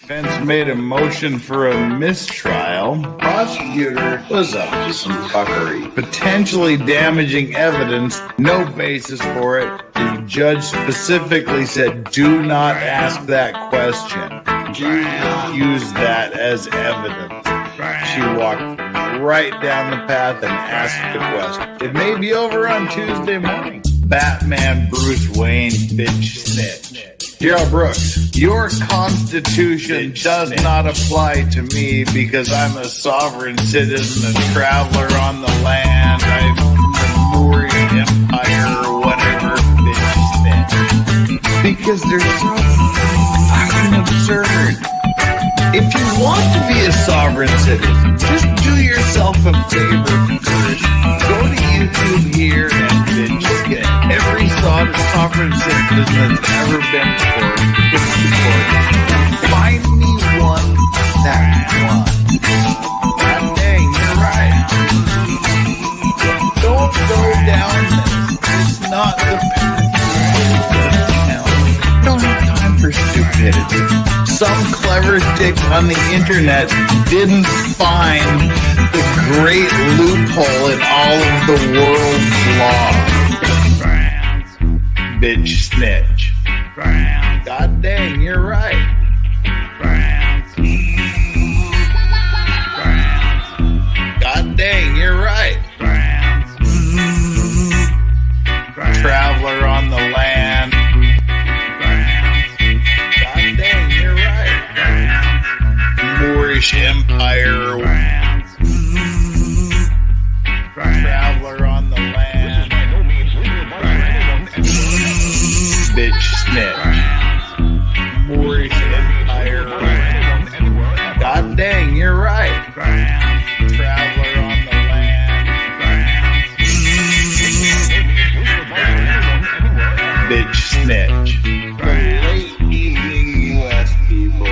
Defense made a motion for a mistrial. Prosecutor was up to some fuckery. Potentially damaging evidence, no basis for it. The judge specifically said, do not ask that question. Do not use that as evidence. She walked right down the path and asked the question. It may be over on Tuesday morning. Batman Bruce Wayne bitch snitch. Gerald Brooks, your constitution does not apply to me because I'm a sovereign citizen, a traveler on the land. I'm the Moorish Empire or whatever, bitch snitch. Because they're so fucking absurd. If you want to be a sovereign citizen, just do yourself a favor first. Go to YouTube here and just get every sovereign citizen that's ever been before. Find me one that won. God dang, you're right. Don't go down this. It's not the path. Don't have time for stupidity. Some clever dick on the internet didn't find the great loophole in all of the world's law. Bitch snitch. God dang, you're right. God dang, you're right. Traveler on the land. God dang, you're right. Moorish Empire. Traveler on the land. Bitch snitch. Moorish Empire. God dang, you're right. Traveler on the land. Bitch snitch. Late evening U.S. people.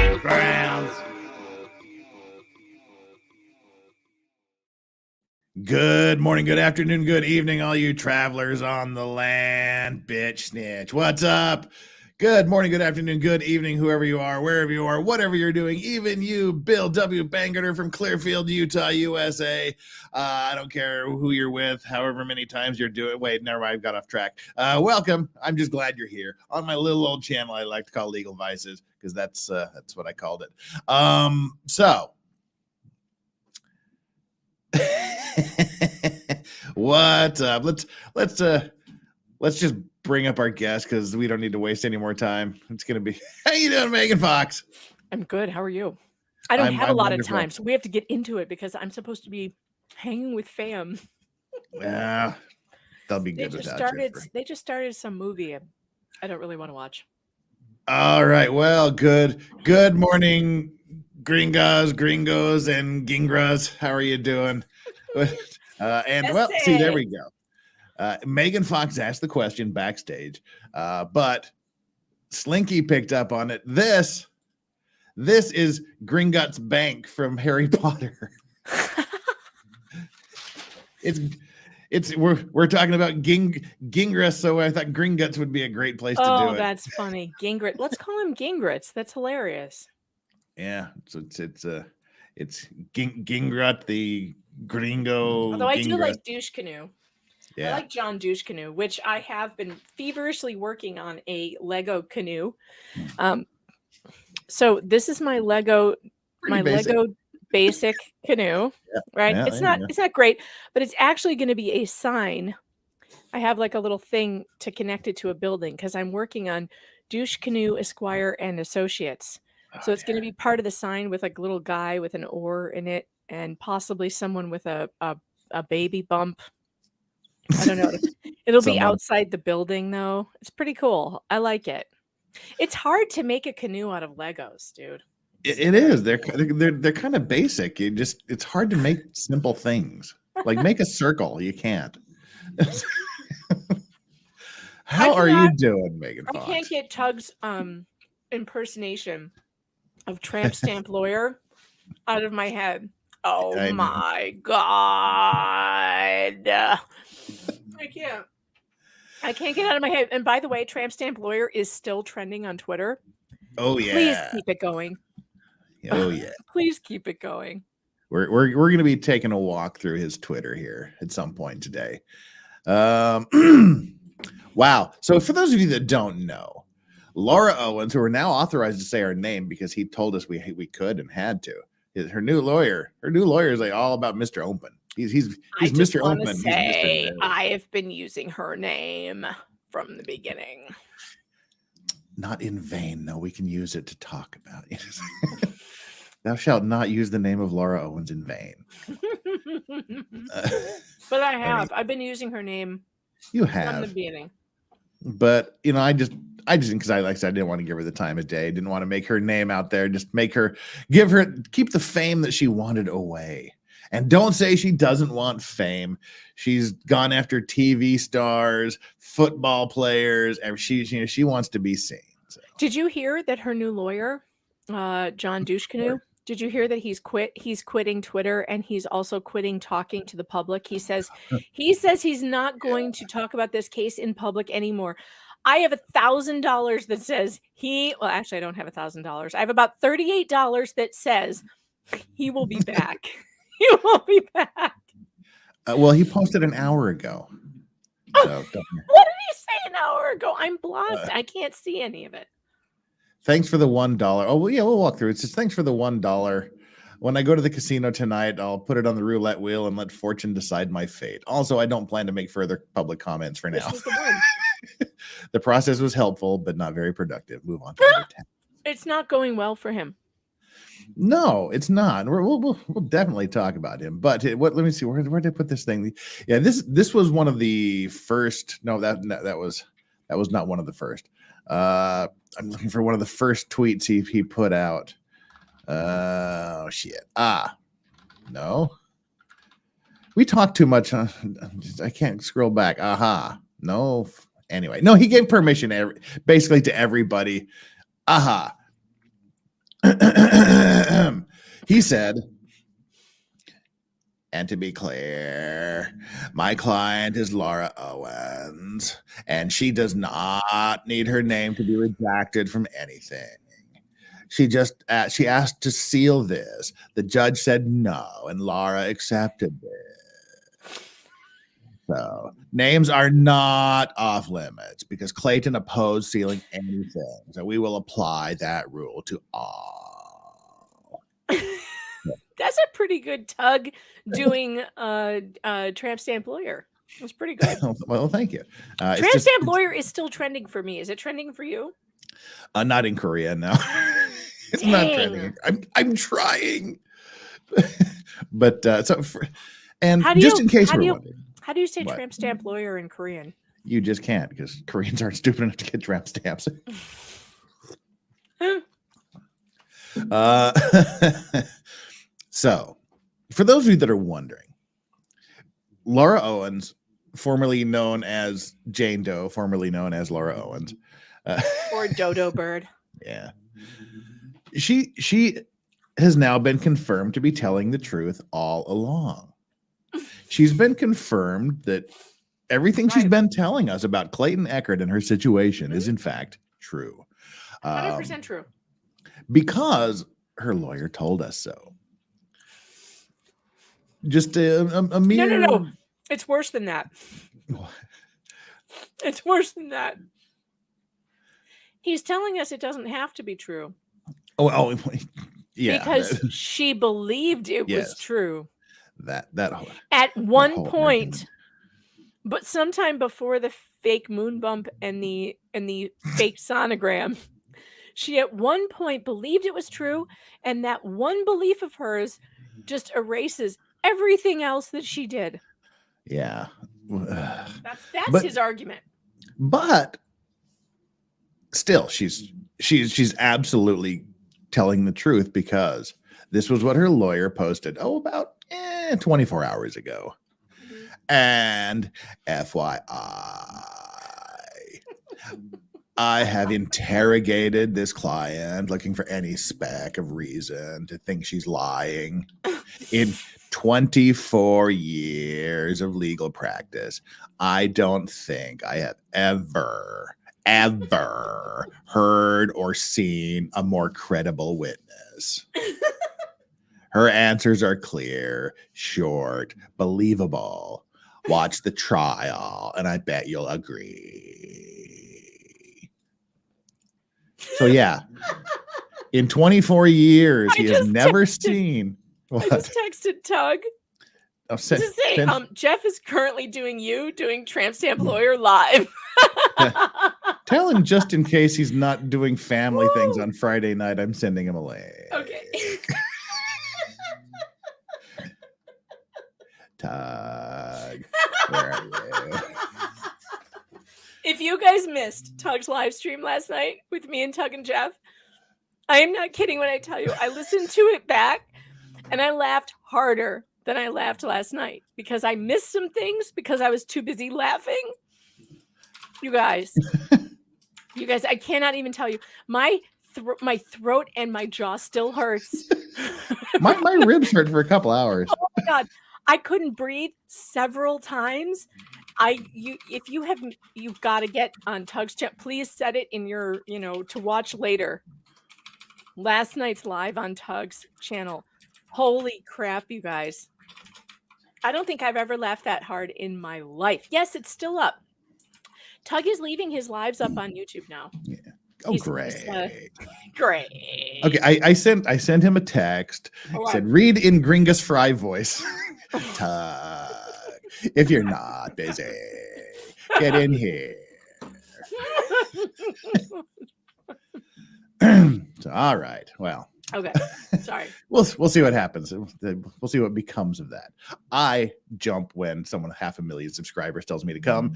Good morning, good afternoon, good evening, all you travelers on the land, bitch snitch. What's up? Good morning, good afternoon, good evening, whoever you are, wherever you are, whatever you're doing, even you, Bill W. Bangerter from Clearfield, Utah, USA. I don't care who you're with, however many times you're doing. Wait, never mind, I got off track. Welcome. I'm just glad you're here on my little old channel I like to call Legal Vices, because that's what I called it. So. What's up? Let's just bring up our guest because we don't need to waste any more time. It's gonna be. How you doing, Megan Fox? I'm good. How are you? I don't have a lot of time, so we have to get into it because I'm supposed to be hanging with fam. Yeah, they'll be good. They just started some movie I don't really want to watch. All right. Well, good morning, gringos, and gingras. How are you doing? See, there we go. Megan Fox asked the question backstage, but Slinky picked up on it. This is Gringotts Bank from Harry Potter. We're talking about Gingras, so I thought Gringotts would be a great place to do it. Oh, that's funny. Gingrat. Let's call him Gingrits. That's hilarious. Yeah, so it's Gingrat the Gringo. Although I do like Douche Canoe. Yeah. I like John Douche Canoe, which I have been feverishly working on a Lego canoe. So this is my Lego basic canoe, right? Yeah, it's not great, but it's actually going to be a sign. I have like a little thing to connect it to a building because I'm working on Douche Canoe Esquire and Associates. So it's going to be part of the sign with like a little guy with an oar in it and possibly someone with a baby bump. I don't know. It'll be outside the building though. It's pretty cool. I like it. It's hard to make a canoe out of Legos, dude. It is. They're kind of basic. It's hard to make simple things. Like make a circle. You can't. How are you doing, Megan Fox? I can't get Tug's impersonation of Tramp Stamp Lawyer out of my head. Oh my God. I can't. I can't get it out of my head. And by the way, Tramp Stamp Lawyer is still trending on Twitter. Oh, yeah. Please keep it going. Oh yeah. Please keep it going. We're going to be taking a walk through his Twitter here at some point today. Wow. So for those of you that don't know, Laura Owens, who are now authorized to say her name because he told us we could and had to. Her new lawyer is like all about Mr. Open. He's Mr. Open. Say, I have been using her name from the beginning. Not in vain, though. We can use it to talk about it. Thou shalt not use the name of Laura Owens in vain. But I have. I've been using her name. You have from the beginning. But I just because I like I said, I didn't want to give her the time of day. Didn't want to make her name out there. Just keep the fame that she wanted away. And don't say she doesn't want fame. She's gone after TV stars, football players, and she wants to be seen. So. Did you hear that her new lawyer, John Dushkanu, did you hear that he's quitting Twitter and he's also quitting talking to the public? He says he's not going to talk about this case in public anymore. I have $1,000 that says actually I don't have $1,000. I have about $38 that says he will be back. He will be back. Well, he posted an hour ago. So what did he say an hour ago? I'm blocked. I can't see any of it. Thanks for the $1. Oh, well, yeah, we'll walk through. It says, thanks for the $1. When I go to the casino tonight, I'll put it on the roulette wheel and let fortune decide my fate. Also, I don't plan to make further public comments for now. This was the one. The process was helpful, but not very productive. Move on to other 10. It's not going well for him. No, it's not. We'll definitely talk about him. But let me see. Where did I put this thing? Yeah, this was one of the first. No, that was not one of the first. I'm looking for one of the first tweets he put out. Oh shit. No. We talk too much. I can't scroll back. Aha. No. Anyway, no. He gave permission basically to everybody. Aha. He said, and to be clear, my client is Laura Owens, and she does not need her name to be redacted from anything. She asked to seal this. The judge said no, and Laura accepted it. So names are not off limits because Clayton opposed sealing anything. So we will apply that rule to all. That's a pretty good tug doing tramp stamp lawyer. It was pretty good. Well, thank you. Tramp stamp lawyer is still trending for me. Is it trending for you? Not in Korea, no. It's not trending. I'm trying. But in case we're wondering. How do you say tramp stamp lawyer in Korean? You just can't because Koreans aren't stupid enough to get tramp stamps. So, for those of you that are wondering, Laura Owens, formerly known as Jane Doe, formerly known as Laura Owens, or Dodo Bird. Yeah, she has now been confirmed to be telling the truth all along. She's been confirmed that everything she's been telling us about Clayton Echard and her situation is in fact true. 100% true. Because her lawyer told us so. Just a mere... No. It's worse than that. It's worse than that. He's telling us it doesn't have to be true. Oh yeah. Because she believed it was true. That at one point, but sometime before the fake moon bump and the fake sonogram, she at one point believed it was true, and that one belief of hers just erases everything else that she did. Yeah. That's his argument. But still, she's absolutely telling the truth because this was what her lawyer posted about 24 hours ago. Mm-hmm. And FYI, I have interrogated this client looking for any speck of reason to think she's lying. In 24 years of legal practice, I don't think I have ever heard or seen a more credible witness? Her answers are clear, short, believable. Watch the trial, and I bet you'll agree. So yeah, in 24 years, he has never seen. What? I just texted Tug. Just say, Jeff is currently doing Tramp Stamp Lawyer live. Tell him just in case he's not doing family things on Friday night, I'm sending him a link. Okay. Tug, where are you? If you guys missed Tug's live stream last night with me and Tug and Jeff, I am not kidding when I tell you, I listened to it back and I laughed harder than I laughed last night because I missed some things because I was too busy laughing. You guys, I cannot even tell you. My throat and my jaw still hurts. my ribs hurt for a couple hours. Oh my God. I couldn't breathe several times. You've got to get on Tug's channel. Please set it in your, to watch later. Last night's live on Tug's channel. Holy crap, you guys. I don't think I've ever laughed that hard in my life. Yes, it's still up. Tug is leaving his lives up on YouTube now. Yeah. Oh, great. Great. Okay, I sent him a text. Said, read in Gringus Fry voice. Tug, if you're not busy, get in here. So, all right. Well. Okay. Sorry. We'll see what happens. We'll see what becomes of that. I jump when someone 500,000 subscribers tells me to come.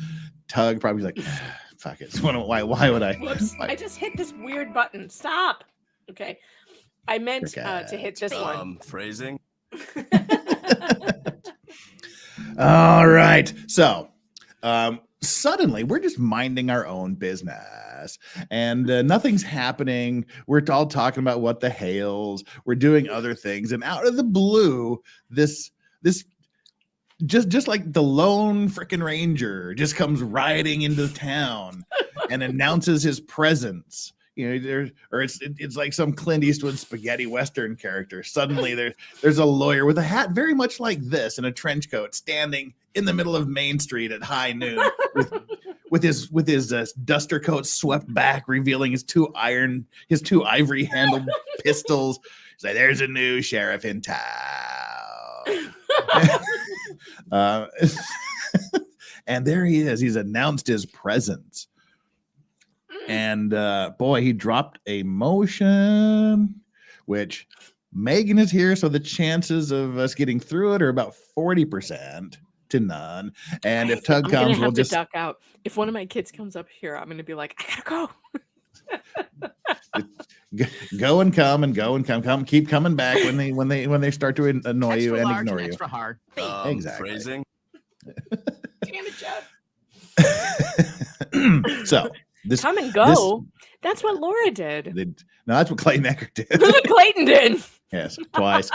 Tug probably like, fuck it. Why would I? Whoops. I just hit this weird button. Stop. Okay. I meant to hit this one. Phrasing. All right. So, suddenly we're just minding our own business and nothing's happening. We're all talking about what the hails. We're doing other things. And out of the blue, this just like the lone frickin' ranger just comes riding into town and announces his presence. It's like some Clint Eastwood spaghetti Western character. Suddenly there's a lawyer with a hat very much like this and a trench coat standing in the middle of Main Street at high noon with his duster coat swept back, revealing his two ivory handled pistols. He's like, there's a new sheriff in town. And there he is. He's announced his presence. And boy, he dropped a motion, which Megan is here. So the chances of us getting through it are about 40% to none. And if Tug comes, we'll just duck out. If one of my kids comes up here, I'm going to be like, I gotta go. Go and come and go and come. Keep coming back when they start to annoy extra you and large ignore and Um, you. extra hard. Exactly. Phrasing. Damn it, Jeff. So this come and go. That's what Laura did. No, that's what Clayton Echard did. That's what Clayton did. Yes, twice.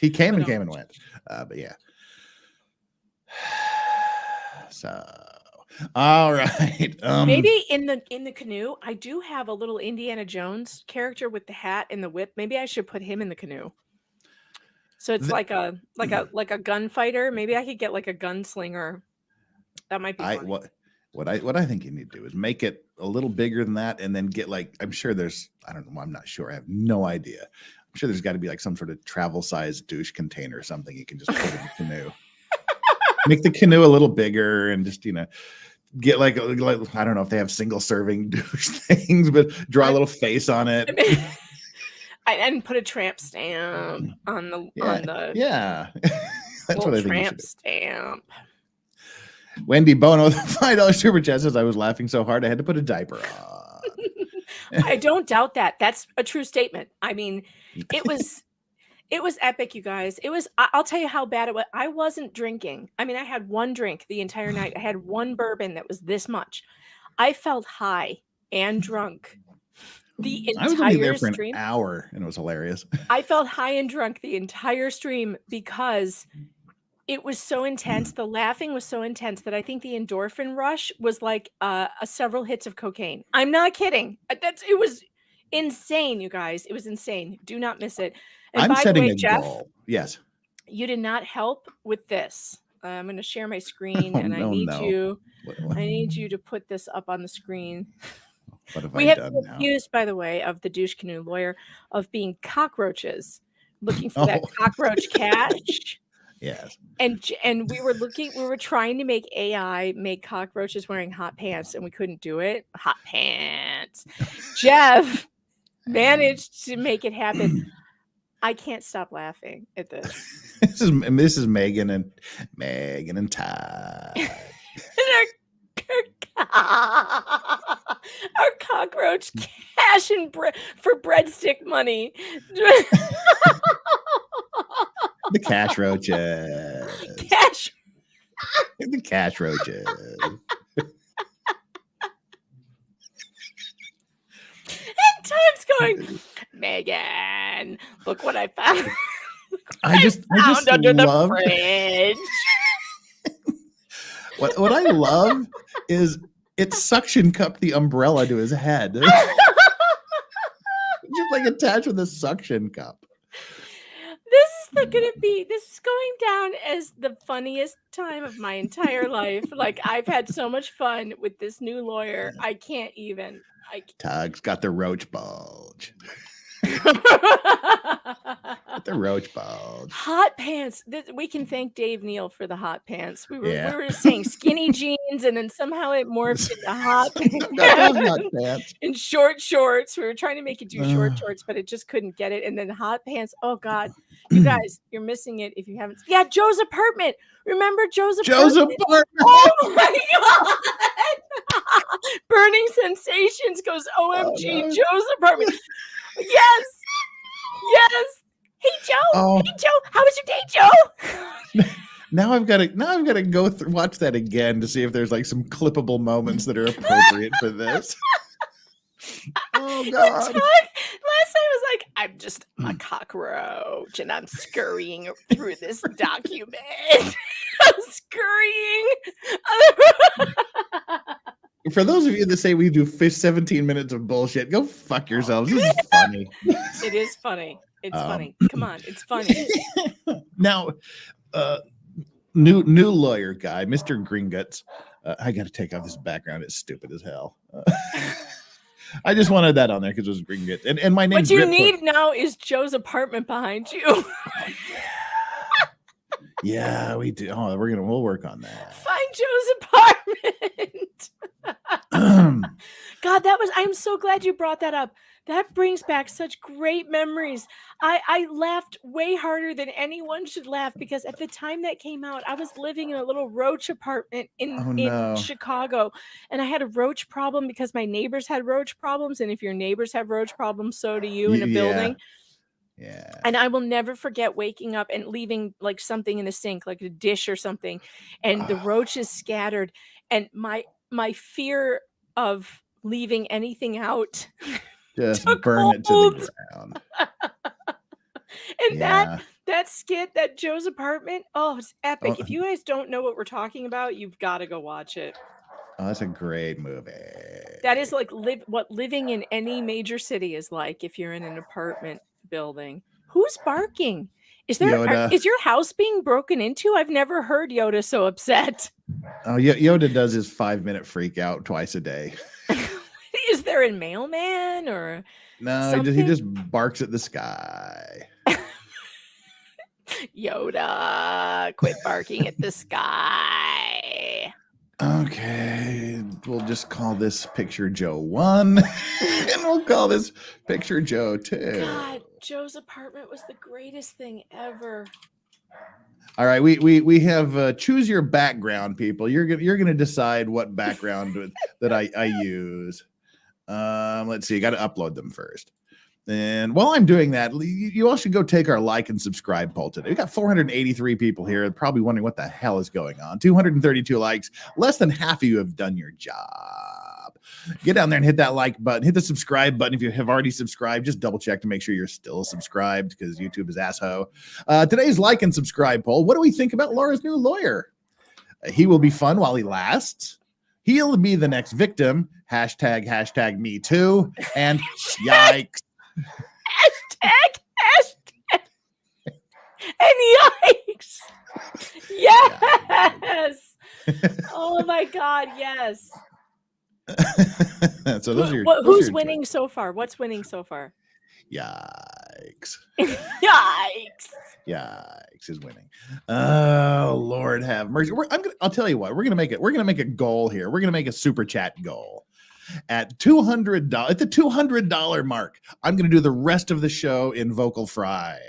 He came and went. But yeah. So, all right. Maybe in the canoe, I do have a little Indiana Jones character with the hat and the whip. Maybe I should put him in the canoe. So it's like a gunfighter. Maybe I could get like a gunslinger. That might be funny. What I think you need to do is make it a little bigger than that, and then get like, I'm sure there's, I don't know, I'm not sure, I have no idea. I'm sure there's got to be like some sort of travel size douche container or something you can just put in the canoe. Make the canoe a little bigger and just get like I don't know if they have single serving douche things, but draw a little face on it. And put a tramp stamp on the yeah. That's what I think. Tramp stamp. Wendy Bono, the $5 super chat says, I was laughing so hard I had to put a diaper on. I don't doubt that. That's a true statement. I mean, it was epic, you guys. I'll tell you how bad it was. I wasn't drinking. I mean, I had one drink the entire night. I had one bourbon that was this much. I felt high and drunk the entire stream. I was only there for an hour and it was hilarious. I felt high and drunk the entire stream because It was so intense. The laughing was so intense that I think the endorphin rush was like several hits of cocaine. I'm not kidding. It was insane, you guys. It was insane. Do not miss it. And I'm by the setting way, a Jeff, goal. Yes. you did not help with this. I'm going to share my screen, and I need you to put this up on the screen. What have We I have done been now? accused, by the way, of the douche canoe lawyer of being cockroaches, looking for that cockroach cash. Yes. And we were trying to make AI make cockroaches wearing hot pants, and we couldn't do it. Hot pants. Jeff managed to make it happen. I can't stop laughing at this. This is Megan and Todd. Our cockroach cash and for breadstick money. The cash roaches. The cash roaches. And Tom's going, Megan, look what I found. I just under love the fridge. What I love is it suction cupped the umbrella to his head. Just like attached with a suction cup. This is going down as the funniest time of my entire life. Like, I've had so much fun with this new lawyer. I can't even. Tug's got the roach bulge. The roach bulge. Hot pants. We can thank Dave Neal for the hot pants. We were saying skinny jeans, and then somehow it morphed into hot pants. And short shorts. We were trying to make it do short shorts, but it just couldn't get it. And then hot pants. Oh God, you guys, you're missing it if you haven't. Yeah, Joe's apartment. Remember Joe's apartment? Oh my God. Burning Sensations goes OMG, Joe's apartment. Yes. Hey Joe. How was your day, Joe? Now I've got to go watch that again to see if there's like some clippable moments that are appropriate for this. Oh God. Last time I was like, I'm just a cockroach and I'm scurrying through this document. I'm scurrying. For those of you that say we do 17 minutes of bullshit, go fuck yourselves. This is funny. It is funny. It's funny. Come on, it's funny. Now, new lawyer guy, Mr. Gringuts. I got to take off this background. It's stupid as hell. I just wanted that on there because it was Gringuts. And my name. What you need now is Joe's apartment behind you. Yeah, we do. Oh, we'll work on that. Find Joe's apartment. God, I'm so glad you brought that up. That brings back such great memories. I laughed way harder than anyone should laugh because at the time that came out, I was living in a little roach apartment in Chicago, and I had a roach problem because my neighbors had roach problems, and if your neighbors have roach problems, so do you in a building. Yeah. And I will never forget waking up and leaving like something in the sink, like a dish or something, and the roaches scattered, and my fear of leaving anything out just burn it to the ground. And that skit, that Joe's apartment, it's epic. If you guys don't know what we're talking about, you've got to go watch it. Oh, that's a great movie. That is like what living in any major city is like if you're in an apartment building. Who's barking? Is your house being broken into? I've never heard Yoda so upset. Oh, Yoda does his 5-minute freak out twice a day. Is there a mailman or no? He just barks at the sky. Yoda, quit barking at the sky. Okay, we'll just call this picture Joe 1, and we'll call this picture Joe 2. God, Joe's apartment was the greatest thing ever. All right, we have choose your background, people. You're gonna decide what background that I use. Let's see. Got to upload them first. And while I'm doing that, you all should go take our like and subscribe poll today. We got 483 people here, probably wondering what the hell is going on. 232 likes. Less than half of you have done your job. Get down there and hit that like button. Hit the subscribe button if you have already subscribed. Just double check to make sure you're still subscribed because YouTube is asshole. Today's like and subscribe poll. What do we think about Laura's new lawyer? He will be fun while he lasts. He'll be the next victim. Hashtag me too. And yikes. Hashtag. And yikes. Yes. Oh my God. Yes. So those are your, who's winning so far? What's winning so far? Yikes. Yikes. Yikes is winning. Oh, Lord have mercy. I'll tell you what, we're gonna make a goal here. We're gonna make a super chat goal. At $200, at the $200 mark, I'm gonna do the rest of the show in vocal fry.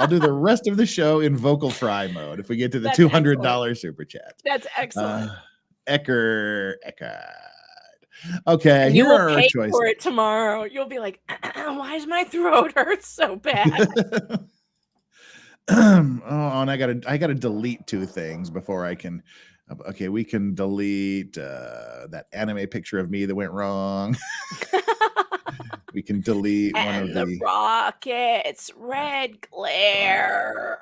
I'll do the rest of the show in vocal fry mode if we get to the $200 excellent. Super chat. That's excellent. Echard. Okay, and here you will are our pay choices. for it tomorrow. You'll be like, why does my throat hurt so bad? And I gotta delete two things before I can. Okay, we can delete that anime picture of me that went wrong. We can delete one of the rockets, red glare.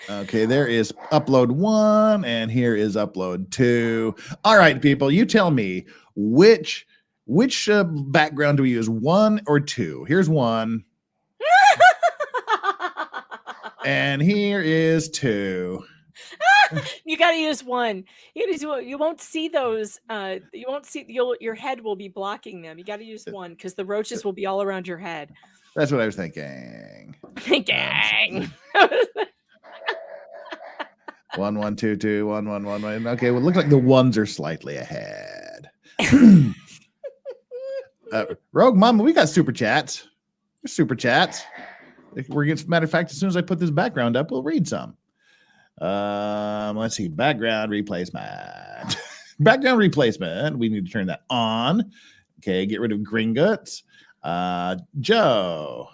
Okay, there is upload 1, and here is upload 2. All right, people, you tell me which background do we use, 1 or 2? Here's 1, and here is 2. You got to use 1. You won't see those. You won't see. Your head will be blocking them. You got to use 1 because the roaches will be all around your head. That's what I was thinking. Gang. 1 1 2 2 1 1 1 1. Okay, well, it looks like the ones are slightly ahead. Rogue Mama, we got super chats. Super chats. We're getting, matter of fact, as soon as I put this background up, we'll read some. Let's see. Background replacement. Background replacement. We need to turn that on. Okay, get rid of Gringotts. Joe.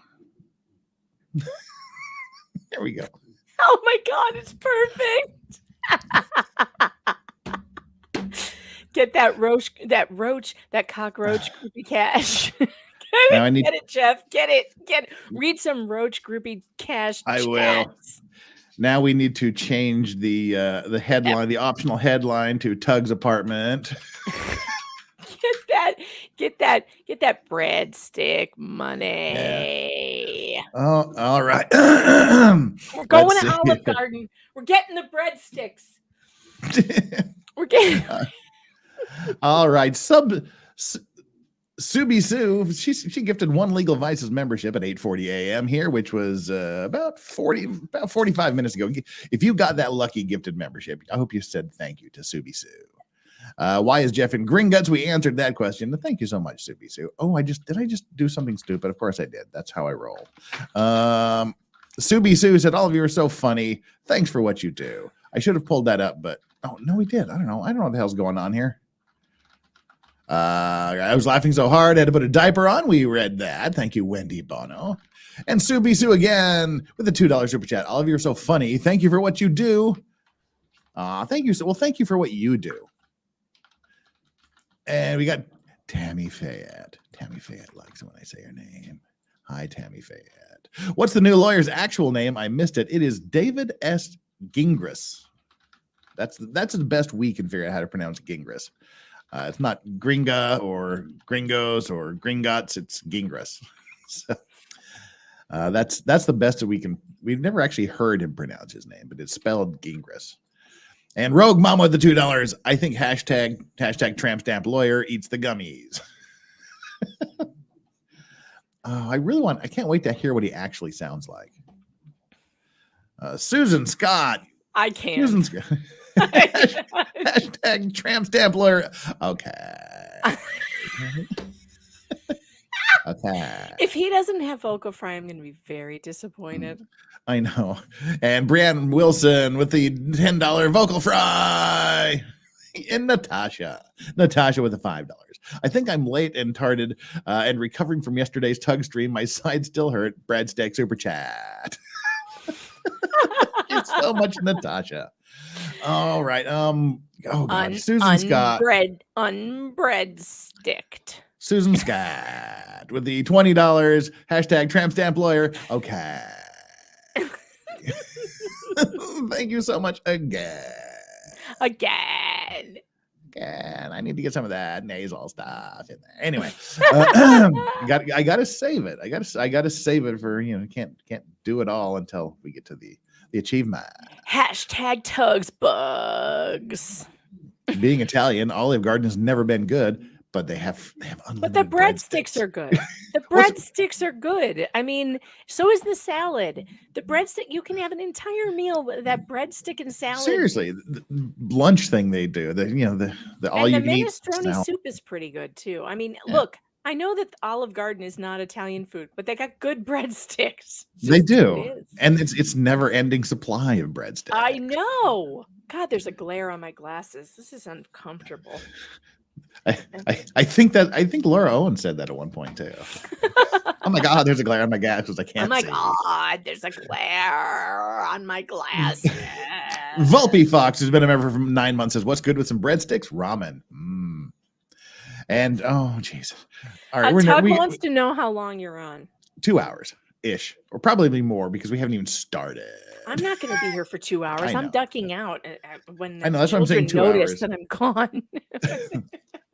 There we go. Oh my God, it's perfect. Get that cockroach groupie cash. Get it, Jeff. Get it. Read some roach groupie cash. I chats. will. Now we need to change the headline, the optional headline to Tug's apartment. Get that breadstick money. Yeah. Oh, all right. We're going to Olive Garden. We're getting the breadsticks. We're getting. All right. Subi Sue, she gifted 1 Legal Vices membership at 8:40 a.m. here, which was about 45 minutes ago. If you got that lucky gifted membership, I hope you said thank you to Subi Sue. Why is Jeff in Gringotts? We answered that question. Thank you so much, Subi Sue. Oh, did I just do something stupid? Of course I did. That's how I roll. Subi Sue said, all of you are so funny. Thanks for what you do. I should have pulled that up, but oh no, we did. I don't know what the hell's going on here. I was laughing so hard I had to put a diaper on. We read that. Thank you, Wendy Bono. And Subi Sue again with the $2 super chat. All of you are so funny. Thank you for what you do. Thank you. Well, thank you for what you do. And we got Tammy Fayette. Tammy Fayette likes it when I say her name. Hi, Tammy Fayette. What's the new lawyer's actual name? I missed it. It is David S. Gingras. That's the best we can figure out how to pronounce Gingras. It's not Gringa or Gringos or Gringotts. It's Gingras. So, that's the best that we can. We've never actually heard him pronounce his name, but it's spelled Gingras. And Rogue Mama with the $2. I think hashtag tramp stamp lawyer eats the gummies. I can't wait to hear what he actually sounds like. Susan Scott. I can't. Susan Scott. Hashtag tramp stamp lawyer. Okay. Okay. If he doesn't have vocal fry, I'm going to be very disappointed. I know. And Brianne Wilson with the $10 vocal fry. And Natasha with the $5. I think I'm late and tarded and recovering from yesterday's tug stream. My side still hurt. Brad Stack super chat. Thank you so much, Natasha. All right. Oh God, Susan Scott. Unbread sticked. Susan Scott with the $20 hashtag tramp stamp lawyer. Okay. Thank you so much again. Again. I need to get some of that nasal stuff in there. Anyway, I gotta save it. I gotta save it for can't do it all until we get to the achievement. Hashtag tugs bugs. Being Italian, Olive Garden has never been good, but they have unlimited. But the breadsticks are good. The breadsticks are good. I mean, so is the salad. The breadstick, you can have an entire meal with that breadstick and salad. Seriously, the lunch thing they do, the all you can eat. Minestrone soup is pretty good too. I mean, look, I know that Olive Garden is not Italian food, but they got good breadsticks. They do, and it's never ending supply of breadsticks. I know. God, there's a glare on my glasses. This is uncomfortable. I think Laura Owens said that at one point too. Oh my God, there's a glare on my glasses. I can't see. Oh my God, there's a glare on my glasses. Vulpy Fox has been a member for 9 months. Says, "What's good with some breadsticks? Ramen." And oh Jesus! All right, Tug wants to know how long you're on. 2 hours ish, or probably more because we haven't even started. I'm not going to be here for 2 hours. I'm ducking out when I know that's what I'm saying. 2 notice hours. that I'm gone.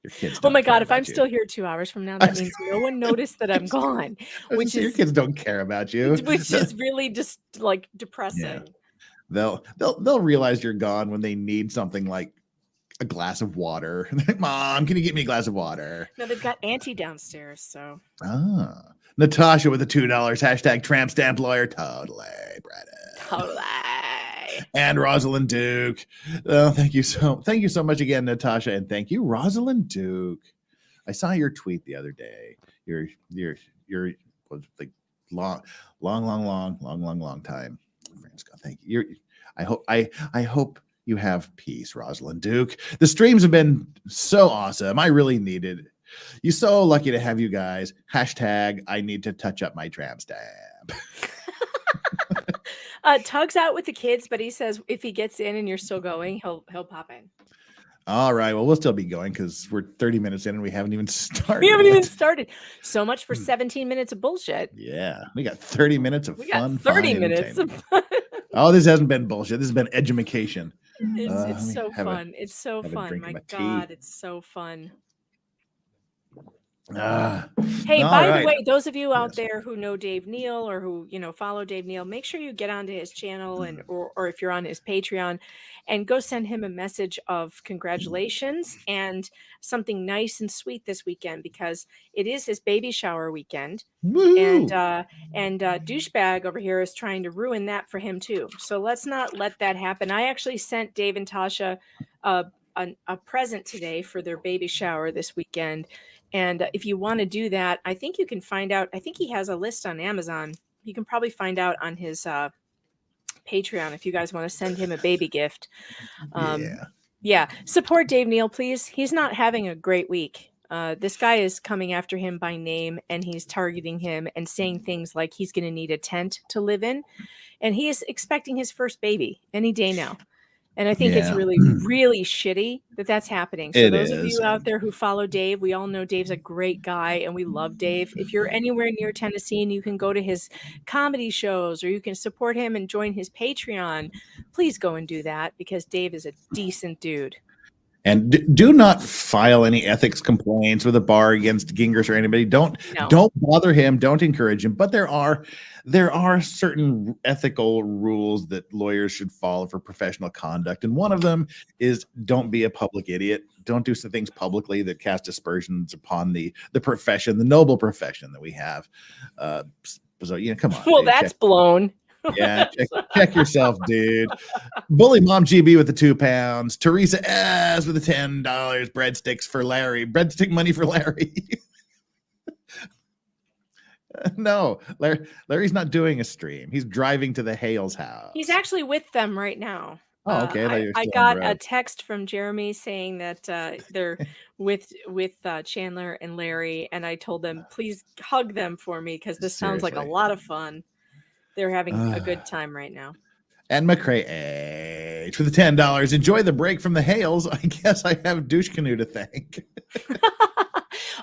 Your kids oh my God! If I'm still here 2 hours from now, that means no one noticed that I'm gone. Which is your kids don't care about you. Which is really just like depressing. Yeah. They'll realize you're gone when they need something like a glass of water. Mom, can you get me a glass of water? No, they've got Auntie downstairs. So. Natasha with the $2 hashtag tramp stamp lawyer. Totally, Brandon. Totally. And Rosalind Duke. Thank you so much again, Natasha, and thank you, Rosalind Duke. I saw your tweet the other day. Your was like long time. Francisco, thank you. I hope you have peace, Rosalind Duke. The streams have been so awesome. I really needed it. You're so lucky to have you guys. Hashtag I need to touch up my tramp stamp. Tug's out with the kids, but he says if he gets in and you're still going, he'll pop in. All right. Well, we'll still be going because we're 30 minutes in and we haven't even started. We haven't even started. So much for 17 minutes of bullshit. Yeah. We got 30 minutes of fun. 30 minutes of fun. Oh, this hasn't been bullshit. This has been edumacation. It's so fun. It's so fun. My God, it's so fun. Hey, by the way, those of you out there who know Dave Neal or who follow Dave Neal, make sure you get onto his channel and or if you're on his Patreon, and go send him a message of congratulations and something nice and sweet this weekend, because it is his baby shower weekend. Woo! And douchebag over here is trying to ruin that for him too. So let's not let that happen. I actually sent Dave and Tasha a present today for their baby shower this weekend. And if you want to do that, I think you can find out. I think he has a list on Amazon. You can probably find out on his Patreon if you guys want to send him a baby gift. Yeah. Support Dave Neal, please. He's not having a great week. This guy is coming after him by name, and he's targeting him and saying things like he's going to need a tent to live in. And he is expecting his first baby any day now. And I think it's really, really shitty that that's happening. So those of you out there who follow Dave, we all know Dave's a great guy and we love Dave. If you're anywhere near Tennessee and you can go to his comedy shows or you can support him and join his Patreon, please go and do that, because Dave is a decent dude. And do not file any ethics complaints with a bar against Gingras or anybody. Don't bother him. Don't encourage him. But there are certain ethical rules that lawyers should follow for professional conduct. And one of them is don't be a public idiot. Don't do some things publicly that cast aspersions upon the profession, the noble profession that we have. So, come on. Well, that's blown. Yeah, check yourself, dude. Bully Mom GB with the £2. Teresa S with the $10. Breadsticks for Larry. Breadstick money for Larry. No, Larry's not doing a stream. He's driving to the Hales house. He's actually with them right now. Oh, okay. I got a text from Jeremy saying that they're with Chandler and Larry, and I told them, please hug them for me, because this sounds like a lot of fun. They're having a good time right now. And McCrae H for the $10. Enjoy the break from the hails. I guess I have Douche Canoe to thank.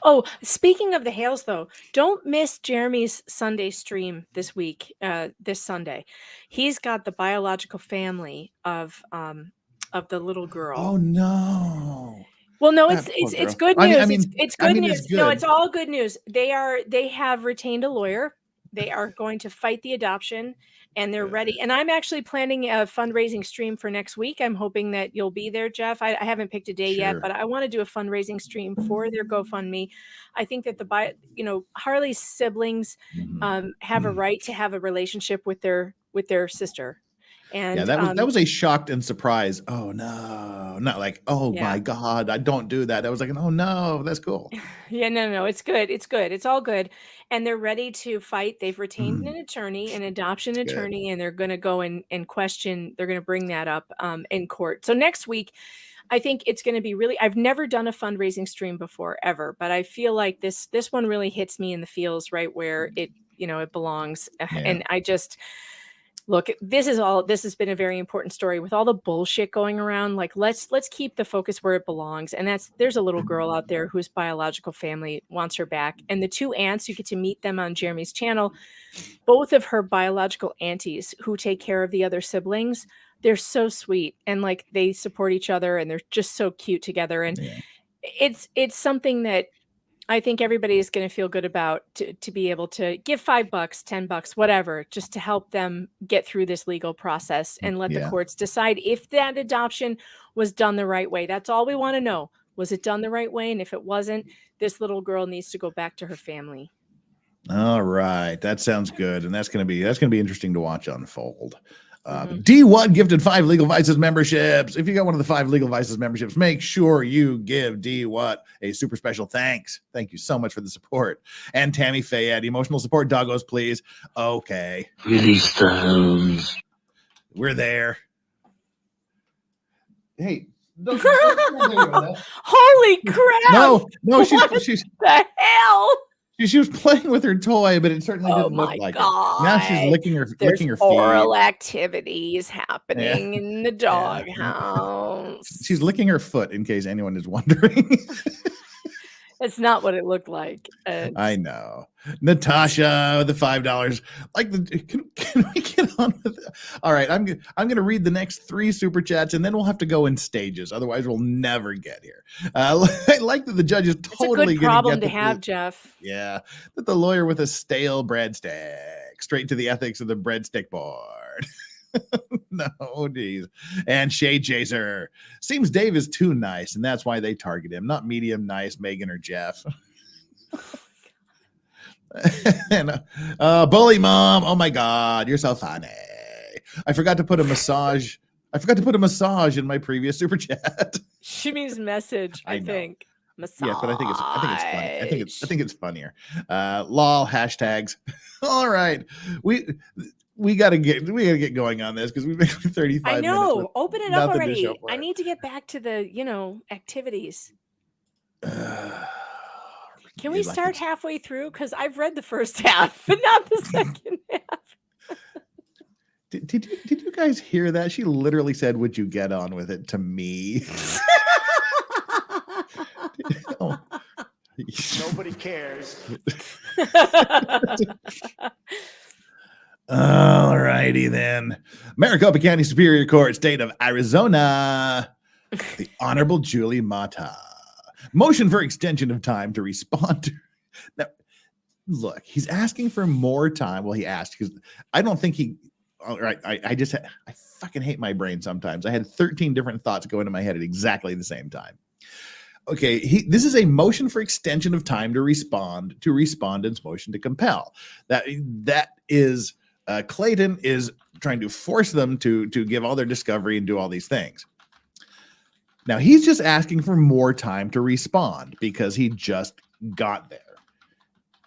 Oh, speaking of the hails, though, don't miss Jeremy's Sunday stream this week. This Sunday, he's got the biological family of the little girl. Oh no! Well, no, That it's poor good girl. news. It's good news. It's No, good. it's all good news. They have retained a lawyer. They are going to fight the adoption, and they're ready. And I'm actually planning a fundraising stream for next week. I'm hoping that you'll be there, Jeff. I haven't picked a day yet, Sure. but I want to do a fundraising stream for their GoFundMe. I think that Harley's siblings have a right to have a relationship with their sister. And yeah, that was a shocked and surprise. Oh no, not like, oh my God, I don't do that. I was like, oh no, that's cool. Yeah, no, it's good. It's good. It's all good. And they're ready to fight. They've retained an attorney, an adoption attorney, and they're going to go and question. They're going to bring that up in court. So next week, I think it's going to be really, I've never done a fundraising stream before ever, but I feel like this one really hits me in the feels right where it belongs. Yeah. And I just, look, this has been a very important story with all the bullshit going around. Like, let's keep the focus where it belongs. And there's a little girl out there whose biological family wants her back. And the two aunts, you get to meet them on Jeremy's channel. Both of her biological aunties who take care of the other siblings, they're so sweet. And like, they support each other and they're just so cute together. And it's something that I think everybody is going to feel good about to be able to give $5, $10, whatever, just to help them get through this legal process and let the courts decide if that adoption was done the right way. That's all we want to know. Was it done the right way? And if it wasn't, this little girl needs to go back to her family. All right. That sounds good. And that's going to be interesting to watch unfold. D1 gifted 5 Legal Vices memberships. If you got one of the 5 Legal Vices memberships, make sure you give D1 a super special thanks. Thank you so much for the support. And Tammy Fayette, emotional support doggos, please. Okay. Release the hose. We're there. Hey. Holy crap. No, she's the hell. She was playing with her toy, but it certainly didn't look like it. Now she's licking her feet. Oral activities happening in the doghouse. She's licking her foot, in case anyone is wondering. That's not what it looked like. I know. Natasha, the $5. Can we get on with it? All right, I'm going to read the next 3 super chats, and then we'll have to go in stages. Otherwise, we'll never get here. I like that the judge is totally going to problem to have, Jeff. Yeah, that the lawyer with a stale breadstick straight to the ethics of the breadstick board. No, geez. And Shade Chaser seems Dave is too nice, and that's why they target him, not medium nice Megan or Jeff. And Bully Mom, oh my God, you're so funny. I forgot to put a massage in my previous super chat. She means message, I think. Massage. Yeah, but I think it's funny. I think it's funnier. Lol hashtags. All right, we gotta get going on this because we've been 35 I know. minutes. Open it up already. I need to get back to the activities. Can we start halfway through? Because I've read the first half, but not the second half. Did you guys hear that? She literally said, "Would you get on with it?" to me. Nobody cares. All righty then. Maricopa County Superior Court, State of Arizona. The Honorable Julie Mata. Motion for extension of time to respond to. Now, look, he's asking for more time. Well, he asked because I don't think he. All right, I fucking hate my brain sometimes. I had 13 different thoughts go into my head at exactly the same time. Okay, this is a motion for extension of time to respond to respondent's motion to compel. That is Clayton is trying to force them to give all their discovery and do all these things. Now he's just asking for more time to respond because he just got there.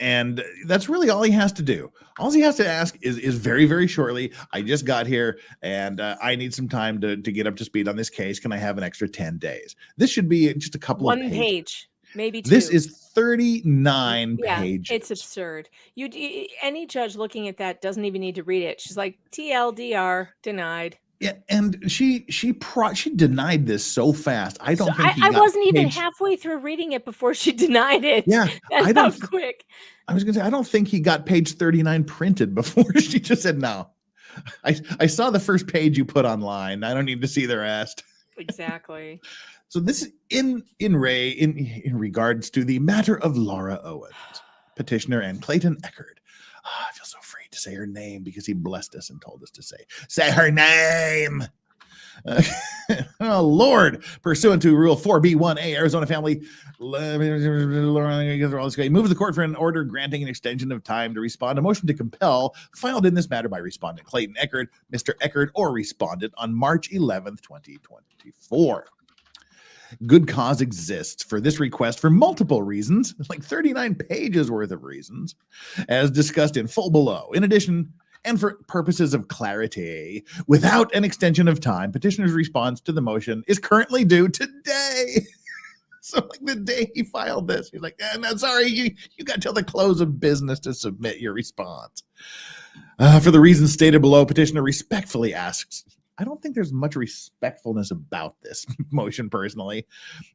And that's really all he has to do. All he has to ask is very, very shortly, I just got here and I need some time to get up to speed on this case. Can I have an extra 10 days? This should be just a couple of pages. One page, maybe 2. This is 39 pages. It's absurd. Any judge looking at that doesn't even need to read it. She's like, TLDR, denied. Yeah, and she denied this so fast. I don't think I wasn't even halfway through reading it before she denied it. Yeah, that's how quick. I was gonna say I don't think he got page 39 printed before she just said no. I saw the first page you put online. I don't need to see the rest. Exactly. So this is in regards to the matter of Laura Owens, petitioner, and Clayton Echard. Oh, I feel so free to say her name because he blessed us and told us to say her name. Oh Lord! Pursuant to Rule 4B1A, Arizona Family moves the court for an order granting an extension of time to respond to motion to compel filed in this matter by respondent Clayton Echard, Mr. Echard, or respondent on March 11th, 2024. Good cause exists for this request for multiple reasons, like 39 pages worth of reasons, as discussed in full below. In addition, and for purposes of clarity, without an extension of time, petitioner's response to the motion is currently due today. So like the day he filed this, he's like, no, sorry, you got till the close of business to submit your response. For the reasons stated below, petitioner respectfully asks, I don't think there's much respectfulness about this motion personally,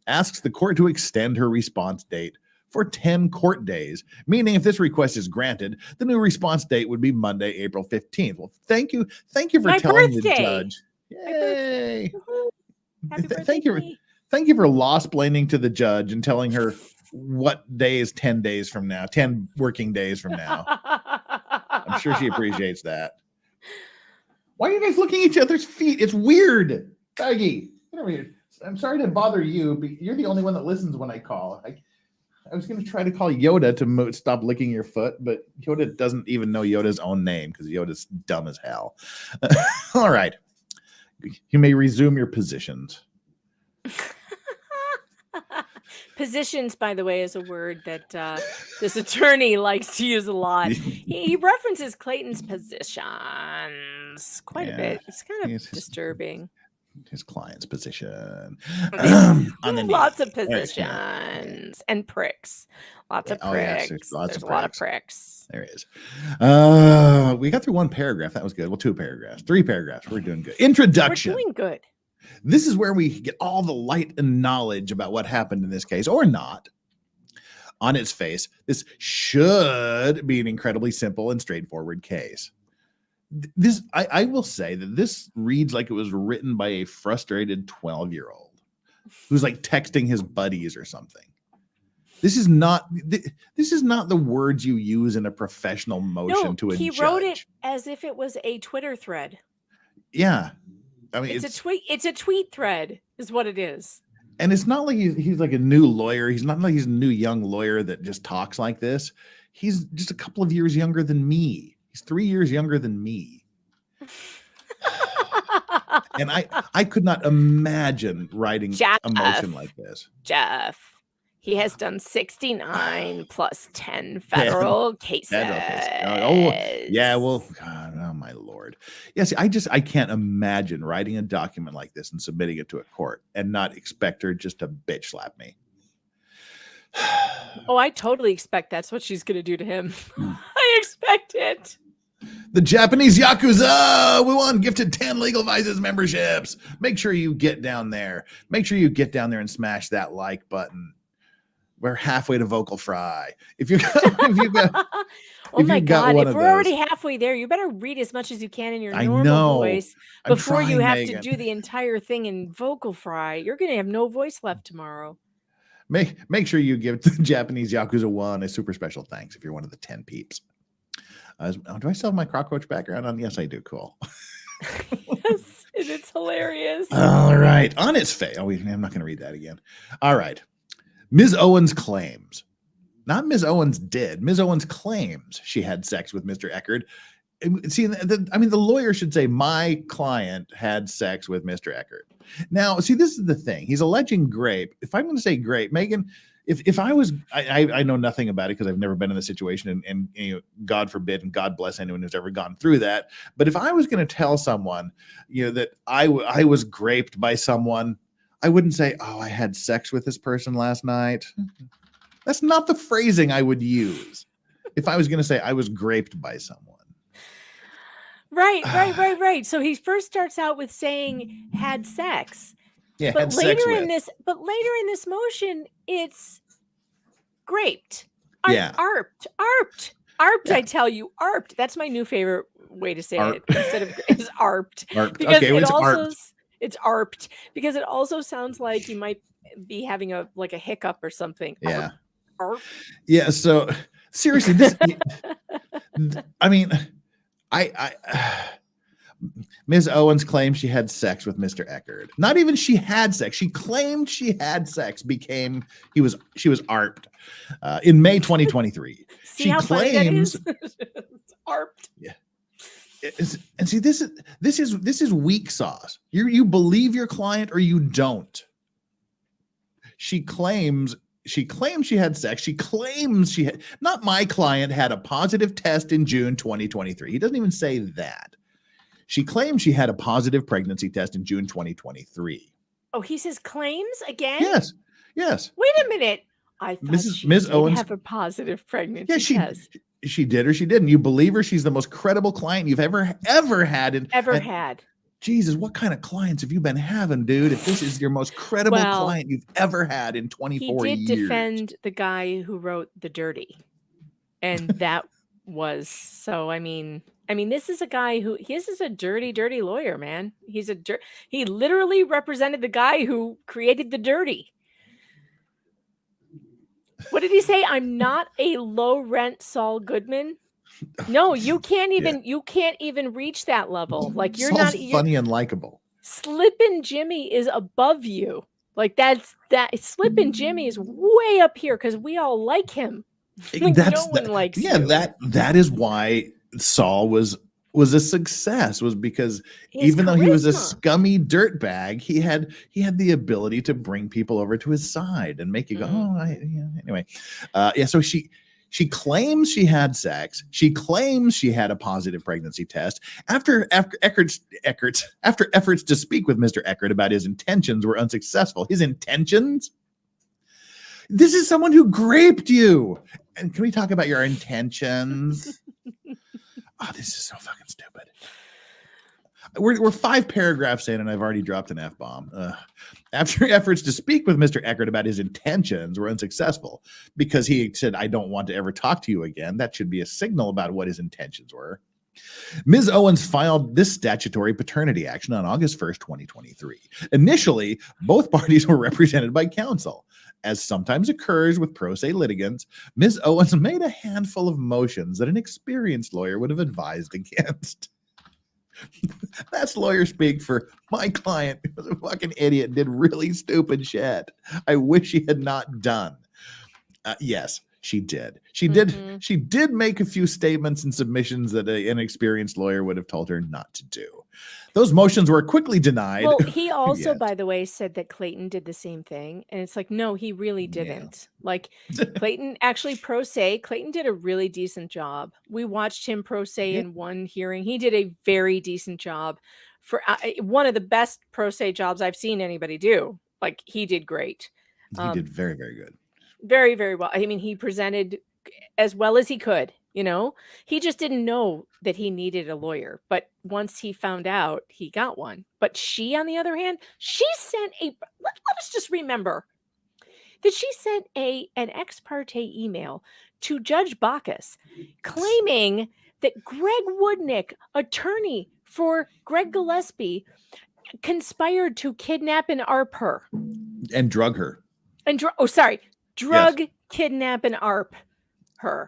asks the court to extend her response date for 10 court days, meaning if this request is granted, the new response date would be Monday, April 15th. Well, thank you for My telling birthday. the judge. Yay! Happy birthday Thank to you. me. Thank you for law-splaining to the judge and telling her what day is 10 days from now, 10 working days from now. I'm sure she appreciates that. Why are you guys looking at each other's feet? It's weird. Baggy, get over here. I'm sorry to bother you, but you're the only one that listens when I call. I was going to try to call Yoda to stop licking your foot, but Yoda doesn't even know Yoda's own name because Yoda's dumb as hell. All right. You may resume your positions. Positions, by the way, is a word that this attorney likes to use a lot. He references Clayton's positions quite a bit. It's kind of disturbing. His client's position. Lots of positions and pricks. Lots of pricks. Yes, there's a lot of pricks. There is. We got through one paragraph. That was good. Well, 2 paragraphs, 3 paragraphs. We're doing good. Introduction. We're doing good. This is where we get all the light and knowledge about what happened in this case, or not. On its face, this should be an incredibly simple and straightforward case. I will say that this reads like it was written by a frustrated 12-year-old who's like texting his buddies or something. This is not the words you use in a professional motion to a judge. He wrote it as if it was a Twitter thread. Yeah. I mean, it's a tweet. It's a tweet thread is what it is. And it's not like he's like a new lawyer. He's not like he's a new young lawyer that just talks like this. He's just a couple of years younger than me. He's 3 years younger than me. And I could not imagine writing a motion like this. Jeff, he has done 69 plus 10 federal cases. Oh, yeah. Well, God, oh my Lord. Yes, I can't imagine writing a document like this and submitting it to a court and not expect her just to bitch slap me. Oh, I totally expect that's what she's going to do to him. I expect it. The Japanese Yakuza, we won gifted 10 Legal Vices memberships. Make sure you get down there. Make sure you get down there and smash that like button. We're halfway to vocal fry. If you got oh my God, if we're already halfway there, you better read as much as you can in your normal voice before you have to do the entire thing in vocal fry. You're going to have no voice left tomorrow. Make sure you give the Japanese Yakuza 1 a super special thanks if you're one of the 10 peeps. Do I still have my Cockroach background on? Yes, I do. Cool. Yes, and it's hilarious. All right. On its face. I'm not going to read that again. All right. Ms. Owens claims. Not Ms. Owens did. Ms. Owens claims she had sex with Mr. Echard. See, the lawyer should say, my client had sex with Mr. Echard. Now, see, this is the thing. He's alleging grape. If I'm going to say grape, Megan, if I was, I know nothing about it because I've never been in the situation, and you know, God forbid, and God bless anyone who's ever gone through that. But if I was going to tell someone, that I was graped by someone, I wouldn't say, oh, I had sex with this person last night. That's not the phrasing I would use if I was going to say I was graped by someone. Right. So he first starts out with saying had sex. Yeah, But had sex later in with. this motion, it's graped. Yeah. Arped. Yeah. I tell you, arped. That's my new favorite way to say it Arp. instead of is arped. Arped. Because Okay, it it's also arped. it's arped because it also sounds like you might be having a hiccup or something. Yeah. Arp. Yeah. So seriously, this. I mean, I Ms. Owens claimed she had sex with Mr. Echard. Not even she had sex. She claimed she had sex. She was arped in May 2023. See she how claims funny that is? It's arped. Yeah. And see, this is weak sauce. You believe your client or you don't. She claims she had sex. She claims she had, not my client had a positive test in June 2023. He doesn't even say that. She claims she had a positive pregnancy test in June 2023. Oh, he says claims again? Yes. Wait a minute. I thought Ms. Owens have a positive pregnancy test. She did or she didn't. You believe her? She's the most credible client you've ever had. Had. Jesus, what kind of clients have you been having, dude? If this is your most credible client you've ever had in 24 years. He did defend the guy who wrote The Dirty. And that was so, I mean, this is a guy this is a dirty, dirty lawyer, man. He literally represented the guy who created The Dirty. What did he say? I'm not a low rent Saul Goodman. No, you can't even reach that level. Like you're Saul's not funny and likable. Slippin' Jimmy is above you. Like that Slippin' Jimmy is way up here because we all like him. Like no one likes you. That is why Saul was a success, was because even though he was a scummy dirtbag, he had the ability to bring people over to his side and make you go, anyway. So she claims she had sex. She claims she had a positive pregnancy test. After efforts to speak with Mr. Echard about his intentions were unsuccessful. His intentions? This is someone who graped you. And can we talk about your intentions? Oh, this is so fucking stupid. We're 5 paragraphs in and I've already dropped an F-bomb. After efforts to speak with Mr. Echard about his intentions were unsuccessful because he said, I don't want to ever talk to you again. That should be a signal about what his intentions were. Ms. Owens filed this statutory paternity action on August 1st, 2023. Initially, both parties were represented by counsel. As sometimes occurs with pro se litigants, Ms. Owens made a handful of motions that an experienced lawyer would have advised against. That's lawyer speak for my client was a fucking idiot and did really stupid shit. I wish she had not done. Yes, she did. She did make a few statements and submissions that an experienced lawyer would have told her not to do. Those motions were quickly denied. Well, he also, by the way, said that Clayton did the same thing. And it's like, no, he really didn't. Yeah. Like Clayton, actually pro se, Clayton did a really decent job. We watched him pro se in one hearing. He did a very decent job for one of the best pro se jobs I've seen anybody do. Like he did great. He did very, very good. Very, very well. I mean, he presented as well as he could. You know, he just didn't know that he needed a lawyer. But once he found out, he got one. But she, on the other hand, she sent let us just remember that she sent an ex parte email to Judge Bacchus claiming that Greg Woodnick, attorney for Greg Gillespie, conspired to kidnap and ARP her. And drug her. And kidnap and ARP her.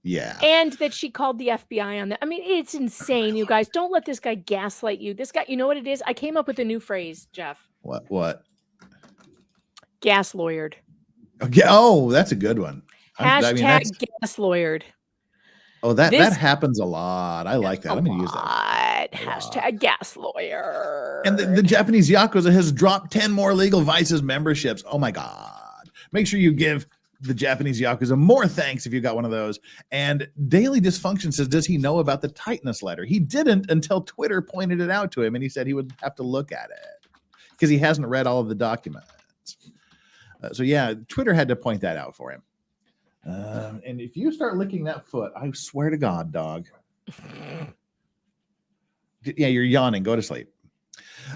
Yeah. And that she called the FBI on that. I mean, it's insane, you guys. Don't let this guy gaslight you. This guy, you know what it is? I came up with a new phrase, Jeff. What? Gas lawyered. Okay. Oh, that's a good one. Hashtag gas lawyered. Oh, that happens a lot. I like that. I'm going to use that. Hashtag gas lawyer. And the Japanese Yakuza has dropped 10 more legal vices memberships. Oh my God. Make sure you give the Japanese Yakuza more thanks if you got one of those. And Daily Dysfunction says, does he know about the tightness letter? He didn't until Twitter pointed it out to him, and he said he would have to look at it because he hasn't read all of the documents. So yeah, Twitter had to point that out for him. And if you start licking that foot, I swear to God, dog. Yeah, you're yawning. Go to sleep.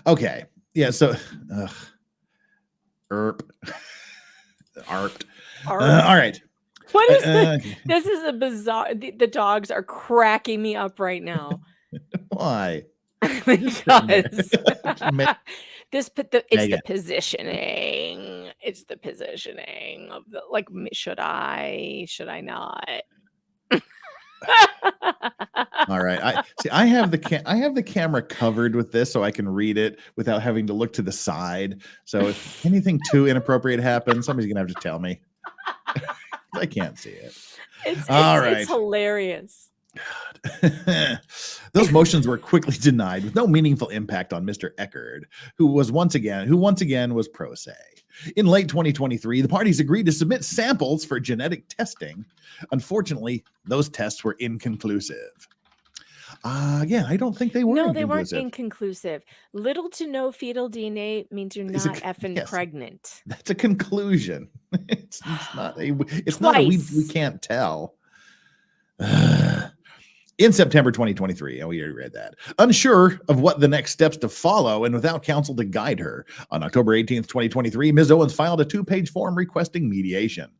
Okay. Yeah. So, Arp. All right. What is this? This is a bizarre. The dogs are cracking me up right now. Why? Because it's the Megan. positioning. It's the positioning of the like. Should I not? All right. I have the camera covered with this so I can read it without having to look to the side. So if anything too inappropriate happens, somebody's gonna have to tell me. I can't see it. It's hilarious. Those motions were quickly denied with no meaningful impact on Mr. Echard, who once again was pro se. In late 2023, the parties agreed to submit samples for genetic testing. Unfortunately, those tests were inconclusive. Again, I don't think they were. No, they weren't inconclusive. Little to no fetal DNA means you're not effing pregnant. That's a conclusion. It's not a we can't tell. In September 2023, and we already read that, unsure of what the next steps to follow and without counsel to guide her, on October 18th, 2023, Ms. Owens filed a 2-page form requesting mediation.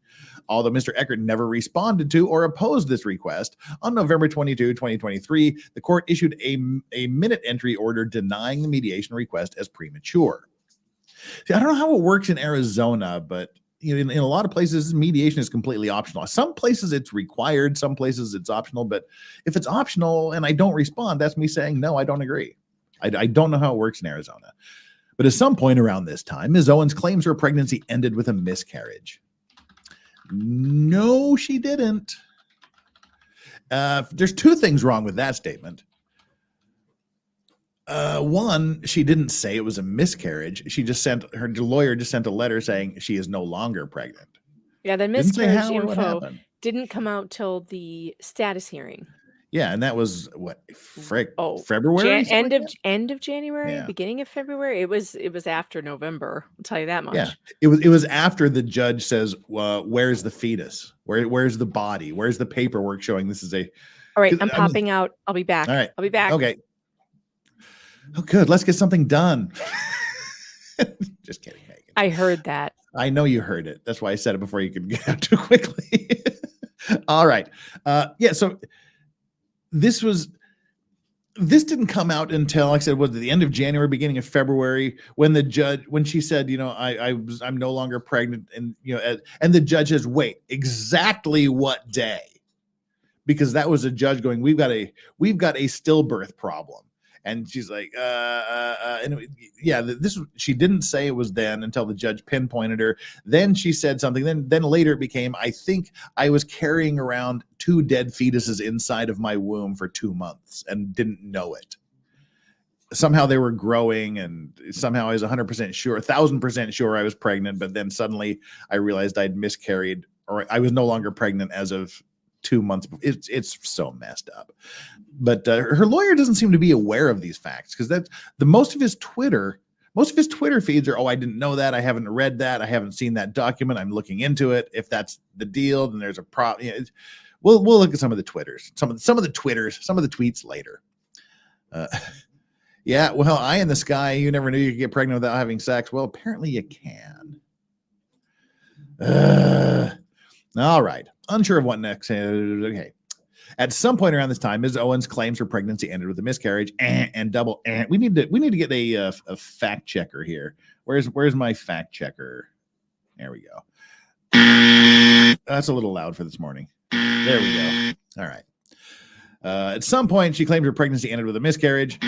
Although Mr. Echard never responded to or opposed this request, on November 22, 2023, the court issued a minute entry order denying the mediation request as premature. See, I don't know how it works in Arizona, but in a lot of places, mediation is completely optional. Some places it's required, some places it's optional. But if it's optional and I don't respond, that's me saying, no, I don't agree. I don't know how it works in Arizona. But at some point around this time, Ms. Owens claims her pregnancy ended with a miscarriage. No, she didn't. There's two things wrong with that statement. One, she didn't say it was a miscarriage. Her lawyer just sent a letter saying she is no longer pregnant. Yeah, the miscarriage info didn't come out till the status hearing. Yeah, and that was what February, end of January, beginning of February. It was after November. I'll tell you that much. Yeah, it was after the judge says, "Where's the fetus? Where's the body? Where's the paperwork showing this is a?" All right, I'm popping out. I'll be back. All right, I'll be back. Okay. Oh, good. Let's get something done. Just kidding, Megan. I heard that. I know you heard it. That's why I said it before you could get out too quickly. All right. So this didn't come out until, like I said, was it the end of January, beginning of February, when she said, I'm no longer pregnant, and and the judge says, wait, exactly what day? Because that was a judge going, we've got a stillbirth problem. And she's like, she didn't say it was then until the judge pinpointed her. Then she said something. Then later it became, I think I was carrying around 2 dead fetuses inside of my womb for 2 months and didn't know it. Somehow they were growing, and somehow I was 100% sure, 1,000% sure I was pregnant. But then suddenly I realized I'd miscarried, or I was no longer pregnant as of 2 months. It's so messed up. But her lawyer doesn't seem to be aware of these facts, because that's most of his Twitter feeds are, I didn't know that, I haven't read that, I haven't seen that document, I'm looking into it. If that's the deal, then there's a problem. We'll look at some of the Twitters, some of the tweets later. Eye in the sky, you never knew you could get pregnant without having sex. Well, apparently you can. All right. Unsure of what next. Okay. At some point around this time, Ms. Owens claims her pregnancy ended with a miscarriage and double. We need to get a fact checker here. Where's my fact checker? There we go. That's a little loud for this morning. There we go. All right. At some point, she claimed her pregnancy ended with a miscarriage.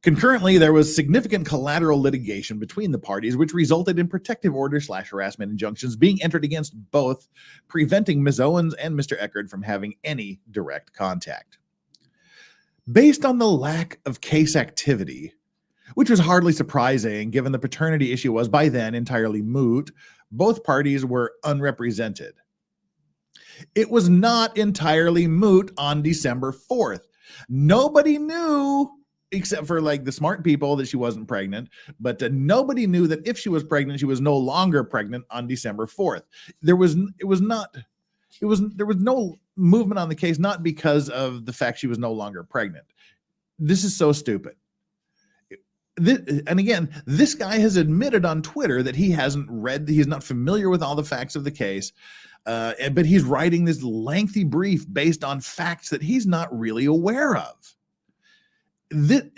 Concurrently, there was significant collateral litigation between the parties, which resulted in protective order/harassment injunctions being entered against both, preventing Ms. Owens and Mr. Echard from having any direct contact. Based on the lack of case activity, which was hardly surprising given the paternity issue was by then entirely moot, both parties were unrepresented. It was not entirely moot on December 4th. Nobody knew, except for like the smart people, that she wasn't pregnant, but nobody knew that if she was pregnant, she was no longer pregnant on December 4th. There was no movement on the case, not because of the fact she was no longer pregnant. This is so stupid. And again, this guy has admitted on Twitter that he hasn't read, he's not familiar with all the facts of the case, but he's writing this lengthy brief based on facts that he's not really aware of.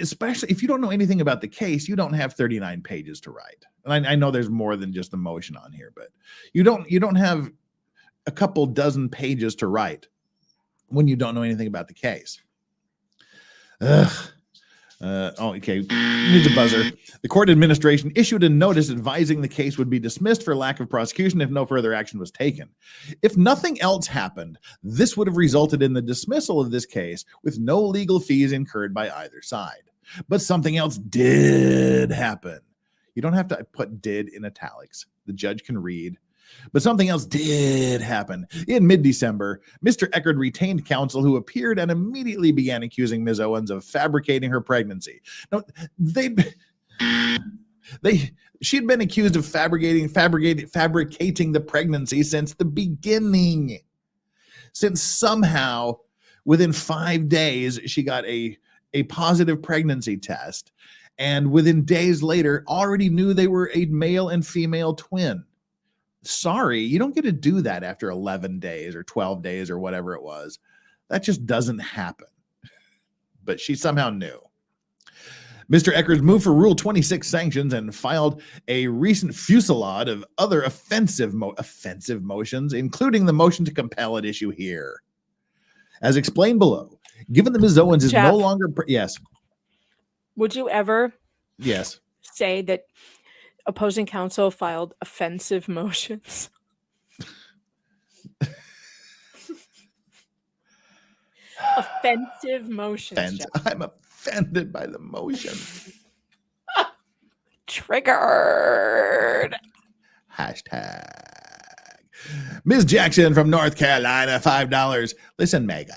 Especially if you don't know anything about the case, you don't have 39 pages to write. And I know there's more than just the motion on here, but you don't have a couple dozen pages to write when you don't know anything about the case. Okay. Needs a buzzer. The court administration issued a notice advising the case would be dismissed for lack of prosecution if no further action was taken. If nothing else happened, this would have resulted in the dismissal of this case with no legal fees incurred by either side. But something else did happen. You don't have to put "did" in italics. The judge can read. But something else did happen. In mid-December, Mr. Echard retained counsel who appeared and immediately began accusing Ms. Owens of fabricating her pregnancy. No, she'd been accused of fabricating the pregnancy since the beginning. Since somehow, within 5 days, she got a positive pregnancy test, and within days later, already knew they were a male and female twin. Sorry, you don't get to do that after 11 days or 12 days or whatever it was. That just doesn't happen. But she somehow knew. Mr. Echard moved for Rule 26 sanctions and filed a recent fusillade of other offensive motions, including the motion to compel at issue here. As explained below, given that Ms. Owens is no longer... Yes. Would you ever yes. say that opposing counsel filed offensive motions? Offensive motions. I'm offended by the motion. Triggered. Hashtag. Ms. Jackson from North Carolina, $5. Listen, Megan,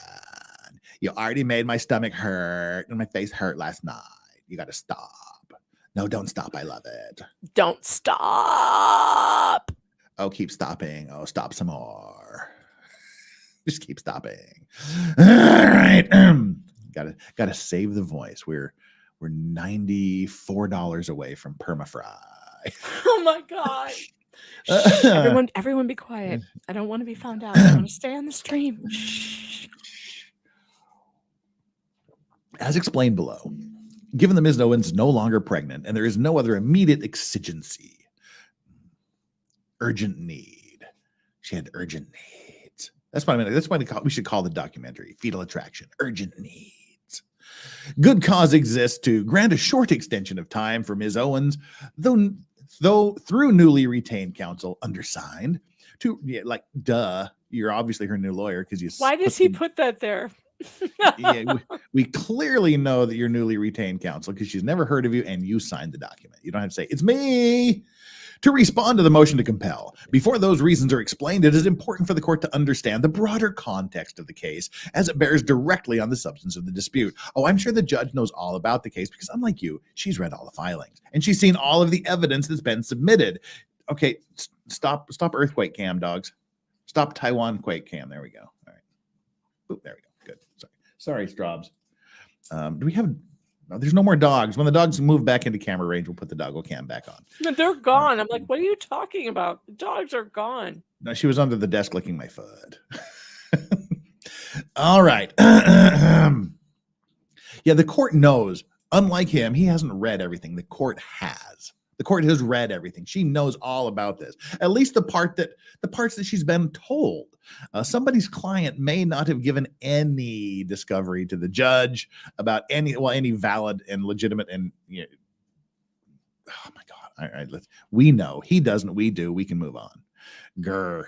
you already made my stomach hurt and my face hurt last night. You got to stop. No, don't stop. I love it. Don't stop. Oh, keep stopping. Oh, stop some more. Just keep stopping. All right. Gotta save the voice. We're $94 away from permafry. Oh my God. Everyone be quiet. I don't want to be found out. I want to stay on the stream. As explained below, given that Ms. Owens is no longer pregnant and there is no other immediate exigency, urgent need. She had urgent needs. That's what I mean. That's why we should call the documentary Fetal Attraction, Urgent Needs. Good cause exists to grant a short extension of time for Ms. Owens, though through newly retained counsel, undersigned, to, you're obviously her new lawyer because you... Why does he put that there? we clearly know that you're newly retained counsel because she's never heard of you and you signed the document. You don't have to say, it's me. To respond to the motion to compel, before those reasons are explained, it is important for the court to understand the broader context of the case as it bears directly on the substance of the dispute. Oh, I'm sure the judge knows all about the case because unlike you, she's read all the filings and she's seen all of the evidence that's been submitted. Okay, stop earthquake cam, dogs. Stop Taiwan quake cam. There we go. All right. Oop, there we go. Good. Sorry, Straubs. Do we have... No, there's no more dogs. When the dogs move back into camera range, we'll put the doggo cam back on. No, they're gone. I'm like, what are you talking about? The dogs are gone. No, she was under the desk licking my foot. All right. Yeah, the court knows. Unlike him, he hasn't read everything. The court has. The court has read everything. She knows all about this. At least the parts that she's been told. Somebody's client may not have given any discovery to the judge about any valid and legitimate and oh my God. All right, we know. He doesn't, we do. We can move on. Grr.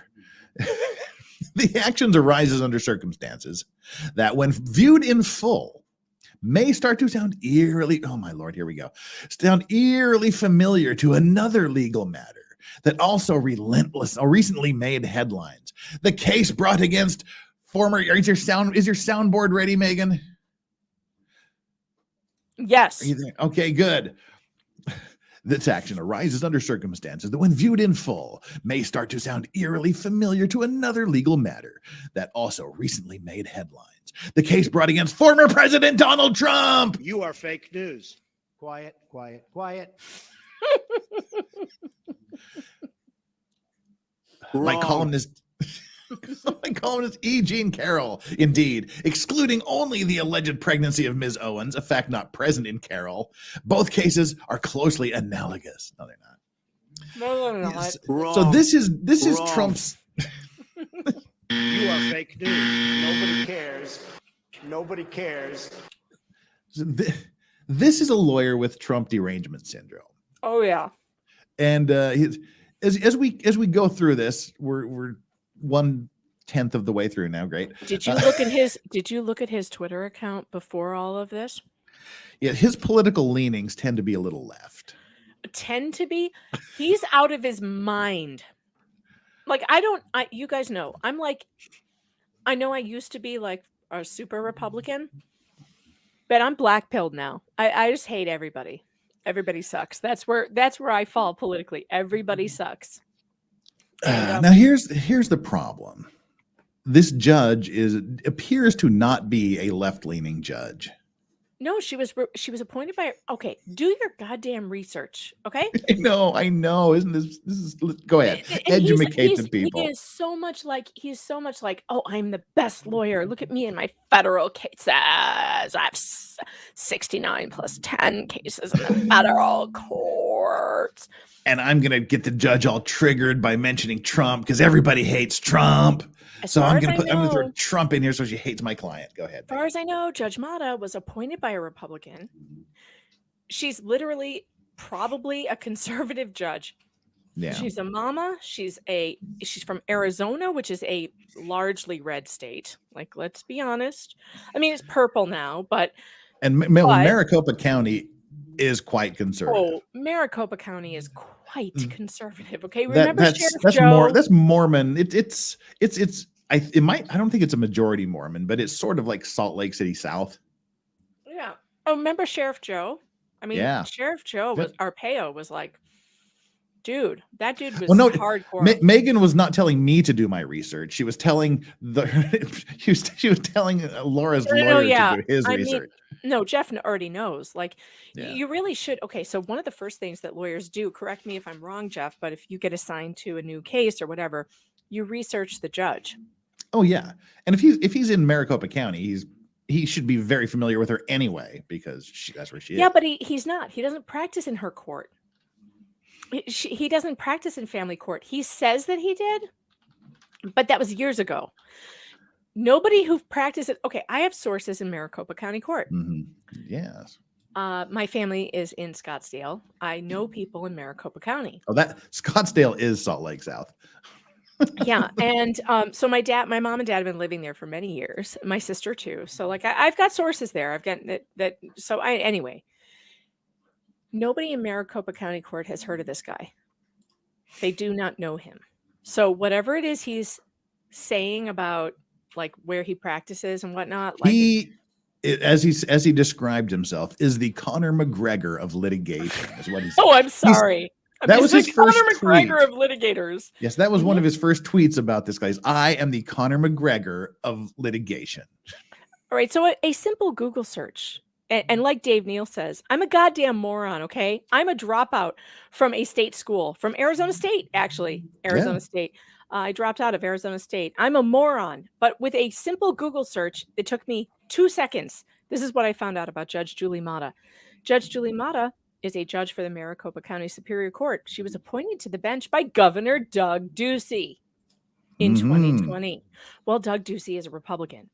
The actions arises under circumstances that when viewed in full may start to sound eerily, oh my Lord, here we go, sound eerily familiar to another legal matter that also recently made headlines. The case brought against former, is your soundboard ready, Megan? Yes. Are you there? Okay, good. This action arises under circumstances that when viewed in full may start to sound eerily familiar to another legal matter that also recently made headlines. The case brought against former President Donald Trump. You are fake news. Quiet, quiet, quiet. Like columnist E. Jean Carroll, indeed, excluding only the alleged pregnancy of Ms. Owens, a fact not present in Carroll. Both cases are closely analogous. No, they're not. No, they're not. So this is Trump's. You are fake news. Nobody cares. Nobody cares. This is a lawyer with Trump derangement syndrome. Oh yeah. And as we go through this, we're 1/10 of the way through now. Great. Did you look at his? Did you look at his Twitter account before all of this? Yeah, his political leanings tend to be a little left. Tend to be. He's out of his mind. Like you guys know. I'm like, I know I used to be like a super Republican, but I'm black-pilled now. I just hate everybody. Everybody sucks. That's where I fall politically. Everybody sucks. And, now here's the problem. This judge appears to not be a left-leaning judge. No, she was appointed by. Okay, do your goddamn research. Okay. I know. Isn't this is? Go ahead. Educate the people. He is so much like. Oh, I'm the best lawyer. Look at me in my federal cases. I have 69 plus 10 cases in the federal courts. And I'm gonna get the judge all triggered by mentioning Trump because everybody hates Trump. So I'm gonna throw Trump in here so she hates my client. Go ahead. As far as I know, Judge Mata was appointed by a Republican. She's literally probably a conservative judge. Yeah. She's a mama. She's from Arizona, which is a largely red state. Like, let's be honest. I mean, it's purple now, but Maricopa County is quite conservative. Oh, Maricopa County is quite conservative. Okay, remember Sheriff Joe? That's Mormon. I don't think it's a majority Mormon, but it's sort of like Salt Lake City South. Yeah. Oh, remember Sheriff Joe? I mean, yeah. Sheriff Joe Arpaio was like, dude, that dude was hardcore. Megan was not telling me to do my research. She was telling she was telling Laura's lawyer to do his research. No, Jeff already knows. Like, you really should. Okay, so one of the first things that lawyers do, correct me if I'm wrong, Jeff, but if you get assigned to a new case or whatever, you research the judge. Oh yeah, and if he's in Maricopa County, he should be very familiar with her anyway because that's where she is. Yeah, but he's not. He doesn't practice in her court. He doesn't practice in family court. He says that he did, but that was years ago. Nobody who practiced it. Okay, I have sources in Maricopa County Court. Mm-hmm. Yes. My family is in Scottsdale. I know people in Maricopa County. Oh, that Scottsdale is Salt Lake South. Yeah, and so my mom and dad have been living there for many years. My sister too. So like I've got sources there. I've got that. So anyway. Nobody in Maricopa County Court has heard of this guy. They do not know him. So whatever it is he's saying about like where he practices and whatnot, like as he described himself, is the Conor McGregor of litigation, is what he said. Oh, I'm sorry. That was his first tweet. Conor McGregor of litigators. Yes, that was one of his first tweets about this guy. I am the Conor McGregor of litigation. All right, so a simple Google search. And like Dave Neal says, I'm a goddamn moron, okay? I'm a dropout from a state school, from Arizona State, actually. Arizona State. I dropped out of Arizona State. I'm a moron. But with a simple Google search, it took me 2 seconds. This is what I found out about Judge Julie Mata. Judge Julie Mata is a judge for the Maricopa County Superior Court. She was appointed to the bench by Governor Doug Ducey in 2020. Well, Doug Ducey is a Republican.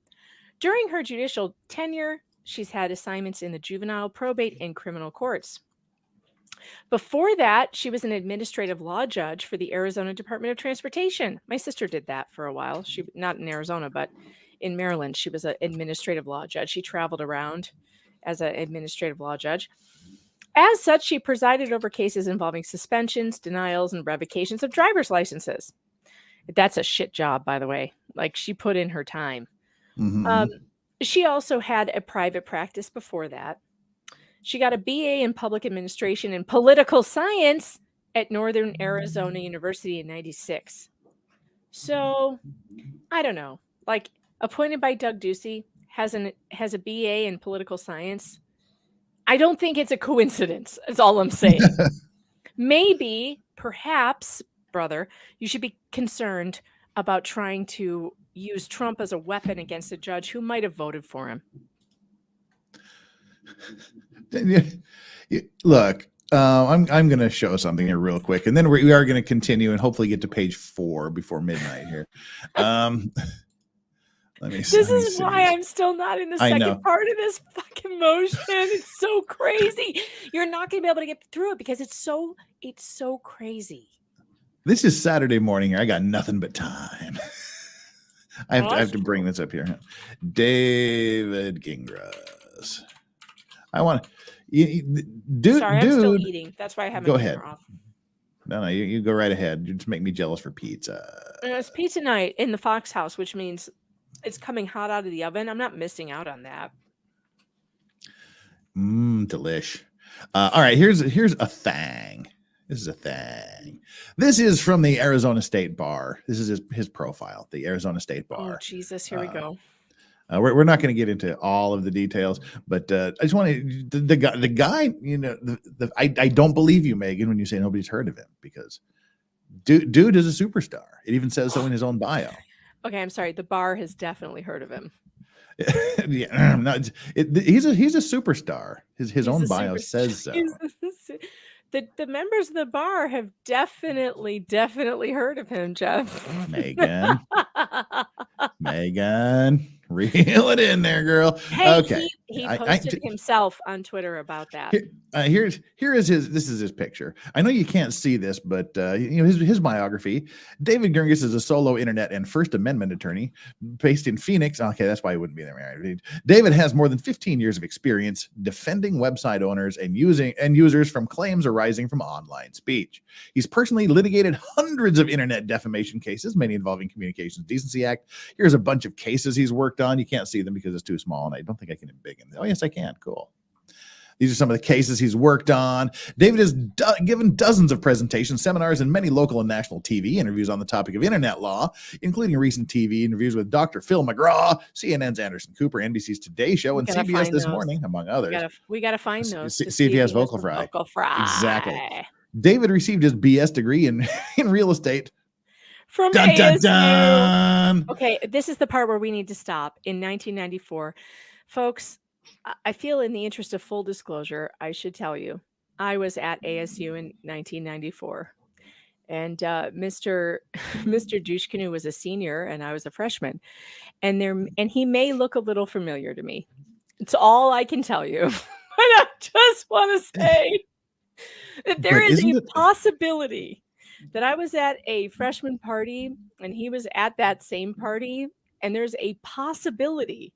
During her judicial tenure, she's had assignments in the juvenile, probate, and criminal courts. Before that, she was an administrative law judge for the Arizona Department of Transportation. My sister did that for a while. She not in Arizona, but in Maryland, she was an administrative law judge. She traveled around as an administrative law judge. As such, she presided over cases involving suspensions, denials, and revocations of driver's licenses. That's a shit job, by the way. Like, she put in her time. Mm-hmm. She also had a private practice before that. She got a BA in public administration and political science at Northern Arizona University in 96. So, I don't know. Like, appointed by Doug Ducey, has a BA in political science, I don't think it's a coincidence. That's all I'm saying. Maybe, perhaps, brother, you should be concerned about trying to use Trump as a weapon against a judge who might have voted for him. Look, I'm going to show something here real quick, and then we are going to continue and hopefully get to page 4 before midnight here. This is why I'm still not in the second part of this fucking motion. It's so crazy. You're not going to be able to get through it because it's so crazy. This is Saturday morning here. I got nothing but time. I have to bring this up here. David Gingras. I want to. Sorry, I'm still eating. That's why I have my camera off. No, you go right ahead. You just make me jealous for pizza. It's pizza night in the Fox house, which means it's coming hot out of the oven. I'm not missing out on that. Delish. All right, here's a thing. This is a thing. This is from the Arizona State Bar. This is his profile, the Arizona State Bar. Oh, Jesus, here we go. We're not going to get into all of the details, but I just want to the guy. You know, I don't believe you, Megan, when you say nobody's heard of him, because dude is a superstar. It even says so in his own bio. Okay, I'm sorry. The bar has definitely heard of him. Yeah, no, he's a superstar. His own bio says so. The members of the bar have definitely heard of him, Jeff. Megan, reel it in there, girl. Hey, okay. He posted himself on Twitter about that. Here is his picture. I know you can't see this, but his biography. David Gingras is a solo internet and First Amendment attorney based in Phoenix. Okay, that's why he wouldn't be there. Right? David has more than 15 years of experience defending website owners and users from claims arising from online speech. He's personally litigated hundreds of internet defamation cases, many involving Communications Decency Act. Here's a bunch of cases he's worked on. You can't see them because it's too small, and I don't think I can embiggen. Oh, yes, I can. Cool. These are some of the cases he's worked on. David has given dozens of presentations, seminars, and many local and national TV interviews on the topic of internet law, including recent TV interviews with Dr. Phil McGraw, CNN's Anderson Cooper, NBC's Today Show, and CBS This Morning, among others. We got to find those. See if he has vocal fry. Exactly. David received his BS degree in real estate from ASU. Okay, this is the part where we need to stop. In 1994, folks, I feel in the interest of full disclosure, I should tell you, I was at ASU in 1994, and Mr. Dushkanu was a senior, and I was a freshman, and he may look a little familiar to me. It's all I can tell you. But I just want to say that there is a possibility that I was at a freshman party, and he was at that same party, and there's a possibility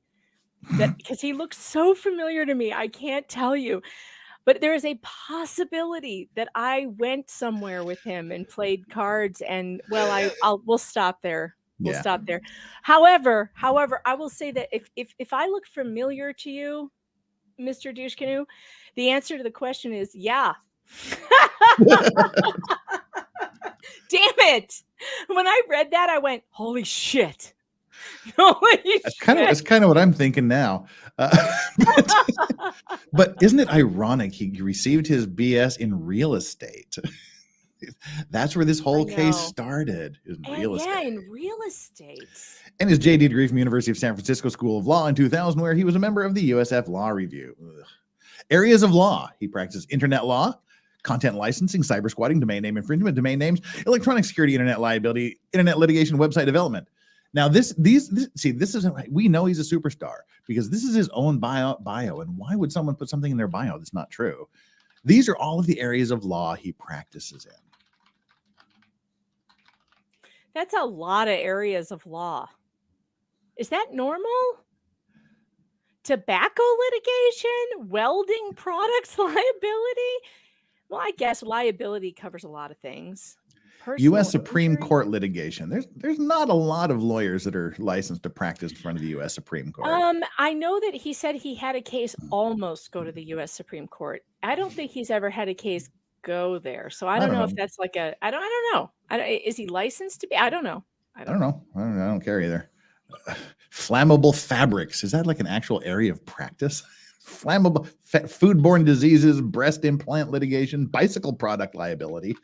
that, because he looks so familiar to me, I can't tell you, but there is a possibility that I went somewhere with him and played cards, and we'll stop there. We'll stop there. However, I will say that if I look familiar to you, Mr. Dushkanu, the answer to the question is yeah. Damn it! When I read that, I went, "Holy shit!" That's kind of what I'm thinking now. But isn't it ironic? He received his BS in real estate. That's where this whole case started. In real estate. And his JD degree from University of San Francisco School of Law in 2000, where he was a member of the USF Law Review. Areas of law: he practiced internet law, content licensing, cyber squatting, domain name infringement, domain names, electronic security, internet liability, internet litigation, website development. Now, this isn't, we know he's a superstar because this is his own bio. And why would someone put something in their bio that's not true? These are all of the areas of law he practices in. That's a lot of areas of law. Is that normal? Tobacco litigation, welding products liability. Well, I guess liability covers a lot of things. U.S. Supreme Court litigation. There's not a lot of lawyers that are licensed to practice in front of the U.S. Supreme Court. I know that he said he had a case almost go to the U.S. Supreme Court. I don't think he's ever had a case go there. So I don't know if that's like a. I don't know. Is he licensed to be? I don't know. I don't know. I don't care either. Flammable fabrics. Is that like an actual area of practice? Flammable foodborne diseases, breast implant litigation, bicycle product liability.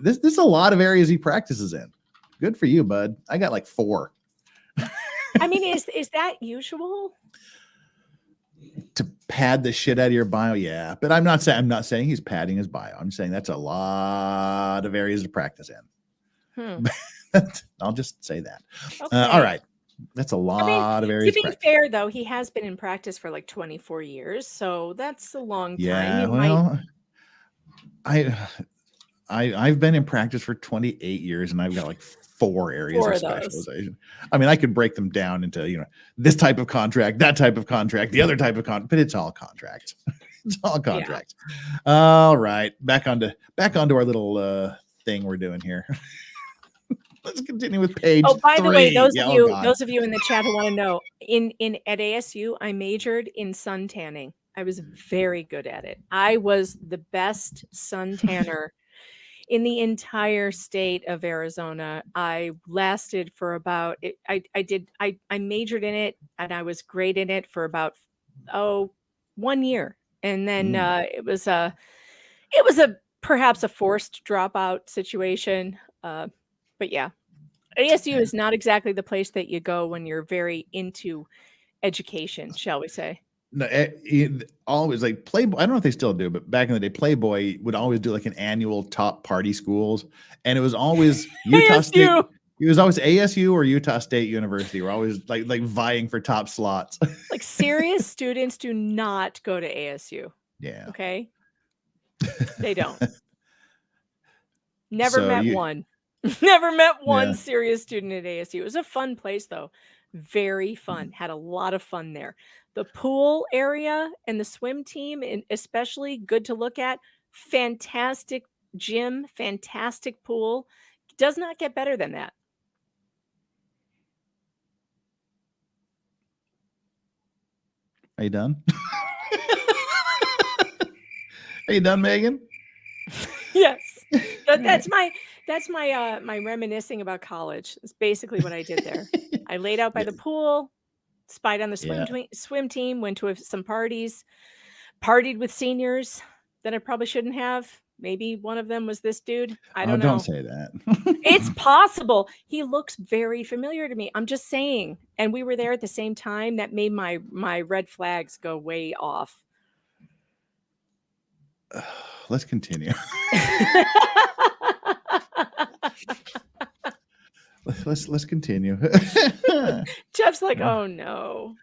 This is a lot of areas he practices in. Good for you, bud. I got like 4. I mean, is that usual? To pad the shit out of your bio, yeah. But I'm not saying he's padding his bio. I'm saying that's a lot of areas to practice in. I'll just say that. Okay. All right. That's a lot of areas. To be fair, though, he has been in practice for like 24 years, so that's a long time. Yeah, well, I've been in practice for 28 years, and I've got like 4 areas of specialization. I mean, I could break them down into, this type of contract, that type of contract, the other type of contract, but it's all contract. It's all contract. Yeah. All right, back onto our little thing we're doing here. Let's continue with page 3. By the way, those of you in the chat who want to know, at ASU, I majored in sun tanning. I was very good at it. I was the best sun tanner in the entire state of Arizona. I lasted for about I majored in it, and I was great in it for about 1 year, and then it was a perhaps a forced dropout situation. But yeah, ASU is not exactly the place that you go when you're very into education, shall we say. No, always like Playboy. I don't know if they still do, but back in the day, Playboy would always do like an annual top party schools, and it was always Utah State. It was always ASU or Utah State University. We're always like vying for top slots. Like serious students do not go to ASU. Yeah. Okay. They don't. Never met one. Never met one serious student at ASU. It was a fun place, though. Very fun. Had a lot of fun there. The pool area and the swim team, and especially good to look at. Fantastic gym, fantastic pool. Does not get better than that. Are you done? Are you done, Megan? Yes. That's my reminiscing about college. It's basically what I did there. I laid out by the pool, spied on the swim team, went to some parties, partied with seniors that I probably shouldn't have. Maybe one of them was this dude. I don't know. Don't say that. It's possible. He looks very familiar to me. I'm just saying. And we were there at the same time. That made my red flags go way off. Let's continue. Let's continue. Jeff's like, oh no.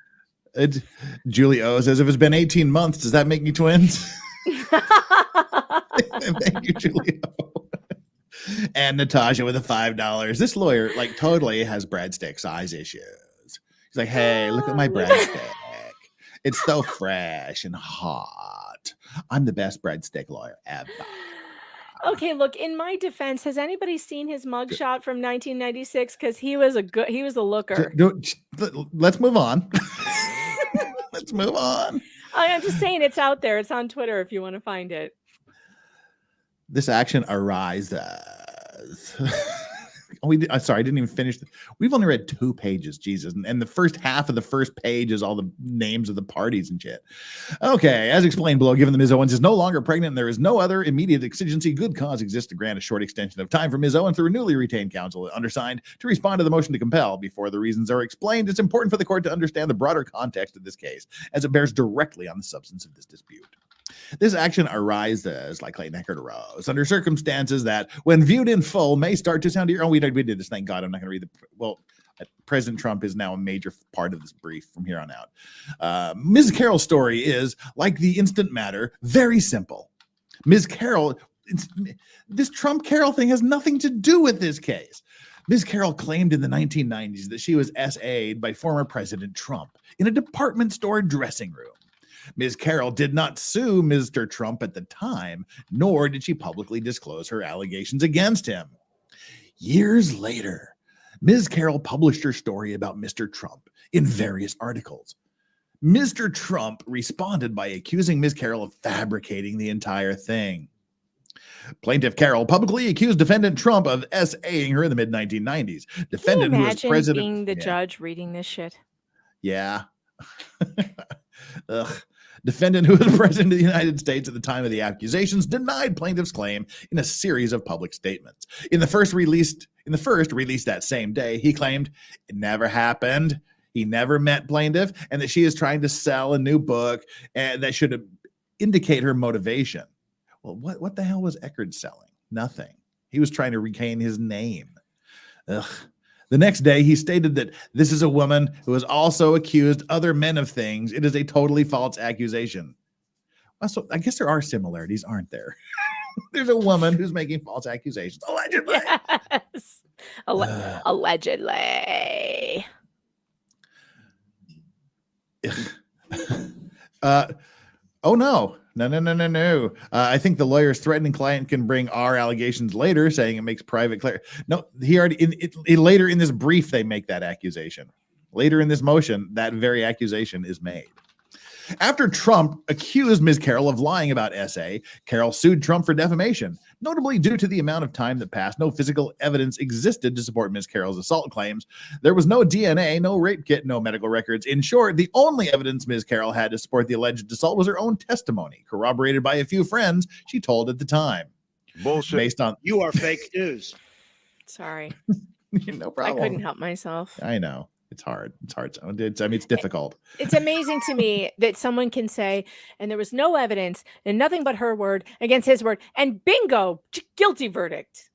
Julie O says, if it's been 18 months, does that make me twins? Thank you, Julie O. And Natasha with the $5. This lawyer like totally has breadstick size issues. He's like, hey, look at my breadstick. It's so fresh and hot. I'm the best breadstick lawyer ever. Okay, look, in my defense, has anybody seen his mugshot from 1996? Because he was a looker. Let's move on. Let's move on. I'm just saying it's out there. It's on Twitter if you want to find it. This action arises. Sorry, I didn't even finish. We've only read 2 pages, Jesus. And the first half of the first page is all the names of the parties and shit. Okay, as explained below, given that Ms. Owens is no longer pregnant and there is no other immediate exigency, good cause exists to grant a short extension of time for Ms. Owens through a newly retained counsel undersigned to respond to the motion to compel. Before the reasons are explained, it's important for the court to understand the broader context of this case, as it bears directly on the substance of this dispute. This action arises, like Clayton Echard arose, under circumstances that, when viewed in full, may start to sound... we did this. Thank God I'm not going to read President Trump is now a major part of this brief from here on out. Ms. Carroll's story is, like the instant matter, very simple. Ms. Carroll... This Trump Carroll thing has nothing to do with this case. Ms. Carroll claimed in the 1990s that she was SA'd by former President Trump in a department store dressing room. Ms. Carroll did not sue Mr. Trump at the time, nor did she publicly disclose her allegations against him. Years later, Ms. Carroll published her story about Mr. Trump in various articles. Mr. Trump responded by accusing Ms. Carroll of fabricating the entire thing. Plaintiff Carol publicly accused defendant Trump of SA-ing her in the mid-1990s. Can you Defendant who was imagine president. being the judge reading this shit? Yeah. Ugh. Defendant who was president of the United States at the time of the accusations denied plaintiff's claim in a series of public statements. In the first released that same day, he claimed it never happened. He never met plaintiff, and that she is trying to sell a new book, and that should indicate her motivation. Well, what the hell was Echard selling? Nothing. He was trying to regain his name. Ugh. The next day, he stated that this is a woman who has also accused other men of things. It is a totally false accusation. Well, so I guess there are similarities, aren't there? There's a woman who's making false accusations, allegedly. Yes. Allegedly. Oh, no. No. I think the lawyer's threatening client can bring our allegations later, saying it makes private clear. No, he already later in this brief, they make that accusation. Later in this motion, that very accusation is made. After Trump accused Ms. Carroll of lying about SA, Carroll sued Trump for defamation. Notably, due to the amount of time that passed, no physical evidence existed to support Ms. Carroll's assault claims. There was no DNA, no rape kit, no medical records. In short, the only evidence Ms. Carroll had to support the alleged assault was her own testimony, corroborated by a few friends she told at the time. Bullshit. Based on You are fake news. Sorry. no problem. I couldn't help myself. I know. It's hard. It's difficult. It's amazing to me that someone can say, and there was no evidence and nothing but her word against his word, and bingo, guilty verdict.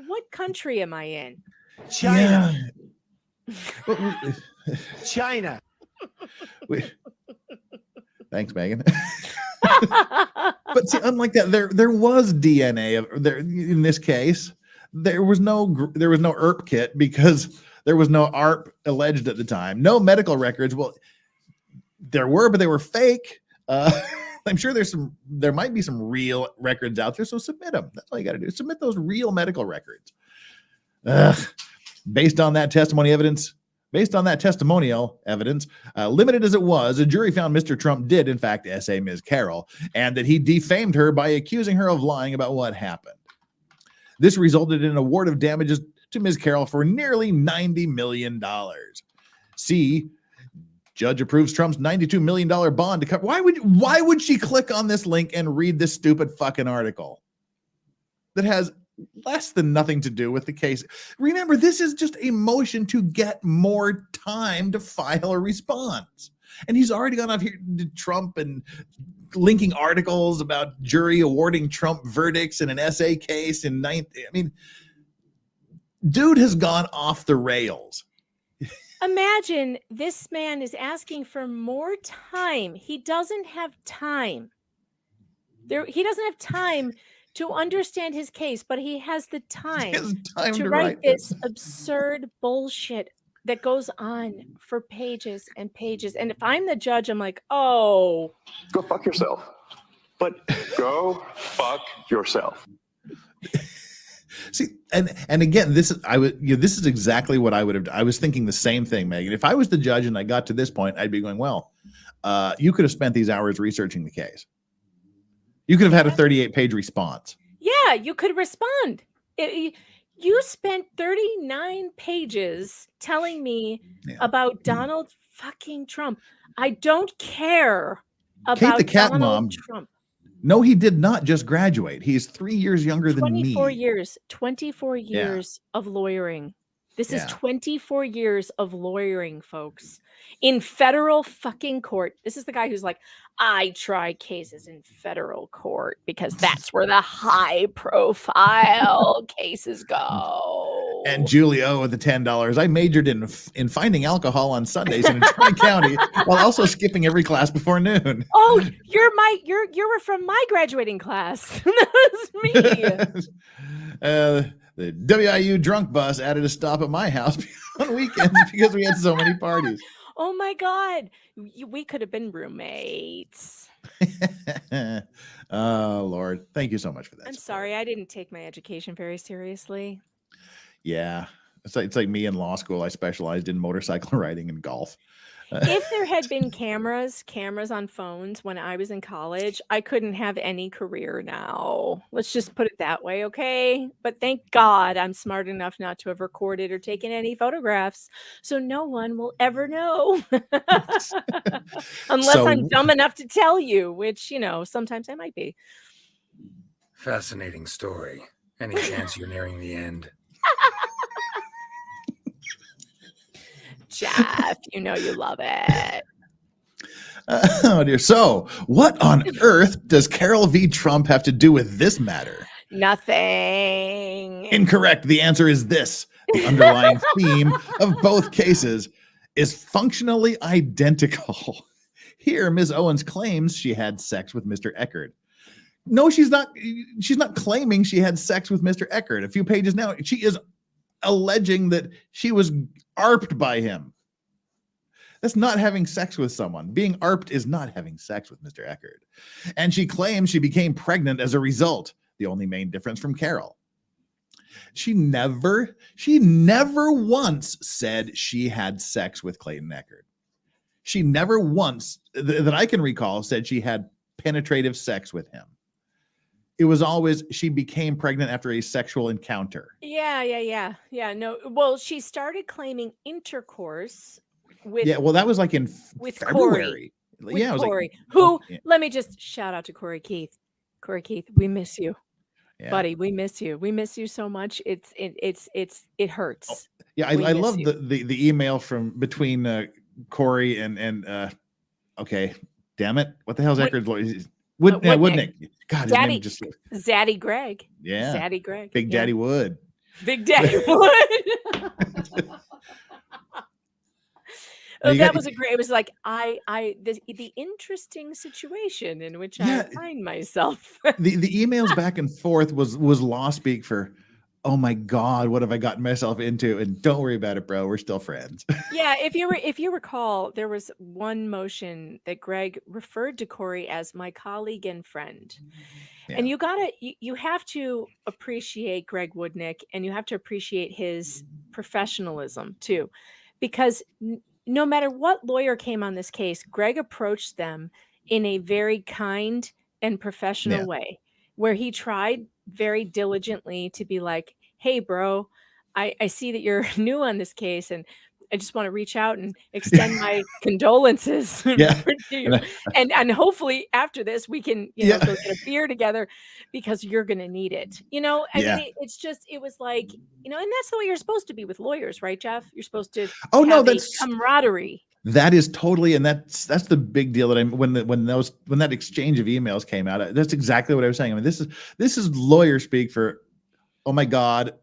What country am I in? China. Yeah. China. Thanks, Megan. But see, unlike that, there was DNA in this case. There was no ERP kit because there was no ARP alleged at the time. No medical records. Well, there were, but they were fake. I'm sure there might be some real records out there. So submit them. That's all you got to do. Submit those real medical records. Based on that testimonial evidence, limited as it was, a jury found Mr. Trump did, in fact, SA Ms. Carroll, and that he defamed her by accusing her of lying about what happened. This resulted in an award of damages to Ms. Carroll for nearly $90 million. See, judge approves Trump's $92 million bond to cover. Why would she click on this link and read this stupid fucking article that has less than nothing to do with the case? Remember, this is just a motion to get more time to file a response. And he's already gone off here to Trump and linking articles about jury awarding Trump verdicts in an SA case in dude has gone off the rails. Imagine this man is asking for more time. He doesn't have time. He doesn't have time to understand his case, but he has the time, to write this absurd bullshit that goes on for pages and pages. And if I'm the judge, I'm like, oh. Go fuck yourself. But go fuck yourself. See, and again, this is exactly what I would have. I was thinking the same thing, Megan. If I was the judge and I got to this point, I'd be going, well, you could have spent these hours researching the case. You could have had a 38-page response. Yeah, you could respond. You spent 39 pages telling me about Donald fucking Trump. I don't care about Kate the cat Donald mom. Trump. No, he did not just graduate. He's 3 years younger than me. 24 years of lawyering. This is 24 years of lawyering, folks, in federal fucking court. This is the guy who's like, I try cases in federal court because that's where the high profile cases go. And Julio with the $10. I majored in finding alcohol on Sundays in Tri-County while also skipping every class before noon. Oh, you were from my graduating class. That's me. The WIU drunk bus added a stop at my house on weekends because we had so many parties. Oh my God. We could have been roommates. Oh, Lord. Thank you so much for that. I'm sorry. I didn't take my education very seriously. Yeah. It's like me in law school. I specialized in motorcycle riding and golf. If there had been cameras on phones when I was in college, I couldn't have any career now. Let's just put it that way, okay? But thank God I'm smart enough not to have recorded or taken any photographs, so no one will ever know. Unless I'm dumb enough to tell you, which, sometimes I might be. Fascinating story. Any chance you're nearing the end? Jeff, you love it. Oh dear. So, what on earth does Carol v. Trump have to do with this matter? Nothing. Incorrect. The answer is this. The underlying theme of both cases is functionally identical. Here, Ms. Owens claims she had sex with Mr. Echard. No, she's not. She's not claiming she had sex with Mr. Echard. A few pages now, she is alleging that she was ARPed by him. That's not having sex with someone. Being ARPed is not having sex with Mr. Echard. And she claims she became pregnant as a result. The only main difference from Carol. She never once said she had sex with Clayton Echard. She never once, that I can recall, said she had penetrative sex with him. It was always she became pregnant after a sexual encounter. Yeah. No, well, she started claiming intercourse with. Yeah, well, that was like in with February. Corey, yeah, it was Corey, like, who? yeah. Let me just shout out to Corey Keith. Corey Keith, we miss you, Yeah. buddy. We miss you. We miss you so much. It hurts. Oh, yeah, I love the email from between Corey and okay, damn it, what the hell's Echard's lawyer? Woodnick. God, his name just Zaddy Greg. Yeah, Zaddy Greg. Big Daddy Wood. Big Daddy Wood. Oh, that was a great. It was like the interesting situation in which I find myself. the emails back and forth was law speak for, oh my God, what have I gotten myself into? And don't worry about it, bro. We're still friends. Yeah, if you recall, there was one motion that Greg referred to Corey as my colleague and friend. Yeah. And you have to appreciate Greg Woodnick, and you have to appreciate his professionalism too, because no matter what lawyer came on this case, Greg approached them in a very kind and professional way, where he tried very diligently to be like, hey, bro, I see that you're new on this case, and I just want to reach out and extend my condolences to you. And hopefully after this, we can, go get a beer together because you're going to need it. I mean, it was like, and that's the way you're supposed to be with lawyers, right, Jeff? You're supposed to have that's camaraderie. That is totally, and that's the big deal that when that exchange of emails came out, that's exactly what I was saying. I mean, this is lawyer speak for, oh my God,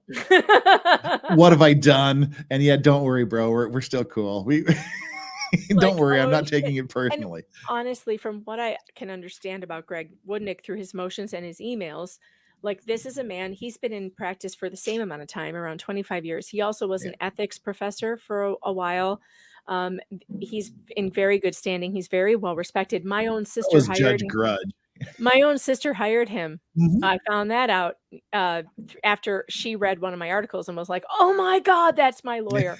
what have I done? And yeah, don't worry, bro. We're still cool. Don't worry. I'm not taking it personally. Honestly, from what I can understand about Greg Woodnick through his motions and his emails, like, this is a man, he's been in practice for the same amount of time, around 25 years. He also was an ethics professor for a while. He's in very good standing. He's very well respected. My own sister hired Judge him. Grudge. My own sister hired him. Mm-hmm. I found that out after she read one of my articles and was like, oh my God, that's my lawyer.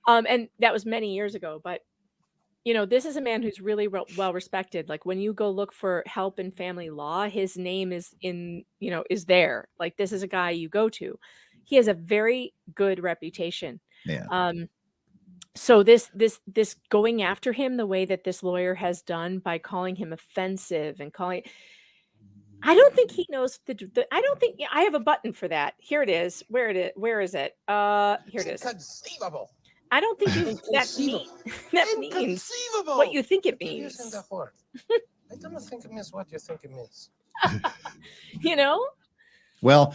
And that was many years ago. But, this is a man who's really well respected. Like, when you go look for help in family law, his name is is there. Like, this is a guy you go to. He has a very good reputation. Yeah. So this going after him the way that this lawyer has done by calling him offensive and I don't think he knows I don't think I have a button for that. Here it is. Where is it? Here it is. Inconceivable. I don't think that means what you think it means. I don't think it means what you think it means. Well,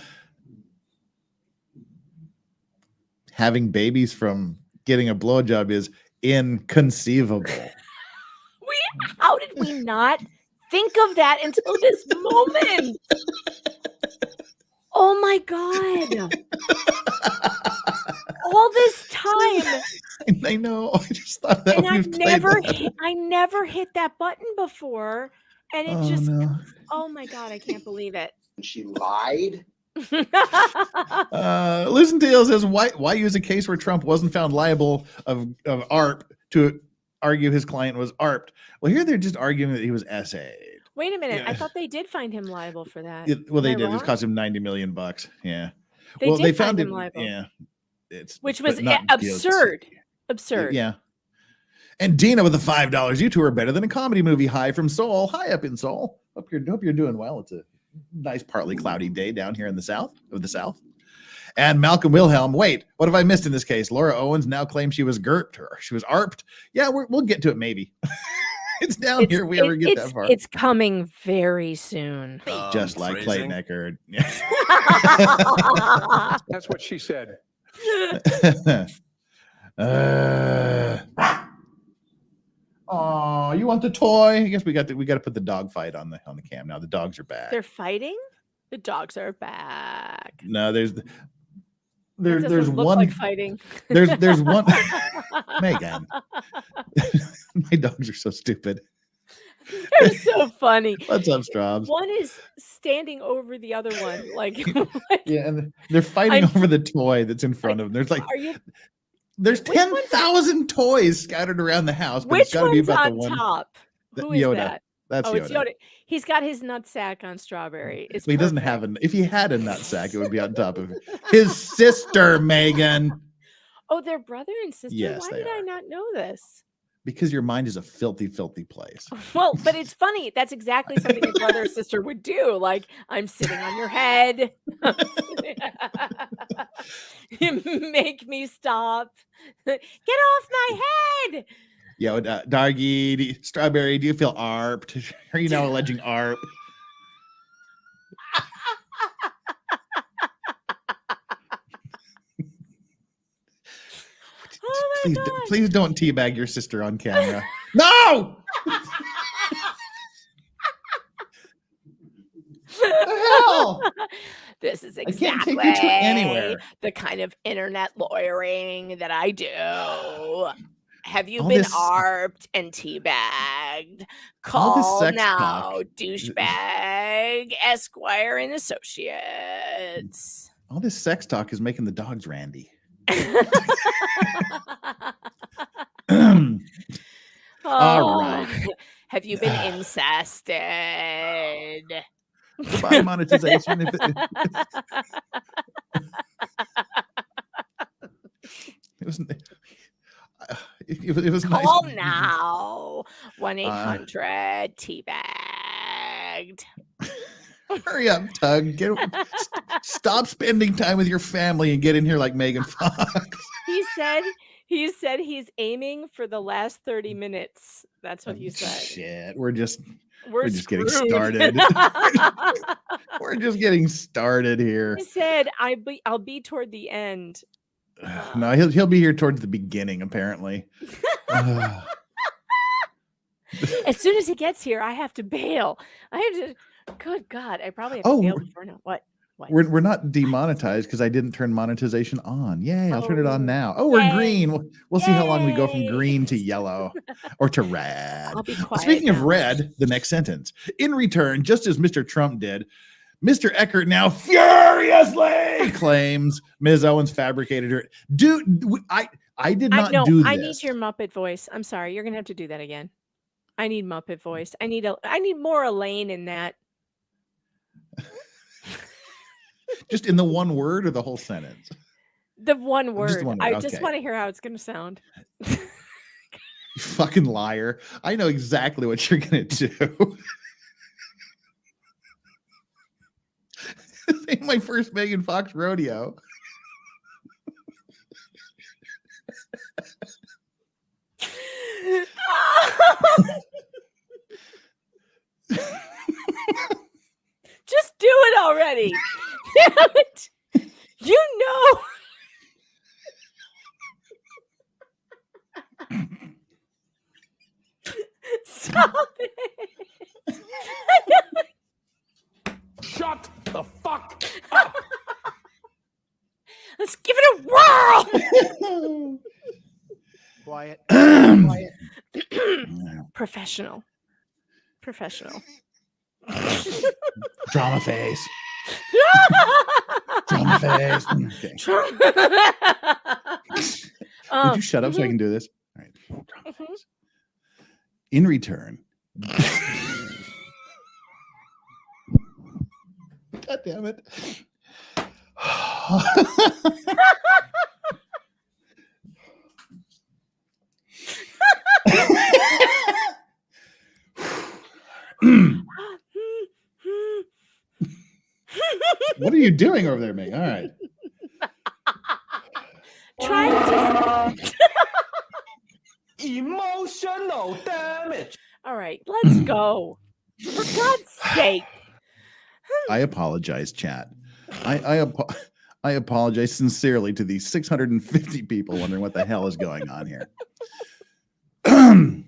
having babies from getting a blowjob is inconceivable. How did we not think of that until this moment? Oh my God. All this time. I know. I just thought that. And I never hit that button before. And it oh my God, I can't believe it. She lied. Listen Tale says, why use a case where Trump wasn't found liable of ARP to argue his client was ARPed. Well, here they're just arguing that he was essayed. Wait a minute. Yeah. I thought they did find him liable for that. Well, they Am I did. It wrong? cost him $90 million. Yeah. They well, did they find found him him liable. Yeah. It's Which but was not absurd. guilty. Absurd. Yeah. And Dina with the $5. You two are better than a comedy movie. High from Seoul. High up in Seoul. Hope you're doing well. It's a nice, partly cloudy day down here in the south of the South. And Malcolm Wilhelm. Wait, what have I missed in this case? Laura Owens now claims she was GERPed or she was ARPed. Yeah, we'll get to it maybe. It's down here. If we ever get that far. It's coming very soon. Just like Clayton Echard. That's what she said. Oh, you want the toy? I guess we got to put the dog fight on the cam now. The dogs are back. They're fighting? The dogs are back. No, there's Look one like fighting. there's one Megan. My dogs are so stupid. They're so funny. What's up, Straubs? One is standing over the other one, like Yeah, and they're fighting over the toy that's in front of them. There's like there's 10,000 toys scattered around the house, but it's Which got to be one's about the on one. top? Who is Yoda. that? That's Oh, Yoda. it's Yoda. He's got his nutsack on Strawberry. It's Well, he doesn't have if he had a nutsack, it would be on top of his sister, Megan. Oh, they're brother and sister. Yes, Why they did I are. not know this? Because your mind is a filthy, filthy place. Well, but it's funny. That's exactly something a brother or sister would do. Like, I'm sitting on your head. You make me stop. Get off my head. Yo, Doggy, Strawberry, do you feel ARPed? Are you now alleging ARP? Oh my God. Please don't teabag your sister on camera. No! The hell? This is I can't take you to exactly anywhere. the kind of internet lawyering that I do. Have you All been this- ARPed and teabagged? All this Call sex now, talk. douchebag, Esquire and Associates. All this sex talk is making the dogs randy. All right. Have you been incested? By monetization. It was nice. Call now. 1-800 teabagged. Hurry up, Tug. Stop spending time with your family and get in here like Megan Fox. He said he's aiming for the last 30 minutes. That's what he said. Shit, we're just getting screwed. started. We're just getting started here. He said I'll be toward the end. No, he'll be here towards the beginning, apparently. As soon as he gets here, I have to bail. I have to. Good God, I probably have to bail before now. What? We're not demonetized because I didn't turn monetization on. Yay, I'll turn it on now. Oh, we're Yay. green. We'll see how long we go from Yay. green to yellow or to red. I'll be quiet. Speaking of now. red, the next sentence. In return, just as Mr. Trump did, Mr. Echard now furiously claims Ms. Owens fabricated her. Dude, I did not do this. I need your Muppet voice. I'm sorry, you're gonna have to do that again. I need Muppet voice. I need more Elaine in that. Just in the one word or the whole sentence? The one word. one word, I just okay. want to hear how it's gonna sound. You fucking liar. I know exactly what you're going to do. This ain't my first Megan Fox rodeo. Just do it already. Damn it. You know. Stop it. Shut the fuck up. Let's give it a whirl. Quiet. Professional. Drama face. Drama face. Okay. Would you shut up so I can do this? All right. Drama face. In return, God damn it. What are you doing over there, Meg? All right. Trying to. Emotional damage. All right, let's go. For God's sake. I apologize, chat. I apologize sincerely to the 650 people wondering what the hell is going on here. Can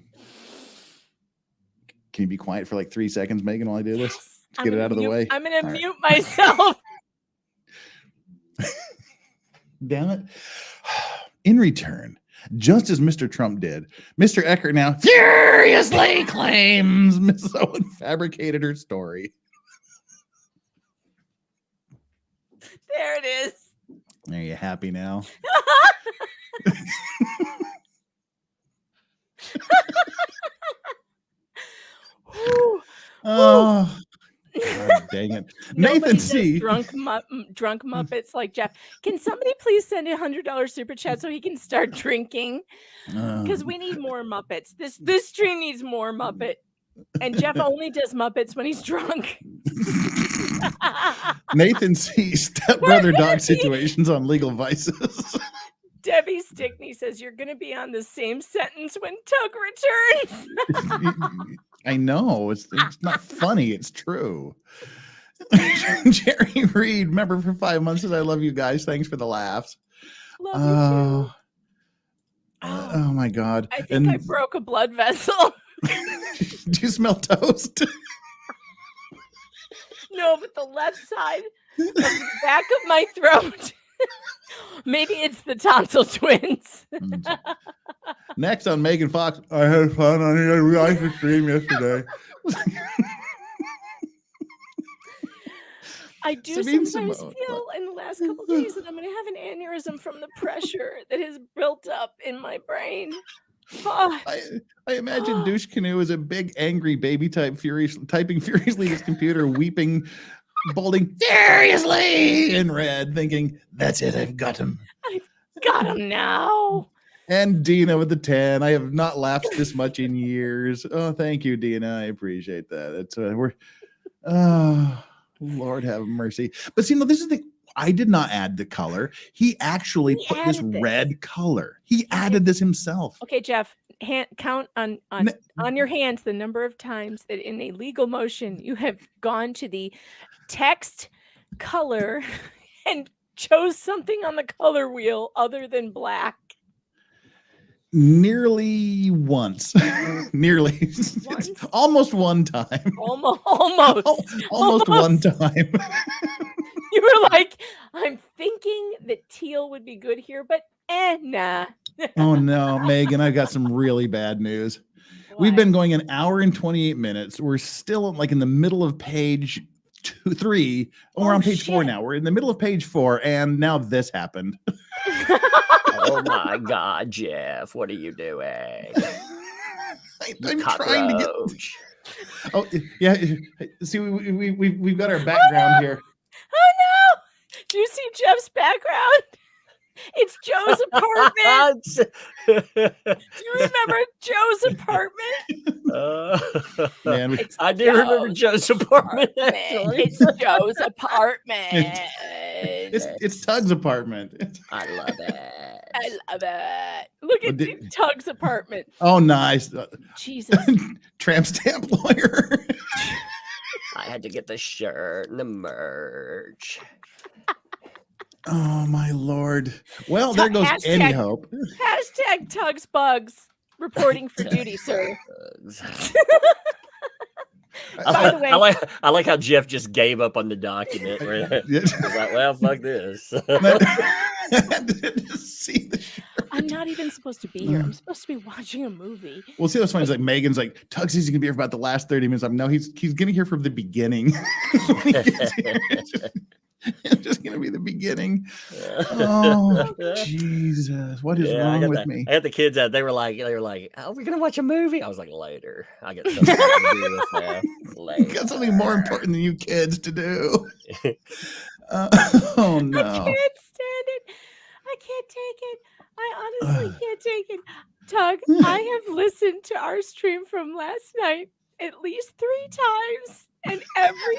you be quiet for like 3 seconds, Megan, while I do this? Yes, To get it out of the way. I'm going to All right. mute myself. Damn it. In return, just as Mr. Trump did, Mr. Echard now furiously claims Miss Owen fabricated her story. There it is. Are you happy now? Whew. Oh, God dang it. Nobody Nathan does C. drunk Muppets like Jeff. Can somebody please send a $100 super chat so he can start drinking? Because we need more Muppets. This stream needs more Muppet. And Jeff only does Muppets when he's drunk. Nathan C. Stepbrother dog situations on legal vices. Debbie Stickney says you're going to be on the same sentence when Tug returns. I know. It's not funny. It's true. Jerry Reed, member for 5 months, says, I love you guys. Thanks for the laughs. Love you too. Oh my God. I think I broke a blood vessel. Do you smell toast? No, but the left side of the back of my throat. Maybe it's the Tonsil Twins. Next on Megan Fox. I had fun on your live stream yesterday. I do Sabine sometimes Simone. feel in the last couple of days that I'm going to have an aneurysm from the pressure that has built up in my brain. Oh, I imagine Douche Canoe is a big, angry baby typing furiously at his computer, weeping, bolding furiously in red, thinking, that's it, I've got him. I've got him now. And Dina with the 10. I have not laughed this much in years. Oh, thank you, Dina. I appreciate that. It's Lord have mercy. But see, no, this is the I did not add the color. He actually put this red color. He added this himself. Okay, Jeff, count on your hands the number of times that in a legal motion you have gone to the text color and chose something on the color wheel other than black. Nearly once. Nearly. Once? Almost one time. Almost one time. You were like, I'm thinking that teal would be good here, but nah. Oh no, Megan, I've got some really bad news. We've been going an hour and 28 minutes. We're still like in the middle of page 3. Oh, we're on page 4 now. We're in the middle of page 4, and now this happened. Oh my God, Jeff, what are you doing? I'm trying to get. Oh yeah, see, we've got our background here. Oh no! Do you see Jeff's background? It's Joe's apartment. Do you remember Joe's apartment? Man, I do remember Joe's apartment. It's Joe's apartment. It's Tug's apartment. I love it. I love it. Look at Tug's apartment. Oh, nice. Jesus. Tramp stamp lawyer. I had to get the shirt and the merch. Oh my Lord. Well, there goes any hope. Hashtag Tug's Bugs reporting for duty, sir. By the way, I like how Jeff just gave up on the document. Right? He's like, well, fuck this. See the shirt. I'm not even supposed to be here. I'm supposed to be watching a movie. Well, see what's funny is like Megan's like, Tug says he's gonna be here for about the last 30 minutes. I'm no, he's gonna be here from the beginning. It's just gonna be the beginning. Oh Jesus! What is wrong with me? I got the kids out. They were like, "Oh, we're gonna watch a movie." I was like, "Later." I got something to do with that. You got something more important than you kids to do. Oh no! I can't stand it. I can't take it. I honestly can't take it. Tug, I have listened to our stream from last night at least 3 times, and every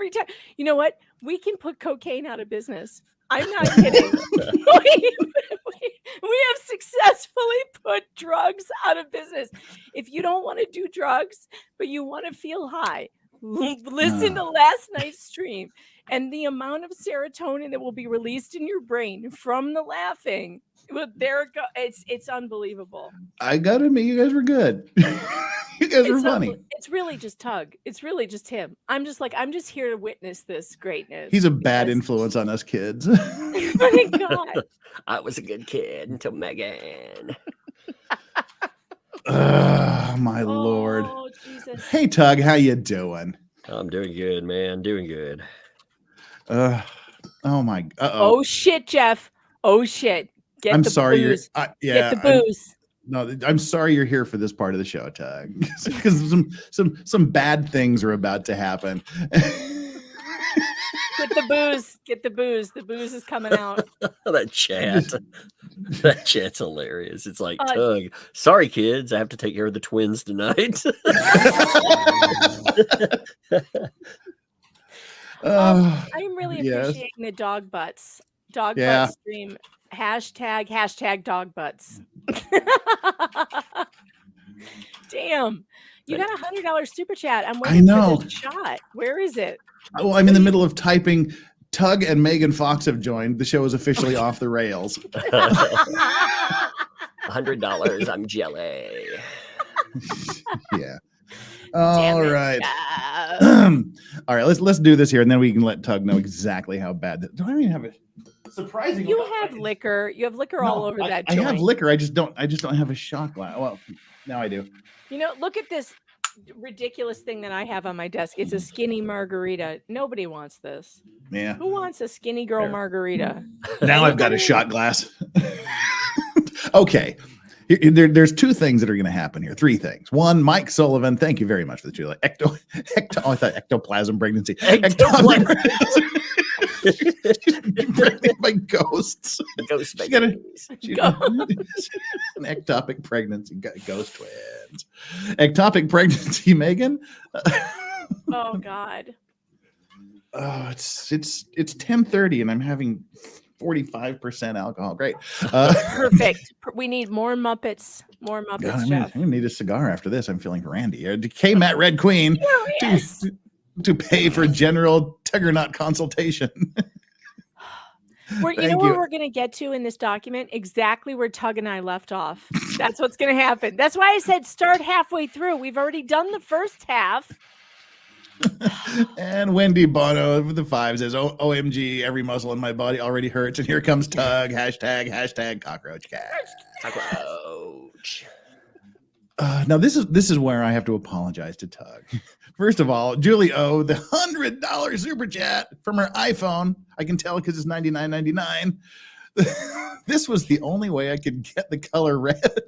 time, you know what? We can put cocaine out of business. I'm not kidding. we have successfully put drugs out of business. If you don't want to do drugs, but you want to feel high, listen to last night's stream, and the amount of serotonin that will be released in your brain from the laughing. Well, there it go. It's unbelievable. I gotta admit, you guys were good. You guys were funny. It's really just Tug. It's really just him. I'm just here to witness this greatness. He's a bad influence on us kids. My God. I was a good kid until Megan. My Lord. Oh, Jesus. Hey, Tug, how you doing? I'm doing good, man. Doing good. Oh my. Oh shit, Jeff. Oh shit. Get I'm the sorry. booze. Yeah. Get the booze. No, I'm sorry you're here for this part of the show, Tug, because some bad things are about to happen. Get the booze. Get the booze. The booze is coming out. That chat's hilarious. It's like, Tug, sorry, kids, I have to take care of the twins tonight. I'm really appreciating the dog butts. Dog butt stream. Hashtag dog butts. Damn. You got $100 super chat. I'm waiting for this shot. Where is it? Well, I'm in the middle of typing. Tug and Megan Fox have joined. The show is officially off the rails. $100. I'm jelly. Yeah. All right. All right. Let's do this here, and then we can let Tug know exactly how bad. Do I even have it? Surprising. You have liquor. You have liquor all over that joint. I have liquor. I just don't have a shot glass. Well, now I do. You know, look at this ridiculous thing that I have on my desk. It's a skinny margarita. Nobody wants this. Yeah. Who wants a skinny girl margarita? Now I've got a shot glass. Okay. There's 2 things that are going to happen here. 3 things. 1, Mike Sullivan. Thank you very much for the Julie. I thought ectoplasm pregnancy. Ectoplasm. Pregnant by ghosts. Ghost She got an ectopic pregnancy. Ghost twins. Ectopic pregnancy, Megan. Oh God. Oh, it's 10:30 and I'm having 45% alcohol. Great. Perfect. We need more Muppets. More Muppets, God, Jeff. I need a cigar after this. I'm feeling randy. K Matt Red Queen to pay for general Tuggernaut consultation. You know where we're going to get to in this document? Exactly where Tug and I left off. That's what's going to happen. That's why I said start halfway through. We've already done the first half. And Wendy Bono with the 5 says, OMG, every muscle in my body already hurts. And here comes Tug. Hashtag cockroach cat. Cockroach. Now this is where I have to apologize to Tug. First of all, Julie O, the $100 super chat from her iPhone. I can tell because it's $99.99. This was the only way I could get the color red.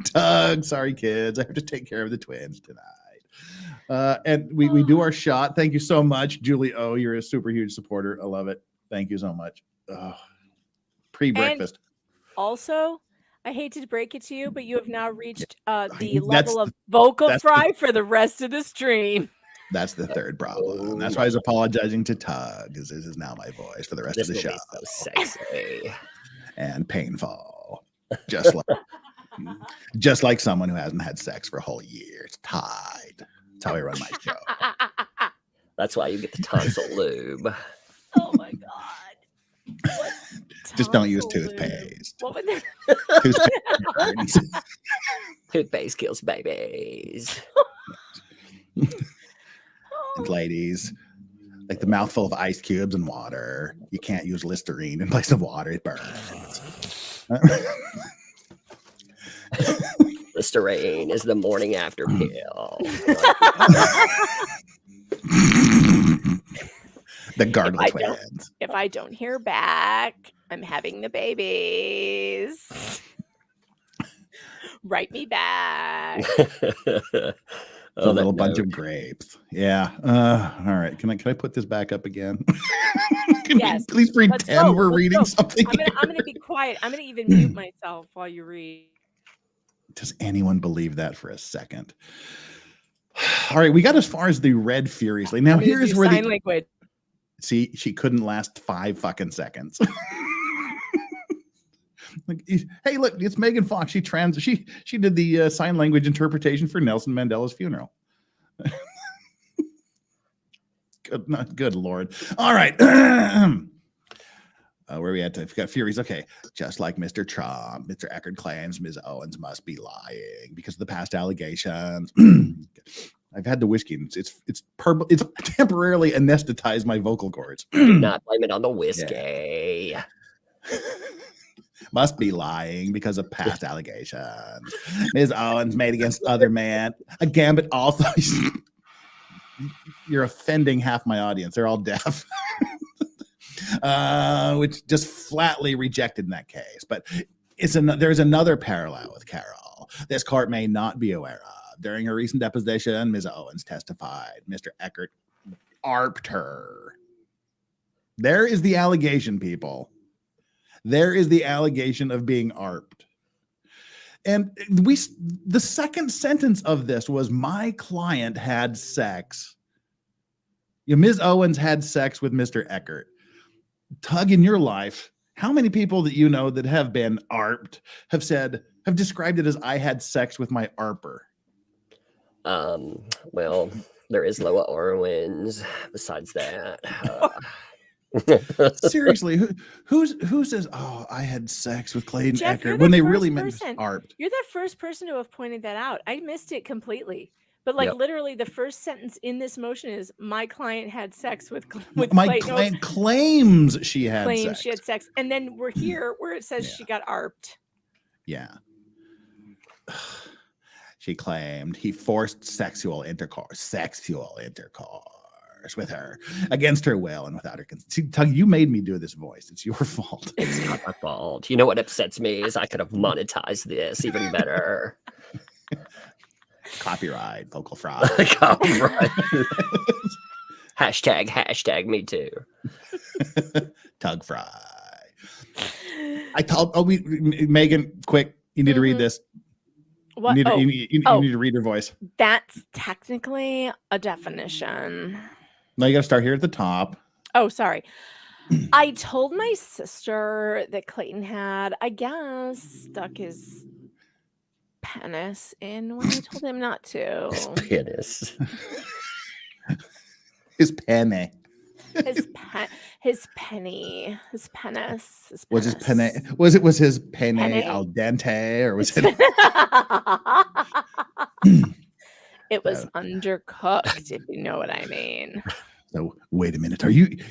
Tug, sorry kids, I have to take care of the twins tonight. And we do our shot. Thank you so much, Julie O. You're a super huge supporter. I love it. Thank you so much. Pre-breakfast. And also, I hate to break it to you, but you have now reached the level of vocal fry for the rest of the stream. That's the third problem. That's why I was apologizing to Tug, because this is now my voice for the rest of the show. So sexy and painful. Just like someone who hasn't had sex for a whole year. It's tied. That's how I run my show. That's why you get the tonsil lube. Oh my God. Just don't use toothpaste. What would Toothpaste kills babies. And ladies, like the mouthful of ice cubes and water. You can't use Listerine in place of water. It burns. Listerine is the morning after pill. The Gargle I don't- Twins. If I don't hear back, I'm having the babies. Write me back. The Oh, little that bunch note. of grapes. Yeah. All right. Can I put this back up again? Can Yes. we please Let's pretend go. we're Let's reading go. something? I'm gonna be quiet. I'm gonna even mute myself while you read. Does anyone believe that for a second? All right, we got as far as the red furiously. Now I'm gonna here's do where sign the language. see she couldn't last 5 fucking seconds. Like, hey, look, it's Megan Fox. She did the sign language interpretation for Nelson Mandela's funeral. Good Lord. All right. Where are we at? I've got Furies. Okay. Just like Mr. Trump, Mr. Echard claims Ms. Owens must be lying because of the past allegations. I've had the whiskey. It's temporarily anesthetized my vocal cords. Do not blame it on the whiskey. Must be lying because of past allegations. Ms. Owens made against other man. A gambit also. You're offending half my audience. They're all deaf. Which just flatly rejected in that case. But there's another parallel with Carol. This court may not be aware of. During her recent deposition, Ms. Owens testified Mr. Echard arped her. There is the allegation, people. There is the allegation of being arped. And the second sentence of this was, my client had sex. Ms. Owens had sex with Mr. Echard. Tug, in your life, how many people that you know that have been arped have described it as, I had sex with my arper? Well, there is Loa Owens besides that. Seriously, who says, oh, I had sex with Clayton Jeff, you're Echard, the when they first really meant person. arped? You're the first person to have pointed that out. I missed it completely. But like Yep. literally the first sentence in this motion is, my client had sex with my My client claims she had sex. she had sex. And then we're here where it says she got arped. Yeah. She claimed he forced sexual intercourse with her against her will and without her consent. See, Tug, you made me do this voice. It's your fault. It's not my fault. You know what upsets me is I could have monetized this even better. Copyright, vocal fraud. Right. Hashtag me too. Tug fry. I told Megan, quick, you need to read this. What? You need to read her voice. That's technically a definition. Now you got to start here at the top. Oh, sorry. I told my sister that Clayton had, I guess, stuck his penis in when I told him not to. Penis. His penny. His penny. His penis. His Was his penis. penne? Was his penne Penne. al dente, or was it? It was undercooked, if you know what I mean. So wait a minute.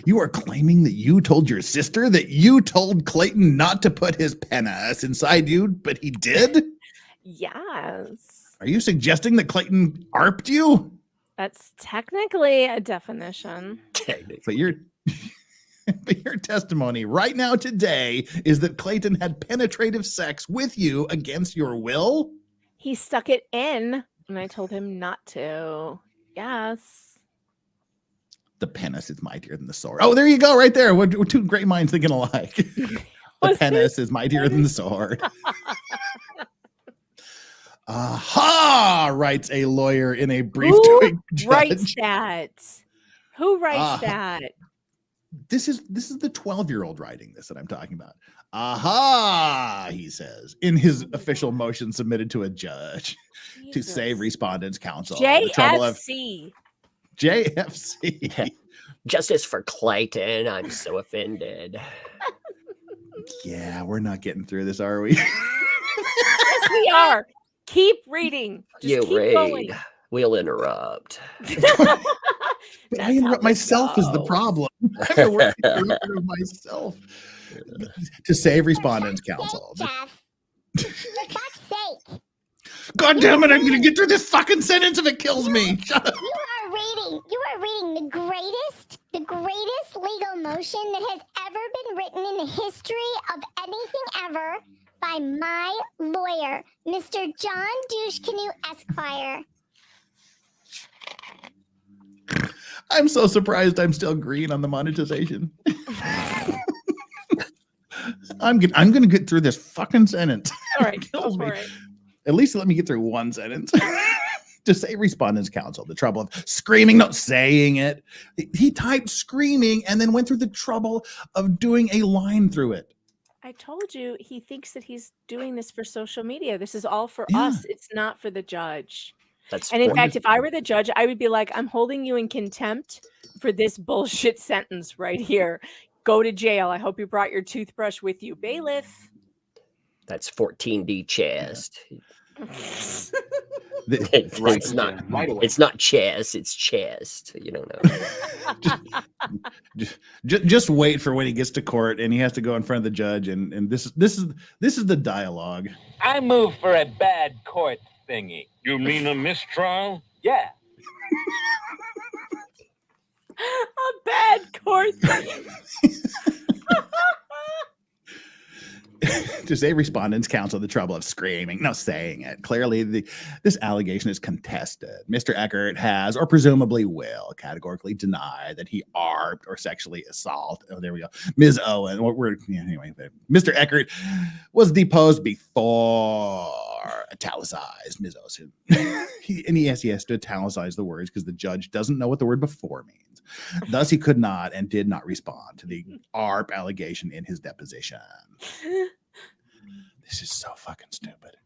You are claiming that you told your sister that you told Clayton not to put his penis inside you, but he did? Yes. Are you suggesting that Clayton arped you? That's technically a definition. But your testimony right now today is that Clayton had penetrative sex with you against your will? He stuck it in and I told him not to. Yes. The penis is mightier than the sword. Oh, there you go, right there. We're two great minds thinking alike. The penis is mightier than the sword. Aha! Writes a lawyer in a brief to a judge. Writes that? Who writes that? This is the 12-year-old writing this that I'm talking about. Aha! He says in his official motion submitted to a judge to save respondents' counsel. The trouble of JFC. Justice for Clayton. I'm so offended. Yeah, we're not getting through this, are we? Yes, we are. Keep reading. Just keep going. We'll interrupt. I interrupt myself is the problem. I have to work with myself to save respondents' counsel. God damn it! I'm going to get through this fucking sentence if it kills me. Shut up. You are reading the greatest The greatest legal motion that has ever been written in the history of anything ever by my lawyer, Mr. John Douche Canoe Esquire. I'm so surprised I'm still green on the monetization. I'm gonna get through this fucking sentence. All right, go for it. At least let me get through one sentence. To say respondents counsel the trouble of screaming, not saying it. He typed screaming and then went through the trouble of doing a line through it. I told you he thinks that he's doing this for social media. This is all for Yeah. us. It's not for the judge. That's And in for- fact, if I were the judge, I would be like, I'm holding you in contempt for this bullshit sentence right here. Go to jail. I hope you brought your toothbrush with you. Bailiff. that's 14D chest. Right. It's not. Right away. It's not chest. It's chest. You don't know. Just wait for when he gets to court and he has to go in front of the judge, and this is the dialogue. I move for a bad court thingy. You mean a mistrial? Yeah. A bad court thing. To say respondents counsel the trouble of screaming, no saying it. Clearly, this allegation is contested. Mr. Echard has, or presumably will, categorically deny that he armed or sexually assaulted. Oh, there we go. Ms. Owens. Anyway, Mr. Echard was deposed before italicized Ms. Owens. He has to italicize the words because the judge doesn't know what the word before means. Thus, he could not and did not respond to the ARP allegation in his deposition. This is so fucking stupid.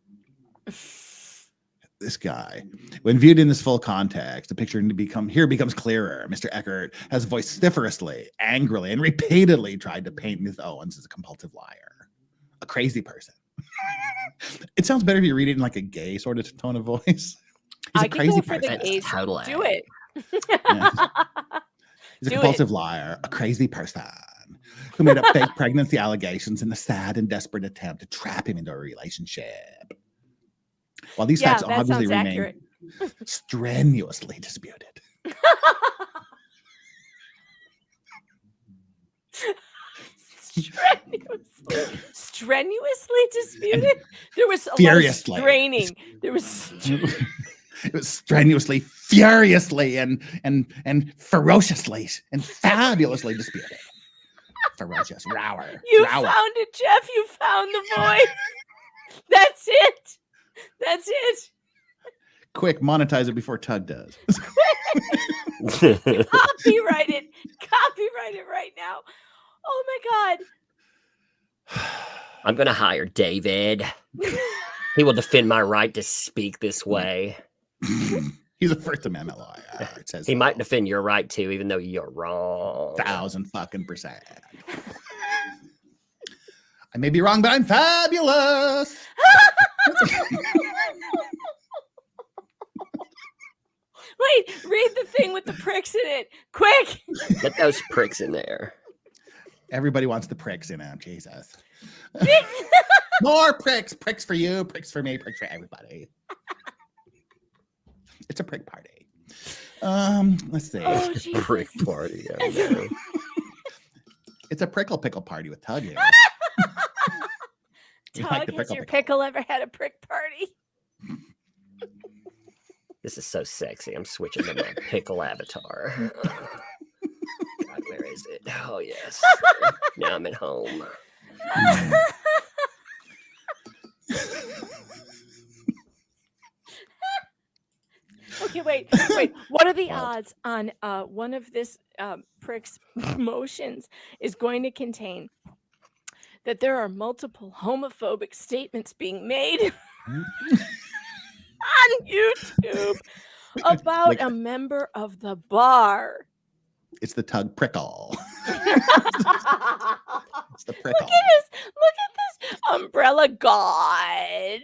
This guy, when viewed in this full context, the picture becomes clearer. Mr. Echard has vociferously, angrily, and repeatedly tried to paint Ms. Owens as a compulsive liar, a crazy person. It sounds better if you read it in like a gay sort of tone of voice. He's I a could crazy go for the person. gays. Totally. Do it. Yeah. He's a Do compulsive liar, a crazy person who made up fake pregnancy allegations in a sad and desperate attempt to trap him into a relationship. While these facts that obviously sounds remain accurate. strenuously disputed. Strenuously disputed. There was a Furiously. lot of straining. There was It was strenuously, furiously, and ferociously and fabulously disputed. Ferocious, rower. you rower. found it, Jeff. You found the voice. That's it. That's it. Quick, monetize it before Tug does. Copyright it. Copyright it right now. Oh my God. I'm gonna hire David. He will defend my right to speak this way. He's a First Amendment lawyer. It says He so. might defend your right too, even though you're wrong. 1,000%. I may be wrong, but I'm fabulous. Wait, read the thing with the pricks in it. Quick. Get those pricks in there. Everybody wants the pricks in them. Jesus. More pricks. Pricks for you, pricks for me, pricks for everybody. It's a prick party. Let's see. Oh, Jesus. Prick party. I know. It's a prickle pickle party with Tug here. You like Tug, the has prickle your pickle. pickle ever had a prick party? This is so sexy. I'm switching to my pickle avatar. God, where is it? Oh, yes. Now I'm at home. Okay, wait. What are the odds on one of this prick's motions is going to contain that there are multiple homophobic statements being made on YouTube about Like- a member of the bar? It's the Tug prickle. Look It's the prickle. at this umbrella god.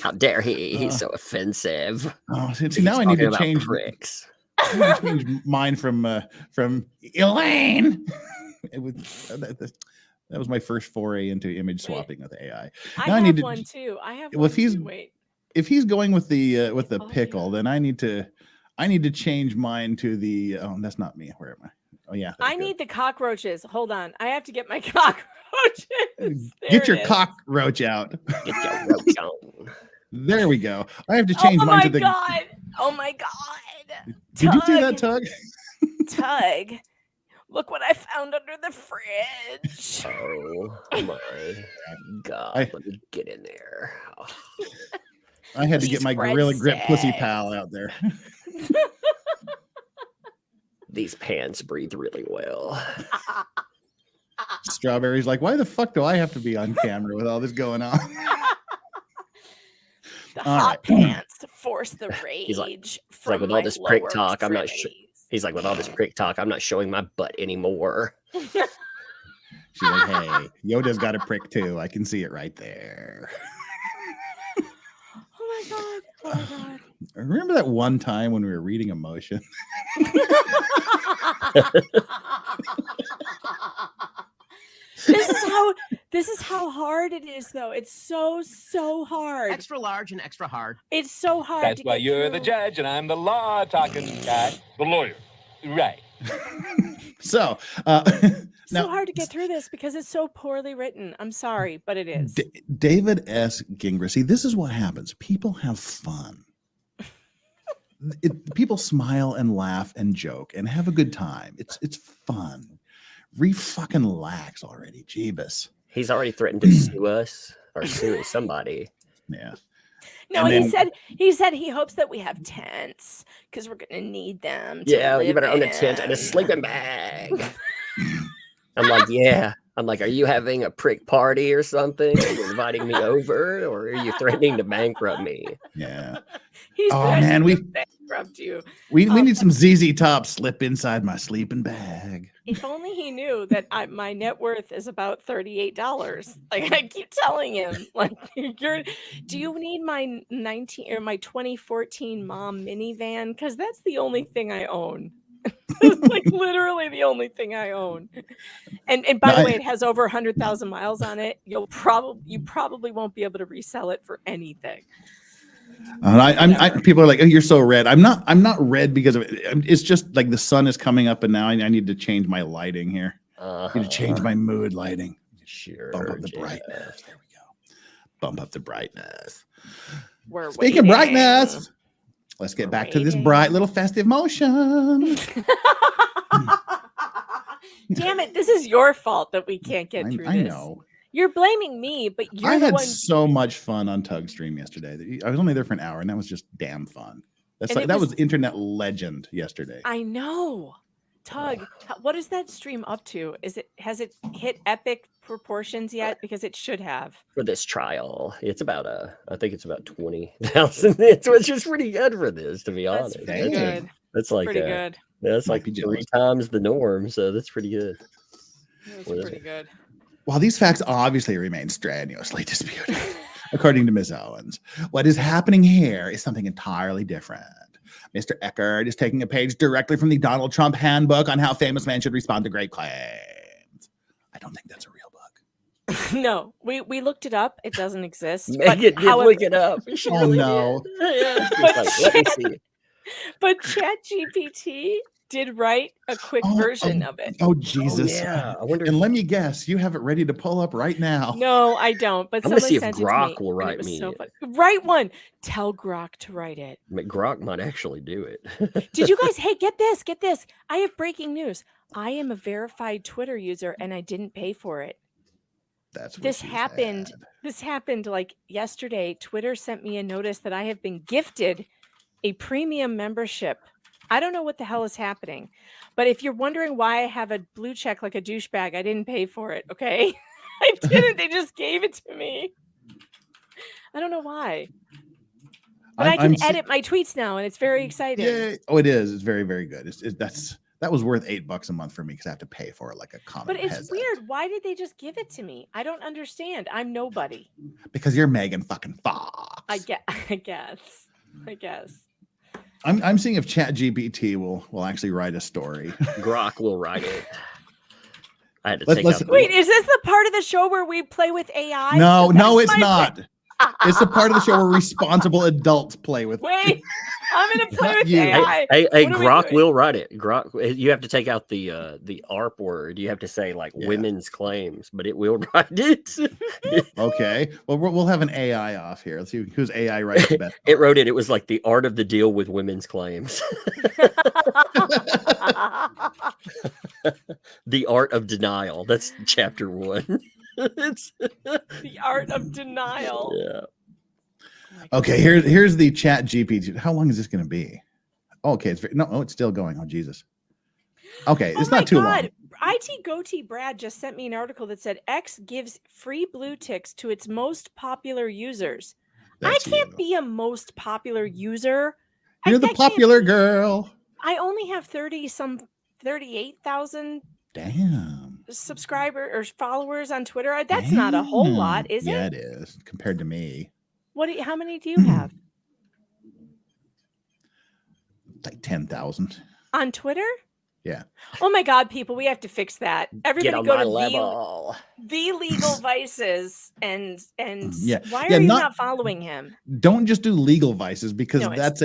How dare he? He's so offensive. Oh, see, He's now I need talking to about change. pricks. I need to change mine from Elaine. It was that was my first foray into image swapping with AI. I Now I have need to- one too. I have well, one if he's- too. Wait. If he's going with the Oh, pickle, yeah. then I need to I need to change mine to the. Oh, that's not me. Where am I? Oh yeah. I need the cockroaches. Hold on. I have to get my cockroaches. Get your There it is. cockroach out. Get your roach on. There we go. I have to change Oh mine my to the. god! Oh my god! Did you see that, Tug? Tug, look what I found under the fridge. Oh my god. Let me get in there. Oh. I had to get my Gorilla Grip pussy breadsticks. pal out there. These pants breathe really well. Strawberry's like, why the fuck do I have to be on camera with all this going on? The All hot right. pants to force the rage. He's like from with all my this prick lower talk, I'm not sure. extremities. He's like, with all this prick talk, I'm not showing my butt anymore. She's like, hey, Yoda's got a prick too. I can see it right there. Oh my god! Oh my god! Remember that one time when we were reading Emotion? This is how hard it is, though. It's so hard. Extra large and extra hard. It's so hard. That's to why get you're the through. judge and I'm the law talking guy, the lawyer. Right. So, So hard to get through this because it's so poorly written. I'm sorry, but it is. David S. Gingras. See, this is what happens. People have fun. People smile and laugh and joke and have a good time. It's fun. Fucking lax already, Jeebus. He's already threatened to sue us or sue somebody. Yeah. No, And he said he hopes that we have tents because we're gonna need them. To Yeah, you live better own a in. tent and a sleeping bag. I'm like, yeah. I'm like, are you having a prick party or something? Are you inviting me over, or are you threatening to bankrupt me? Yeah. He's Oh, threatening man, to bankrupt you. We need some ZZ Top slip inside my sleeping bag. If only he knew that my net worth is about $38. Like I keep telling him, like do you need my 2014 mom minivan? Because that's the only thing I own. It's like literally the only thing I own. And by the way, it has over 100,000 miles on it. You probably won't be able to resell it for anything. People are like, oh, you're so red. I'm not red because of it. It's just like the sun is coming up, and now I need to change my lighting here. I need to change my mood lighting. Sure. Bump up the brightness. There we go. Bump up the brightness. Speaking of brightness, let's get back to this bright little festive motion. Damn it! This is your fault that we can't get through this. I know. You're blaming me, but you're I the had one. so much fun on Tug Stream yesterday. I was only there for an hour, and that was just damn fun. That was internet legend yesterday. I know. Tug, what is that stream up to? Has it hit epic proportions yet? Because it should have. For this trial, it's about I think it's about 20,000 hits, which is pretty good for this, to be honest. That's pretty good. That's like pretty good. That's like 3 times the norm, so that's pretty good. That's pretty good. While these facts obviously remain strenuously disputed, according to Ms. Owens, what is happening here is something entirely different. Mr. Echard is taking a page directly from the Donald Trump handbook on how famous men should respond to great claims. I don't think that's a real book. No, we looked it up. It doesn't exist. Megan did look it up. She Oh, really no. did. Yeah. Let me see. But ChatGPT did write a quick version of it. Oh, Jesus. Oh, yeah. I wonder. And let me guess, you have it ready to pull up right now. No, I don't. But I'm gonna someone see if sent Grok it to me. will and it write was me. So fun. Write one. Tell Grok to write it. Grok might actually do it. Did you guys? Hey, get this. Get this. I have breaking news. I am a verified Twitter user, and I didn't pay for it. That's what This she happened. said. This happened like yesterday. Twitter sent me a notice that I have been gifted a premium membership. I don't know what the hell is happening, but if you're wondering why I have a blue check like a douchebag, I didn't pay for it. Okay, I didn't. They just gave it to me. I don't know why, but I can edit my tweets now, and it's very exciting. Yeah. Oh, it is. It's very, very good. That was worth $8 a month for me because I have to pay for it like a common But it's peasant. weird. Why did they just give it to me? I don't understand. I'm nobody. Because you're Megan fucking Fox. I guess. I'm seeing if ChatGPT will actually write a story. Grok will write it. I had to Let's- take let's- out. Wait, is this the part of the show where we play with AI? No, That's it's my- not. It's the part of the show where responsible adults play with. Wait. I'm gonna play with You. AI. Hey, What are we Grok doing? will write it. Grok, you have to take out the ARP word. You have to say like Yeah. women's claims, but it will write it. Okay. Well, we'll have an AI off here. Let's see whose AI writes the best. It wrote it. It was like the art of the deal with women's claims. The art of denial. That's chapter 1. The art of denial. Yeah. Okay, here's the chat GPT. How long is this going to be? Oh, okay, it's still going. Oh, Jesus. Okay, it's not too long. IT Goatee Brad just sent me an article that said X gives free blue ticks to its most popular users. That's I can't you. be a most popular user. You're the popular girl. I only have 38,000 Damn. subscribers or followers on Twitter. That's not a whole lot, is Yeah, it? it is compared to me. How many do you have Like 10,000. on Twitter? Yeah. Oh my God, people, we have to fix that. Everybody Get on go my to level. the Legal Vices and Yeah. why Yeah, are you not- not following him? Don't just do legal vices because No, it's that's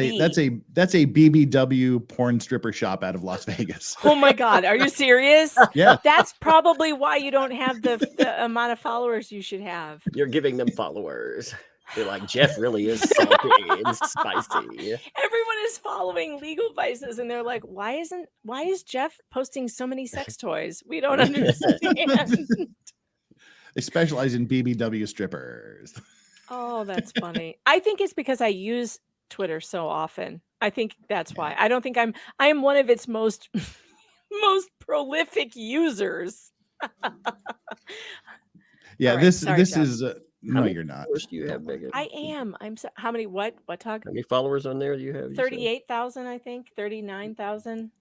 a the- BBW porn stripper shop out of Las Vegas. Oh my God, are you serious? Yeah. That's probably why you don't have the amount of followers you should have. You're giving them followers. They're like, Jeff really is salty and spicy. Everyone is following Legal Vices and they're like, why is Jeff posting so many sex toys? We don't understand. They specialize in BBW strippers. Oh, that's funny. I think it's because I use Twitter so often. I think that's why. I don't think I am one of its most prolific users. Yeah, All right, this sorry, is Jeff. no, many you're not. followers do you have, Megan? I am. How many? What, Tug? How many followers on there do you have? 38,000, I think. 39,000,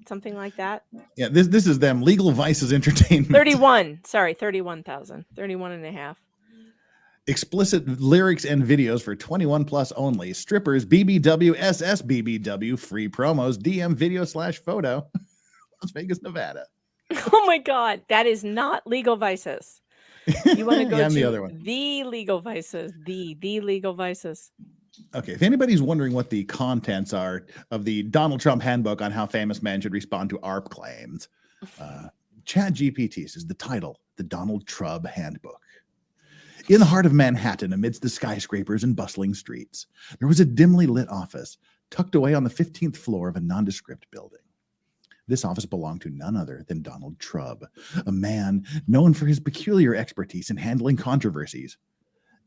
something like that. Yeah, this is them. Legal Vices Entertainment. 31. Sorry, 31,000. 31 and a half. Explicit lyrics and videos for 21 plus only. Strippers, BBW, SS, BBW, free promos, DM video /photo. Las Vegas, Nevada. Oh my God, that is not Legal Vices. You want to go Yeah, I'm to the other one. the Legal Vices, the Legal Vices. Okay, if anybody's wondering what the contents are of the Donald Trump handbook on how famous men should respond to ARP claims, ChatGPT says the title, the Donald Trump Handbook. In the heart of Manhattan, amidst the skyscrapers and bustling streets, there was a dimly lit office tucked away on the 15th floor of a nondescript building. This office belonged to none other than Donald Trump, a man known for his peculiar expertise in handling controversies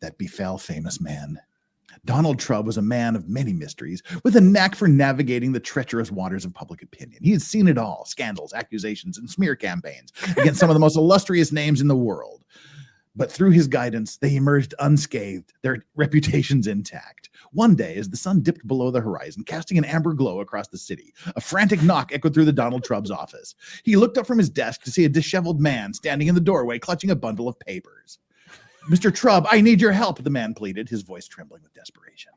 that befell famous men. Donald Trump was a man of many mysteries, with a knack for navigating the treacherous waters of public opinion. He had seen it all: scandals, accusations, and smear campaigns against some of the most illustrious names in the world. But through his guidance, they emerged unscathed, their reputations intact. One day, as the sun dipped below the horizon, casting an amber glow across the city, a frantic knock echoed through the Donald Trump's office. He looked up from his desk to see a disheveled man standing in the doorway, clutching a bundle of papers. "Mr. Trump, I need your help," the man pleaded, his voice trembling with desperation.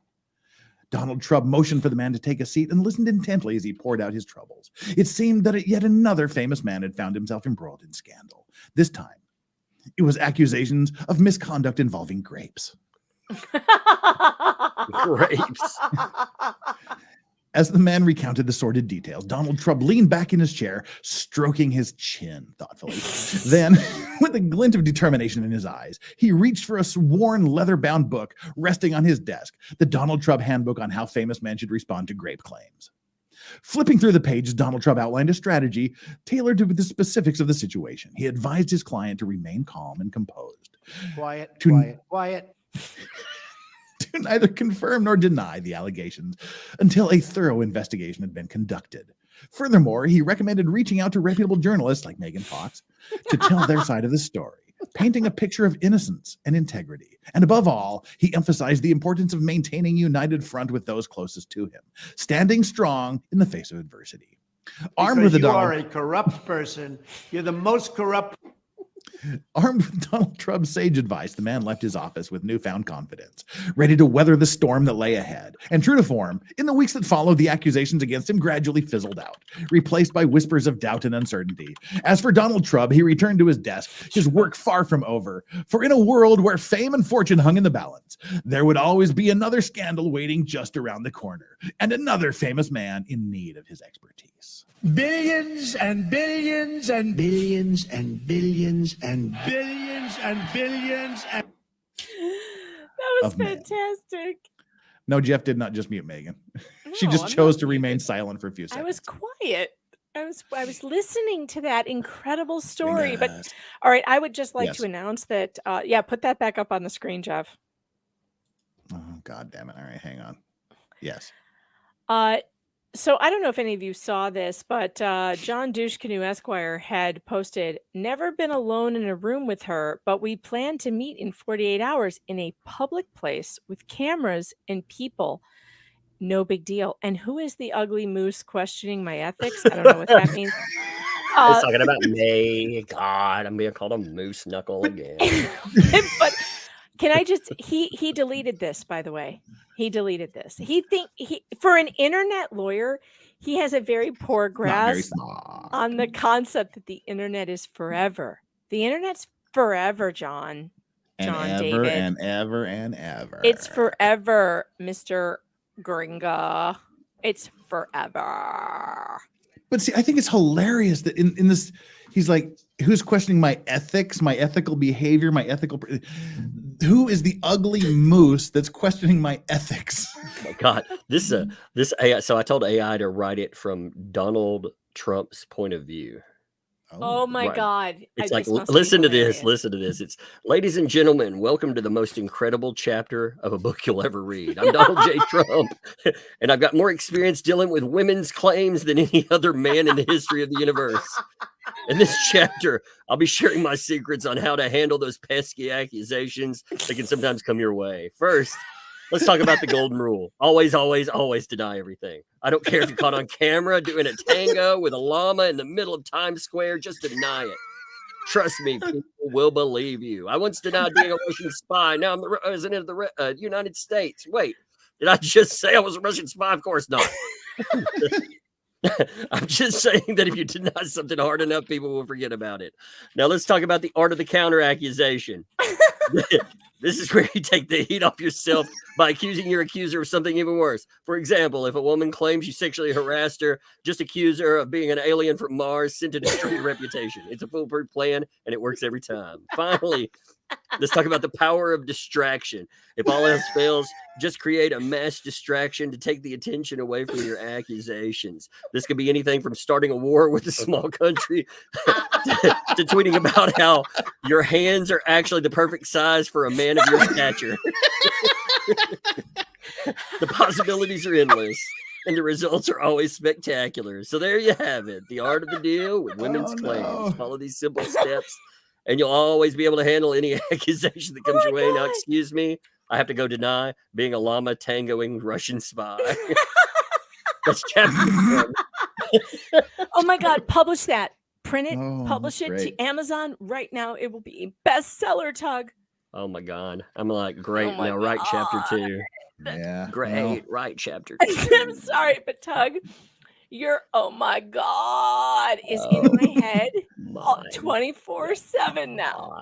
Donald Trump motioned for the man to take a seat and listened intently as he poured out his troubles. It seemed that yet another famous man had found himself embroiled in scandal. This time, it was accusations of misconduct involving grapes. Grapes. As the man recounted the sordid details, Donald Trump leaned back in his chair, stroking his chin thoughtfully. Then, with a glint of determination in his eyes, he reached for a worn, leather-bound book resting on his desk, the Donald Trump Handbook on how famous men should respond to grape claims. Flipping through the pages, Donald Trump outlined a strategy tailored to the specifics of the situation. He advised his client to remain calm and composed. Quiet, To- quiet. To neither confirm nor deny the allegations until a thorough investigation had been conducted. Furthermore, he recommended reaching out to reputable journalists like Megan Fox to tell their side of the story, painting a picture of innocence and integrity. And above all, he emphasized the importance of maintaining a united front with those closest to him, standing strong in the face of adversity. Armed with Because a you are Donald, a corrupt person. You're the most corrupt. Armed with Donald Trump's sage advice, the man left his office with newfound confidence, ready to weather the storm that lay ahead. And true to form, in the weeks that followed, the accusations against him gradually fizzled out, replaced by whispers of doubt and uncertainty. As for Donald Trump, he returned to his desk, his work far from over. For in a world where fame and fortune hung in the balance, there would always be another scandal waiting just around the corner, and another famous man in need of his expertise. Billions and billions and billions and billions and billions and billions and. That was Of men. fantastic. No, Jeff did not just mute Megan. She No, just I'm chose not to remain muted. silent for a few I seconds. was quiet. I was listening to that incredible story. But Yes. all right, I would just like Yes. to announce that. Yeah, put that back up on the screen, Jeff. Oh, God damn it. All right, hang on. Yes. So I don't know if any of you saw this, but John Douche Canoe Esquire had posted, "Never been alone in a room with her, but we plan to meet in 48 hours in a public place with cameras and people. No big deal." And who is the ugly moose questioning my ethics? I don't know what that means. He's talking about me. God, I'm being called a moose knuckle again. But can I just he deleted this, by the way. He deleted this. He for an internet lawyer, he has a very poor Not very grasp smart. on the concept that the internet is forever. The internet's forever, John. And John ever David. and ever and ever. It's forever, Mr. Gringa. It's forever. But see, I think it's hilarious that in this, he's like, who's questioning my ethics, my ethical behavior, my ethical. Who is the ugly moose that's questioning my ethics? Oh my God, this AI. So I told AI to write it from Donald Trump's point of view. Oh my Right. God. It's This like, must be listen to this, hilarious. listen to this. It's, ladies and gentlemen, welcome to the most incredible chapter of a book you'll ever read. I'm Donald J. Trump, and I've got more experience dealing with women's claims than any other man in the history of the universe. In this chapter, I'll be sharing my secrets on how to handle those pesky accusations that can sometimes come your way. First, let's talk about the golden rule. Always, always, always deny everything. I don't care if you're caught on camera doing a tango with a llama in the middle of Times Square, just deny it. Trust me, people will believe you. I once denied being a Russian spy. Now I'm the president of the United States. Wait, did I just say I was a Russian spy? Of course not. I'm just saying that if you deny something hard enough, people will forget about it. Now let's talk about the art of the counter accusation. This is where you take the heat off yourself by accusing your accuser of something even worse. For example, if a woman claims you sexually harassed her, just accuse her of being an alien from Mars sent to destroy your reputation. It's a foolproof plan, and it works every time. Finally, let's talk about the power of distraction. If all else fails, just create a mass distraction to take the attention away from your accusations. This could be anything from starting a war with a small country to tweeting about how your hands are actually the perfect size for a man of your stature. The possibilities are endless, and the results are always spectacular. So there you have it. The art of the deal with women's claims. Follow these simple steps, and you'll always be able to handle any accusation that comes your way. Now, excuse me, I have to go deny being a llama tangoing Russian spy. That's chapter 1. Oh my God, publish that. Print it, Oh, publish it that's to Amazon right now. It will be a bestseller, Tug. Oh my God. I'm like, great. Oh my Now write chapter 2. Yeah. Great. Write chapter 2. I'm sorry, but Tug, your oh my God is in my head 24/7 now.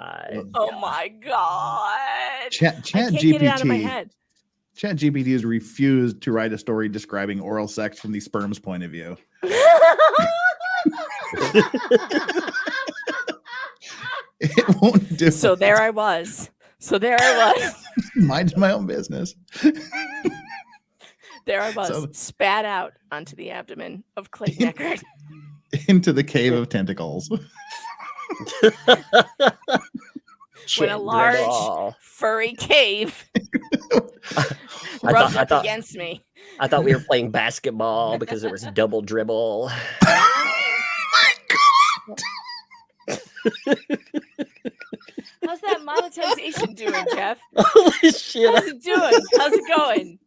Oh my God. Chat I can't get it out of my GPT. head. Chat GPT has refused to write a story describing oral sex from the sperm's point of view. It won't do So it. there I was. Mind my own business. There I was, So- spat out onto the abdomen of Clayton Echard. Into the cave of tentacles. When a large furry cave rubbed up against me. I thought we were playing basketball because there was double dribble. How's that monetization doing, Jeff? Holy shit. How's it doing? How's it going?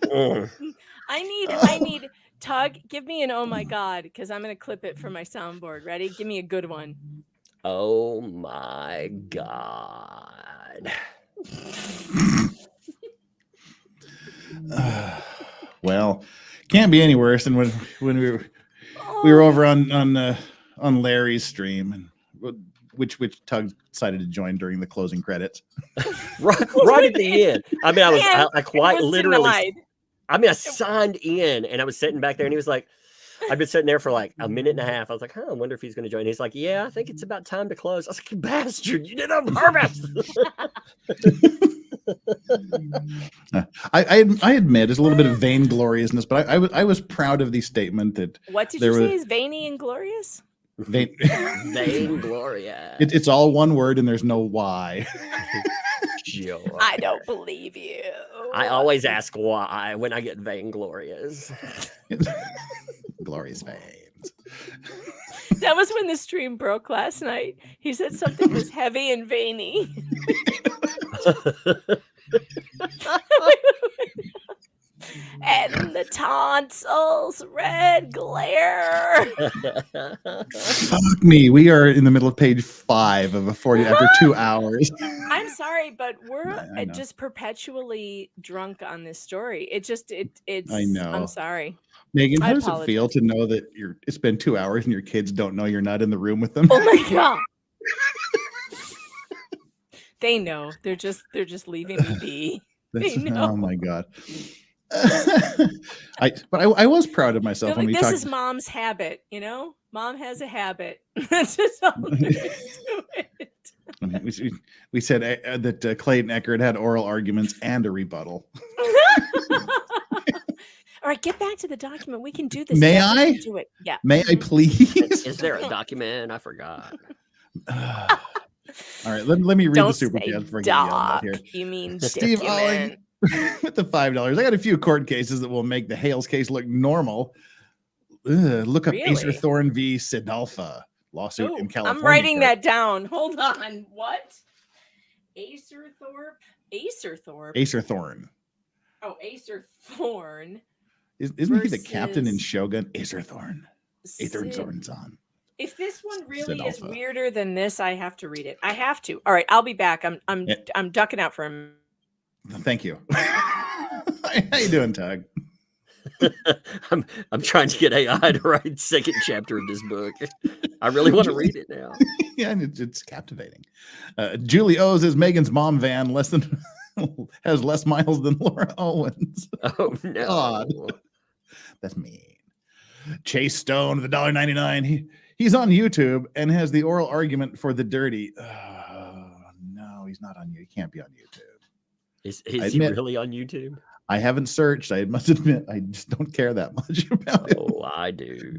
Mm. I need Tug, give me an oh my God, because I'm gonna clip it for my soundboard. Ready? Give me a good one. Oh my God. Well, can't be any worse than when we were over on Larry's stream, and which Tug decided to join during the closing credits. right at the end. I mean, I quite was literally. denied. I mean, I signed in, and I was sitting back there, and he was like, I've been sitting there for like a minute and a half. I was like, I wonder if he's going to join. He's like, yeah, I think it's about time to close. I was like, you bastard, you did it on purpose. I admit it's a little bit of vaingloriousness, but I was proud of the statement that What did you say is veiny and glorious? Vainglorious. It's all one word and there's no why. I don't believe you. I always ask why when I get vainglorious. Glorious veins. That was when the stream broke last night. He said something was heavy and veiny. And the tonsils, red glare. Fuck me. We are in the middle of page 5 of a 40 after 2 hours. I'm sorry, but we're just perpetually drunk on this story. It's I know. I'm sorry. Megan, how I does it feel to know that it's been 2 hours and your kids don't know you're not in the room with them? Oh my God. They know. They're just leaving me be. They know. Oh my God. I was proud of myself when we talked. This is mom's habit, you know? Mom has a habit. That's just all there is to it. We said that Clayton Echard had oral arguments and a rebuttal. All right, get back to the document. We can do this. May I? Do it. Yeah. May I please? Is there a document? I forgot. All right, let me read the super chat before I get yelled at here. You mean Steve Olling with the $5. I got a few court cases that will make the Hales case look normal. Look up Acer Thorne v. Sidalpha lawsuit in California. I'm writing that down. Hold on. What? Acer Thorne. Oh, Acer Thorne. Isn't he the captain in Shogun? Acer Thorne. Acer Thorne's on. If this one really is weirder than this, I have to read it. I have to. All right, I'll be back. I'm ducking out for a minute. Thank you. How you doing, Tug? I'm trying to get AI to write second chapter of this book. I really want to read it now. Yeah, and it's captivating. Julie O says Megan's mom van has less miles than Laura Owens. Oh no. God. That's mean. Chase Stone, the $1.99. He's on YouTube and has the oral argument for the dirty. No, he's not on you. He can't be on YouTube. Is he really on YouTube? I haven't searched. I must admit, I just don't care that much about it. Oh, I do,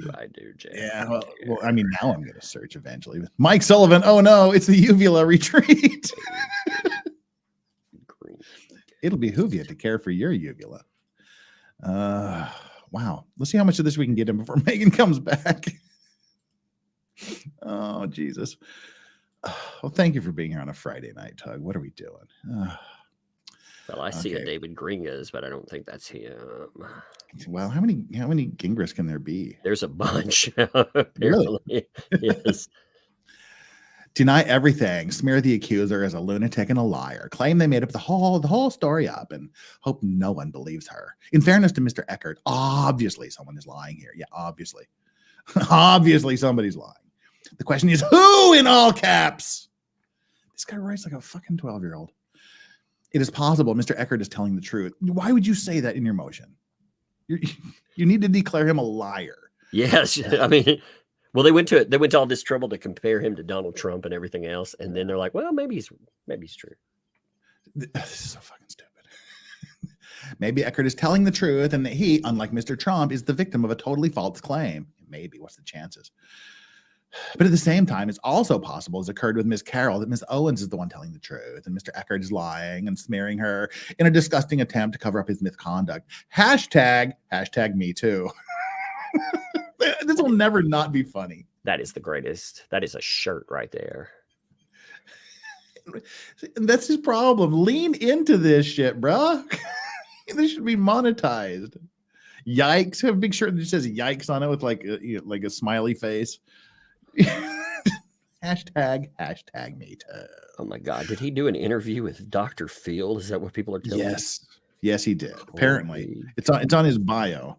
Jay. Yeah, well, I mean, now I'm going to search eventually. Mike Sullivan. Oh no, it's the uvula retreat. It'll behoove you to care for your uvula. Wow. Let's see how much of this we can get in before Megan comes back. Oh, Jesus. Well, thank you for being here on a Friday night, Tug. What are we doing? Well, I see a David Gringas, but I don't think that's him. Well, how many Gingras can there be? There's a bunch. Apparently. Really? Yes. Deny everything, smear the accuser as a lunatic and a liar, claim they made up the whole story up, and hope no one believes her. In fairness to Mr. Echard, obviously someone is lying here. Yeah, obviously. Obviously somebody's lying. The question is, who in all caps? This guy writes like a fucking 12-year-old. It is possible Mr. Echard is telling the truth. Why would you say that in your motion? You need to declare him a liar. Yes. I mean, well, they went to all this trouble to compare him to Donald Trump and everything else. And then they're like, well, maybe he's true. This is so fucking stupid. Maybe Echard is telling the truth and that he, unlike Mr. Trump, is the victim of a totally false claim. Maybe. What's the chances? But at the same time, it's also possible, as occurred with Miss Carroll, that Miss Owens is the one telling the truth and Mr. Echard is lying and smearing her in a disgusting attempt to cover up his misconduct. Hashtag me too. This will never not be funny. That is the greatest. That is a shirt right there. And that's his problem. Lean into this shit, bro. This should be monetized. Yikes. Have a big shirt that just says yikes on it with like a smiley face. Hashtag me too. Oh my God. Did he do an interview with Dr. Field? Is that what people are telling me? Yes, he did. Apparently, it's on his bio.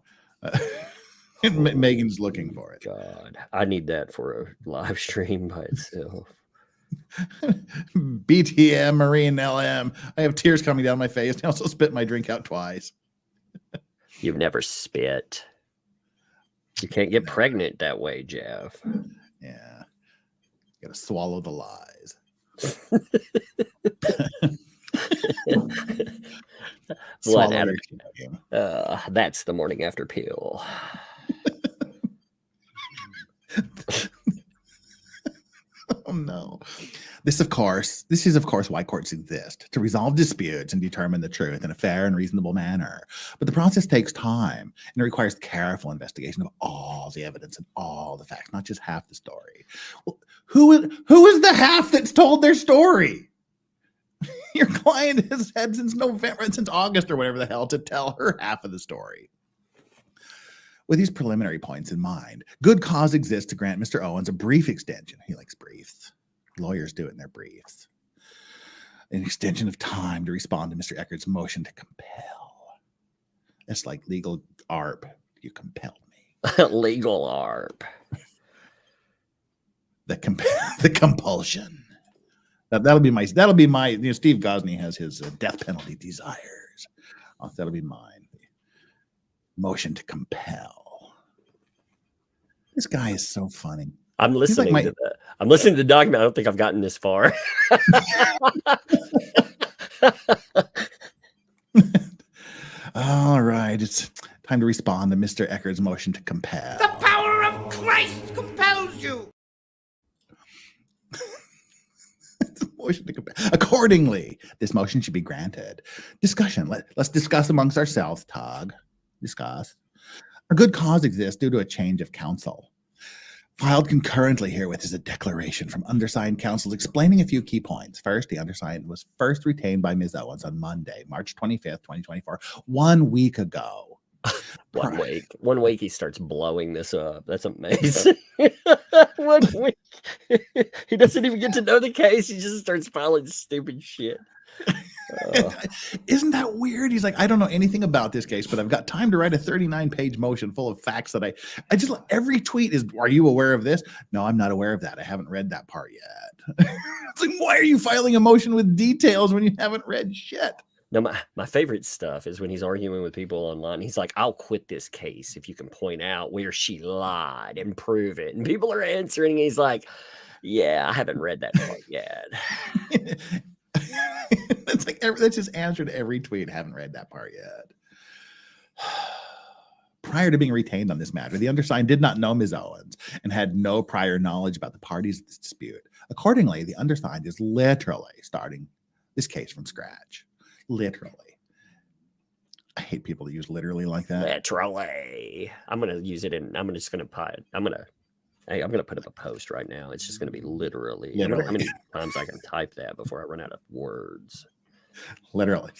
Megan's looking for it. God, I need that for a live stream by itself. BTM Marine LM. I have tears coming down my face. I also spit my drink out twice. You've never spit. You can't get pregnant that way, Jeff. Yeah. Gotta swallow the lies. That's the morning after pill. Oh no. This is of course why courts exist, to resolve disputes and determine the truth in a fair and reasonable manner. But the process takes time and it requires careful investigation of all the evidence and all the facts, not just half the story. Well, who is the half that's told their story? Your client has had since August or whatever the hell to tell her half of the story. With these preliminary points in mind, good cause exists to grant Mr. Owens a brief extension. He likes briefs. Lawyers do it in their briefs. An extension of time to respond to Mr. Echard's motion to compel. It's like legal ARP. You compelled me. Legal ARP. The compulsion. That'll be my. Steve Gosney has his death penalty desires. That'll be mine. Motion to compel. This guy is so funny. I'm listening to that. I'm listening to the document. I don't think I've gotten this far. All right. It's time to respond to Mr. Echard's motion to compel. The power of Christ compels you. Motion to compel. Accordingly, this motion should be granted. Discussion. Let's discuss amongst ourselves, Tog. Discuss. A good cause exists due to a change of counsel. Filed concurrently herewith is a declaration from undersigned counsel explaining a few key points. First, the undersigned was first retained by Ms. Owens on Monday, March 25th, 2024, 1 week ago. 1 week. 1 week he starts blowing this up. That's amazing. 1 week. He doesn't even get to know the case. He just starts filing stupid shit. Isn't that weird? He's like, I don't know anything about this case, but I've got time to write a 39-page motion full of facts that I just, every tweet is, are you aware of this? No, I'm not aware of that. I haven't read that part yet. It's like, why are you filing a motion with details when you haven't read shit? No, my favorite stuff is when he's arguing with people online. He's like, I'll quit this case if you can point out where she lied and prove it. And people are answering. He's like, yeah, I haven't read that part yet. That's like that's just answered every tweet. Haven't read that part yet. Prior to being retained on this matter, the undersigned did not know Ms. Owens and had no prior knowledge about the parties of this dispute. Accordingly, the undersigned is literally starting this case from scratch. Literally. I hate people that use literally like that. Literally. I'm gonna use it in. I'm just gonna put up a post right now. It's just going to be literally. I wonder how many times I can type that before I run out of words. Literally.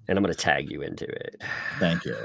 And I'm going to tag you into it. Thank you.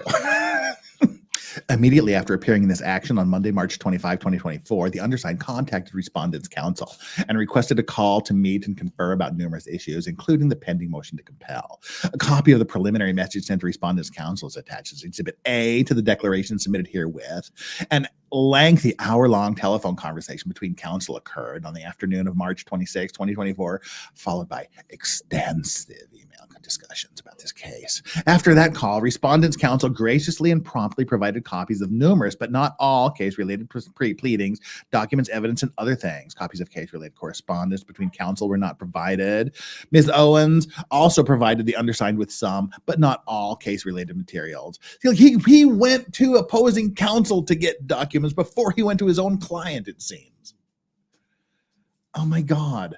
Immediately after appearing in this action on Monday, March 25, 2024, the undersigned contacted respondents' counsel and requested a call to meet and confer about numerous issues, including the pending motion to compel. A copy of the preliminary message sent to respondents' counsel is attached as Exhibit A to the declaration submitted herewith. An lengthy hour-long telephone conversation between counsel occurred on the afternoon of March 26, 2024, followed by extensive email discussions about this case. After that call, respondents' counsel graciously and promptly provided copies of numerous, but not all, case-related pleadings, documents, evidence, and other things. Copies of case-related correspondence between counsel were not provided. Ms. Owens also provided the undersigned with some, but not all, case-related materials. He went to opposing counsel to get documents before he went to his own client, it seems. Oh my God.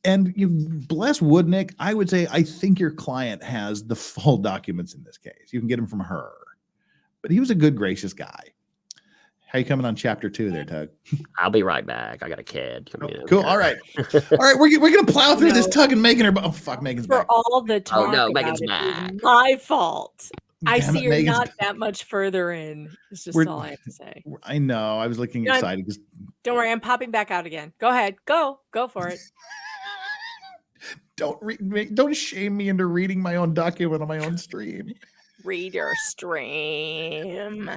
And you bless Woodnick, I would say I think your client has the full documents in this case. You can get them from her. But he was a good, gracious guy. How you coming on chapter 2 there, Tug? I'll be right back. I got a kid. Cool. All right. All right. We're going to plow through this, Tug, and Megan. Oh, fuck, Megan's back. For all the talk Megan's back. My fault. I Damn see it, you're Megan's- not that much further in. It's just We're- all I have to say. I know. I was looking No, I'm- excited because Don't worry, I'm popping back out again. Go ahead. Go for it. don't shame me into reading my own document on my own stream. Read your stream.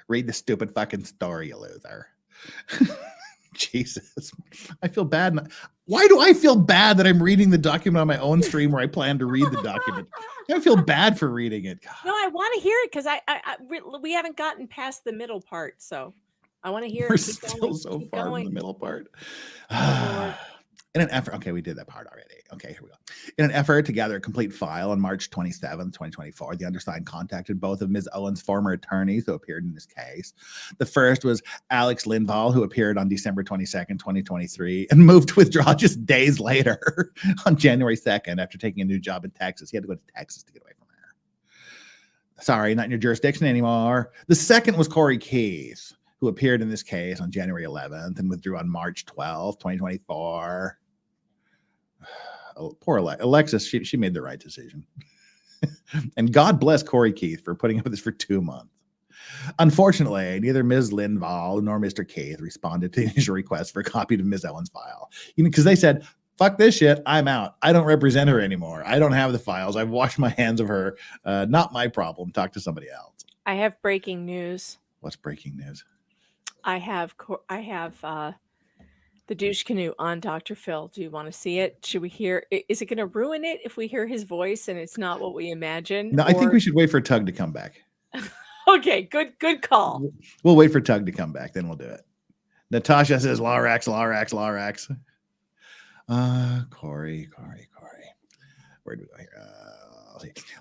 Read the stupid fucking story, you loser. Jesus, I feel bad. Why do I feel bad that I'm reading the document on my own stream where I plan to read the document? I feel bad for reading it. God. No, I want to hear it because we haven't gotten past the middle part, so I want to hear We're it. Keep still going, so keep far going. from the middle part. Lord. In an effort, okay, we did that part already. Okay, here we go. In an effort to gather a complete file on March 27, 2024, the undersigned contacted both of Ms. Owens' former attorneys who appeared in this case. The first was Alex Lindvall, who appeared on December 22nd, 2023, and moved to withdraw just days later on January 2nd after taking a new job in Texas. He had to go to Texas to get away from her. Sorry, not in your jurisdiction anymore. The second was Corey Keith, who appeared in this case on January 11th and withdrew on March 12th, 2024. Oh, poor Alexis, she made the right decision. And God bless Corey Keith for putting up with this for 2 months. Unfortunately, neither Ms. Lindvall nor Mr. Keith responded to the initial request for a copy of Ms. Owens' file. Because they said, fuck this shit, I'm out. I don't represent her anymore. I don't have the files. I've washed my hands of her. Not my problem. Talk to somebody else. I have breaking news. What's breaking news? I have the douche canoe on Dr. Phil. Do you want to see it? Should we hear? Is it going to ruin it if we hear his voice and it's not what we imagine? No, I think we should wait for Tug to come back. Okay, good call. We'll wait for Tug to come back, then we'll do it. Natasha says Lorax. Corey. Where do we go here?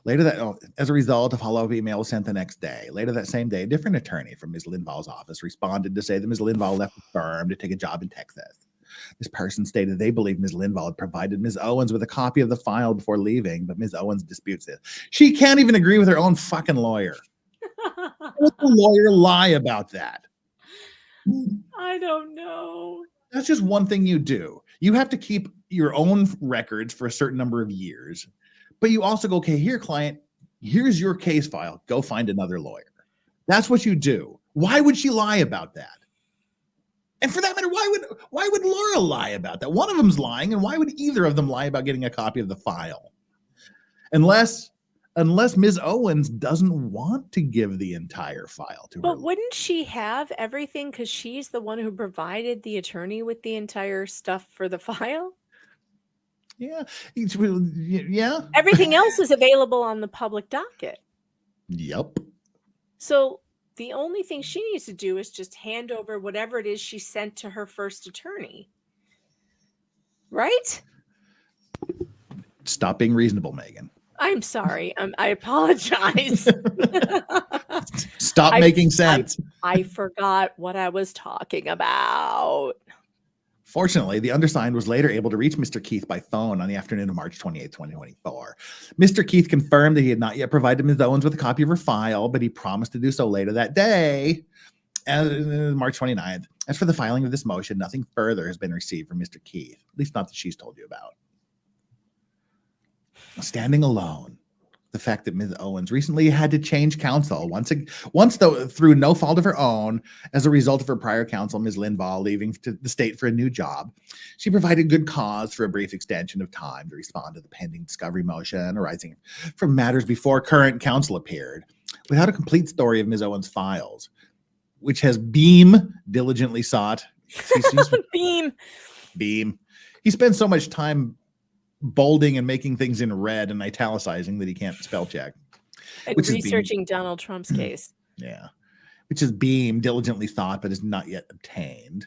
Later as a result, a follow-up email was sent the next day. Later that same day, a different attorney from Ms. Lindvall's office responded to say that Ms. Lindvall left the firm to take a job in Texas. This person stated they believed Ms. Lindvall had provided Ms. Owens with a copy of the file before leaving, but Ms. Owens disputes it. She can't even agree with her own fucking lawyer. Let the lawyer lie about that. I don't know. That's just one thing you do. You have to keep your own records for a certain number of years, but you also go, okay, here, client, here's your case file. Go find another lawyer. That's what you do. Why would she lie about that? And for that matter, why would Laura lie about that? One of them's lying, and why would either of them lie about getting a copy of the file? Unless Ms. Owens doesn't want to give the entire file to her. But wouldn't she have everything because she's the one who provided the attorney with the entire stuff for the file? Yeah. Yeah. Everything else is available on the public docket. Yep. So the only thing she needs to do is just hand over whatever it is she sent to her first attorney. Right? Stop being reasonable, Megan. I'm sorry. I apologize. Stop making sense. I forgot what I was talking about. Fortunately, the undersigned was later able to reach Mr. Keith by phone on the afternoon of March 28, 2024. Mr. Keith confirmed that he had not yet provided Ms. Owens with a copy of her file, but he promised to do so later that day, March 29th. As for the filing of this motion, nothing further has been received from Mr. Keith, at least not that she's told you about. Standing alone, the fact that Ms. Owens recently had to change counsel once though through no fault of her own as a result of her prior counsel, Ms. Lindvall, leaving to the state for a new job. She provided good cause for a brief extension of time to respond to the pending discovery motion arising from matters before current counsel appeared, without a complete story of Ms. Owens' files, which has Beam diligently sought. Beam. He spends so much time bolding and making things in red and italicizing that he can't spell check. And researching Donald Trump's case. Yeah. Which is Beam diligently sought but is not yet obtained.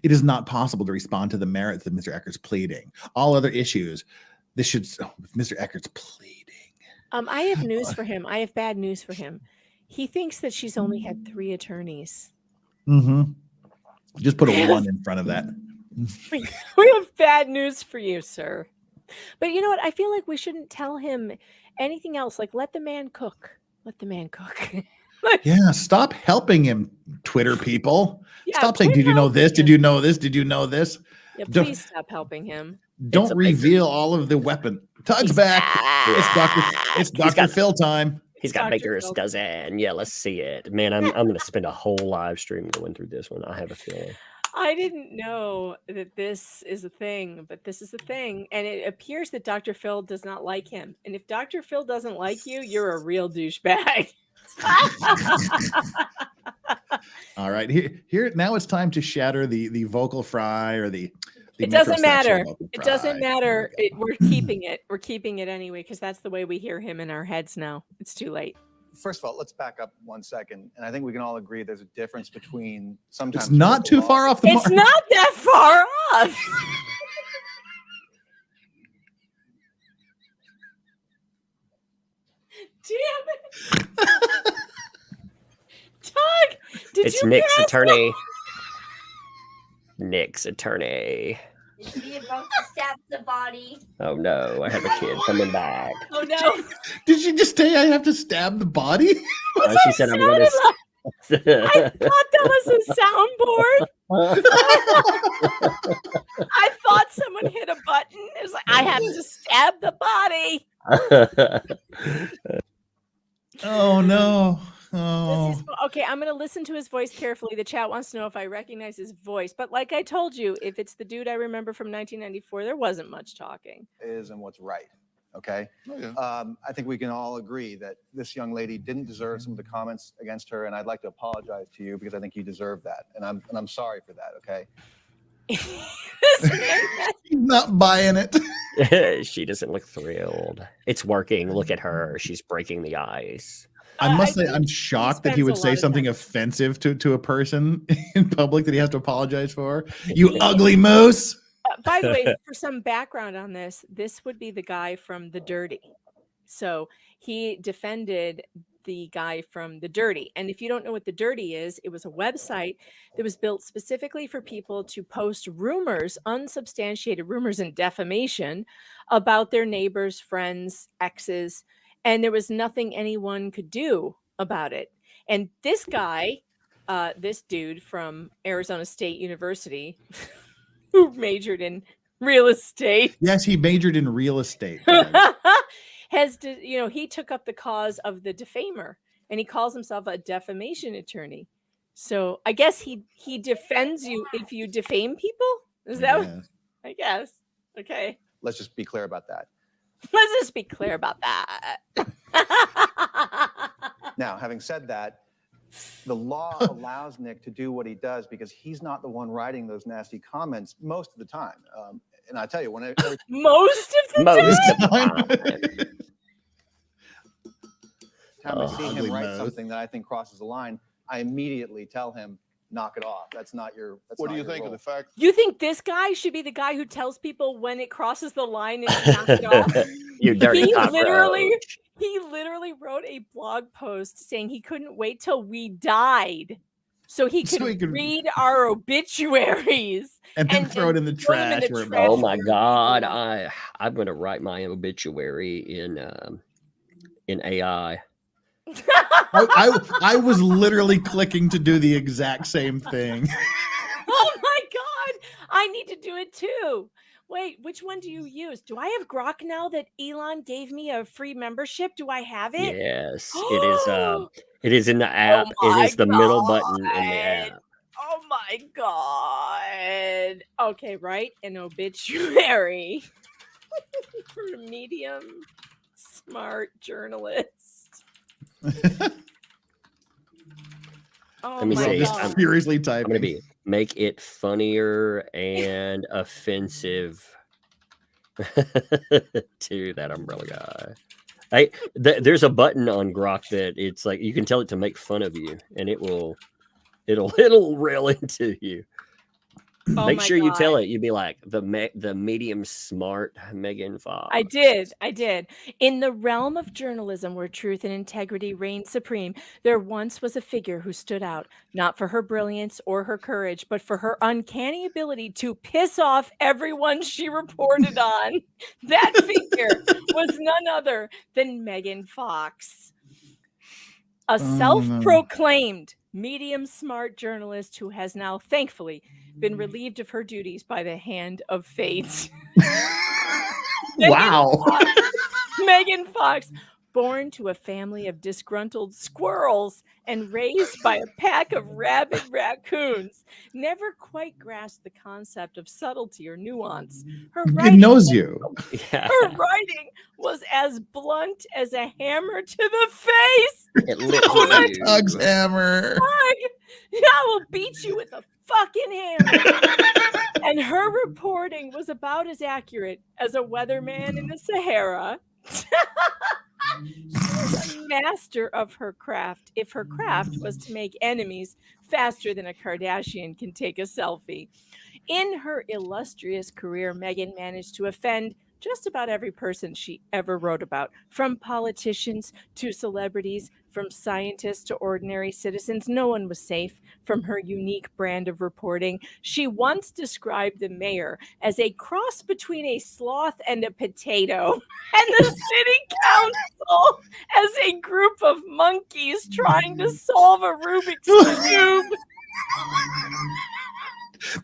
It is not possible to respond to the merits of Mr. Echard's pleading. All other issues, Mr. Echard's pleading. I have news for him. I have bad news for him. He thinks that she's only had 3 attorneys. Mm-hmm. Just put a 1 in front of that. We have bad news for you, sir. But you know what? I feel like we shouldn't tell him anything else. Like, let the man cook. Let the man cook. Yeah, stop helping him, Twitter people. Yeah, stop saying, did you know this? Did you know this? Did you know this? Yeah, please stop helping him. Don't reveal all of the weapon. Tug's back. It's Dr. Phil time. He's got Dr. bigger Phil. dozen. Yeah, let's see it. Man, I'm going to spend a whole live stream going through this one. I have a feeling. I didn't know that this is a thing, but this is a thing. And it appears that Dr. Phil does not like him. And if Dr. Phil doesn't like you, you're a real douchebag. All right, here now it's time to shatter the vocal fry or the It doesn't matter. metrosexual vocal It doesn't fry. matter. We're keeping it. We're keeping it anyway because that's the way we hear him in our heads now. It's too late. First of all, let's back up 1 second. And I think we can all agree there's a difference between sometimes. It's not too far off the mark. It's not that far off. Damn it. Doug, did It's you Nick's pass attorney. Nick's attorney. Is he about to stab the body? Oh no, I have a kid coming back. Oh no. Did she just say I have to stab the body? She said I'm going I thought that was a soundboard. I thought someone hit a button. It was like, I have to stab the body. Oh no. Oh. Okay, I'm going to listen to his voice carefully. The chat wants to know if I recognize his voice. But like I told you, if it's the dude I remember from 1994, there wasn't much talking. Is and what's right. Okay. Oh, yeah. I think we can all agree that this young lady didn't deserve some of the comments against her, and I'd like to apologize to you because I think you deserve that, and I'm sorry for that. Okay. He's not buying it. She doesn't look thrilled. It's working. Look at her. She's breaking the ice. I must say, I'm shocked that he would say something offensive to a person in public that he has to apologize for. You ugly moose. By the way, for some background on this would be the guy from The Dirty. So he defended the guy from The Dirty. And if you don't know what The Dirty is, it was a website that was built specifically for people to post rumors, unsubstantiated rumors and defamation about their neighbors, friends, exes. And there was nothing anyone could do about it. And this guy, this dude from Arizona State University, who majored in real estate. Yes, he majored in real estate. He took up the cause of the defamer, and he calls himself a defamation attorney. So I guess he defends you if you defame people. Is that? I guess. Okay. Let's just be clear about that. Let's just be clear about that. Now, having said that, the law allows Nick to do what he does because he's not the one writing those nasty comments most of the time. And I tell you, most of the time I see him write something that I think crosses the line, I immediately tell him, knock it off. That's not your. What do you think of the fact? You think this guy should be the guy who tells people when it crosses the line and knock it off? You dirty He literally wrote a blog post saying he couldn't wait till we died so he could read our obituaries and then throw it in the trash. Oh my God! I'm going to write my obituary in AI. I was literally clicking to do the exact same thing. Oh my God. I need to do it too. Wait, which one do you use? Do I have Grok now that Elon gave me a free membership? Do I have it? Yes, it is. It is in the app. It is the middle button in the app. Oh my God. Okay, write an obituary for a medium smart journalist. Let me say, I'm furiously typing. I'm going to make it funnier and offensive to that umbrella guy. There's a button on Grok that it's like you can tell it to make fun of you, and it'll rail into you. Make sure you tell it. You'd be like the medium smart Megan Fox. I did. In the realm of journalism where truth and integrity reign supreme, there once was a figure who stood out, not for her brilliance or her courage, but for her uncanny ability to piss off everyone she reported on. That figure was none other than Megan Fox, a self-proclaimed medium smart journalist who has now thankfully been relieved of her duties by the hand of fate. Wow. Megan Fox Born to a family of disgruntled squirrels and raised by a pack of rabid raccoons, never quite grasped the concept of subtlety or nuance. Her It writing, knows you. her writing was as blunt as a hammer to the face. It lives Oh, with you. Tug's hammer. I will beat you with a fucking hammer. And her reporting was about as accurate as a weatherman in the Sahara. She was a master of her craft, if her craft was to make enemies faster than a Kardashian can take a selfie. In her illustrious career, Meghan managed to offend just about every person she ever wrote about, from politicians to celebrities, from scientists to ordinary citizens. No one was safe from her unique brand of reporting. She once described the mayor as a cross between a sloth and a potato, and the city council as a group of monkeys trying to solve a Rubik's Cube.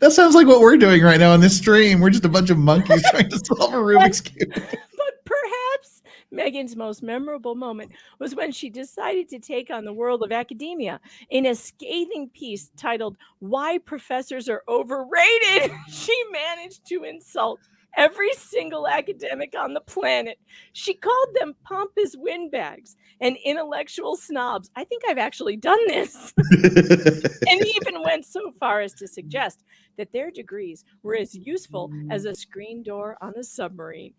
That sounds like what we're doing right now on this stream. We're just a bunch of monkeys trying to solve a Rubik's Cube. But perhaps Meghan's most memorable moment was when she decided to take on the world of academia. In a scathing piece titled "Why Professors Are Overrated," she managed to insult every single academic on the planet. She called them pompous windbags and intellectual snobs. I think I've actually done this. And even went so far as to suggest that their degrees were as useful as a screen door on a submarine.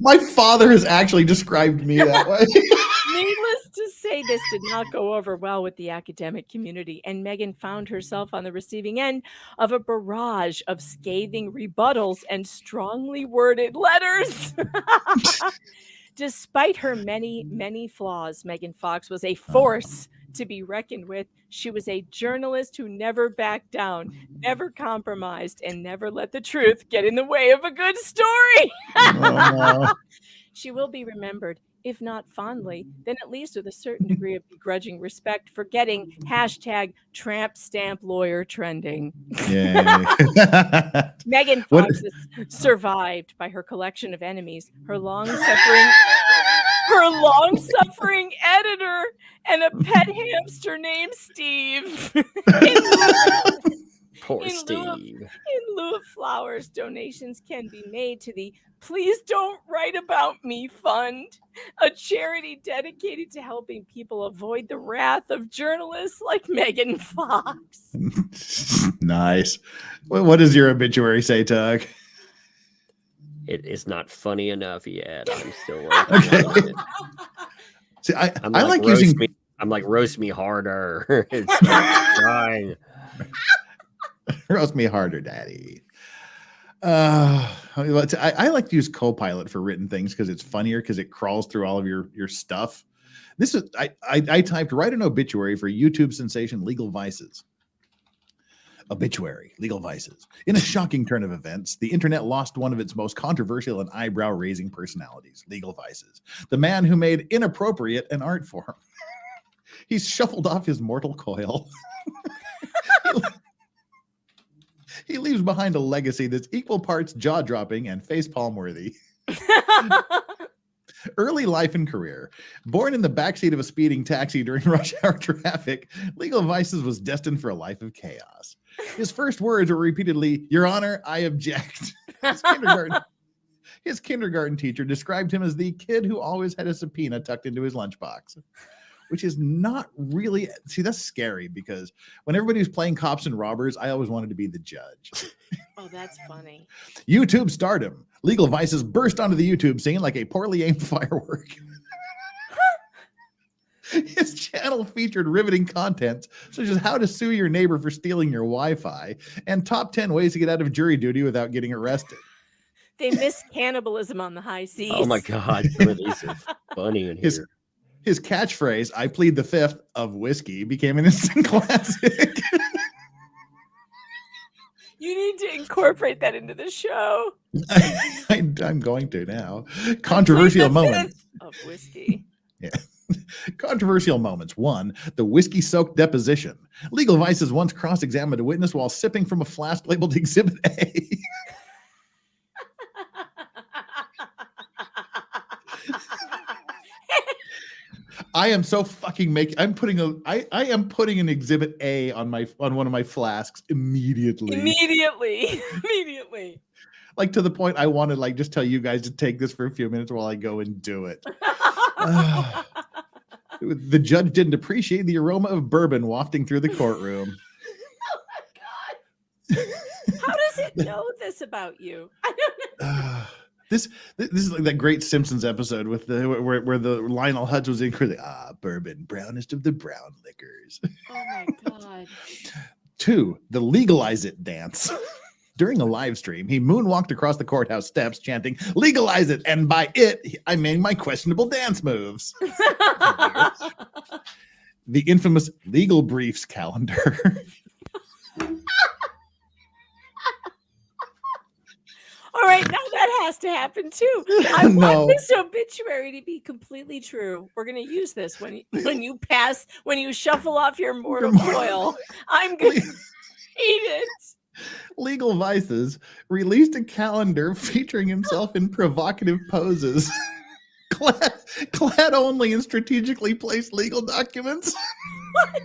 My father has actually described me that way. Needless to say, this did not go over well with the academic community, and Meghan found herself on the receiving end of a barrage of scathing rebuttals and strongly worded letters. Despite her many, many flaws, Megan Fox was a force to be reckoned with. She was a journalist who never backed down, never compromised, and never let the truth get in the way of a good story. She will be remembered, if not fondly, then at least with a certain degree of begrudging respect for getting #tramp stamp lawyer trending. Megan Fox is survived by her collection of enemies, her long-suffering editor, and a pet hamster named Steve. Poor Steve. In lieu of flowers, donations can be made to the Please Don't Write About Me Fund, a charity dedicated to helping people avoid the wrath of journalists like Megan Fox. Nice. What does your obituary say, Tug? It is not funny enough yet. I'm still working on it. See, I like using. I'm like, roast me harder. It's not trying. Roast me harder, Daddy. I like to use Copilot for written things because it's funnier because it crawls through all of your stuff. This is I typed write an obituary for YouTube sensation Legal Vices. Obituary, Legal Vices. In a shocking turn of events, the internet lost one of its most controversial and eyebrow-raising personalities, Legal Vices. The man who made inappropriate an art form. He's shuffled off his mortal coil. He leaves behind a legacy that's equal parts jaw-dropping and face-palm worthy. Early life and career. Born in the backseat of a speeding taxi during rush hour traffic, Legal Vices was destined for a life of chaos. His first words were repeatedly, "Your Honor, I object." His kindergarten teacher described him as the kid who always had a subpoena tucked into his lunchbox. Which is not really, see, that's scary because when everybody was playing cops and robbers, I always wanted to be the judge. Oh, that's funny. YouTube stardom. Legal Vices burst onto the YouTube scene like a poorly aimed firework. His channel featured riveting content such as how to sue your neighbor for stealing your Wi-Fi and top 10 ways to get out of jury duty without getting arrested. They missed cannibalism on the high seas. Oh my God, some of these are funny in here. His catchphrase, "I plead the fifth" of whiskey, became an instant classic. You need to incorporate that into the show. I'm going to now. Controversial moments of whiskey. Yeah. Controversial moments. 1, the whiskey-soaked deposition. Legal Vices once cross-examined a witness while sipping from a flask labeled Exhibit A. I am so fucking I'm putting I am putting an exhibit A on one of my flasks immediately. Immediately. Like to the point I want to like just tell you guys to take this for a few minutes while I go and do it. The judge didn't appreciate the aroma of bourbon wafting through the courtroom. Oh my God. How does it know this about you? I don't know. This is like that great Simpsons episode with where the Lionel Hutz was in bourbon, brownest of the brown liquors. Oh my God. 2, the legalize it dance. During a live stream, he moonwalked across the courthouse steps chanting, "Legalize it," and by it, I mean my questionable dance moves. The infamous legal briefs calendar. All right, now that has to happen too. I want this obituary to be completely true. We're going to use this when you shuffle off your mortal coil. I'm going to read it. Legal Vices released a calendar featuring himself in provocative poses, clad only in strategically placed legal documents. What?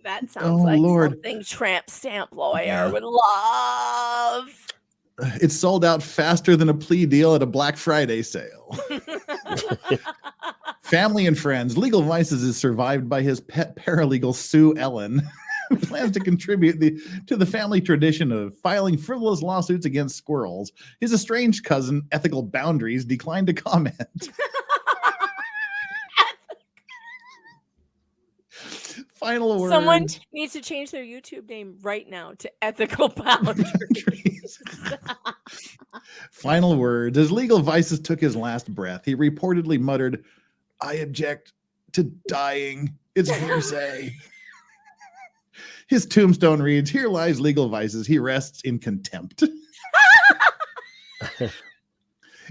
That sounds like something tramp stamp lawyer would love. It's sold out faster than a plea deal at a Black Friday sale. Family and friends. Legal Vices is survived by his pet paralegal, Sue Ellen, who plans to contribute to the family tradition of filing frivolous lawsuits against squirrels. His estranged cousin, Ethical Boundaries, declined to comment. Final word. Someone needs to change their YouTube name right now to Ethical Boundaries. Final words. As Legal Vices took his last breath, he reportedly muttered, "I object to dying. It's hearsay." His tombstone reads, "Here lies Legal Vices. He rests in contempt."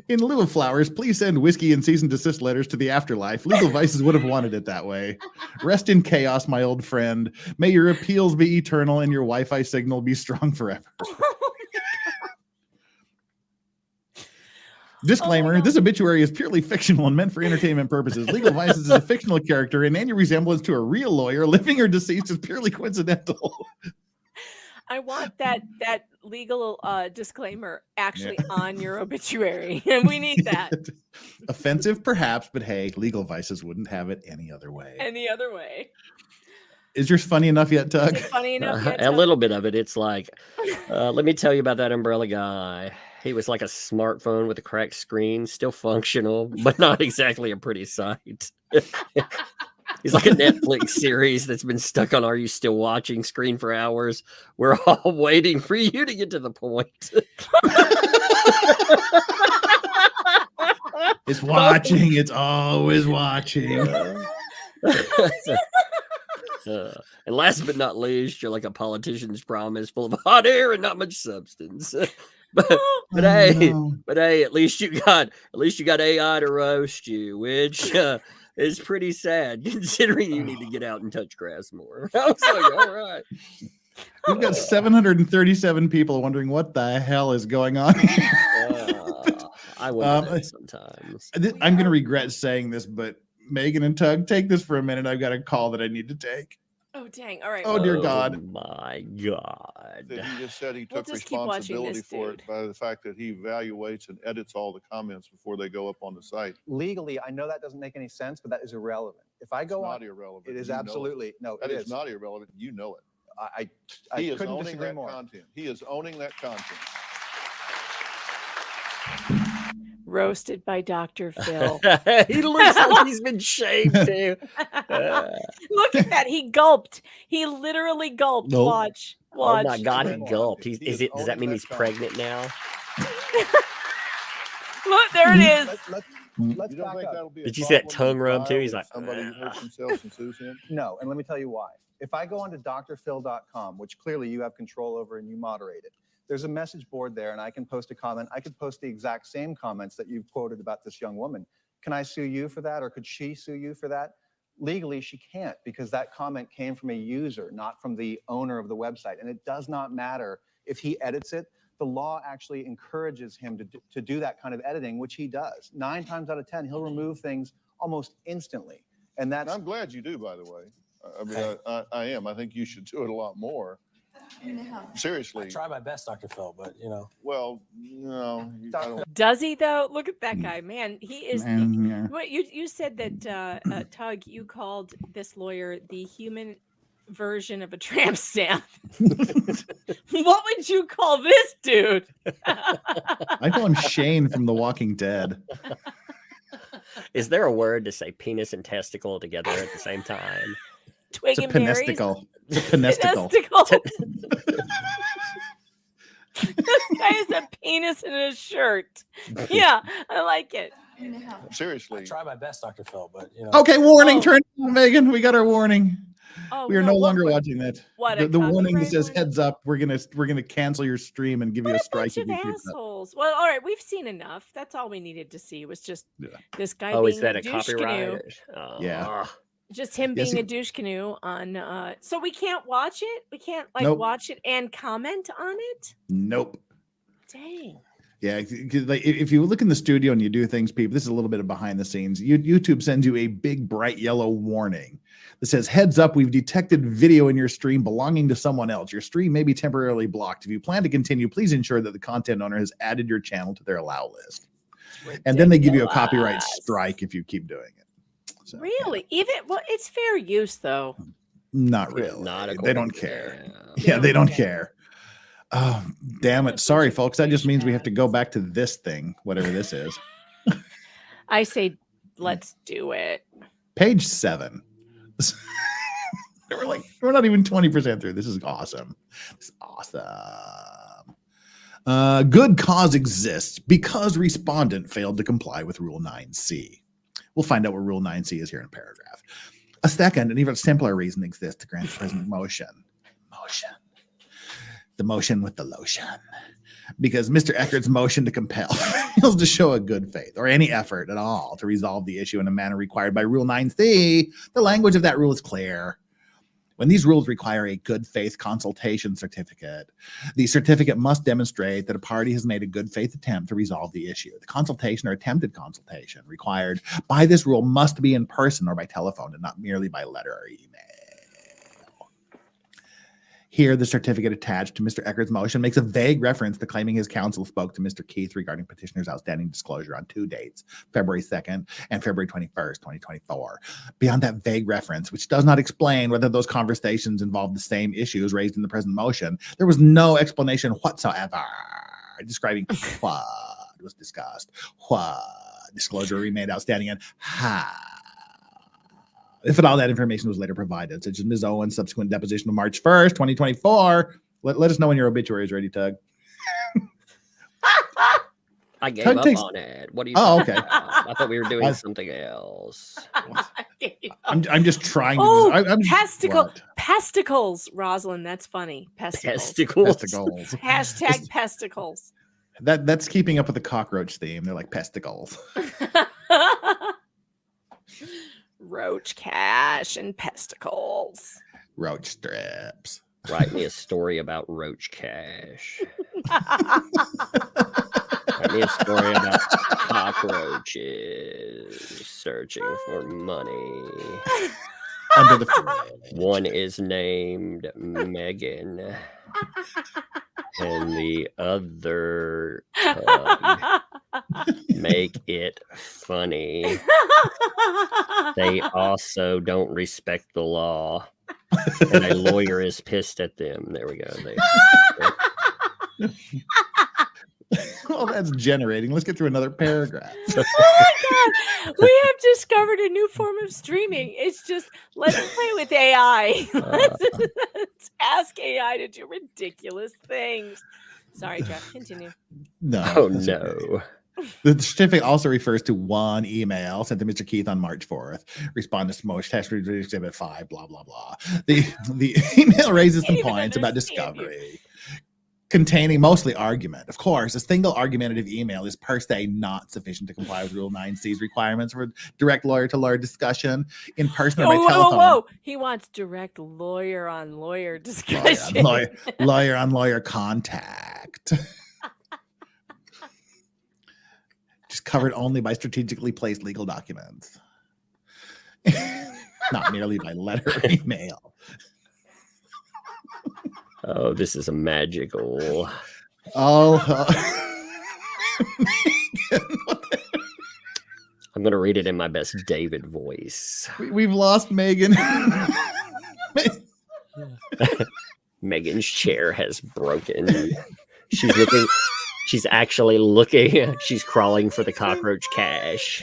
In lieu of flowers, please send whiskey and cease and desist letters to the afterlife. Legal Vices would have wanted it that way. Rest in chaos, my old friend. May your appeals be eternal and your Wi-Fi signal be strong forever. Disclaimer, this obituary is purely fictional and meant for entertainment purposes. Legal Vices is a fictional character, and any resemblance to a real lawyer, living or deceased, is purely coincidental. I want that legal disclaimer actually on your obituary, and we need that. Offensive, perhaps, but hey, Legal Vices wouldn't have it any other way. Any other way. Is yours funny enough yet, Tug? Is it funny enough yet, A little bit of it. It's like, let me tell you about that umbrella guy. He was like a smartphone with a cracked screen, still functional, but not exactly a pretty sight. He's like a Netflix series that's been stuck on "Are you still watching?" screen for hours. We're all waiting for you to get to the point. It's watching. It's always watching. And last but not least, you're like a politician's promise, full of hot air and not much substance. But hey, at least you got AI to roast you, which is pretty sad considering you need to get out and touch grass more. I was like, all right. We've got 737 people wondering what the hell is going on here. I wonder sometimes. I'm going to regret saying this, but Megan and Tug, take this for a minute. I've got a call that I need to take. Oh, dang. All right. Oh, dear God. My God. That he just said he We'll took just keep watching responsibility this for dude. it by the fact that he evaluates and edits all the comments before they go up on the site. Legally, I know that doesn't make any sense, but that is irrelevant. If I go It's on, not irrelevant. it is You know absolutely no. That it is not irrelevant. You know it. I He is couldn't owning disagree that more. content. He is owning that content. Roasted by Dr. Phil. He looks like he's been shaved too. Look at that. He gulped. He literally gulped. Nope. Watch. Oh my God, he Content. gulped. He Does is that mean owning he's that content. pregnant now? Look, there it is. Let's You back don't think up. that'll be a Did you see that problem tongue in rub trial too? He's if like, somebody hurts himself and sues him. No, and let me tell you why. If I go onto drphil.com, which clearly you have control over and you moderate it, there's a message board there and I can post a comment. I could post the exact same comments that you've quoted about this young woman. Can I sue you for that, or could she sue you for that? Legally, she can't, because that comment came from a user, not from the owner of the website. And it does not matter if he edits it. the law actually encourages him to do that kind of editing, which he does. 9 times out of 10, he'll remove things almost instantly. And that's. I'm glad you do, by the way. I mean, I am. I think you should do it a lot more. Seriously. I try my best, Dr. Phil, but you know. Well, no. Does he though? Look at that guy, man. He is. Yeah. What you said that Tug, you called this lawyer the human version of a tramp stamp. What would you call this dude? I call him Shane from The Walking Dead. Is there a word to say penis and testicle together at the same time? Twig It's a and berries? penesticle. It's a penesticle. This guy has a penis in his shirt. Yeah, I like it. Seriously. I try my best, Dr. Phil, but you know. Okay, warning. Turn it on, Megan. We got our warning. Oh, We are no longer watching that. What, The a warning that copyright says warning? heads up. We're gonna cancel your stream and give you a strike if Bunch you of keep that. assholes. Well, all right, we've seen enough. That's all we needed to see was just this guy. Oh, being is that a douche copyright? canoe. Yeah. Just him Yes, being a douche canoe on. So we can't watch it. We can't Nope. watch it and comment on it. Nope. Dang. Yeah, 'cause, like, if you look in the studio and you do things, people, this is a little bit of behind the scenes. YouTube sends you a big bright yellow warning that says, heads up, we've detected video in your stream belonging to someone else. Your stream may be temporarily blocked. If you plan to continue, please ensure that the content owner has added your channel to their allow list. And then they give you a copyright strike if you keep doing it. So, Really? Even it's fair use though. not really. Not They according don't to care. them. Yeah, they don't care. Oh, damn it. Sorry, folks. That just means we have to go back to this thing, whatever this is. I say let's do it. Page 7. We're not even 20% through. This is awesome. This is awesome. Good cause exists because respondent failed to comply with Rule 9C. We'll find out what Rule 9C is here in a paragraph. A second and even simpler reason exists to grant the present motion. The motion with the lotion. Because Mr. Echard's motion to compel fails to show a good faith or any effort at all to resolve the issue in a manner required by Rule 9C. The language of that rule is clear. When these rules require a good faith consultation certificate, the certificate must demonstrate that a party has made a good faith attempt to resolve the issue. The consultation or attempted consultation required by this rule must be in person or by telephone and not merely by letter or email. Here, the certificate attached to Mr. Echard's motion makes a vague reference to claiming his counsel spoke to Mr. Keith regarding petitioner's outstanding disclosure on 2 dates, February 2nd and February 21st, 2024. Beyond that vague reference, which does not explain whether those conversations involved the same issues raised in the present motion, there was no explanation whatsoever describing what was discussed, what disclosure remained outstanding, and how. If at all that information was later provided, such as Ms. Owens' subsequent deposition of March 1st, 2024. Let us know when your obituary is ready, Tug. I gave Tug up takes- on it. What do you Oh, think okay. about? I thought we were doing something else. I'm just trying to. Oh, I'm pesticles, Rosalind. That's funny. Pesticles. Pesticles. Hashtag pesticles. That's keeping up with the Cockroach theme. They're like pesticles. Roach cash and pesticles. Roach strips. Write me a story about roach cash. Write me a story about cockroaches searching for money. Under the fridge. One is named Megan, and the other make it funny. They also don't respect the law, and a lawyer is pissed at them. There we go. Well, that's generating. Let's get through another paragraph. Oh my god, we have discovered a new form of streaming. It's just let's play with AI. Let's ask AI to do ridiculous things. Sorry, Jeff. Continue. No. Oh that's no. okay. The certificate also refers to one email sent to Mr. Keith on March 4th. Respondents to motion test exhibit 5, blah, blah, blah. The email raises some points about discovery, containing mostly argument. Of course, a single argumentative email is per se not sufficient to comply with Rule 9C's requirements for direct lawyer-to-lawyer discussion in person or by telephone. Whoa. He wants direct lawyer-on-lawyer discussion. Lawyer-on-lawyer contact. covered only by strategically placed legal documents, not merely by letter or email. Oh, this is a magical. I'm going to read it in my best David voice. We've lost Megan. Megan's chair has broken. She's actually looking. She's crawling for the cockroach cache.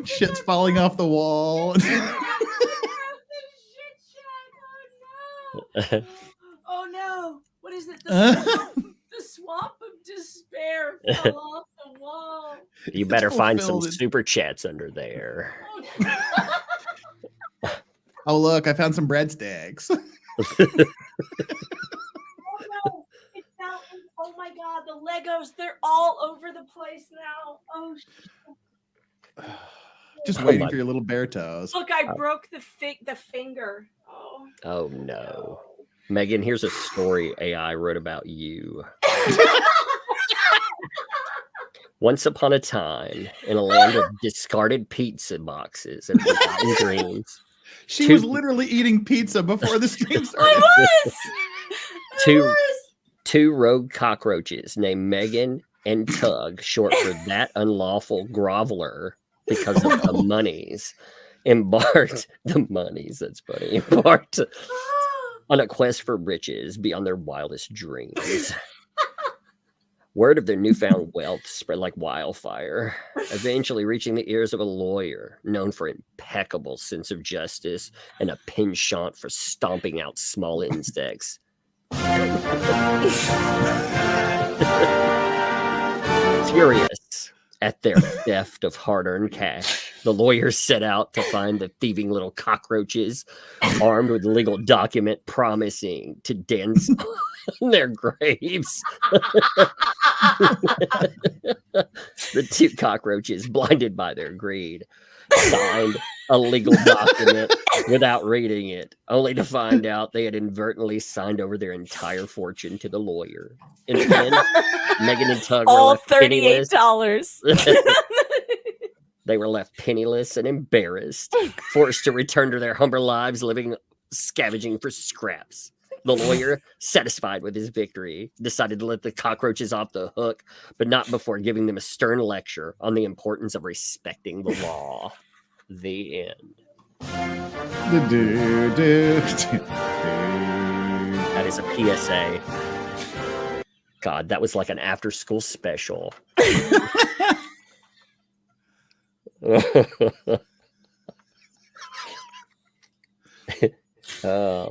Shit's falling off the wall. Oh no! What is it? The swamp of despair fell off the wall. You better find some super chats under there. Oh look, I found some breadsticks. Oh no! It fell in. Oh my god, the Legos, they're all over the place now. Oh shit. Just waiting for your little bear toes. Look, I broke the finger. Oh no. Megan, here's a story AI wrote about you. Once upon a time, in a land of discarded pizza boxes and forgotten dreams. She was literally eating pizza before the stream started. Two rogue cockroaches named Megan and Tug, short for that unlawful groveler because of the monies, embarked on a quest for riches beyond their wildest dreams. Word of their newfound wealth spread like wildfire, eventually reaching the ears of a lawyer known for impeccable sense of justice and a penchant for stomping out small insects. Furious at their theft of hard-earned cash, the lawyers set out to find the thieving little cockroaches, armed with a legal document promising to dance on their graves. The two cockroaches, blinded by their greed, signed a legal document without reading it, only to find out they had inadvertently signed over their entire fortune to the lawyer. In the end, Megan and Tug all were left penniless. $38. They were left penniless and embarrassed, forced to return to their humble lives, scavenging for scraps. The lawyer, satisfied with his victory, decided to let the cockroaches off the hook, but not before giving them a stern lecture on the importance of respecting the law. The end. That is a PSA. God, that was like an after-school special.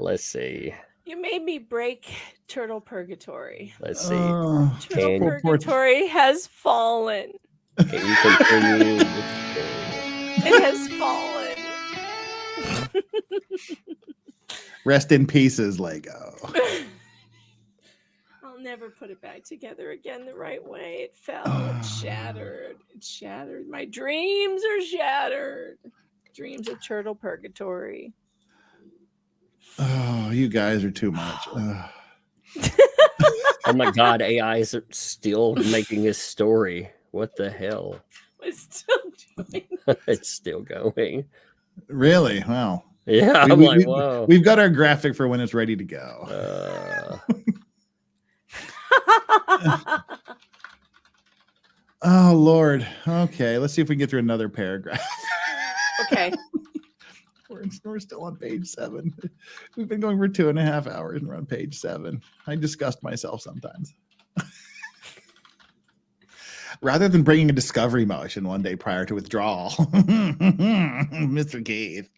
Let's see. You made me break Turtle Purgatory. Let's see. Turtle Purgatory has fallen. Can you continue? It has fallen. Rest in pieces, Lego. I'll never put it back together again the right way. It fell. It shattered. It shattered. My dreams are shattered. Dreams of Turtle Purgatory. Oh, you guys are too much. Oh my God, AI is still making his story. What the hell? It's still doing It's still going. Really? Wow. Yeah, I'm like, whoa. We've got our graphic for when it's ready to go. Oh, Lord. Okay, let's see if we can get through another paragraph. Okay. We're still on page 7. We've been going for 2.5 hours and we're on page 7. I disgust myself sometimes. Rather than bringing a discovery motion one day prior to withdrawal, Mr. Keith,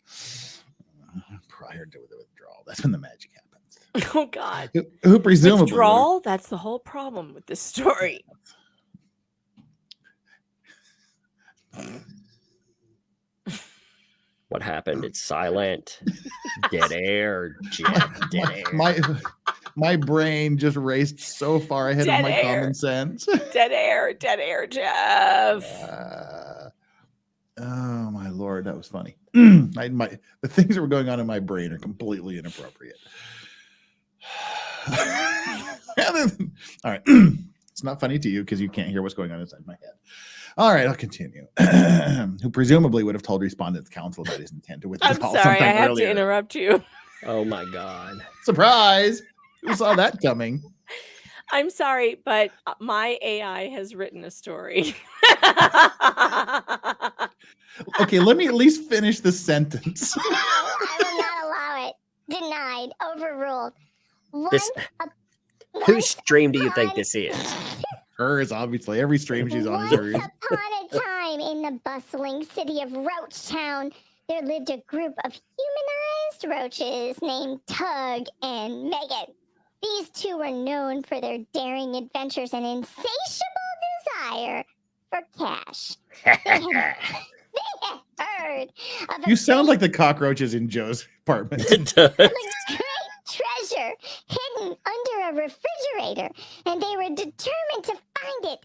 prior to the withdrawal, that's when the magic happens. Oh, God. Who presumably... Withdrawal? That's the whole problem with this story. What happened? It's silent. Dead air. Dead air. My brain just raced so far ahead of my common sense. Dead air, Jeff. Oh my Lord, that was funny. The things that were going on in my brain are completely inappropriate. All right. It's not funny to you because you can't hear what's going on inside my head. All right, I'll continue. Who presumably would have told respondents counsel about his intent to withdraw. I'm sorry, I had earlier. to interrupt you. Oh my God. Surprise! Who saw that coming? I'm sorry, but my AI has written a story. Okay, let me at least finish the sentence. No, I will not allow it. Denied. Overruled. Whose stream do you think this is? Hers, obviously. Every stream she's on is hers. Once upon a time in the bustling city of Roachtown, there lived a group of humanized roaches named Tug and Megan. These two were known for their daring adventures and insatiable desire for cash. They had heard of You sound like the cockroaches in Joe's apartment. a great treasure hidden under a refrigerator, and they were determined to find it.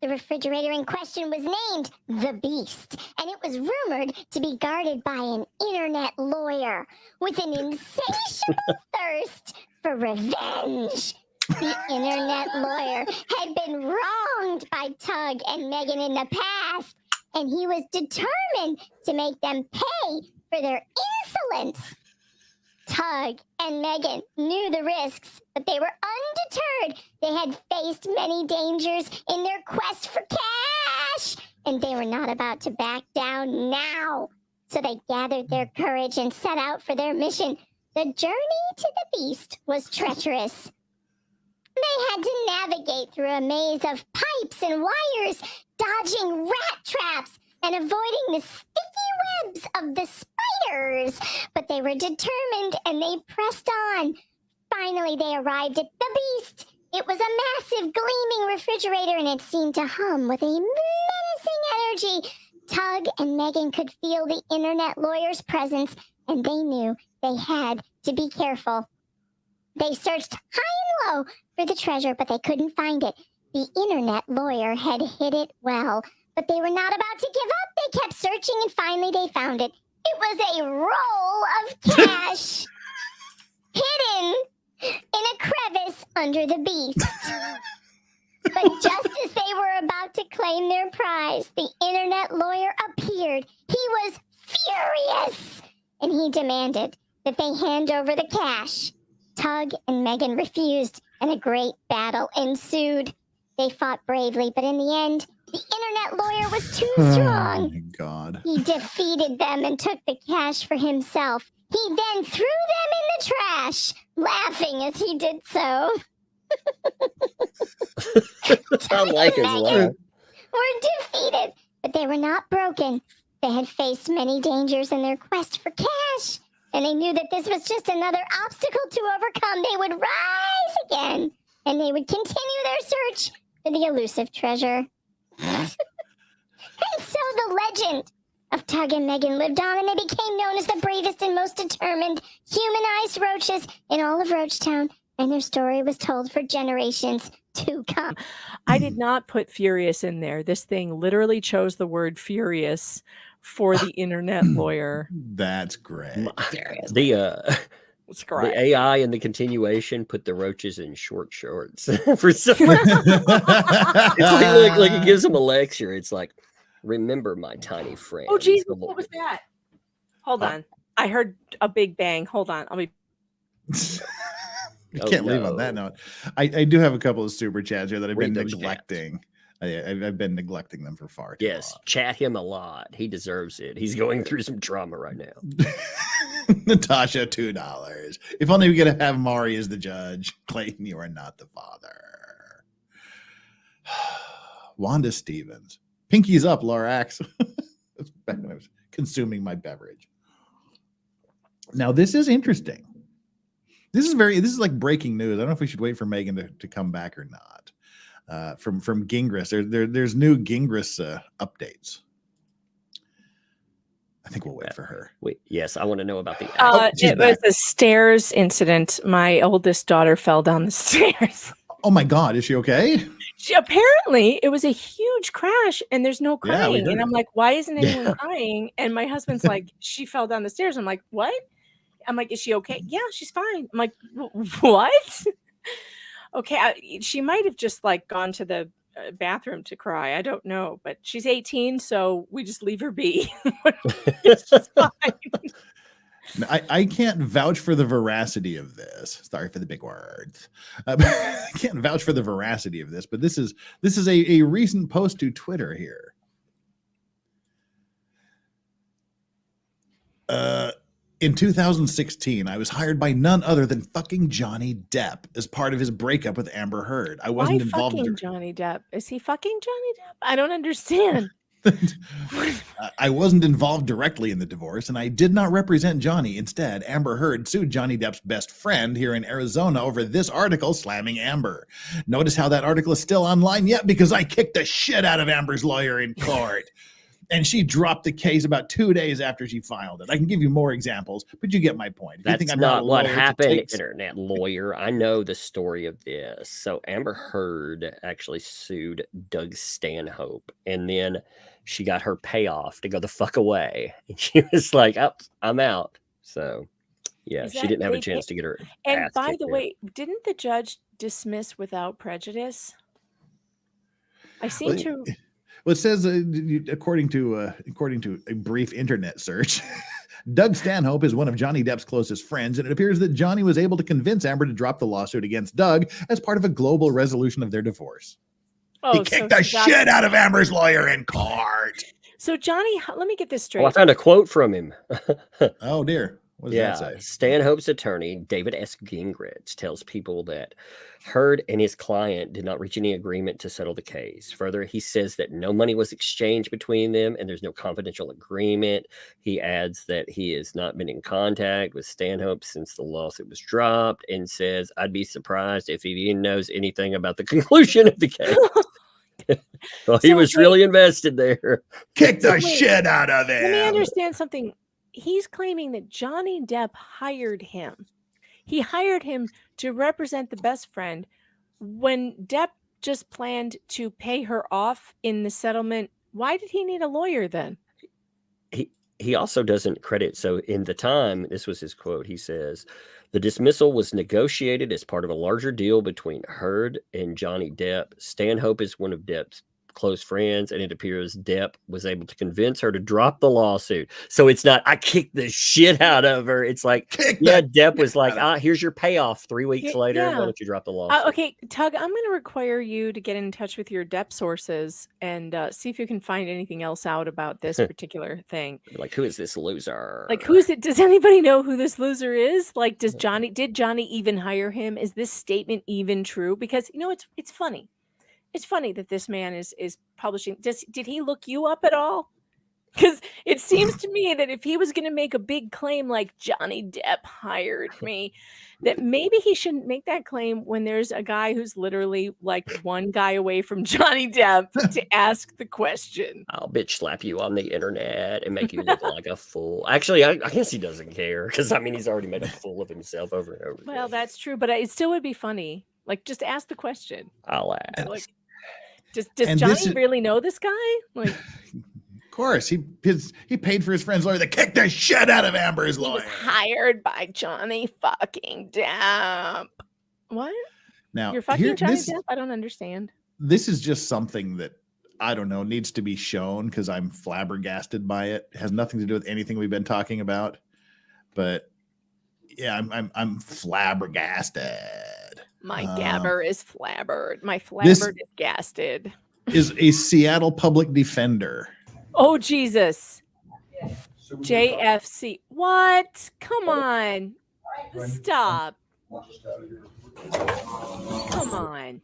The refrigerator in question was named the Beast, and it was rumored to be guarded by an internet lawyer with an insatiable thirst for revenge. The internet lawyer had been wronged by Tug and Megan in the past, and he was determined to make them pay for their insolence. Tug and Megan knew the risks, but they were undeterred. They had faced many dangers in their quest for cash, and they were not about to back down now. So they gathered their courage and set out for their mission. The journey to the Beast was treacherous. They had to navigate through a maze of pipes and wires, dodging rat traps and avoiding the sticky webs of the spiders. But they were determined and they pressed on. Finally, they arrived at the Beast. It was a massive gleaming refrigerator and it seemed to hum with a menacing energy. Tug and Megan could feel the internet lawyer's presence and they knew they had to be careful. They searched high and low for the treasure, but they couldn't find it. The internet lawyer had hid it well, but they were not about to give up. They kept searching, and finally they found it. It was a roll of cash hidden in a crevice under the Beast. But just as they were about to claim their prize, the internet lawyer appeared. He was furious, and he demanded that they hand over the cash. Tug and Megan refused, and a great battle ensued. They fought bravely, but in the end, the internet lawyer was too strong. Oh my God. He defeated them and took the cash for himself. He then threw them in the trash, laughing as he did so. I like his laugh. Were defeated, but they were not broken. They had faced many dangers in their quest for cash, and they knew that this was just another obstacle to overcome. They would rise again, and they would continue their search for the elusive treasure. And so the legend of Tug and Megan lived on, and they became known as the bravest and most determined humanized roaches in all of Roachtown, and their story was told for generations to come. I did not put furious in there. This thing literally chose the word furious for the internet lawyer. That's great. The AI in the continuation put the roaches in short shorts for some reason. It's like it gives them a lecture. It's like, remember my tiny friend. Oh, geez, what was that? Hold on. I heard a big bang. Hold on. I'll be. I can't leave on that note. I do have a couple of super chats here that I've been neglecting. I've been neglecting them for far too long. Chat him a lot. He deserves it. He's going through some trauma right now. Natasha, $2. If only we could have Mari as the judge. Clayton, you are not the father. Wanda Stevens. Pinkies up, Lorax. That's back when I was consuming my beverage. Now, this is interesting. This is like breaking news. I don't know if we should wait for Megan to come back or not. From Gingras. There's new Gingras updates. I think we'll wait for her. Wait, yes, I want to know about the. It was a stairs incident. My oldest daughter fell down the stairs. Oh my God, is she okay? Apparently, it was a huge crash, and there's no Yeah, crying. And I'm like, why isn't anyone crying? And my husband's like, she fell down the stairs. I'm like, what? I'm like, is she okay? Yeah, she's fine. I'm like, what? Okay, she might have just like gone to the bathroom to cry. I don't know, but she's 18, so we just leave her be. It's just fine. I can't vouch for the veracity of this. Sorry for the big words. I can't vouch for the veracity of this, but this is a recent post to Twitter here. In 2016, I was hired by none other than fucking Johnny Depp as part of his breakup with Amber Heard. I wasn't Why involved. fucking Johnny Depp? Is he fucking Johnny Depp? I don't understand. I wasn't involved directly in the divorce, and I did not represent Johnny. Instead, Amber Heard sued Johnny Depp's best friend here in Arizona over this article slamming Amber. Notice how that article is still online yet? Because I kicked the shit out of Amber's lawyer in court. And she dropped the case about 2 days after she filed it. I can give you more examples, but you get my point. If you That's think I'm not what lawyer, happened, internet lawyer. I know the story of this. So Amber Heard actually sued Doug Stanhope, and then she got her payoff to go the fuck away. And she was like, oh, I'm out. So, yeah, she didn't have a chance to get her And ass by kicked the in. way, didn't the judge dismiss without prejudice? I seem to. Well, it says, according to a brief internet search, Doug Stanhope is one of Johnny Depp's closest friends, and it appears that Johnny was able to convince Amber to drop the lawsuit against Doug as part of a global resolution of their divorce. Oh, he kicked the shit out of Amber's lawyer in court. So Johnny, let me get this straight. Oh, I found a quote from him. Oh, dear. What does that say? Stanhope's attorney, David S. Gingrich, tells people that Heard and his client did not reach any agreement to settle the case. Further, he says that no money was exchanged between them and there's no confidential agreement. He adds that he has not been in contact with Stanhope since the lawsuit was dropped, and says, I'd be surprised if he even knows anything about the conclusion of the case. Well, he was really invested there. Kick the shit out of him. Let me understand something. He's claiming that Johnny Depp hired him. He hired him to represent the best friend when Depp just planned to pay her off in the settlement. Why did he need a lawyer then? He also doesn't credit. So in the time, this was his quote. He says, the dismissal was negotiated as part of a larger deal between Heard and Johnny Depp. Stanhope is one of Depp's close friends, and it appears Depp was able to convince her to drop the lawsuit. So it's not, I kicked the shit out of her. It's like, Depp was like, here's your payoff 3 weeks later. Why don't you drop the lawsuit? Okay, Tug, I'm going to require you to get in touch with your Depp sources and see if you can find anything else out about this particular thing. Like, who is this loser? Like, who's it? Does anybody know who this loser is? Like, did Johnny even hire him? Is this statement even true? Because, it's funny. It's funny that this man is publishing. Did he look you up at all? Because it seems to me that if he was going to make a big claim like Johnny Depp hired me, that maybe he shouldn't make that claim when there's a guy who's literally like one guy away from Johnny Depp to ask the question. I'll bitch slap you on the internet and make you look like a fool. Actually, I guess he doesn't care because, he's already made a fool of himself over and over again. Well, that's true, but it still would be funny. Like, just ask the question. I'll ask. Like, does Johnny really know this guy? Like, of course, he paid for his friend's lawyer to kick the shit out of Amber's lawyer. He was hired by Johnny fucking Depp. What? Now, you're fucking Johnny Depp? I don't understand. This is just something that I don't know needs to be shown because I'm flabbergasted by it. It has nothing to do with anything we've been talking about, but yeah, I'm flabbergasted. My gabber is flabbered. My flabbered is gasted. Is a Seattle public defender. Oh, Jesus. JFC. What? Come on. Stop. Come on.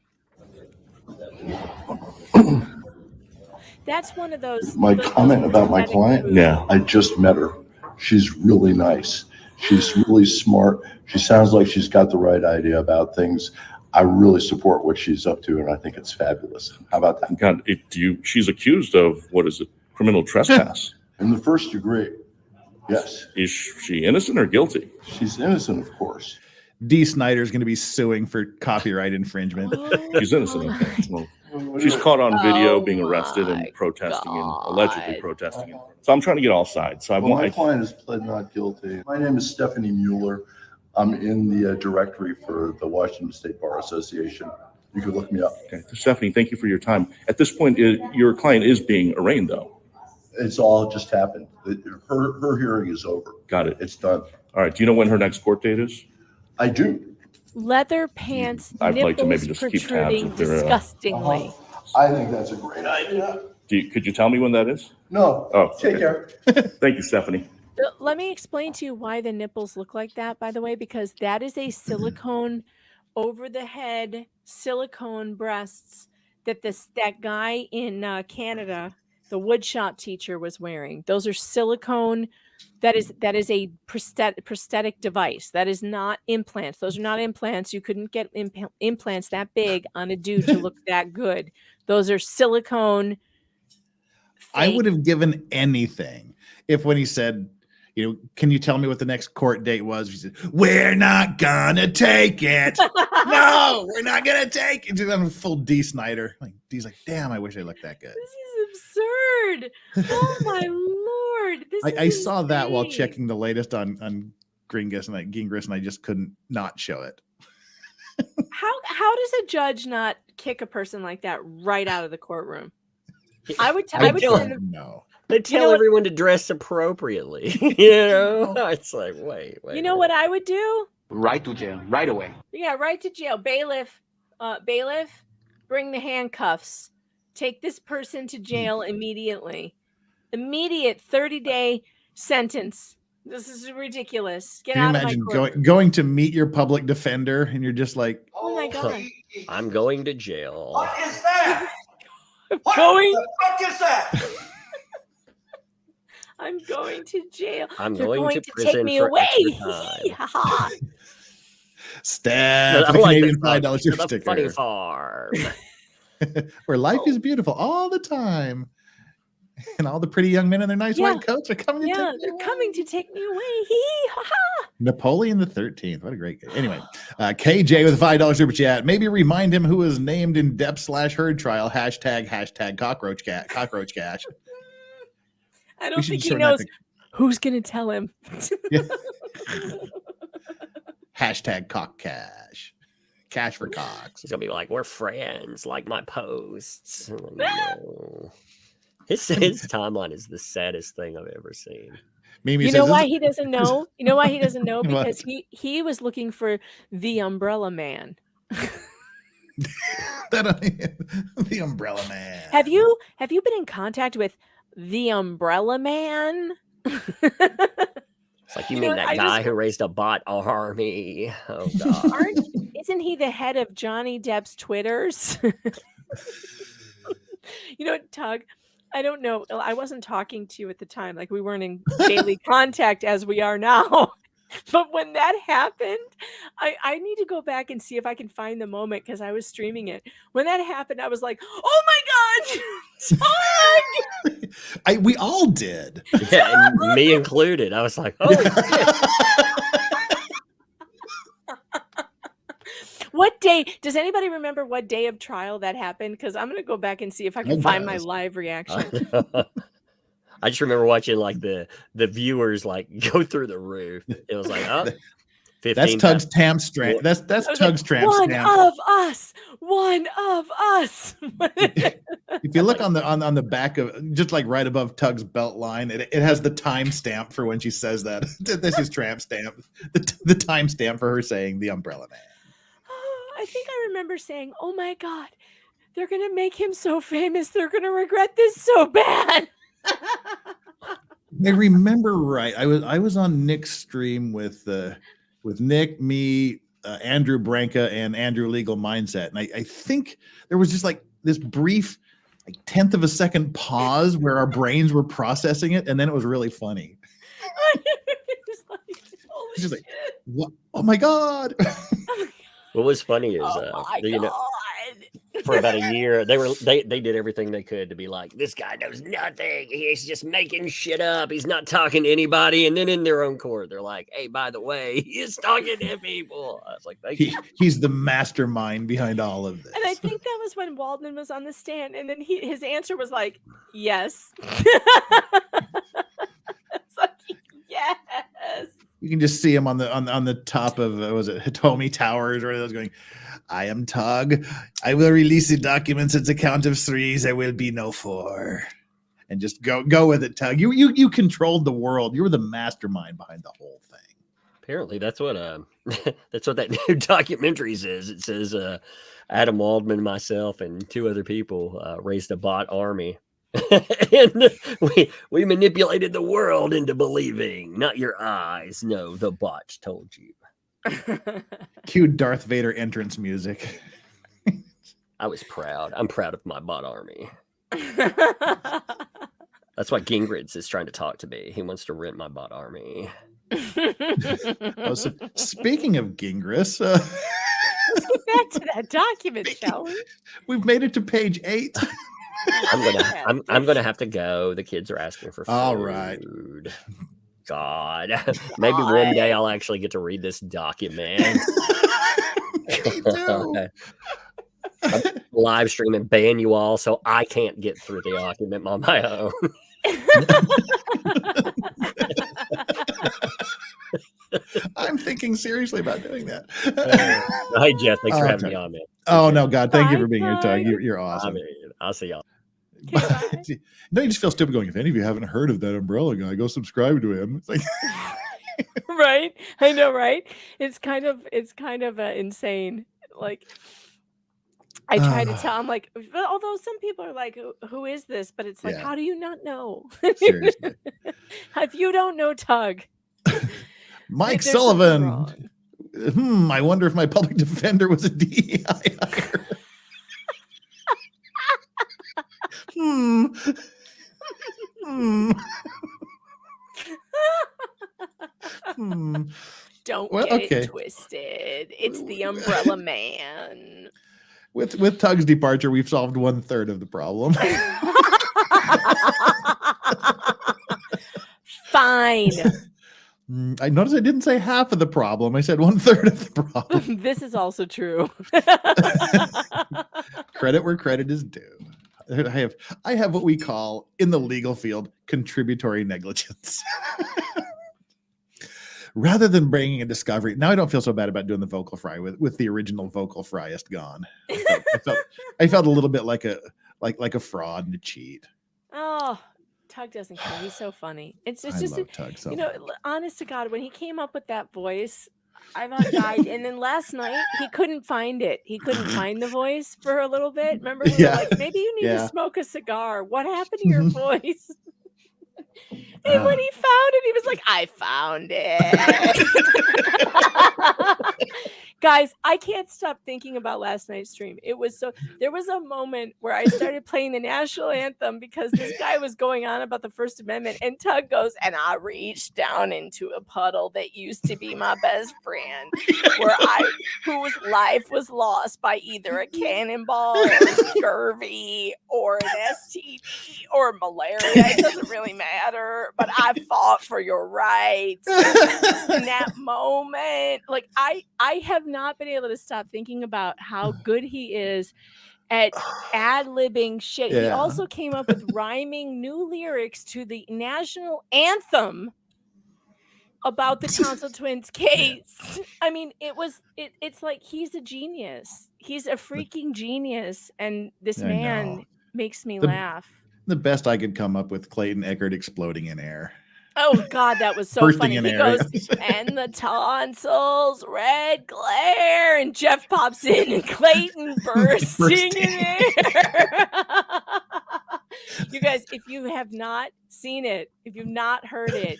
That's one of those. My comment about my client? Yeah. I just met her. She's really nice. She's really smart. She sounds like she's got the right idea about things. I really support what she's up to, and I think it's fabulous. How about that? God, she's accused of, what is it, criminal trespass? In the first degree, yes. Is she innocent or guilty? She's innocent, of course. D. Snyder's going to be suing for copyright infringement. She's innocent. Okay. Well, she's caught on video being arrested and protesting and allegedly protesting. So I'm trying to get all sides. So My client is pled not guilty. My name is Stephanie Mueller. I'm in the directory for the Washington State Bar Association. You can look me up. Okay. Stephanie, thank you for your time. At this point, your client is being arraigned, though. It's all just happened. Her hearing is over. Got it. It's done. All right. Do you know when her next court date is? I do. Leather pants, I'd nipples like to maybe just keep tabs protruding if they're, disgustingly. I think that's a great idea. Could you tell me when that is? No. Oh, Take okay. care. Thank you, Stephanie. Let me explain to you why the nipples look like that, by the way, because that is a silicone over the head, silicone breasts that that guy in Canada, the woodshop teacher, was wearing. Those are silicone. That is a prosthetic device. That is not implants. Those are not implants. You couldn't get implants that big on a dude to look that good. Those are silicone. I would have given anything if when he said, you know, can you tell me what the next court date was? He said, we're not gonna take it. No, we're not gonna take it. Just on full D. Snyder. Like D's like, damn, I wish I looked that good. This is absurd. Oh my lord. I saw that while checking the latest on Gingrich, and I just couldn't not show it. How does a judge not kick a person like that right out of the courtroom? I would tell no. They tell everyone to dress appropriately. You know, it's like, wait. You know what I would do? Right to jail, right away. Yeah, right to jail. Bailiff, bring the handcuffs. Take this person to jail immediately. Immediate 30-day sentence. This is ridiculous. Get out of my court. Imagine going to meet your public defender and you're just like, oh my god, I'm going to jail. What is that? What the fuck is that? I'm going to jail. I'm They're going to take prison me for away. extra time. Steph, I the like Canadian this $5 the sticker. funny farm. Where life is beautiful all the time. And all the pretty young men in their nice white coats are coming to take they're coming to take me away. Hee ha ha. Napoleon the 13th. What a great guy. Anyway, KJ with a $5 super chat. Maybe remind him who was named in Depp/Heard trial. Hashtag Cockroach Cash. I don't think he knows who's going to tell him. Hashtag Cock Cash. Cash for cocks. He's going to be like, we're friends, like my posts. No. His timeline is the saddest thing I've ever seen. Mimi you says, know why he doesn't know? You know why he doesn't know? What? Because he was looking for the Umbrella Man. The Umbrella Man. Have you been in contact with the Umbrella Man? It's like you mean that guy who raised a bot army. Oh god. Isn't he the head of Johnny Depp's Twitters? You know, Tug, I don't know. I wasn't talking to you at the time. Like, we weren't in daily contact as we are now. But when that happened, I need to go back and see if I can find the moment because I was streaming it. When that happened, I was like, oh my God, Tug! We all did. Yeah, and me included. I was like, oh, What day? Does anybody remember what day of trial that happened? Because I'm going to go back and see if I can find my live reaction. I just remember watching like the viewers like go through the roof. It was like, oh, 15 that's Tug's Tam Strand. That's Tug's Tramp One stamp. of us. One of us. If you look on the back of, just like right above Tug's belt line, it has the time stamp for when she says that. This is Tramp stamp. The time stamp for her saying the Umbrella Man. I think I remember saying, oh my God, they're going to make him so famous. They're going to regret this so bad. I remember right. I was on Nick's stream with Nick, me, Andrew Branca, and Andrew Legal Mindset. And I think there was just like this brief, like 10th of a second pause where our brains were processing it. And then it was really funny. It's just like, what? Oh my God. What was funny is, for about a year, they did everything they could to be like, this guy knows nothing. He's just making shit up. He's not talking to anybody. And then in their own court, they're like, hey, by the way, he's talking to people. I was like, thank you. He's the mastermind behind all of this. And I think that was when Waldman was on the stand. And then his answer was like, yes. It's like, yes. You can just see him on the top of was it Hitomi Towers or those going, I am Tug. I will release the documents at the count of 3. There will be no 4. And just go with it, Tug. You controlled the world. You were the mastermind behind the whole thing. Apparently, that's what that new documentary says. It says Adam Waldman, myself, and 2 other people raised a bot army. And we manipulated the world into believing, not your eyes. No, the bots told you. Cue Darth Vader entrance music. I was proud. I'm proud of my bot army. That's why Gingrich is trying to talk to me. He wants to rent my bot army. So speaking of Gingrich, let's get back to that document, shall we? We've made it to page 8. I'm gonna have to go. The kids are asking for food. All right. God. Maybe one day I'll actually get to read this document. Me too. I'm live stream and ban you all so I can't get through the document on my own. I'm thinking seriously about doing that. Hi, Jeff. Thanks for having me on, man. Oh, no, God. Thank you for being here, Tug. You're awesome. I'll see y'all. No, you just feel stupid going, if any of you haven't heard of that umbrella guy, go subscribe to him. It's like right. I know, right? It's kind of insane. Like, I try to tell, I'm like, although some people are like, who is this? But it's like, how do you not know? Seriously. If you don't know Tug. Mike Sullivan. I wonder if my public defender was a DEI hire. Don't get it twisted. It's the Umbrella Man. With Tug's departure, we've solved 1/3 of the problem. Fine. I noticed I didn't say half of the problem. I said 1/3 of the problem. This is also true. Credit where credit is due. I have what we call in the legal field contributory negligence. Rather than bringing a discovery, now I don't feel so bad about doing the vocal fry with the original vocal fryist gone. I felt a little bit like a fraud and a cheat. Oh, Tug doesn't care. He's so funny. It's just love Tug so much. Honest to God, when he came up with that voice, I about died. And then last night he couldn't find it. He couldn't find the voice for a little bit. Remember, we were like, maybe you need to smoke a cigar. What happened to your voice? And when he found it, he was like, I found it. Guys, I can't stop thinking about last night's stream. There was a moment where I started playing the national anthem because this guy was going on about the First Amendment, and Tug goes, and I reached down into a puddle that used to be my best friend, whose life was lost by either a cannonball or scurvy or an STD or malaria. It doesn't really matter, but I fought for your rights. In that moment, like I have not been able to stop thinking about how good he is at ad-libbing shit. He also came up with rhyming new lyrics to the national anthem about the Tonsil Twins case. I mean, it's like he's a genius. He's a freaking genius, and this man makes me laugh. The best I could come up with, Clayton Echard exploding in air. Oh God, that was so funny. He goes, and the tonsils, red glare, and Jeff pops in, and Clayton bursting in air. You guys, if you have not seen it, if you've not heard it,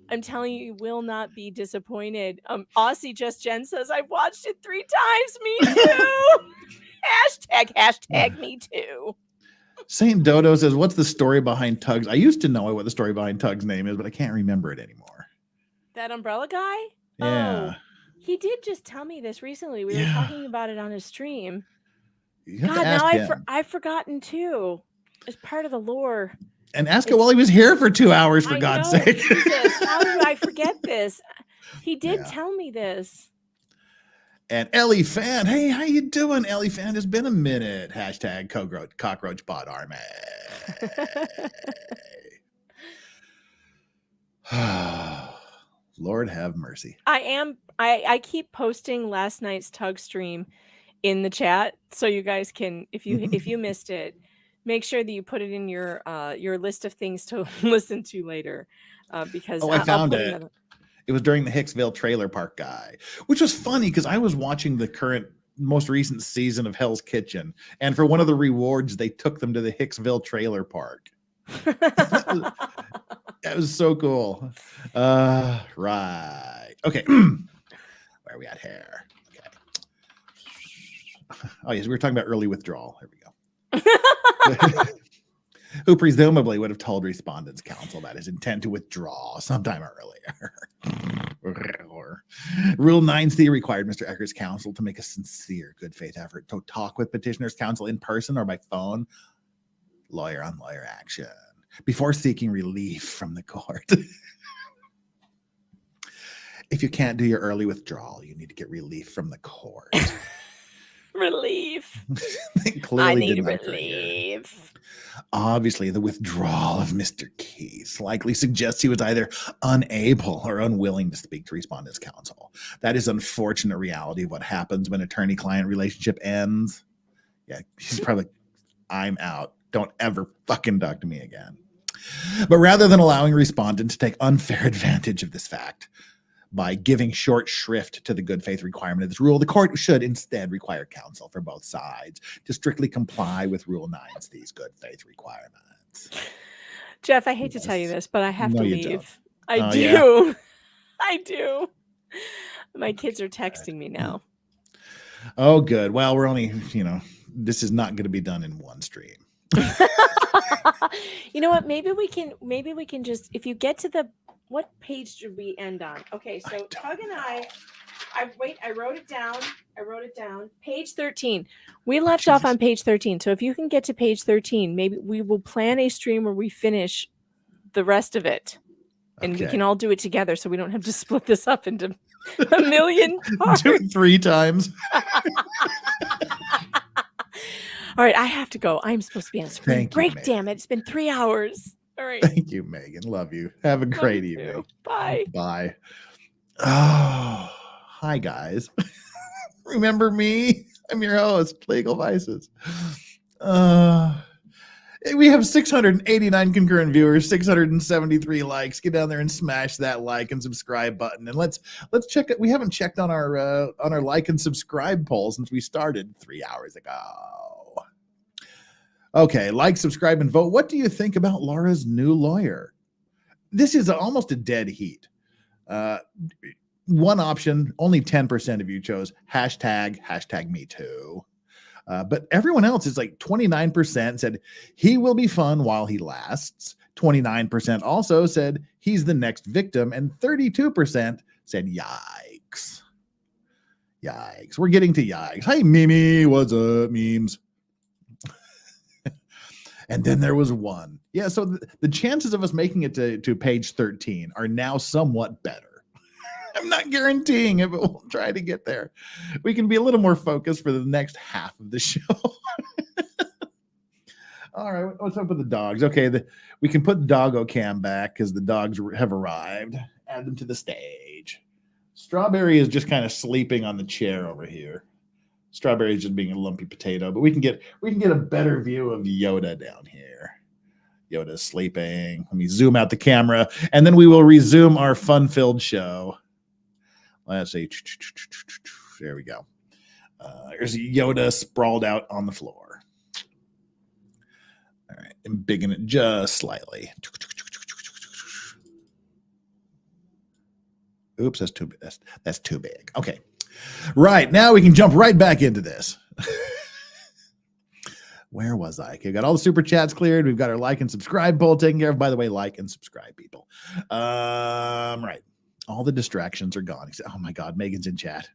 I'm telling you, you will not be disappointed. Aussie Just Jen says, I've watched it 3 times. Me too. hashtag me too. Saint Dodo says, what's the story behind Tug's? I used to know what the story behind Tug's name is, but I can't remember it anymore. That umbrella guy? Yeah. Oh, he did just tell me this recently. We were talking about it on his stream. God, now I've forgotten too. It's part of the lore. And ask it while he was here for 2 hours, for God's sake. Jesus, how did I forget this? He did tell me this. And Ellie Fan, hey, how you doing, Ellie Fan? It's been a minute. Hashtag cockroach bot army. Lord have mercy. I keep posting last night's tug stream in the chat, so you guys can, if you missed it, make sure that you put it in your list of things to listen to later, because I found put it. another. It was during the Hicksville Trailer Park guy, which was funny because I was watching the most recent season of Hell's Kitchen, and for one of the rewards, they took them to the Hicksville Trailer Park. That was so cool. Right. Okay. Where are we at here? Okay. Oh, yes, we were talking about early withdrawal. Here we go. Who presumably would have told respondents counsel that his intent to withdraw sometime earlier. Rule 9C required Mr. Echard's counsel to make a sincere good faith effort to talk with petitioner's counsel in person or by phone, lawyer on lawyer action, before seeking relief from the court. If you can't do your early withdrawal, you need to get relief from the court. Relief. Clearly I need did not relief. Obviously, the withdrawal of Mr. Keith likely suggests he was either unable or unwilling to speak to respondent's counsel. That is unfortunate reality of what happens when attorney-client relationship ends. Yeah, he's probably, I'm out. Don't ever fucking talk to me again. But rather than allowing respondent to take unfair advantage of this fact by giving short shrift to the good faith requirement of this rule, the court should instead require counsel for both sides to strictly comply with Rule 9's these good faith requirements. Jeff, I hate to tell you this, but I have to leave. Don't. I do. Yeah. I do. My kids are texting me now. Oh, good. Well, we're only, this is not going to be done in one stream. You know what? Maybe we can just, if you get to what page did we end on? Okay, so Tug and I wrote it down. Page 13. We left off on page 13. So if you can get to page 13, maybe we will plan a stream where we finish the rest of it. And we can all do it together so we don't have to split this up into a million parts. Do it 3 times. All right, I have to go. I'm supposed to be on spring break, Megan. damn it. It's been 3 hours. All right. Thank you, Megan. Love you. Have a great evening. Bye. Bye. Oh, hi, guys. Remember me? I'm your host, Legal Vices. We have 689 concurrent viewers, 673 likes. Get down there and smash that like and subscribe button. And let's check it. We haven't checked on our like and subscribe poll since we started 3 hours ago. Okay, like, subscribe, and vote. What do you think about Laura's new lawyer? This is almost a dead heat. One option, only 10% of you chose hashtag me too. But everyone else is like 29% said he will be fun while he lasts. 29% also said he's the next victim. And 32% said yikes. Yikes. We're getting to yikes. Hey, Mimi, what's up, memes? And then there was one. Yeah, so the chances of us making it to page 13 are now somewhat better. I'm not guaranteeing it, but we'll try to get there. We can be a little more focused for the next half of the show. All right, what's up with the dogs? Okay, we can put Doggo Cam back because the dogs have arrived. Add them to the stage. Strawberry is just kind of sleeping on the chair over here. Strawberry is just being a lumpy potato, but we can get a better view of Yoda down here. Yoda's sleeping. Let me zoom out the camera, and then we will resume our fun-filled show. Let's see. There we go. There's Yoda sprawled out on the floor. All right, and bigging it just slightly. Oops, that's too big. Okay. Right, now we can jump right back into this. Where was I? Okay, got all the super chats cleared. We've got our like and subscribe poll taken care of. By the way, like and subscribe, people. Right. All the distractions are gone. Oh my God, Megan's in chat.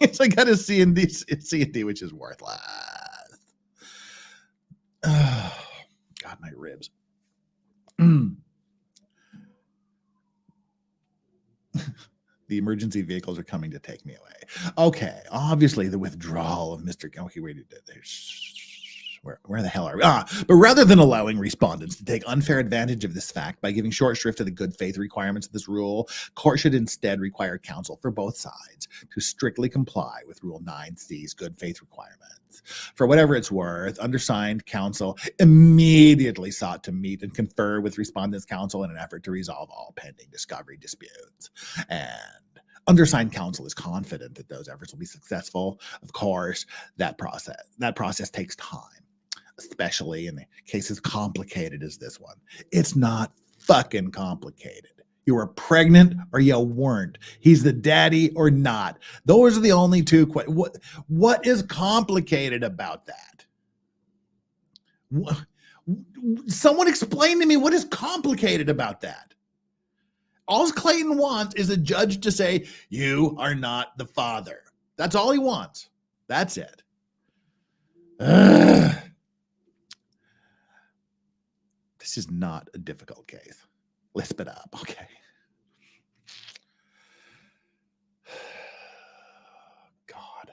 It's like got a C&D, which is worthless. Oh, God, my ribs. The emergency vehicles are coming to take me away. Okay, obviously the withdrawal of Mr. Okay, wait, Where the hell are we? But rather than allowing respondents to take unfair advantage of this fact by giving short shrift to the good faith requirements of this rule, court should instead require counsel for both sides to strictly comply with Rule 9C's good faith requirements. For whatever it's worth, undersigned counsel immediately sought to meet and confer with respondents' counsel in an effort to resolve all pending discovery disputes. And undersigned counsel is confident that those efforts will be successful. Of course, that process takes time, especially in cases complicated as this one. It's not fucking complicated. You were pregnant or you weren't. He's the daddy or not. Those are the only two questions. What is complicated about that? Someone explain to me what is complicated about that. All Clayton wants is a judge to say, you are not the father. That's all he wants. That's it. This is not a difficult case. Lisp it up. Okay. God.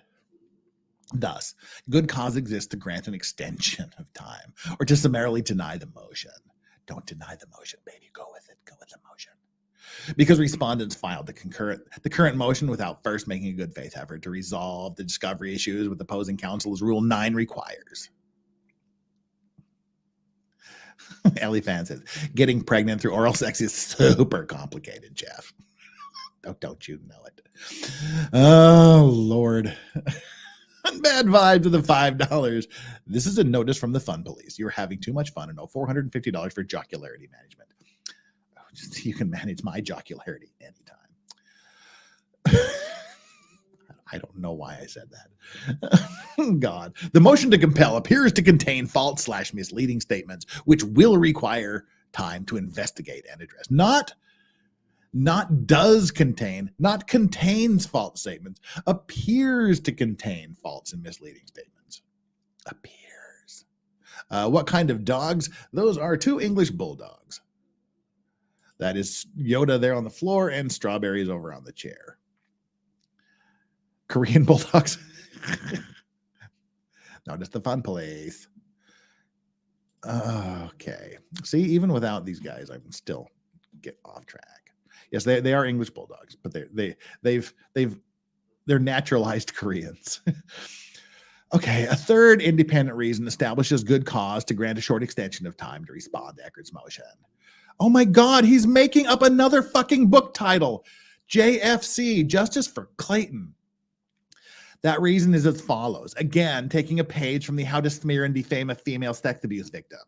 Thus, good cause exists to grant an extension of time or to summarily deny the motion. Don't deny the motion, baby. Go with it. Go with the motion. Because respondents filed the current motion without first making a good faith effort to resolve the discovery issues with opposing counsel as Rule 9 requires. Ellie Fan says, getting pregnant through oral sex is super complicated, Jeff. Don't you know it? Oh, Lord. Bad vibes of the $5. This is a notice from the fun police. You're having too much fun and owe $450 for jocularity management. You can manage my jocularity anytime. I don't know why I said that. God. The motion to compel appears to contain false/misleading statements, which will require time to investigate and address. Not does contain, not contains false statements, appears to contain false and misleading statements. Appears. What kind of dogs? Those are 2 English bulldogs. That is Yoda there on the floor and Strawberries over on the chair. Korean bulldogs. No, just the fun place. Okay. See, even without these guys, I can still get off track. Yes, they are English bulldogs, but they're naturalized Koreans. Okay, a third independent reason establishes good cause to grant a short extension of time to respond to Echard's motion. Oh my God, he's making up another fucking book title. JFC, Justice for Clayton. That reason is as follows. Again, taking a page from the How to Smear and Defame a Female Sex Abuse Victim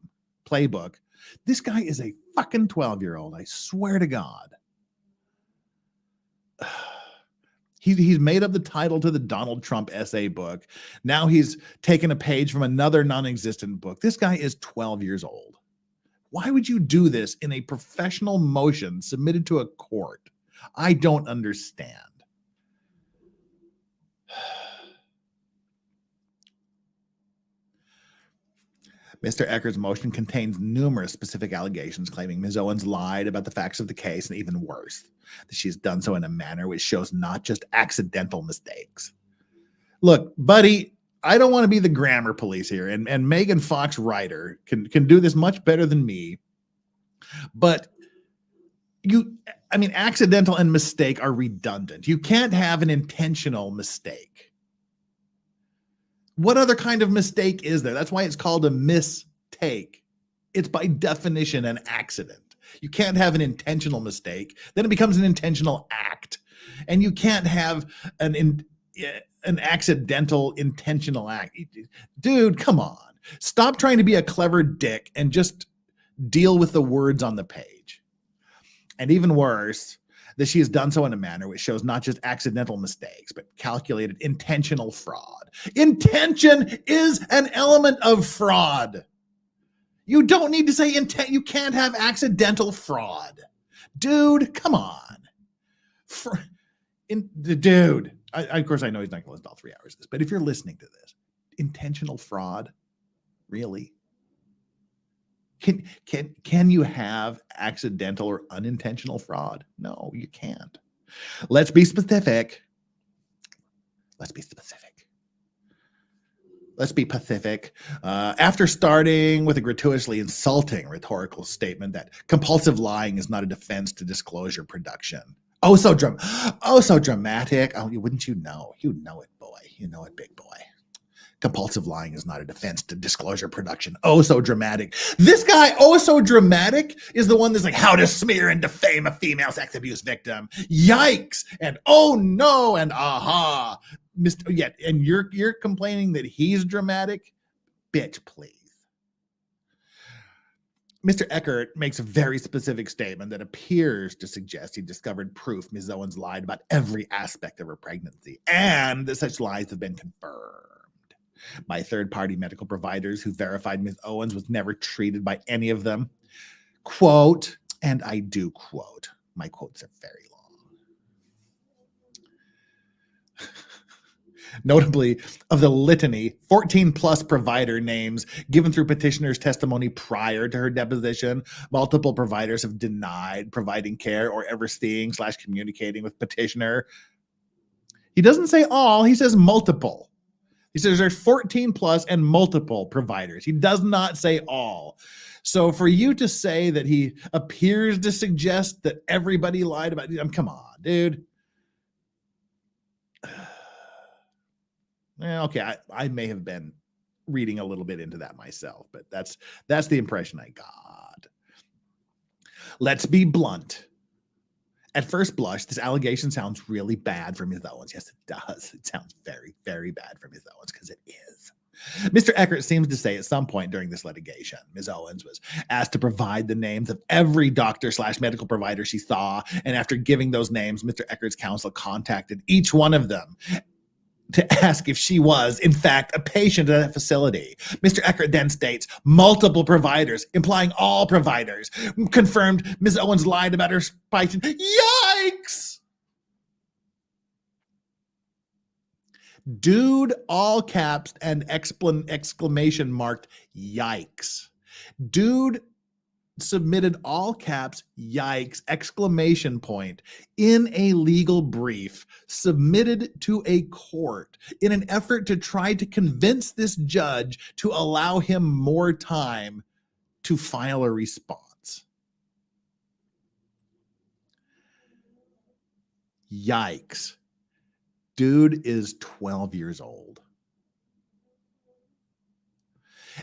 playbook. This guy is a fucking 12-year-old, I swear to God. He's made up the title to the Donald Trump essay book. Now he's taken a page from another non-existent book. This guy is 12 years old. Why would you do this in a professional motion submitted to a court? I don't understand. Mr. Echard's motion contains numerous specific allegations claiming Ms. Owens lied about the facts of the case, and even worse, that she's done so in a manner which shows not just accidental mistakes. Look, buddy, I don't want to be the grammar police here, and Megan Fox Ryder can do this much better than me, but accidental and mistake are redundant. You can't have an intentional mistake. What other kind of mistake is there? That's why it's called a mistake. It's by definition an accident. You can't have an intentional mistake. Then it becomes an intentional act. And you can't have an accidental intentional act. Dude, come on. Stop trying to be a clever dick and just deal with the words on the page. And even worse, that she has done so in a manner which shows not just accidental mistakes, but calculated intentional fraud. Intention is an element of fraud. You don't need to say intent. You can't have accidental fraud. Dude, come on. Dude, of course, I know he's not going to listen to all 3 hours of this, but if you're listening to this, intentional fraud, really? Can you have accidental or unintentional fraud? No, you can't. Let's be specific. Let's be specific. Let's be pacific. After starting with a gratuitously insulting rhetorical statement that compulsive lying is not a defense to disclosure production. Oh, so dramatic. Oh, wouldn't you know? You know it, boy. You know it, big boy. Compulsive lying is not a defense to disclosure production. Oh, so dramatic. This guy, oh, so dramatic, is the one that's like, how to smear and defame a female sex abuse victim. Yikes. And oh no, and aha. And you're complaining that he's dramatic? Bitch, please. Mr. Echard makes a very specific statement that appears to suggest he discovered proof Ms. Owens lied about every aspect of her pregnancy, and that such lies have been confirmed by third-party medical providers who verified Ms. Owens was never treated by any of them. Quote, and I do quote, my quotes are very long. Notably, of the litany, 14 plus provider names given through petitioner's testimony prior to her deposition, multiple providers have denied providing care or ever seeing/communicating with petitioner. He doesn't say all, he says multiple. He says there's 14 plus and multiple providers. He does not say all. So for you to say that he appears to suggest that everybody lied about it, come on, dude. Okay, I may have been reading a little bit into that myself, but that's the impression I got. Let's be blunt. At first blush, this allegation sounds really bad for Ms. Owens. Yes, it does. It sounds very, very bad for Ms. Owens because it is. Mr. Echard seems to say at some point during this litigation, Ms. Owens was asked to provide the names of every doctor/medical provider she saw, and after giving those names, Mr. Echard's counsel contacted each one of them to ask if she was, in fact, a patient at that facility. Mr. Echard then states multiple providers, implying all providers, confirmed Ms. Owens lied about her patient. Yikes! Dude, all caps and exclamation marked, yikes. Dude submitted all caps, yikes, exclamation point, in a legal brief submitted to a court in an effort to try to convince this judge to allow him more time to file a response. Yikes. Dude is 12 years old.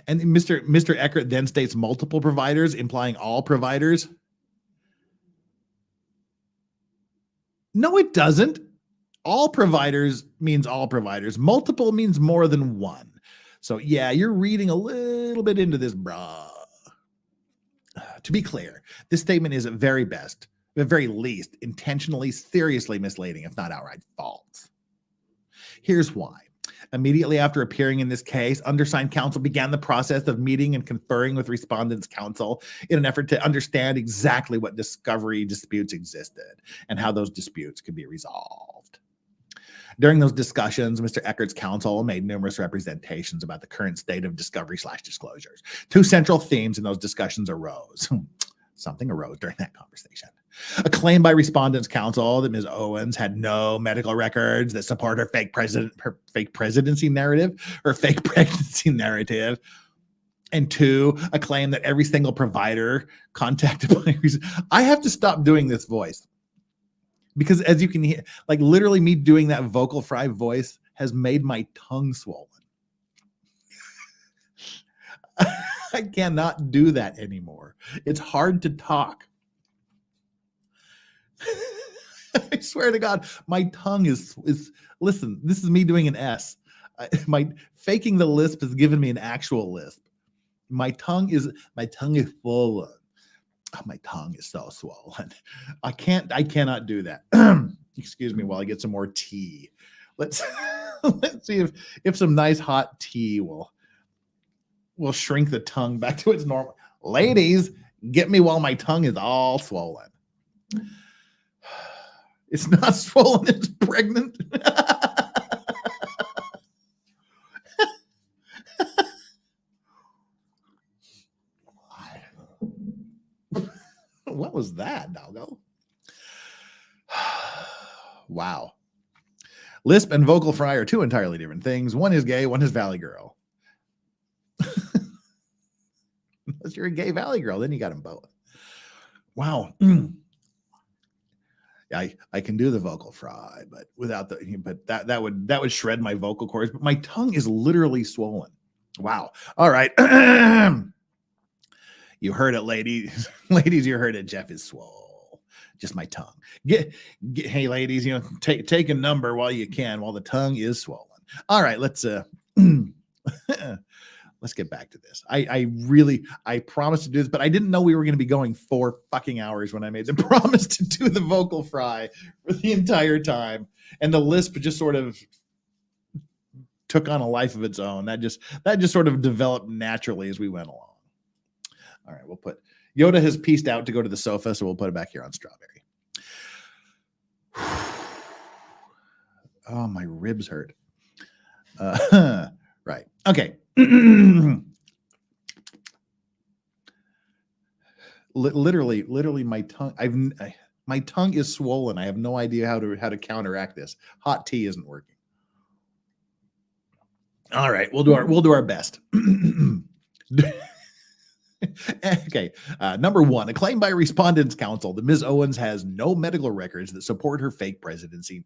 And Mr. Echard then states multiple providers, implying all providers. No, it doesn't. All providers means all providers. Multiple means more than one. So yeah, you're reading a little bit into this, brah. To be clear, this statement is at very best, at the very least, intentionally, seriously misleading, if not outright false. Here's why. Immediately after appearing in this case, undersigned counsel began the process of meeting and conferring with respondents' counsel in an effort to understand exactly what discovery disputes existed and how those disputes could be resolved. During those discussions, Mr. Echard's counsel made numerous representations about the current state of discovery/disclosures. Two central themes in those discussions arose. Something arose during that conversation. A claim by respondents' counsel that Ms. Owens had no medical records that support her fake presidency narrative or fake pregnancy narrative. And two, a claim that every single provider contacted by I have to stop doing this voice because as you can hear, like literally me doing that vocal fry voice has made my tongue swollen. I cannot do that anymore. It's hard to talk. I swear to God, my tongue is listen, this is me doing an S. My faking the lisp has given me an actual lisp. My tongue is swollen. Oh, my tongue is so swollen. I cannot do that. Excuse me while I get some more tea. Let's see if some nice hot tea will shrink the tongue back to its normal. Ladies, get me while my tongue is all swollen. It's not swollen, it's pregnant. What was that, doggo? Wow. Lisp and vocal fry are two entirely different things. One is gay, one is Valley Girl. Unless you're a gay Valley girl, then you got them both. Wow. I can do the vocal fry, but without that would shred my vocal cords. But my tongue is literally swollen. Wow. All right. You heard it, ladies. Ladies, you heard it. Jeff is swole. Just my tongue. Hey, ladies, take a number while you can, while the tongue is swollen. All right, let's let's get back to this. I promised to do this, but I didn't know we were going to be going 4 fucking hours when I made the promise to do the vocal fry for the entire time. And the lisp just sort of took on a life of its own. That just sort of developed naturally as we went along. All right, we'll put Yoda has pieced out to go to the sofa, so we'll put it back here on Strawberry. Oh, my ribs hurt. Right. Okay. Literally my tongue. My tongue is swollen. I have no idea how to counteract this. Hot tea isn't working. All right, we'll do our best. Okay. Number 1, a claim by Respondents' Counsel that Ms. Owens has no medical records that support her fake presidency.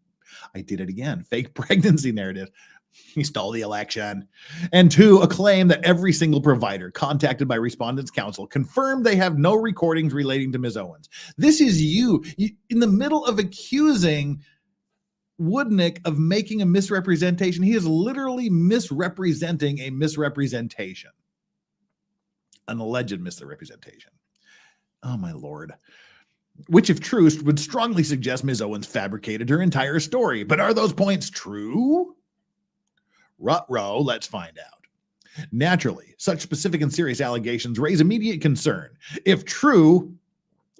I did it again. Fake pregnancy narrative. He stole the election. And 2, a claim that every single provider contacted by Respondents' Counsel confirmed they have no recordings relating to Ms. Owens. This is you in the middle of accusing Woodnick of making a misrepresentation. He is literally misrepresenting a misrepresentation. An alleged misrepresentation. Oh, my Lord. Which, if true, would strongly suggest Ms. Owens fabricated her entire story. But are those points true? Ruh-roh, let's find out. Naturally, such specific and serious allegations raise immediate concern. If true,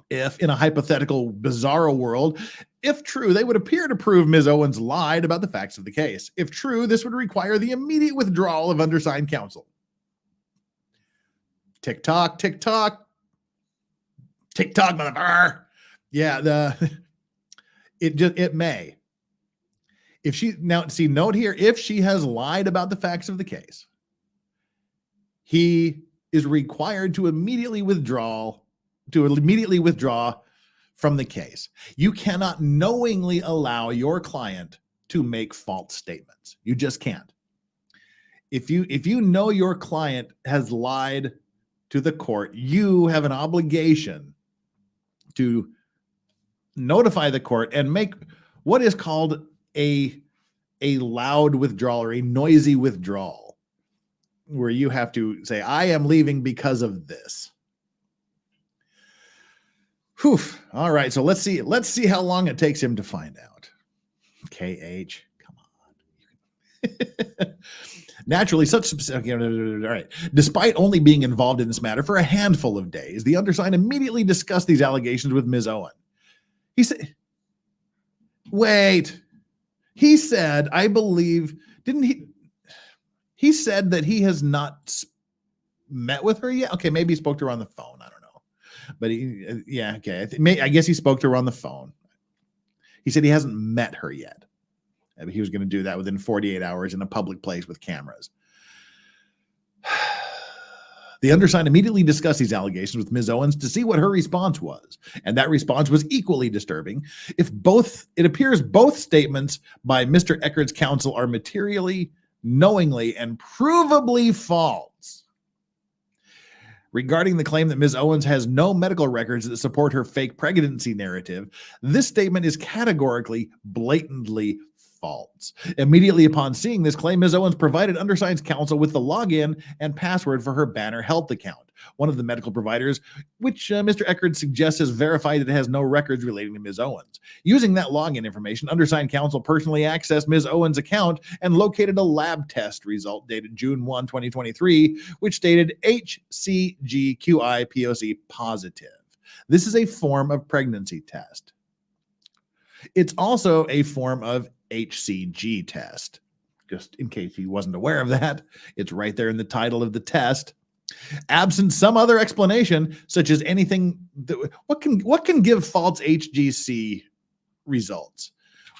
if in a hypothetical bizarro world, if true, they would appear to prove Ms. Owens lied about the facts of the case. If true, this would require the immediate withdrawal of undersigned counsel. TikTok, motherfucker. Yeah, it may. If she note here, if she has lied about the facts of the case, he is required to immediately withdraw from the case. You cannot knowingly allow your client to make false statements. You just can't. If you know your client has lied to the court, you have an obligation to notify the court and make what is called a loud withdrawal or a noisy withdrawal, where you have to say, I am leaving because of this. Whew. All right, so let's see how long it takes him to find out. KH, come on. Naturally, all right. Despite only being involved in this matter for a handful of days, the undersigned immediately discussed these allegations with Ms. Owen. He said, wait, he said, I believe, didn't he? He said that he has not met with her yet. Okay, maybe he spoke to her on the phone. I don't know. But yeah, okay. I guess he spoke to her on the phone. He said he hasn't met her yet. He was going to do that within 48 hours in a public place with cameras. The undersigned immediately discussed these allegations with Ms. Owens to see what her response was. And that response was equally disturbing. It appears both statements by Mr. Echard's counsel are materially, knowingly, and provably false. Regarding the claim that Ms. Owens has no medical records that support her fake pregnancy narrative, this statement is categorically, blatantly false. Immediately upon seeing this claim, Ms. Owens provided undersigned's counsel with the login and password for her Banner Health account. One of the medical providers, which Mr. Echard suggests has verified that it has no records relating to Ms. Owens. Using that login information, undersigned counsel personally accessed Ms. Owens' account and located a lab test result dated June 1, 2023, which stated HCG-QI-POC positive. This is a form of pregnancy test. It's also a form of HCG test. Just in case he wasn't aware of that, it's right there in the title of the test. Absent some other explanation, such as anything what can give false HGC results?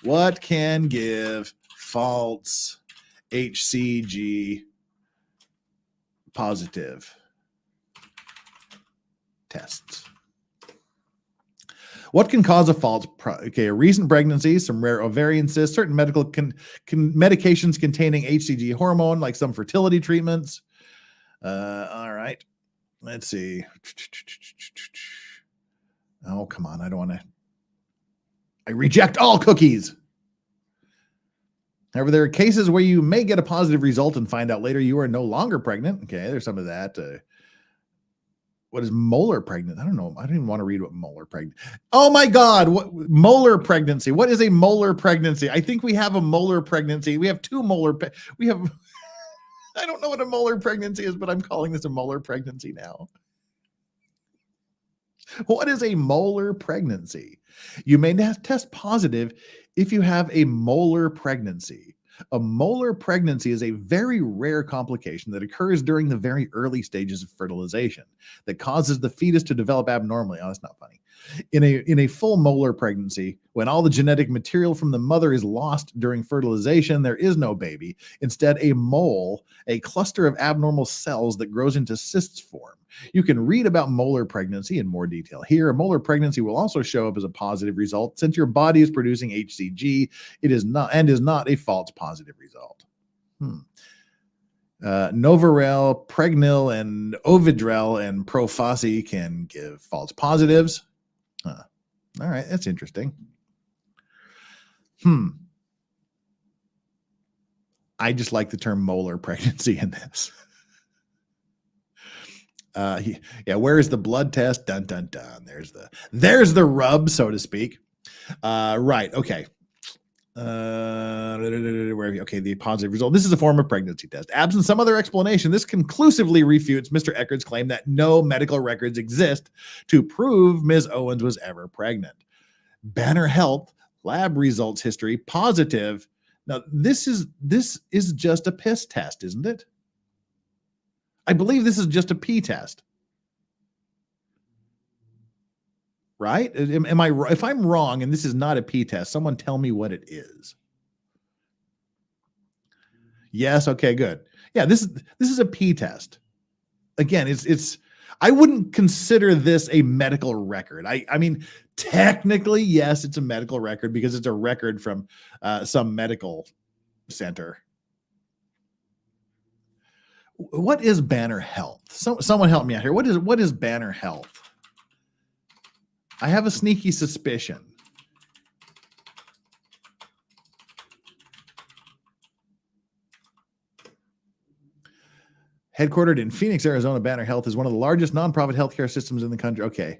What can give false HCG positive tests. What can cause a false a recent pregnancy, some rare ovarian cysts, certain medical medications containing HCG hormone, like some fertility treatments. All right. Let's see. Oh, come on. I don't want to. I reject all cookies. However, there are cases where you may get a positive result and find out later you are no longer pregnant. Okay, there's some of that. What is molar pregnant? I don't know. I don't even want to read what molar pregnant. Oh my God. What molar pregnancy? What is a molar pregnancy? I think we have a molar pregnancy. We have two molar. We have. I don't know what a molar pregnancy is, but I'm calling this a molar pregnancy now. What is a molar pregnancy? You may test positive if you have a molar pregnancy. A molar pregnancy is a very rare complication that occurs during the very early stages of fertilization that causes the fetus to develop abnormally. Oh, that's not funny. In a full molar pregnancy, when all the genetic material from the mother is lost during fertilization, there is no baby. Instead, a mole, a cluster of abnormal cells that grows into cysts, form. You can read about molar pregnancy in more detail here. A molar pregnancy will also show up as a positive result since your body is producing HCG. It is not a false positive result. Novarel, Pregnil, and Ovidrel and Profaci can give false positives. All right, that's interesting. I just like the term molar pregnancy in this. Yeah, where is the blood test? Dun dun dun. There's the rub, so to speak. Right. Okay. Okay, the positive result. This is a form of pregnancy test. Absent some other explanation, this conclusively refutes Mr. Echard's claim that no medical records exist to prove Ms. Owens was ever pregnant. Banner Health lab results history positive. Now, this is just a piss test, isn't it? I believe this is just a pee test. Right? Am I? If I'm wrong and this is not a pee test, someone tell me what it is. Yes. Okay. Good. Yeah. This is a pee test. Again, it's. I wouldn't consider this a medical record. I mean, technically, yes, it's a medical record because it's a record from some medical center. What is Banner Health? Someone help me out here. What is Banner Health? I have a sneaky suspicion. Headquartered in Phoenix, Arizona, Banner Health is one of the largest nonprofit healthcare systems in the country. Okay.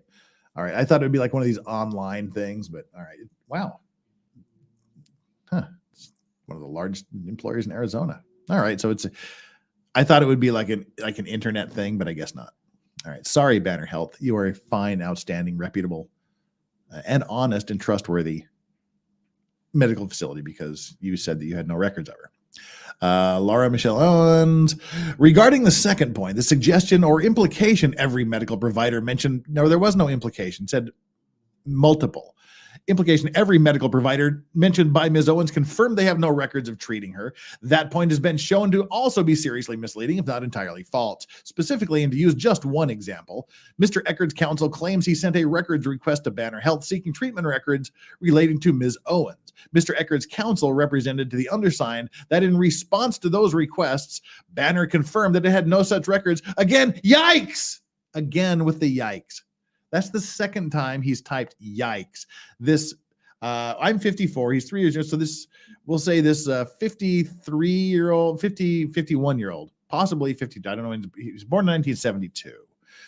All right. I thought it would be like one of these online things, but all right. Wow. It's one of the largest employers in Arizona. All right. So I thought it would be like an internet thing, but I guess not. All right. Sorry, Banner Health. You are a fine, outstanding, reputable, and honest and trustworthy medical facility because you said that you had no records of her. Laura Michelle Owens. Regarding the second point, the suggestion or implication every medical provider mentioned, no, there was no implication, said multiple. Implication every medical provider mentioned by Ms. Owens confirmed they have no records of treating her. That point has been shown to also be seriously misleading, if not entirely false. Specifically, and to use just one example, Mr. Echard's counsel claims he sent a records request to Banner Health seeking treatment records relating to Ms. Owens. Mr. Echard's counsel represented to the undersigned that in response to those requests, Banner confirmed that it had no such records. Again, yikes! Again with the yikes. That's the second time he's typed yikes. This, I'm 54. He's 3 years old. So this, we'll say this 53-year-old, 51-year-old, possibly 50. I don't know. He was born in 1972.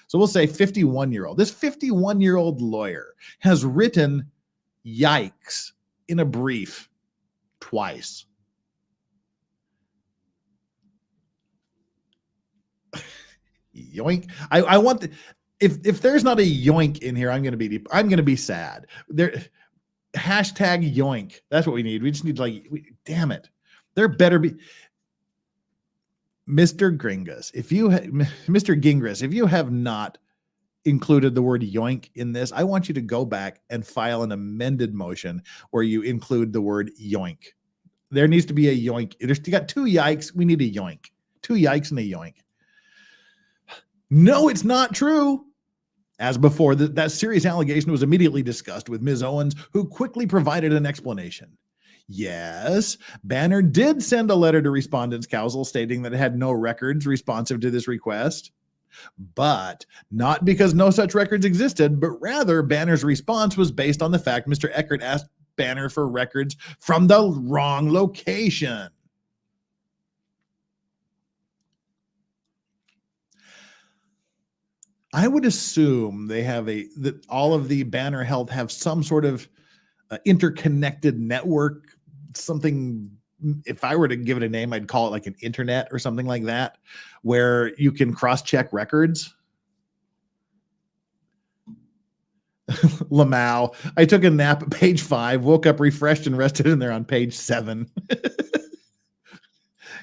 So we'll say 51-year-old. This 51-year-old lawyer has written yikes in a brief twice. Yoink. I want the... If there's not a yoink in here, I'm gonna be sad. There, hashtag yoink. That's what we need. We just need damn it. There better be Mr. Gringus. Mr. Gingras, if you have not included the word yoink in this, I want you to go back and file an amended motion where you include the word yoink. There needs to be a yoink. You got two yikes. We need a yoink. Two yikes and a yoink. No, it's not true. As before, that serious allegation was immediately discussed with Ms. Owens, who quickly provided an explanation. Yes, Banner did send a letter to Respondents Council stating that it had no records responsive to this request, but not because no such records existed, but rather Banner's response was based on the fact Mr. Echard asked Banner for records from the wrong location. I would assume they have that all of the Banner Health have some sort of interconnected network, something. If I were to give it a name, I'd call it like an internet or something like that, where you can cross-check records. Lamau, I took a nap at page 5, woke up refreshed and rested, and they're on page 7.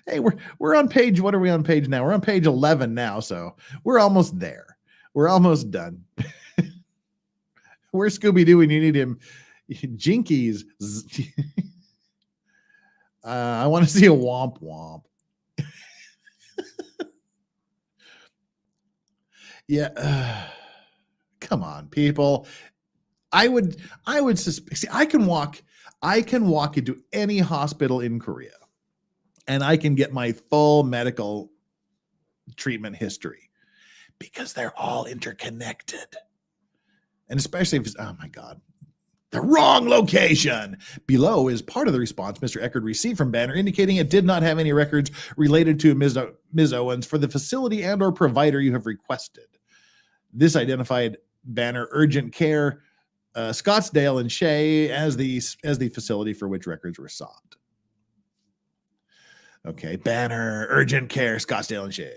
Hey, we're on page, what are we on page now? We're on page 11 now, so we're almost there. We're almost done. Where's Scooby-Doo when you need him? Jinkies. I want to see a womp womp. Yeah. Come on, people. I would suspect. See, I can walk into any hospital in Korea and I can get my full medical treatment history because they're all interconnected. And especially if it's, oh my God, the wrong location. Below is part of the response Mr. Echard received from Banner, indicating it did not have any records related to Ms. Owens for the facility and or provider you have requested. This identified Banner Urgent Care, Scottsdale and Shea as the facility for which records were sought. Okay, Banner Urgent Care, Scottsdale and Shea.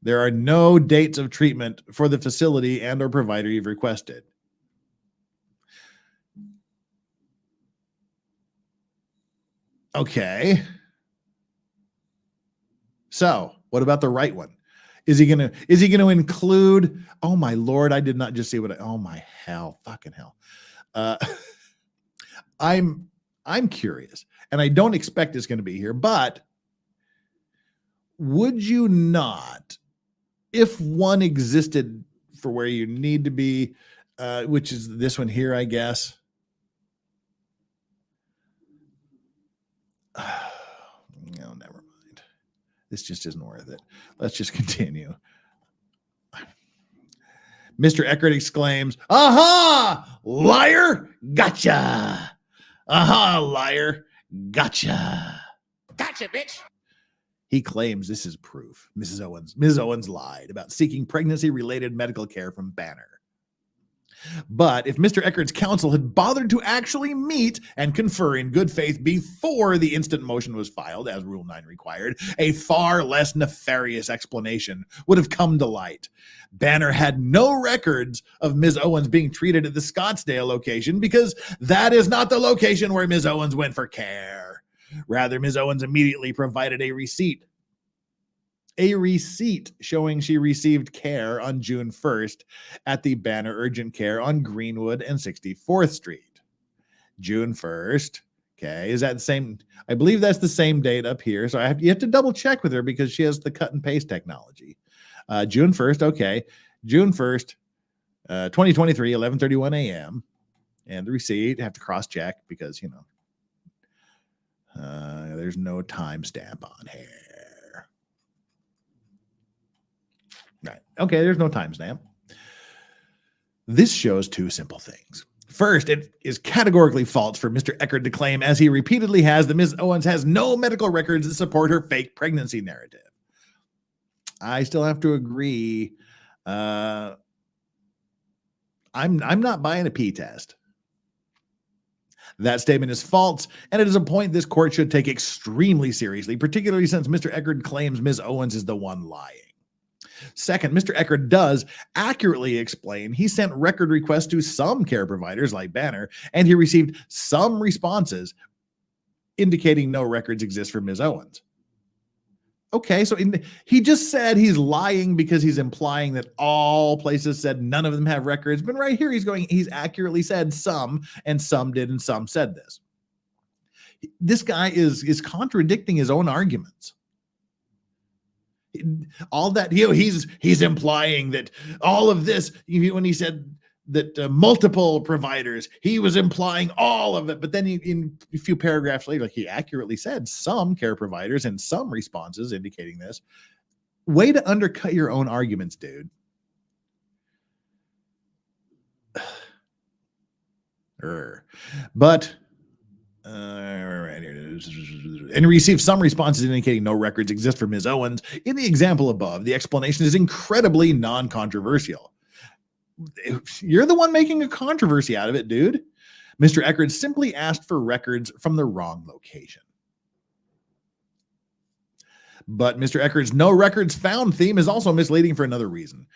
There are no dates of treatment for the facility and or provider you've requested. Okay. So, what about the right one? Is he gonna include? Oh my Lord! I did not just see what. Oh my hell! Fucking hell! I'm curious, and I don't expect it's going to be here. But would you not, if one existed for where you need to be, which is this one here, I guess. No, never mind. This just isn't worth it. Let's just continue. Mr. Echard exclaims, "Aha! Liar! Gotcha! Aha, liar! Gotcha! Gotcha, bitch!" He claims this is proof. Ms. Owens lied about seeking pregnancy-related medical care from Banner. But if Mr. Echard's counsel had bothered to actually meet and confer in good faith before the instant motion was filed, as Rule 9 required, a far less nefarious explanation would have come to light. Banner had no records of Ms. Owens being treated at the Scottsdale location because that is not the location where Ms. Owens went for care. Rather, Ms. Owens immediately provided a receipt showing she received care on June 1st at the Banner Urgent Care on Greenwood and 64th Street. June 1st. Okay. Is that the same? I believe that's the same date up here. So you have to double check with her because she has the cut and paste technology. June 1st. Okay. June 1st, 2023, 11:31 a.m. And the receipt, have to cross check because, there's no timestamp on here. Right. Okay, there's no timestamp. This shows two simple things. First, it is categorically false for Mr. Echard to claim, as he repeatedly has, that Ms. Owens has no medical records that support her fake pregnancy narrative. I still have to agree. I'm not buying a pee test. That statement is false, and it is a point this court should take extremely seriously, particularly since Mr. Echard claims Ms. Owens is the one lying. Second, Mr. Echard does accurately explain he sent record requests to some care providers like Banner, and he received some responses indicating no records exist for Ms. Owens. Okay, so he just said he's lying because he's implying that all places said none of them have records. But right here, he's accurately said some, and some did, and some said this. This guy is contradicting his own arguments. All that, he's implying that all of this, when he said that multiple providers, he was implying all of it. But then in a few paragraphs later, he accurately said some care providers and some responses indicating this. Way to undercut your own arguments, dude. But and received some responses indicating no records exist for Ms. Owens. In the example above, the explanation is incredibly non-controversial. You're the one making a controversy out of it, dude. Mr. Echard simply asked for records from the wrong location. But Mr. Echard's no records found theme is also misleading for another reason.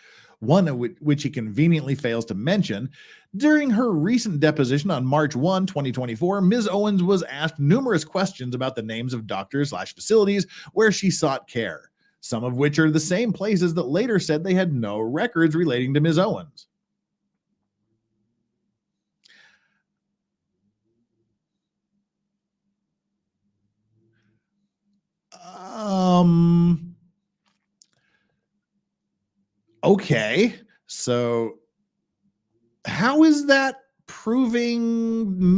One of which he conveniently fails to mention. During her recent deposition on March 1, 2024, Ms. Owens was asked numerous questions about the names of doctors/facilities where she sought care, some of which are the same places that later said they had no records relating to Ms. Owens. Okay, so how is that proving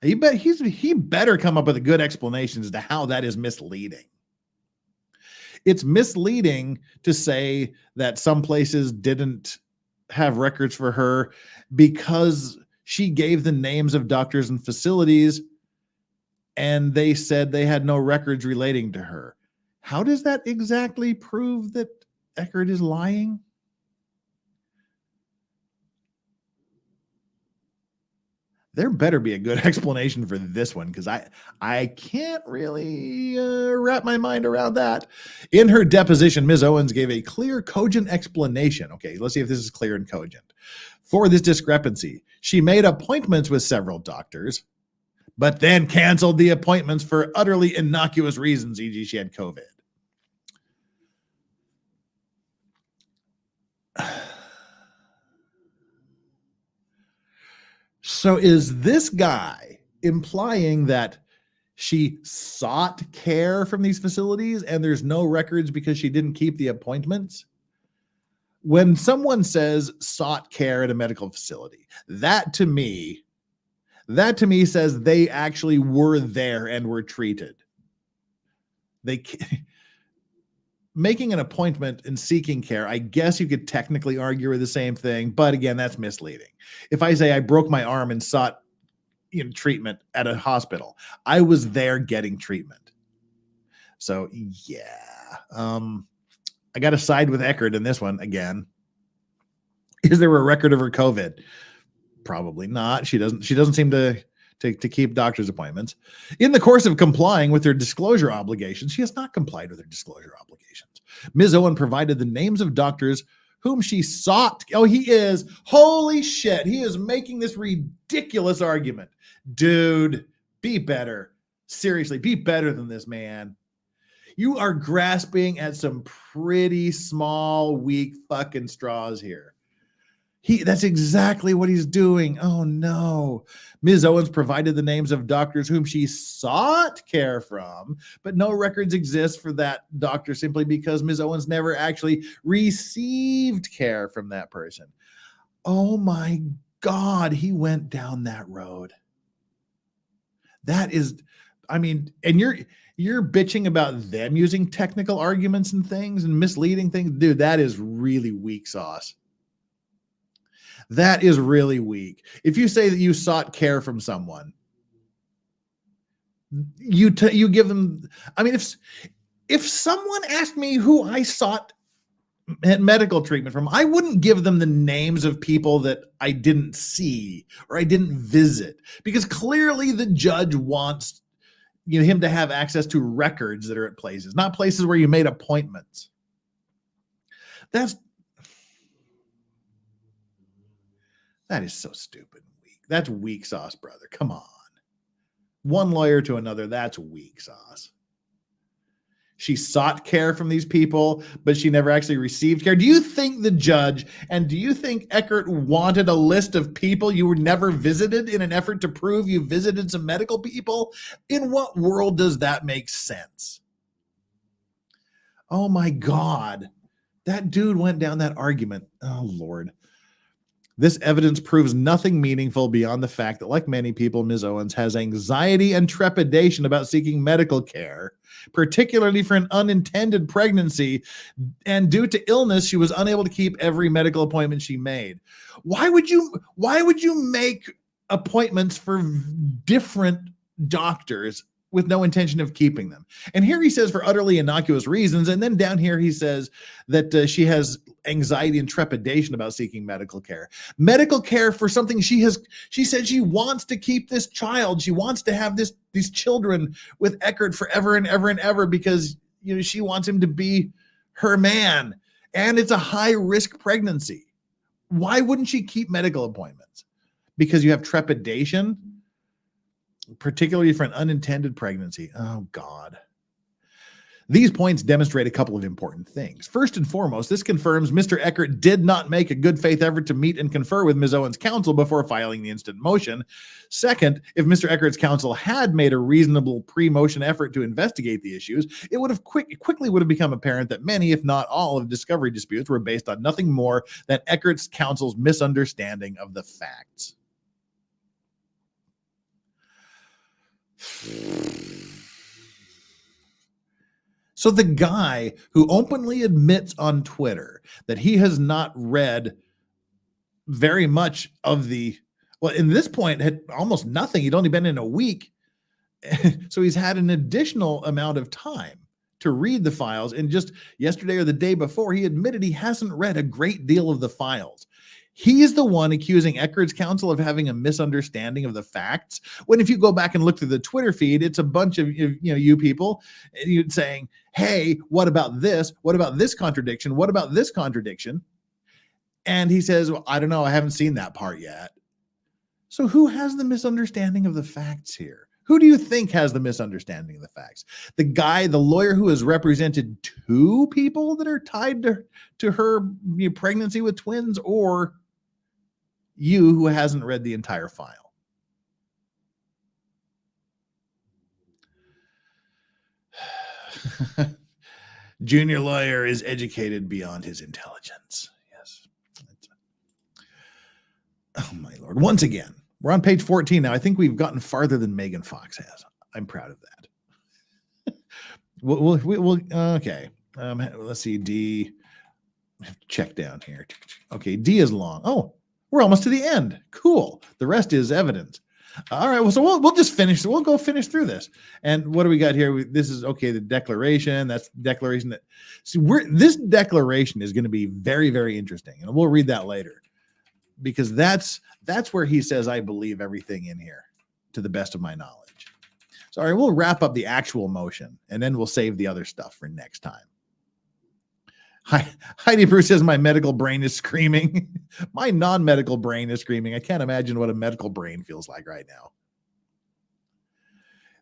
he better come up with a good explanation as to how that is misleading. It's misleading to say that some places didn't have records for her because she gave the names of doctors and facilities and they said they had no records relating to her. How does that exactly prove that Echard is lying? There better be a good explanation for this one, because I can't really wrap my mind around that. In her deposition, Ms. Owens gave a clear, cogent explanation. Okay, let's see if this is clear and cogent. For this discrepancy, she made appointments with several doctors, but then canceled the appointments for utterly innocuous reasons, e.g. she had COVID. So is this guy implying that she sought care from these facilities and there's no records because she didn't keep the appointments? When someone says sought care at a medical facility, that to me says they actually were there and were treated. Making an appointment and seeking care, I guess you could technically argue are the same thing, but again, that's misleading. If I say I broke my arm and sought treatment at a hospital, I was there getting treatment. So yeah, I got to side with Echard in this one again. Is there a record of her COVID? Probably not. She doesn't seem to keep doctor's appointments. In the course of complying with her disclosure obligations, she has not complied with her disclosure obligations. Ms. Owen provided the names of doctors whom she sought. Oh, he is. Holy shit. He is making this ridiculous argument. Dude, be better. Seriously, be better than this, man. You are grasping at some pretty small, weak fucking straws here. That's exactly what he's doing. Oh no. Ms. Owens provided the names of doctors whom she sought care from, but no records exist for that doctor simply because Ms. Owens never actually received care from that person. Oh my God, he went down that road. That is, I mean, and you're bitching about them using technical arguments and things and misleading things. Dude, that is really weak sauce. That is really weak. If you say that you sought care from someone, you give them, I mean, if someone asked me who I sought medical treatment from, I wouldn't give them the names of people that I didn't see or I didn't visit, because clearly the judge wants him to have access to records that are at places, not places where you made appointments. That is so stupid and weak. That's weak sauce, brother. Come on. One lawyer to another, that's weak sauce. She sought care from these people, but she never actually received care. Do you think the judge and do you think Echard wanted a list of people you were never visited in an effort to prove you visited some medical people? In what world does that make sense? Oh my God. That dude went down that argument. Oh Lord. This evidence proves nothing meaningful beyond the fact that, like many people, Ms. Owens has anxiety and trepidation about seeking medical care, particularly for an unintended pregnancy. And due to illness, she was unable to keep every medical appointment she made. Why would you make appointments for different doctors with no intention of keeping them? And here he says for utterly innocuous reasons. And then down here he says that she has anxiety and trepidation about seeking medical care. Medical care for something she said she wants to keep this child. She wants to have these children with Echard forever and ever and ever because she wants him to be her man. And it's a high risk pregnancy. Why wouldn't she keep medical appointments? Because you have trepidation? Particularly for an unintended pregnancy. Oh, God. These points demonstrate a couple of important things. First and foremost, this confirms Mr. Echard did not make a good faith effort to meet and confer with Ms. Owens' counsel before filing the instant motion. Second, if Mr. Echard's counsel had made a reasonable pre-motion effort to investigate the issues, it would have quickly would have become apparent that many, if not all, of discovery disputes were based on nothing more than Echard's counsel's misunderstanding of the facts. So the guy who openly admits on Twitter that he has not read very much of in this point had almost nothing. He'd only been in a week. So he's had an additional amount of time to read the files. And just yesterday or the day before, he admitted he hasn't read a great deal of the files. He's the one accusing Echard's counsel of having a misunderstanding of the facts. When if you go back and look through the Twitter feed, it's a bunch of you people saying, hey, what about this? What about this contradiction? What about this contradiction? And he says, well, I don't know. I haven't seen that part yet. So who has the misunderstanding of the facts here? Who do you think has the misunderstanding of the facts? The lawyer who has represented two people that are tied to her pregnancy with twins, or you who hasn't read the entire file? Junior lawyer is educated beyond his intelligence. Yes. Oh my Lord. Once again, we're on page 14 now. I think we've gotten farther than Megan Fox has. I'm proud of that. We'll okay. Let's see. D. Check down here. Okay. D is long. Oh, we're almost to the end. Cool. The rest is evidence. All right. Well, so we'll just finish. We'll go finish through this. And what do we got here? This is okay. The declaration. That's the declaration that. See, this declaration is going to be very, very interesting, and we'll read that later, because that's where he says, "I believe everything in here, to the best of my knowledge." So, all right, we'll wrap up the actual motion, and then we'll save the other stuff for next time. Heidi Bruce says, my medical brain is screaming. My non-medical brain is screaming. I can't imagine what a medical brain feels like right now.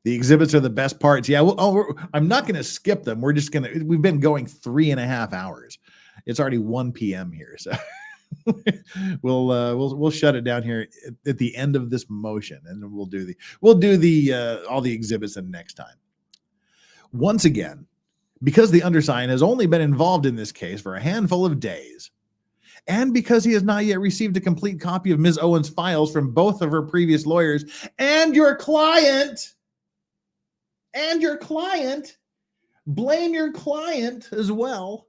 The exhibits are the best parts. Yeah, I'm not going to skip them. We've been going 3.5 hours. It's already 1 p.m. here. So we'll shut it down here at the end of this motion, and then we'll do all the exhibits the next time. Once again, because the undersigned has only been involved in this case for a handful of days, and because he has not yet received a complete copy of Ms. Owens' files from both of her previous lawyers and your client, blame your client as well,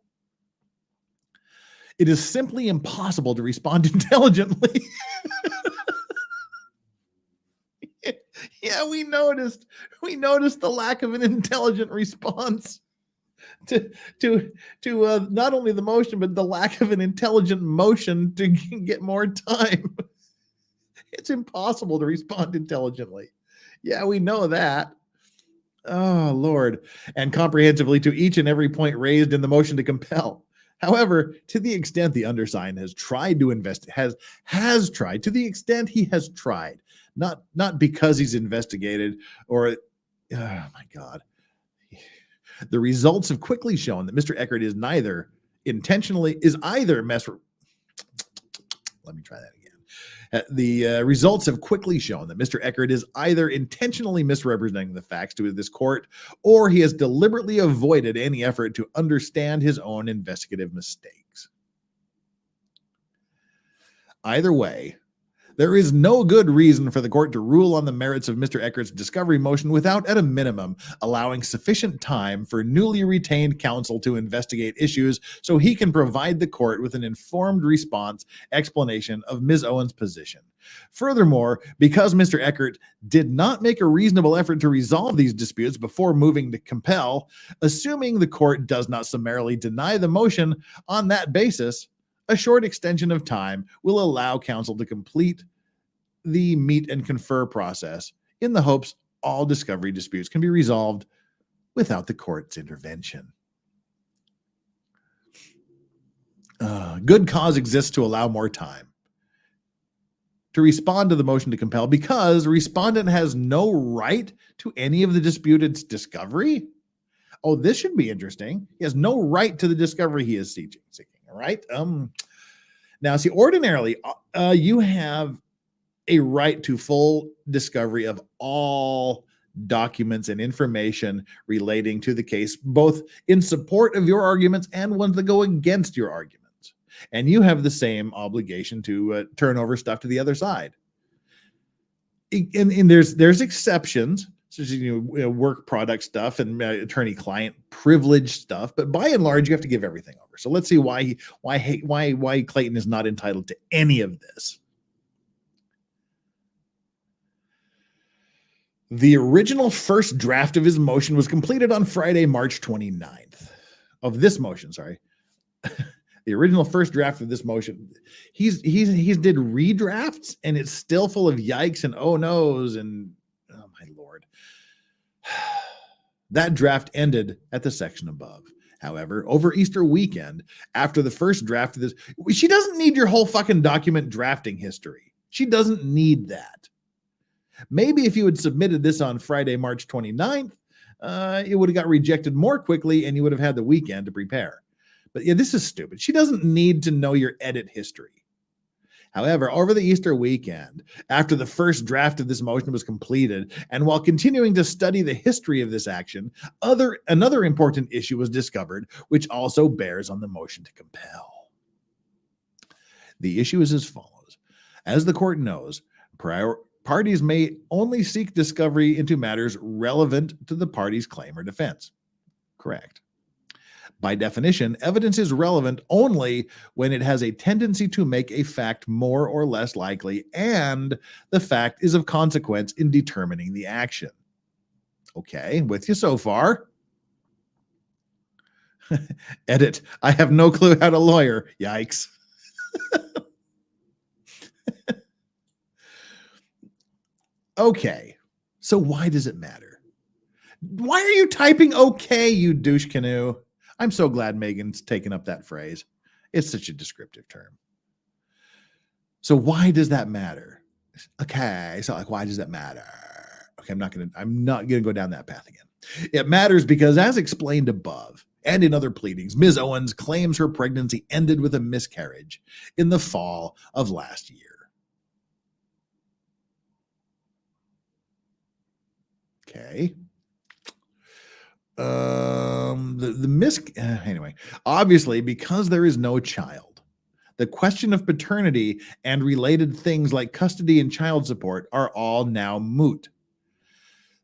it is simply impossible to respond intelligently. Yeah, we noticed the lack of an intelligent response to not only the motion, but the lack of an intelligent motion to get more time. It's impossible to respond intelligently. Yeah, we know that. Oh, Lord. And comprehensively to each and every point raised in the motion to compel. However, to the extent the undersigned has tried to has tried, to the extent he has tried, not because he's investigated or, oh my God. The results have quickly shown that Mr. Echard is either The results have quickly shown that Mr. Echard is either intentionally misrepresenting the facts to this court, or he has deliberately avoided any effort to understand his own investigative mistakes. Either way, there is no good reason for the court to rule on the merits of Mr. Echard's discovery motion without, at a minimum, allowing sufficient time for newly retained counsel to investigate issues so he can provide the court with an informed response explanation of Ms. Owens' position. Furthermore, because Mr. Echard did not make a reasonable effort to resolve these disputes before moving to compel, assuming the court does not summarily deny the motion on that basis, a short extension of time will allow counsel to complete the meet and confer process in the hopes all discovery disputes can be resolved without the court's intervention. Good cause exists to allow more time to respond to the motion to compel because respondent has no right to any of the disputed discovery. Oh, this should be interesting. He has no right to the discovery he is seeking. All right. Now, see, ordinarily, you have a right to full discovery of all documents and information relating to the case, both in support of your arguments and ones that go against your arguments. And you have the same obligation to turn over stuff to the other side. And there's exceptions, such as work product stuff and attorney-client privilege stuff, but by and large, you have to give everything over. So let's see why Clayton is not entitled to any of this. The original first draft of his motion was completed on Friday, March 29th. Of this motion, sorry. The original first draft of this motion. He's did redrafts, and it's still full of yikes and oh no's and oh my Lord. That draft ended at the section above. However, over Easter weekend, after the first draft of this, she doesn't need your whole fucking document drafting history. She doesn't need that. Maybe if you had submitted this on Friday, March 29th, it would have got rejected more quickly and you would have had the weekend to prepare. But yeah, this is stupid. She doesn't need to know your edit history. However, over the Easter weekend, after the first draft of this motion was completed, and while continuing to study the history of this action, another important issue was discovered, which also bears on the motion to compel. The issue is as follows. As the court knows, parties may only seek discovery into matters relevant to the party's claim or defense. Correct. By definition, evidence is relevant only when it has a tendency to make a fact more or less likely, and the fact is of consequence in determining the action. Okay, with you so far. Edit. I have no clue how to lawyer. Yikes. Okay, so why does it matter? Why are you typing okay, you douche canoe? I'm so glad Megan's taken up that phrase. It's such a descriptive term. So why does that matter? Okay, so like, why does that matter? Okay, I'm not gonna go down that path again. It matters because, as explained above and in other pleadings, Ms. Owens claims her pregnancy ended with a miscarriage in the fall of last year. Okay. Anyway, obviously, because there is no child, the question of paternity and related things like custody and child support are all now moot.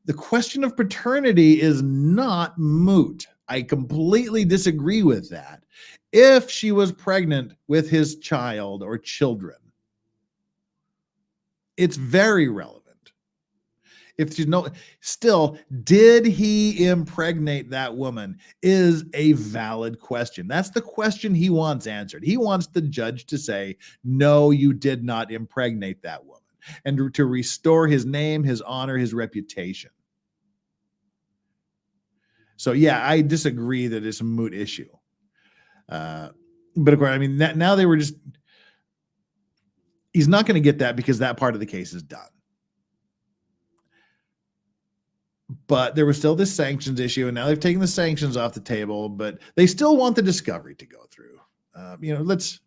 The question of paternity is not moot. I completely disagree with that. If she was pregnant with his child or children, it's very relevant. If you know, still, did he impregnate that woman is a valid question. That's the question he wants answered. He wants the judge to say, no, you did not impregnate that woman, and to restore his name, his honor, his reputation. So yeah, I disagree that it's a moot issue. But of course, I mean, now they were just, he's not going to get that because that part of the case is done. But there was still this sanctions issue, and now they've taken the sanctions off the table, but they still want the discovery to go through. Let's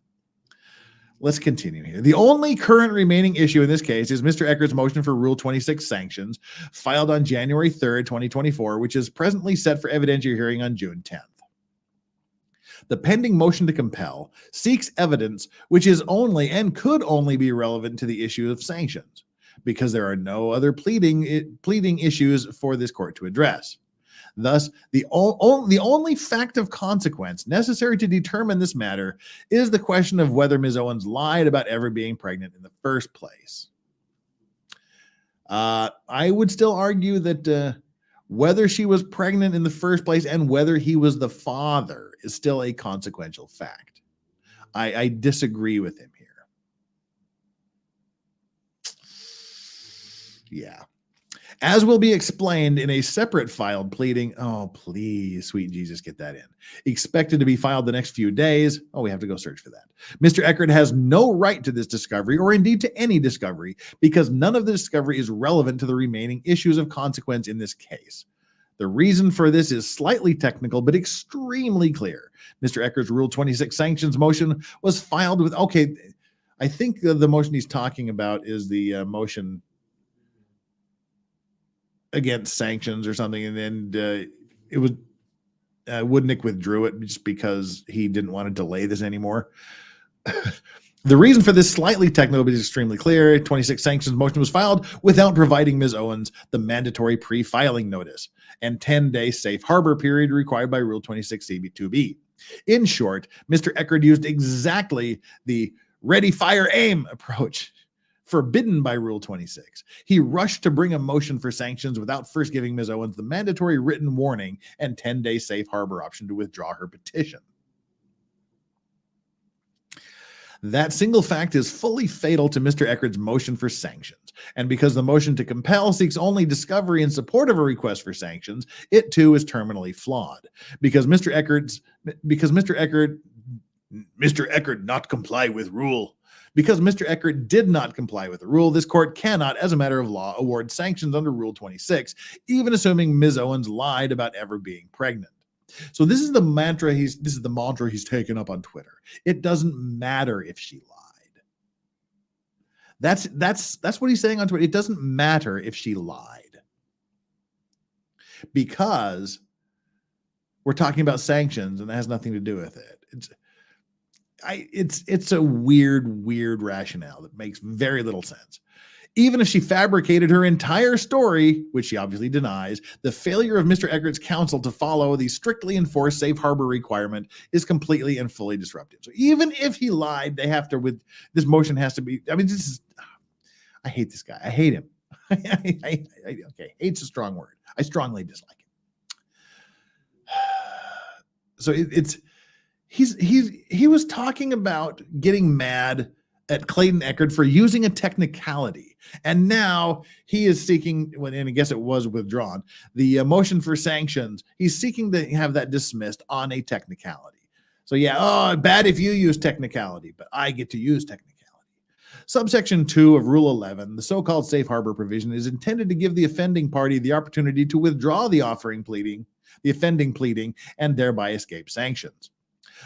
let's continue here. The only current remaining issue in this case is Mr. Echard's motion for Rule 26 sanctions, filed on January 3rd, 2024, which is presently set for evidentiary hearing on June 10th. The pending motion to compel seeks evidence which is only and could only be relevant to the issue of sanctions, because there are no other pleading issues for this court to address. Thus, the only fact of consequence necessary to determine this matter is the question of whether Ms. Owens lied about ever being pregnant in the first place. I would still argue that whether she was pregnant in the first place and whether he was the father is still a consequential fact. I disagree with him here. Yeah. As will be explained in a separate filed pleading. Oh, please, sweet Jesus, get that in. Expected to be filed the next few days. Oh, we have to go search for that. Mr. Echard has no right to this discovery or indeed to any discovery because none of the discovery is relevant to the remaining issues of consequence in this case. The reason for this is slightly technical, but extremely clear. Mr. Echard's Rule 26 sanctions motion was filed with, okay, I think the motion he's talking about is the motion against sanctions or something, and then it was Woodnick withdrew it just because he didn't want to delay this anymore. The reason for this slightly technical but extremely clear 26 sanctions motion was filed without providing Ms. Owens the mandatory pre-filing notice and 10-day safe harbor period required by Rule 26 CB2B. In short, Mr. Echard used exactly the ready, fire, aim approach forbidden by Rule 26. He rushed to bring a motion for sanctions without first giving Ms. Owens the mandatory written warning and 10-day safe harbor option to withdraw her petition. That single fact is fully fatal to Mr. Echard's motion for sanctions. And because the motion to compel seeks only discovery in support of a request for sanctions, it too is terminally flawed. Because Mr. Echard not comply with rule. Because Mr. Echard did not comply with the rule, this court cannot, as a matter of law, award sanctions under Rule 26, even assuming Ms. Owens lied about ever being pregnant. So this is the mantra he's taken up on Twitter. It doesn't matter if she lied. That's what he's saying on Twitter. It doesn't matter if she lied. Because we're talking about sanctions and that has nothing to do with it. It's a weird rationale that makes very little sense. Even if she fabricated her entire story, which she obviously denies, the failure of Mr. Echard's counsel to follow the strictly enforced safe harbor requirement is completely and fully disruptive. So even if he lied, they have to, this motion has to be, I hate this guy. I hate him. Okay, hate's a strong word. I strongly dislike him. So he was talking about getting mad at Clayton Echard for using a technicality. And now he is seeking, and I guess it was withdrawn, the motion for sanctions. He's seeking to have that dismissed on a technicality. So yeah, bad if you use technicality, but I get to use technicality. Subsection 2 of Rule 11, the so-called safe harbor provision, is intended to give the offending party the opportunity to withdraw the offending pleading, and thereby escape sanctions.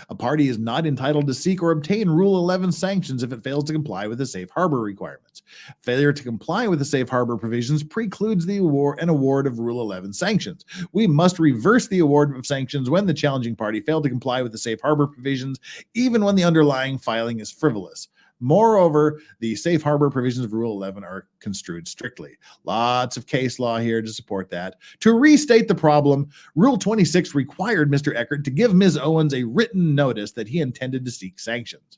A party is not entitled to seek or obtain Rule 11 sanctions if it fails to comply with the safe harbor requirements. Failure to comply with the safe harbor provisions precludes the award of Rule 11 sanctions. We must reverse the award of sanctions when the challenging party failed to comply with the safe harbor provisions, even when the underlying filing is frivolous. Moreover, the safe harbor provisions of Rule 11 are construed strictly. Lots of case law here to support that. To restate the problem, Rule 26 required Mr. Echard to give Ms. Owens a written notice that he intended to seek sanctions.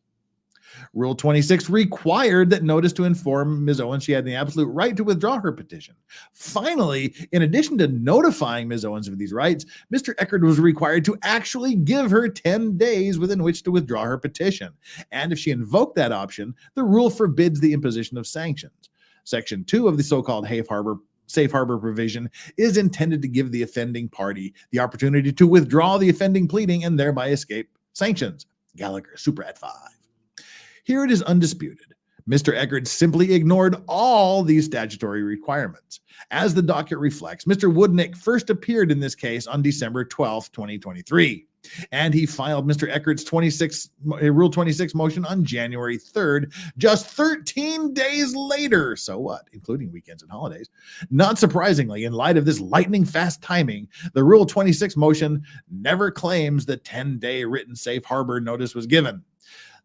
Rule 26 required that notice to inform Ms. Owens she had the absolute right to withdraw her petition. Finally, in addition to notifying Ms. Owens of these rights, Mr. Echard was required to actually give her 10 days within which to withdraw her petition. And if she invoked that option, the rule forbids the imposition of sanctions. Section 2 of the so-called safe harbor provision is intended to give the offending party the opportunity to withdraw the offending pleading and thereby escape sanctions. Gallagher, Super at 5. Here it is undisputed. Mr. Echard simply ignored all these statutory requirements. As the docket reflects, Mr. Woodnick first appeared in this case on December 12, 2023. And he filed Mr. Echard's Rule 26 motion on January 3rd, just 13 days later. So what? Including weekends and holidays. Not surprisingly, in light of this lightning fast timing, the Rule 26 motion never claims the 10-day written safe harbor notice was given.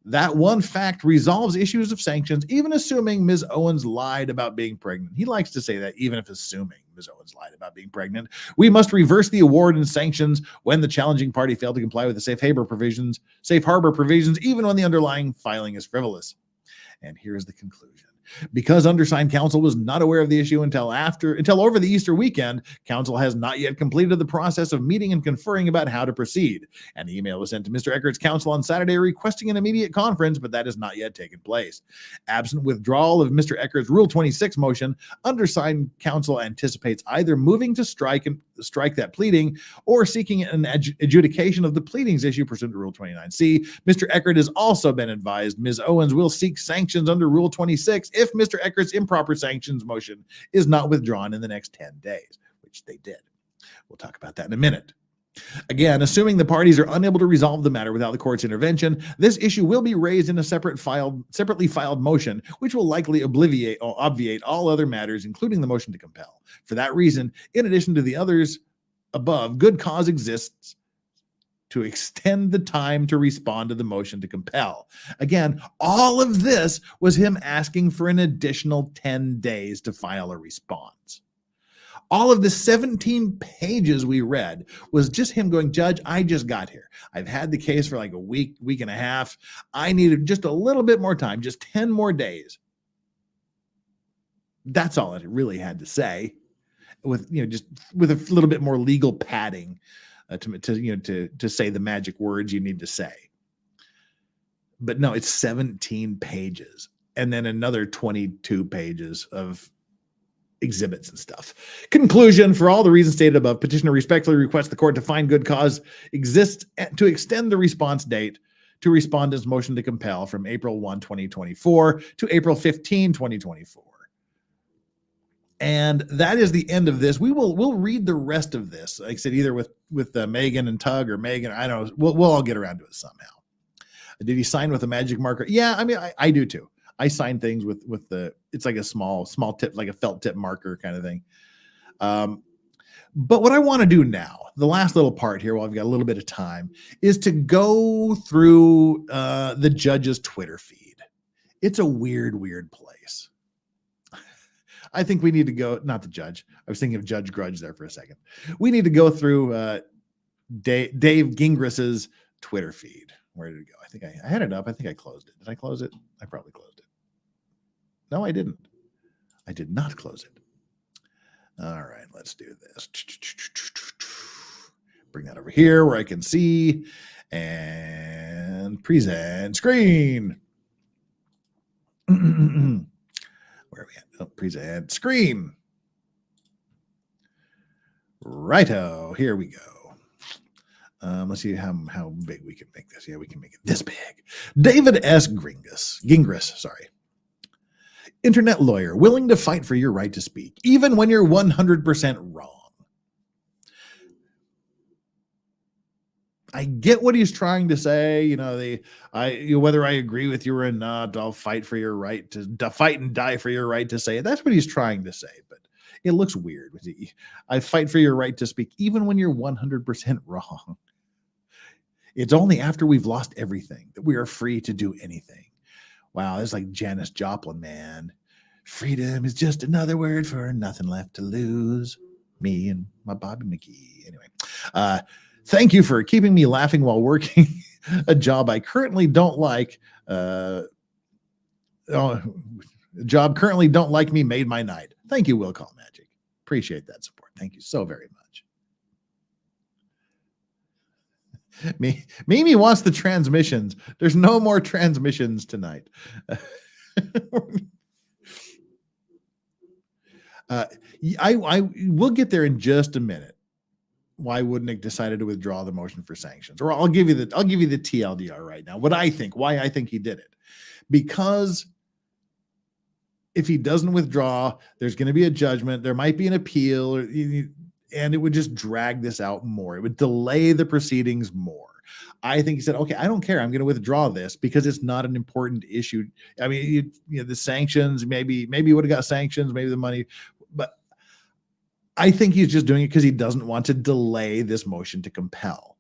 That one fact resolves issues of sanctions, even assuming Ms. Owens lied about being pregnant. He likes to say that, even if assuming Ms. Owens lied about being pregnant. We must reverse the award and sanctions when the challenging party failed to comply with the safe harbor provisions, even when the underlying filing is frivolous. And here's the conclusion. Because undersigned counsel was not aware of the issue until over the Easter weekend, counsel has not yet completed the process of meeting and conferring about how to proceed. An email was sent to Mr. Echard's counsel on Saturday requesting an immediate conference, but that has not yet taken place. Absent withdrawal of Mr. Echard's Rule 26 motion, undersigned counsel anticipates either moving to strike that pleading or seeking an adjudication of the pleadings issue pursuant to Rule 29C. Mr. Echard has also been advised Ms. Owens will seek sanctions under Rule 26 if Mr. Echard's improper sanctions motion is not withdrawn in the next 10 days, which they did. We'll talk about that in a minute. Again, assuming the parties are unable to resolve the matter without the court's intervention, this issue will be raised in a separately filed motion, which will likely obviate all other matters, including the motion to compel. For that reason, in addition to the others above, good cause exists to extend the time to respond to the motion to compel. Again, all of this was him asking for an additional 10 days to file a response. All of the 17 pages we read was just him going, Judge, I just got here. I've had the case for like a week and a half. I needed just a little bit more time, just 10 more days. That's all it really had to say, with just with a little bit more legal padding to say the magic words you need to say. But no, it's 17 pages and then another 22 pages of exhibits and stuff. Conclusion: for all the reasons stated above, petitioner respectfully requests the court to find good cause exists to extend the response date to respondent's motion to compel from April 1, 2024 to April 15, 2024. And that is the end of this. We'll read the rest of this, like I said, either with Megan and Tug or Megan. I don't know. We'll all get around to it somehow. Did he sign with a magic marker? Yeah, I mean, I do too. I sign things with it's like a small tip, like a felt tip marker kind of thing. But what I want to do now, the last little part here, while I've got a little bit of time, is to go through the judge's Twitter feed. It's a weird place. I think we need to go, not the judge. I was thinking of Judge Grudge there for a second. We need to go through Dave Gingriss's Twitter feed. Where did it go? I think I had it up. I think I closed it. Did I close it? I probably closed it. No, I didn't. I did not close it. All right, let's do this. Bring that over here where I can see and present screen. Where are we at? Oh, present screen. Righto, here we go. Let's see how big we can make this. Yeah, we can make it this big. David S. Gingras, sorry. Internet lawyer, willing to fight for your right to speak, even when you're 100% wrong. I get what he's trying to say. Whether I agree with you or not, I'll fight for your right to fight and die for your right to say it. That's what he's trying to say, but it looks weird. I fight for your right to speak, even when you're 100% wrong. It's only after we've lost everything that we are free to do anything. Wow, it's like Janis Joplin, man. Freedom is just another word for nothing left to lose. Me and my Bobby McGee. Anyway, thank you for keeping me laughing while working a job I currently don't like. A job currently don't like me made my night. Thank you, Will Call Magic. Appreciate that support. Thank you so very much. Mimi wants the transmissions. There's no more transmissions tonight. I will get there in just a minute. Why Woodnick decided to withdraw the motion for sanctions, or I'll give you the TLDR right now. Why I think he did it, because if he doesn't withdraw, there's going to be a judgment. There might be an appeal, and it would just drag this out more. It would delay the proceedings more. I think he said, okay, I don't care. I'm going to withdraw this because it's not an important issue. I mean, the sanctions, maybe you would have got sanctions, maybe the money, but I think he's just doing it because he doesn't want to delay this motion to compel.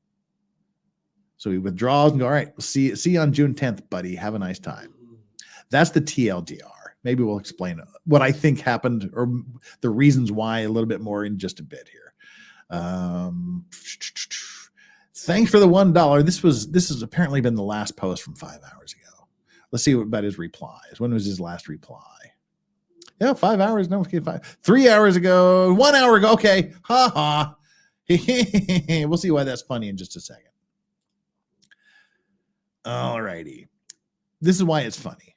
So he withdraws and go, all right, we'll see you on June 10th, buddy. Have a nice time. That's the TLDR. Maybe we'll explain what I think happened or the reasons why a little bit more in just a bit here. Thanks for the $1. This has apparently been the last post from 5 hours ago. Let's see about his replies. When was his last reply? Yeah, 5 hours. No, okay, 3 hours ago, 1 hour ago. Okay, ha ha. We'll see why that's funny in just a second. All righty. This is why it's funny.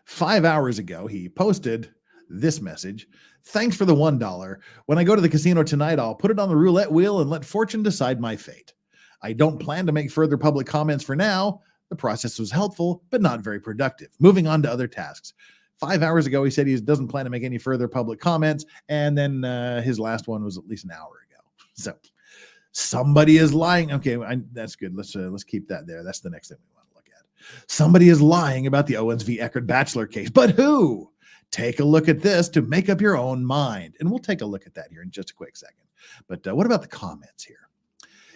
5 hours ago, he posted this message. Thanks for the $1. When I go to the casino tonight, I'll put it on the roulette wheel and let fortune decide my fate. I don't plan to make further public comments for now. The process was helpful, but not very productive. Moving on to other tasks. 5 hours ago, he said he doesn't plan to make any further public comments. And then his last one was at least an hour ago. So somebody is lying. Okay, that's good. Let's keep that there. That's the next thing we want to look at. Somebody is lying about the Owens v. Echard Bachelor case. But who? Take a look at this to make up your own mind. And we'll take a look at that here in just a quick second. But what about the comments here?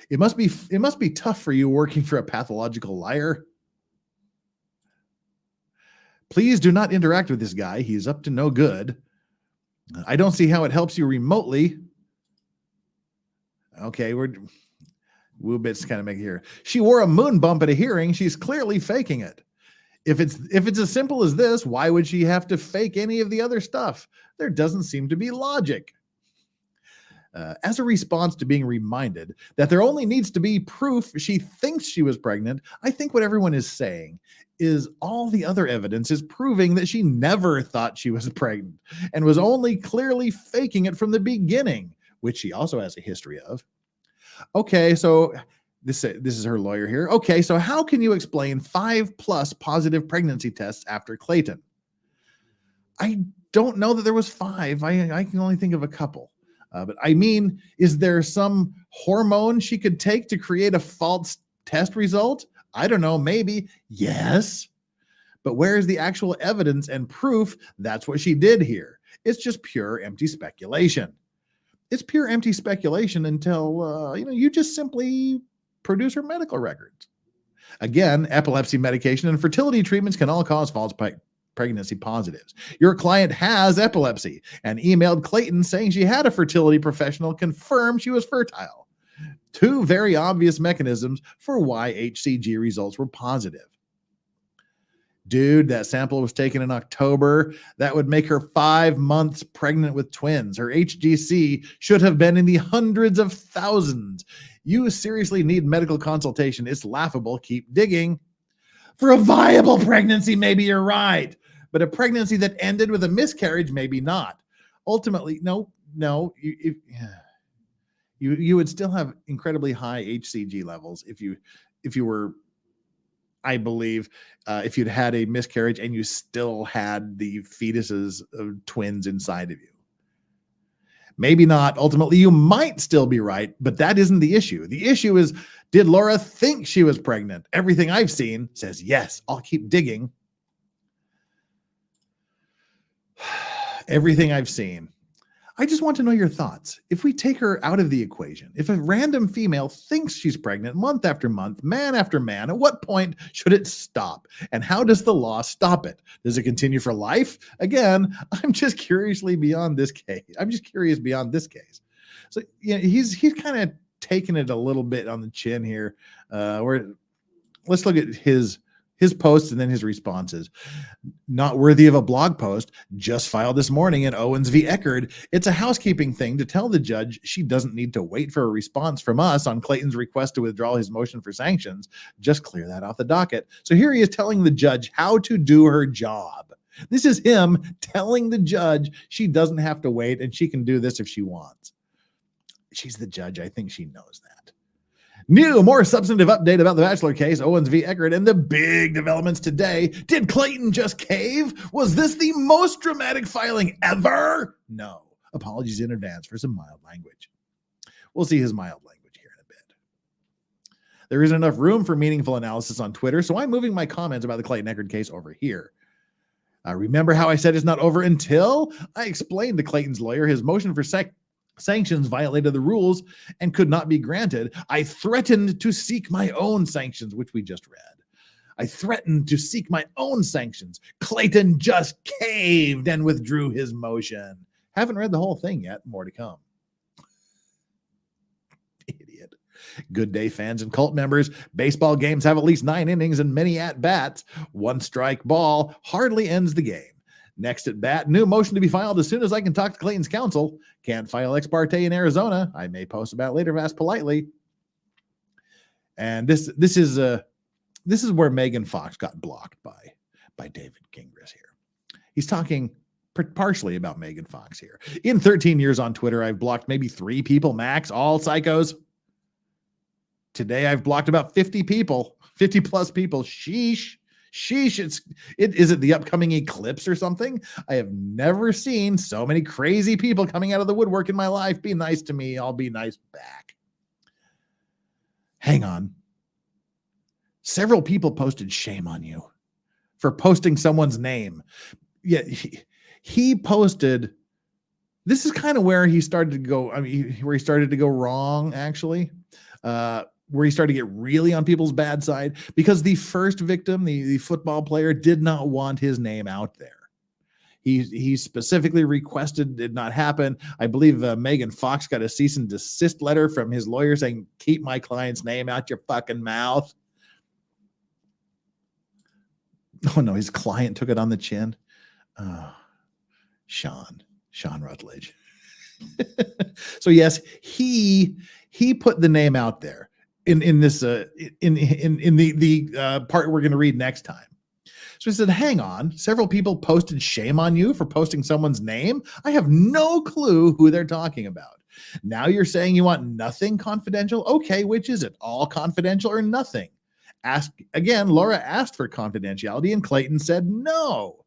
It must be tough for you working for a pathological liar. Please do not interact with this guy. He's up to no good. I don't see how it helps you remotely. Okay, Woobits kind of make it here. She wore a moon bump at a hearing. She's clearly faking it. If it's as simple as this, why would she have to fake any of the other stuff? There doesn't seem to be logic. As a response to being reminded that there only needs to be proof she thinks she was pregnant, I think what everyone is saying is all the other evidence is proving that she never thought she was pregnant and was only clearly faking it from the beginning, which she also has a history of. Okay, so this is her lawyer here. Okay, so how can you explain 5+ positive pregnancy tests after Clayton? I don't know that there was 5. I can only think of a couple. But I mean, is there some hormone she could take to create a false test result? I don't know, maybe. Yes. But where is the actual evidence and proof that's what she did here? It's just pure empty speculation. It's pure empty speculation until, you just simply produce her medical records. Again, epilepsy medication and fertility treatments can all cause false pregnancy positives. Your client has epilepsy and emailed Clayton saying she had a fertility professional confirm she was fertile. 2 very obvious mechanisms for why HCG results were positive. Dude, that sample was taken in October. That would make her 5 months pregnant with twins. Her HGC should have been in the hundreds of thousands. You seriously need medical consultation. It's laughable. Keep digging. For a viable pregnancy, maybe you're right. But a pregnancy that ended with a miscarriage, maybe not. Ultimately, no, you would still have incredibly high HCG levels if you were, I believe, if you'd had a miscarriage and you still had the fetuses of twins inside of you. Maybe not. Ultimately, you might still be right, but that isn't the issue. The issue is, did Laura think she was pregnant? Everything I've seen says yes. I'll keep digging. Everything I've seen. I just want to know your thoughts. If we take her out of the equation, if a random female thinks she's pregnant month after month, man after man, at what point should it stop? And how does the law stop it? Does it continue for life? Again, I'm just curious beyond this case. So he's kind of taking it a little bit on the chin here. Let's look at his posts and then his responses. Not worthy of a blog post, just filed this morning in Owens v. Echard. It's a housekeeping thing to tell the judge she doesn't need to wait for a response from us on Clayton's request to withdraw his motion for sanctions. Just clear that off the docket. So here he is telling the judge how to do her job. This is him telling the judge she doesn't have to wait and she can do this if she wants. She's the judge. I think she knows that. New, more substantive update about the Bachelor case, Owens v. Echard, and the big developments today. Did Clayton just cave? Was this the most dramatic filing ever? No. Apologies in advance for some mild language. We'll see his mild language here in a bit. There isn't enough room for meaningful analysis on Twitter, so I'm moving my comments about the Clayton Echard case over here. Remember how I said it's not over until I explained to Clayton's lawyer his motion for sanctions violated the rules and could not be granted. I threatened to seek my own sanctions, which we just read. I threatened to seek my own sanctions. Clayton just caved and withdrew his motion. Haven't read the whole thing yet. More to come. Idiot. Good day, fans and cult members. Baseball games have at least 9 innings and many at-bats. 1 strike ball hardly ends the game. Next at bat, new motion to be filed as soon as I can talk to Clayton's counsel. Can't file ex parte in Arizona. I may post about it later if asked politely. And this is where Megan Fox got blocked by David Gingras here. He's talking partially about Megan Fox here. In 13 years on Twitter, I've blocked maybe 3 people max, all psychos. Today, I've blocked about 50 people, 50 plus people. Sheesh. Is it the upcoming eclipse or something? I have never seen so many crazy people coming out of the woodwork in my life. Be nice to me. I'll be nice back. Hang on. Several people posted shame on you for posting someone's name. Yeah, he posted. This is kind of where he started to go. I mean, where he started to go wrong, actually. Where he started to get really on people's bad side, because the first victim, the football player, did not want his name out there. He specifically requested it not happen. I believe Megan Fox got a cease and desist letter from his lawyer saying, keep my client's name out your fucking mouth. Oh no, his client took it on the chin. Sean Rutledge. So yes, he put the name out there. In this in the part we're going to read next time. So he said, hang on, several people posted shame on you for posting someone's name. I have no clue who they're talking about. Now you're saying you want nothing confidential. Okay, which is it? All confidential or nothing? Ask again. Laura asked for confidentiality and Clayton said no.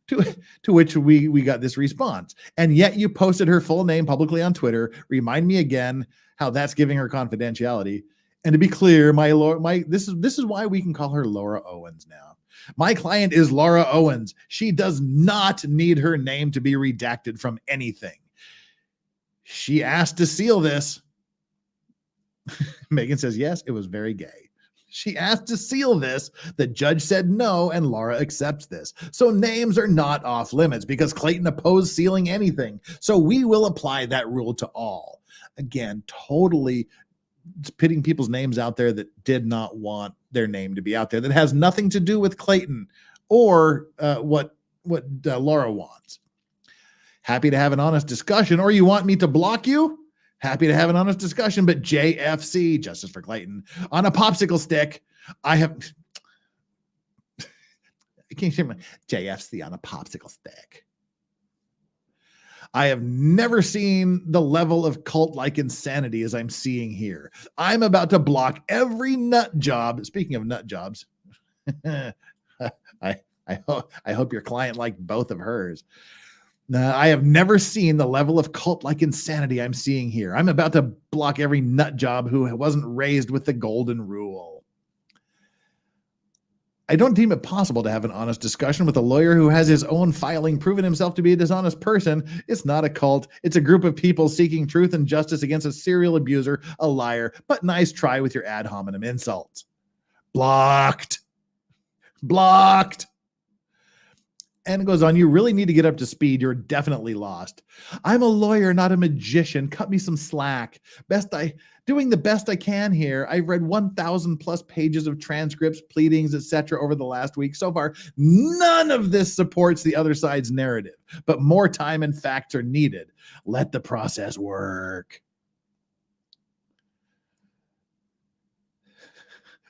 To which we got this response. And yet you posted her full name publicly on Twitter. Remind me again how that's giving her confidentiality. And to be clear, this is why we can call her Laura Owens now. My client is Laura Owens. She does not need her name to be redacted from anything. She asked to seal this. Megan says, yes, it was very gay. She asked to seal this. The judge said no, and Laura accepts this. So names are not off limits because Clayton opposed sealing anything. So we will apply that rule to all. Again, totally pitting people's names out there that did not want their name to be out there. That has nothing to do with Clayton or what Laura wants. Happy to have an honest discussion, or you want me to block you? Happy to have an honest discussion, but JFC, Justice for Clayton, on a popsicle stick. I can't say my JFC on a popsicle stick. I have never seen the level of cult-like insanity as I'm seeing here. I'm about to block every nut job. Speaking of nut jobs, I hope your client liked both of hers. I have never seen the level of cult-like insanity I'm seeing here. I'm about to block every nut job who wasn't raised with the golden rule. I don't deem it possible to have an honest discussion with a lawyer who has his own filing proven himself to be a dishonest person. It's not a cult. It's a group of people seeking truth and justice against a serial abuser, a liar, but nice try with your ad hominem insults. Blocked. Blocked. And it goes on, you really need to get up to speed. You're definitely lost. I'm a lawyer, not a magician. Cut me some slack. Doing the best I can here. I've read 1,000 plus pages of transcripts, pleadings, etc. over the last week. So far, none of this supports the other side's narrative, but more time and facts are needed. Let the process work.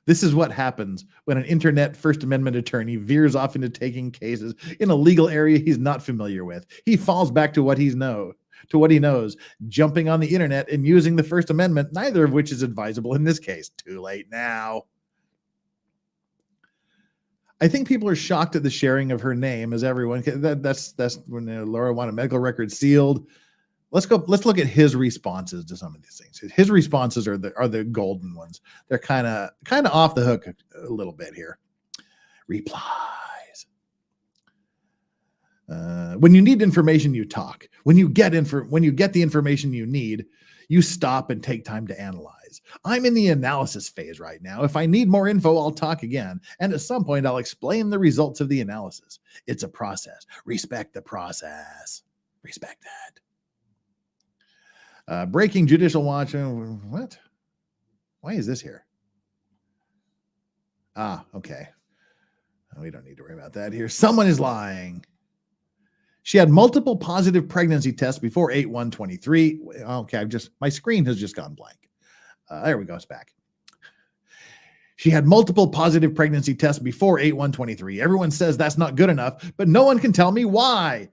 This is what happens when an internet First Amendment attorney veers off into taking cases in a legal area he's not familiar with. He falls back to what he knows, jumping on the internet and using the First Amendment, neither of which is advisable in this case. Too late now. I think people are shocked at the sharing of her name, as everyone. That's when Laura wanted medical records sealed. let's look at his responses to some of these things. His responses are the golden ones. They're kind of off the hook a little bit here. Replies. When you need information, you talk. When you get the information you need, you stop and take time to analyze. I'm in the analysis phase right now. If I need more info, I'll talk again. And at some point, I'll explain the results of the analysis. It's a process. Respect the process. Respect that. Breaking judicial watch. What? Why is this here? Ah, okay. We don't need to worry about that here. Someone is lying. She had multiple positive pregnancy tests before 8/1/23. Okay, my screen has just gone blank. There we go. It's back. She had multiple positive pregnancy tests before 8/1/23. Everyone says that's not good enough, but no one can tell me why.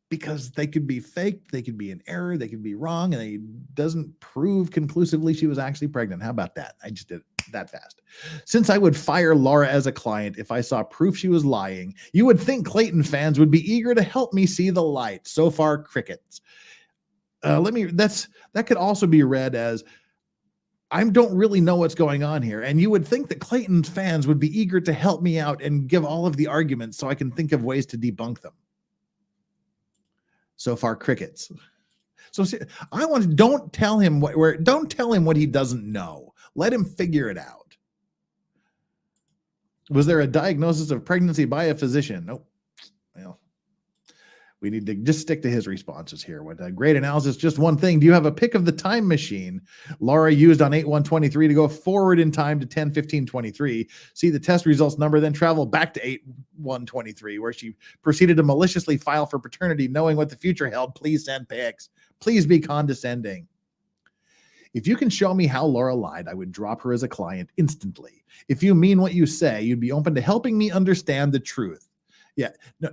Because they could be fake, they could be in error, they could be wrong, and it doesn't prove conclusively she was actually pregnant. How about that? I just did it that fast. Since I would fire Laura as a client if I saw proof she was lying, you would think Clayton fans would be eager to help me see the light. So far, crickets. That could also be read as, I don't really know what's going on here. And you would think that Clayton fans would be eager to help me out and give all of the arguments so I can think of ways to debunk them. So far, crickets. So don't tell him what he doesn't know. Let him figure it out. Was there a diagnosis of pregnancy by a physician? Nope. Well, we need to just stick to his responses here. What a great analysis. Just one thing. Do you have a pic of the time machine Laura used on 8/1/23 to go forward in time to 10/15/23? See the test results number, then travel back to 8/1/23, where she proceeded to maliciously file for paternity, knowing what the future held. Please send pics. Please be condescending. If you can show me how Laura lied, I would drop her as a client instantly. If you mean what you say, you'd be open to helping me understand the truth. Yeah, no,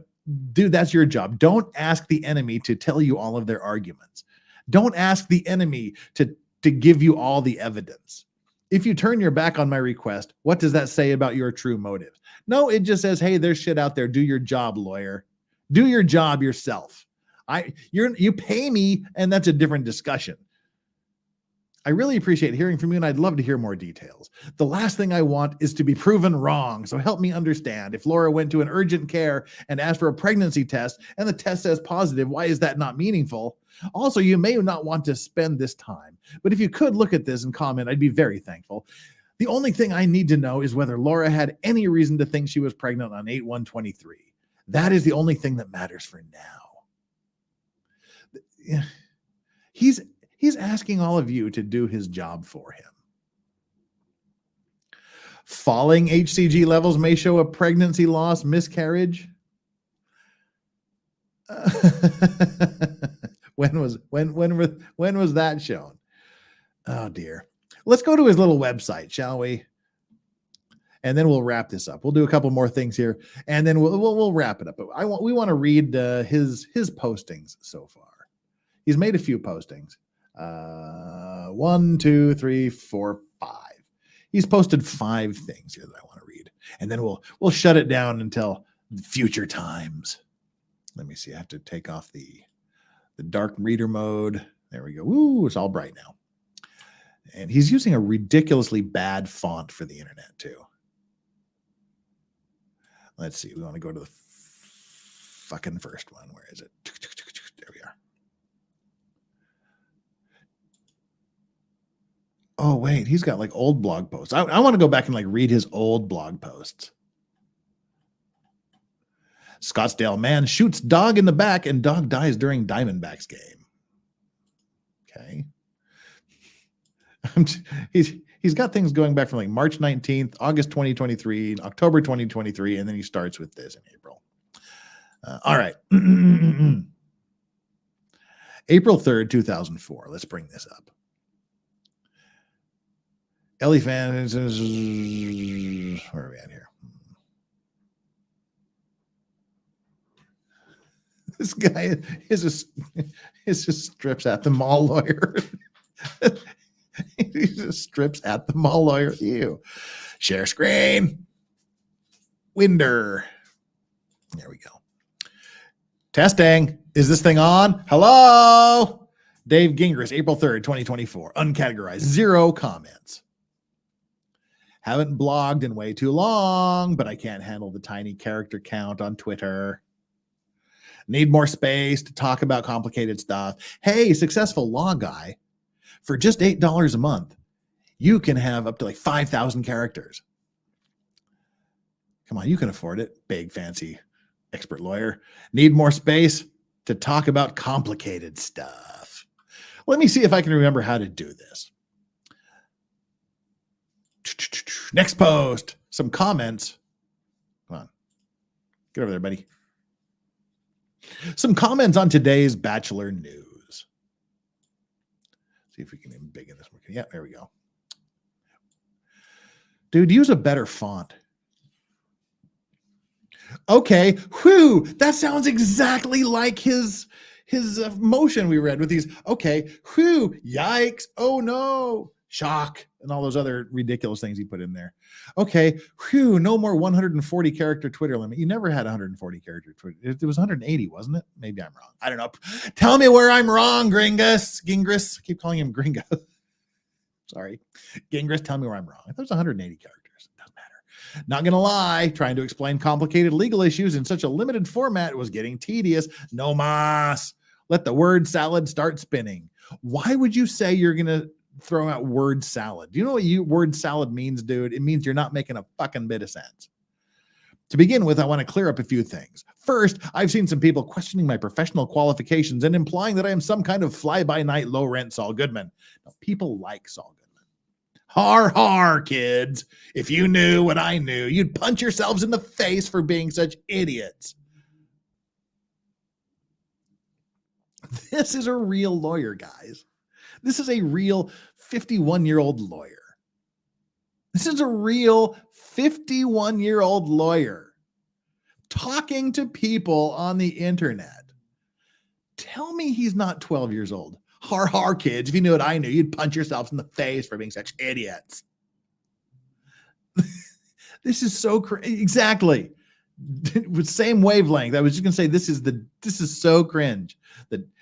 dude, that's your job. Don't ask the enemy to tell you all of their arguments. Don't ask the enemy to give you all the evidence. If you turn your back on my request, what does that say about your true motive? No, it just says, hey, there's shit out there. Do your job, lawyer. Do your job yourself. You pay me, and that's a different discussion. I really appreciate hearing from you, and I'd love to hear more details. The last thing I want is to be proven wrong, so help me understand. If Laura went to an urgent care and asked for a pregnancy test, and the test says positive, why is that not meaningful? Also, you may not want to spend this time, but if you could look at this and comment, I'd be very thankful. The only thing I need to know is whether Laura had any reason to think she was pregnant on 8/1/23. That is the only thing that matters for now. He's asking all of you to do his job for him. Falling HCG levels may show a pregnancy loss, miscarriage. When was that shown? Oh dear. Let's go to his little website, shall we? And then we'll wrap this up. We'll do a couple more things here, and then we'll wrap it up. But we want to read his postings so far. He's made a few postings. 1, 2, 3, 4, 5. He's posted 5 things here that I want to read, and then we'll shut it down until future times. Let me see. I have to take off the dark reader mode. There we go. Ooh, it's all bright now. And he's using a ridiculously bad font for the internet too. Let's see. We want to go to the fucking first one. Where is it? There we are. Oh, wait, he's got like old blog posts. I want to go back and like read his old blog posts. Scottsdale man shoots dog in the back and dog dies during Diamondbacks game. Okay. He's got things going back from like March 19th, August 2023, October 2023, and then he starts with this in April. All right. April 3rd, 2004. Let's bring this up. Ellie fans, where are we at here? This guy is just strips at the mall lawyer. He just strips at the mall lawyer. Ew. Share screen. Winder. There we go. Testing. Is this thing on? Hello? Dave Gingras, April 3rd, 2024. Uncategorized. 0 comments. Haven't blogged in way too long, but I can't handle the tiny character count on Twitter. Need more space to talk about complicated stuff. Hey, successful law guy, for just $8 a month, you can have up to like 5,000 characters. Come on, you can afford it. Big, fancy, expert lawyer. Need more space to talk about complicated stuff. Let me see if I can remember how to do this. Next post, some comments. Come on, get over there, buddy. Some comments on today's Bachelor news. See if we can embiggen this. Yeah, there we go. Dude, use a better font. Okay, whew, that sounds exactly like his motion we read with these. Okay, whew, yikes, oh no, shock, and all those other ridiculous things he put in there. Okay, whew, no more 140 character Twitter limit. You never had 140 character Twitter. It was 180, wasn't it? Maybe I'm wrong. I don't know. Tell me where I'm wrong, Gingras. I keep calling him Gringo. Sorry. Gingras, tell me where I'm wrong. I thought it was 180 characters. Doesn't matter. Not going to lie, trying to explain complicated legal issues in such a limited format was getting tedious. No mas. Let the word salad start spinning. Why would you say you're going to throw out word salad? Do you know what word salad means, dude? It means you're not making a fucking bit of sense. To begin with, I want to clear up a few things. First, I've seen some people questioning my professional qualifications and implying that I am some kind of fly-by-night low-rent Saul Goodman. Now, people like Saul Goodman. Har, har, kids. If you knew what I knew, you'd punch yourselves in the face for being such idiots. This is a real lawyer, guys. This is a real 51-year-old lawyer. This is a real 51-year-old lawyer talking to people on the internet. Tell me he's not 12 years old. Har, har, kids. If you knew what I knew, you'd punch yourselves in the face for being such idiots. This is so crazy. Exactly. With same wavelength. I was just going to say, this is so cringe.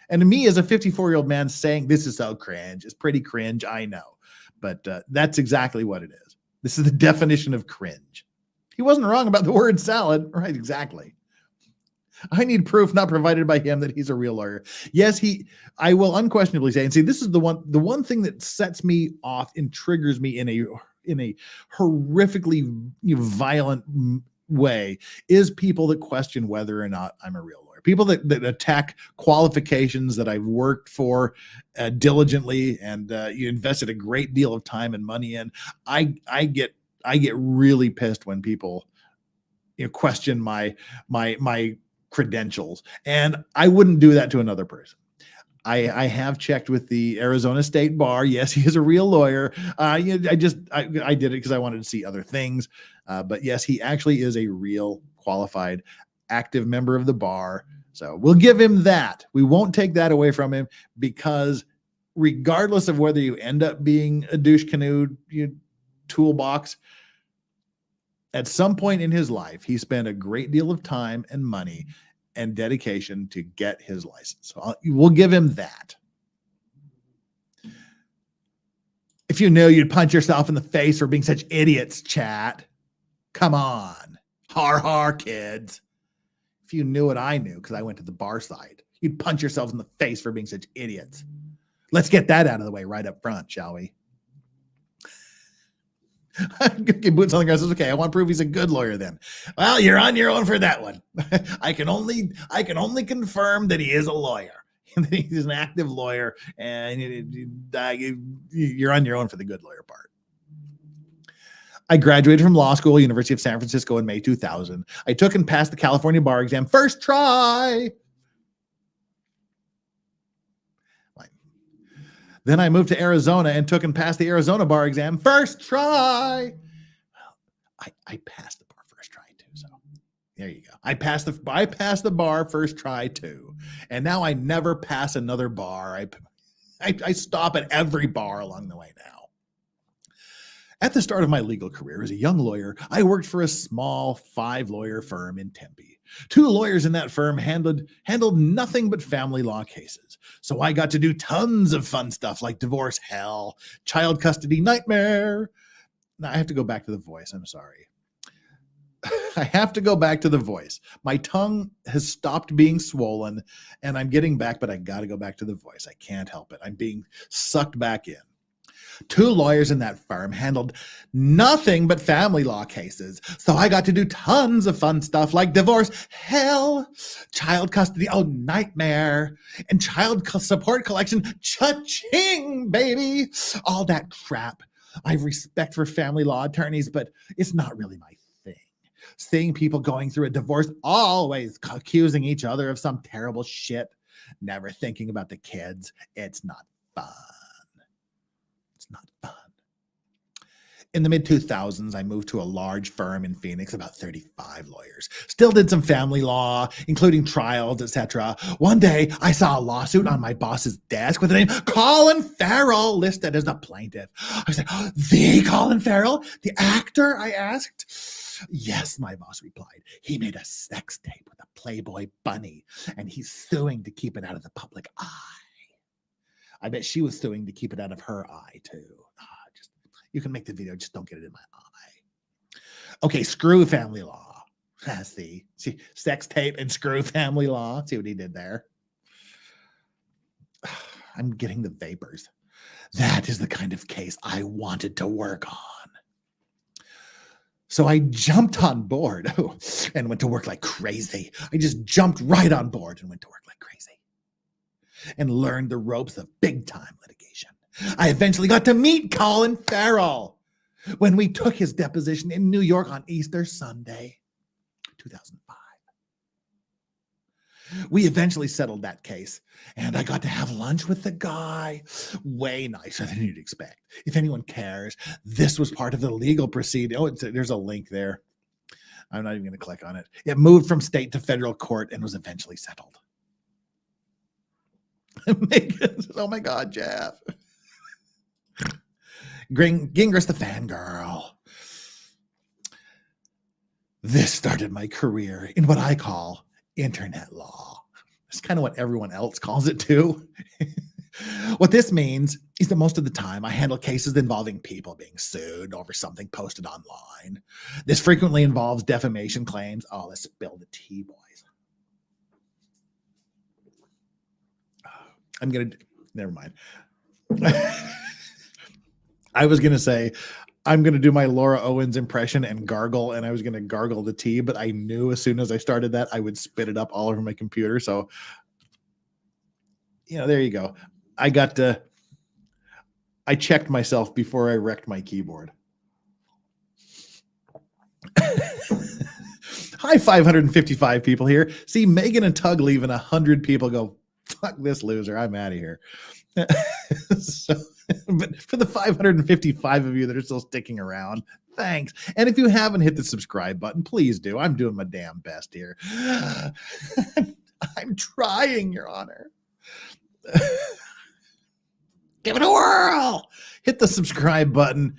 And to me, as a 54-year-old man, saying this is so cringe is pretty cringe, I know. But that's exactly what it is. This is the definition of cringe. He wasn't wrong about the word salad. Right, exactly. I need proof not provided by him that he's a real lawyer. Yes, I will unquestionably say, and see, this is the one thing that sets me off and triggers me in a horrifically violent way is people that question whether or not I'm a real lawyer. People that attack qualifications that I've worked for diligently and you invested a great deal of time and money in. I get really pissed when people question my credentials, and I wouldn't do that to another person. I have checked with the Arizona State Bar. Yes, he is a real lawyer. I did it because I wanted to see other things. But yes, he actually is a real qualified active member of the bar. So we'll give him that. We won't take that away from him, because regardless of whether you end up being a douche canoe toolbox, at some point in his life, he spent a great deal of time and money and dedication to get his license. So we'll give him that. If you knew, you'd punch yourself in the face for being such idiots, chat. Come on. Har, har, kids. If you knew what I knew, because I went to the bar side, you'd punch yourselves in the face for being such idiots. Let's get that out of the way right up front, shall we? Okay, boots on the ground says, okay, I want proof he's a good lawyer then. Well, you're on your own for that one. I can only confirm that he is a lawyer. He's an active lawyer, and you're on your own for the good lawyer part. I graduated from law school, University of San Francisco in May 2000. I took and passed the California bar exam first try. Then I moved to Arizona and took and passed the Arizona bar exam first try. Well, I passed the bar first try too. So there you go. I passed the bar first try too. And now I never pass another bar. I stop at every bar along the way now. At the start of my legal career as a young lawyer, I worked for a small 5-lawyer firm in Tempe. 2 lawyers in that firm handled nothing but family law cases. So I got to do tons of fun stuff like divorce hell, child custody nightmare. Now I have to go back to the voice. I'm sorry. I have to go back to the voice. My tongue has stopped being swollen and I'm getting back, but I got to go back to the voice. I can't help it. I'm being sucked back in. 2 lawyers in that firm handled nothing but family law cases. So I got to do tons of fun stuff like divorce, hell, child custody, oh, nightmare, and child support collection, cha-ching, baby. All that crap. I have respect for family law attorneys, but it's not really my thing. Seeing people going through a divorce, always accusing each other of some terrible shit, never thinking about the kids. It's not fun. Not fun. In the mid-2000s, I moved to a large firm in Phoenix, about 35 lawyers. Still did some family law, including trials, etc. One day, I saw a lawsuit on my boss's desk with the name Colin Farrell listed as the plaintiff. I was like, oh, the Colin Farrell? The actor? I asked. Yes, my boss replied. He made a sex tape with a Playboy bunny, and he's suing to keep it out of the public eye. I bet she was suing to keep it out of her eye, too. You can make the video, just don't get it in my eye. Okay, screw family law. See, sex tape and screw family law. See what he did there? I'm getting the vapors. That is the kind of case I wanted to work on. So I jumped on board and went to work like crazy. I just jumped right on board and went to work like crazy and learned the ropes of big-time litigation. I eventually got to meet Colin Farrell when we took his deposition in New York on Easter Sunday, 2005. We eventually settled that case, and I got to have lunch with the guy. Way nicer than you'd expect. If anyone cares, this was part of the legal proceeding. Oh, there's a link there. I'm not even going to click on it. It moved from state to federal court and was eventually settled. Oh my God, Jeff. Gingras the fangirl. This started my career in what I call internet law. It's kind of what everyone else calls it too. What this means is that most of the time I handle cases involving people being sued over something posted online. This frequently involves defamation claims. Oh, let's spill the tea, boys. Never mind. I was going to say, I'm going to do my Laura Owens impression and gargle, and I was going to gargle the tea, but I knew as soon as I started that, I would spit it up all over my computer. So, there you go. I checked myself before I wrecked my keyboard. Hi, 555 people here. See, Megan and Tug leaving 100 people go, fuck this loser. I'm out of here. But for the 555 of you that are still sticking around, thanks. And if you haven't hit the subscribe button, please do. I'm doing my damn best here. I'm trying, Your Honor. Give it a whirl. Hit the subscribe button.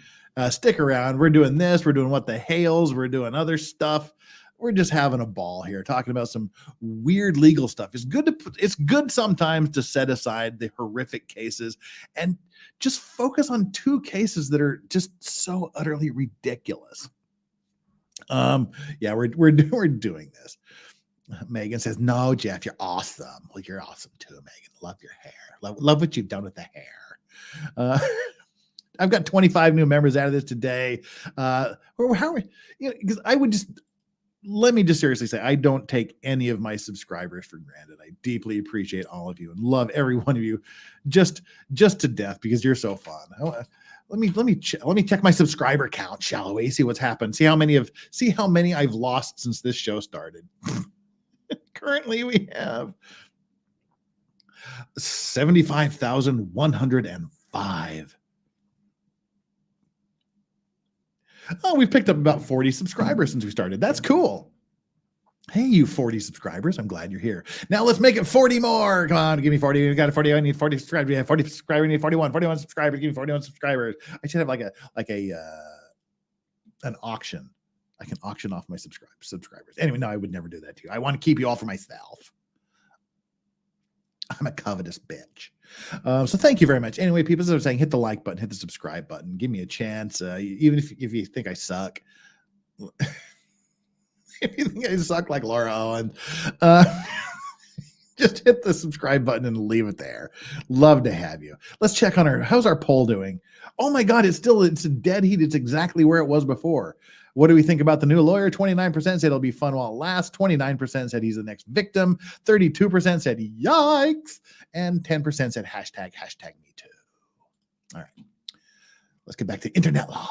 Stick around. We're doing this. We're doing What the Hales. We're doing other stuff. We're just having a ball here, talking about some weird legal stuff. It's good sometimes to set aside the horrific cases and just focus on 2 cases that are just so utterly ridiculous. Yeah, we're doing this. Megan says, "No, Jeff, you're awesome." Well, you're awesome too, Megan. Love your hair. Love what you've done with the hair. I've got 25 new members out of this today. Because I would just. Let me just seriously say, I don't take any of my subscribers for granted. I deeply appreciate all of you and love every one of you just to death because you're so fun. Let me check my subscriber count, shall we? See what's happened. See how many I've lost since this show started. Currently, we have 75,105. Oh, we've picked up about 40 subscribers since we started. That's cool. Hey, you 40 subscribers. I'm glad you're here. Now let's make it 40 more. Come on, give me 40. We got 40. I need 40 subscribers. We have 40 subscribers. We need 41. 41 subscribers. Give me 41 subscribers. I should have like an auction. I can auction off my subscribers. Anyway, no, I would never do that to you. I want to keep you all for myself. I'm a covetous bitch. So thank you very much. Anyway, people, as I was saying, hit the like button, hit the subscribe button. Give me a chance. Even if you think I suck. If you think I suck like Laura Owens, just hit the subscribe button and leave it there. Love to have you. Let's check on how's our poll doing? Oh my God, it's a dead heat. It's exactly where it was before. What do we think about the new lawyer? 29% said it'll be fun while it lasts. 29% said he's the next victim. 32% said yikes. And 10% said hashtag me too. All right. Let's get back to internet law.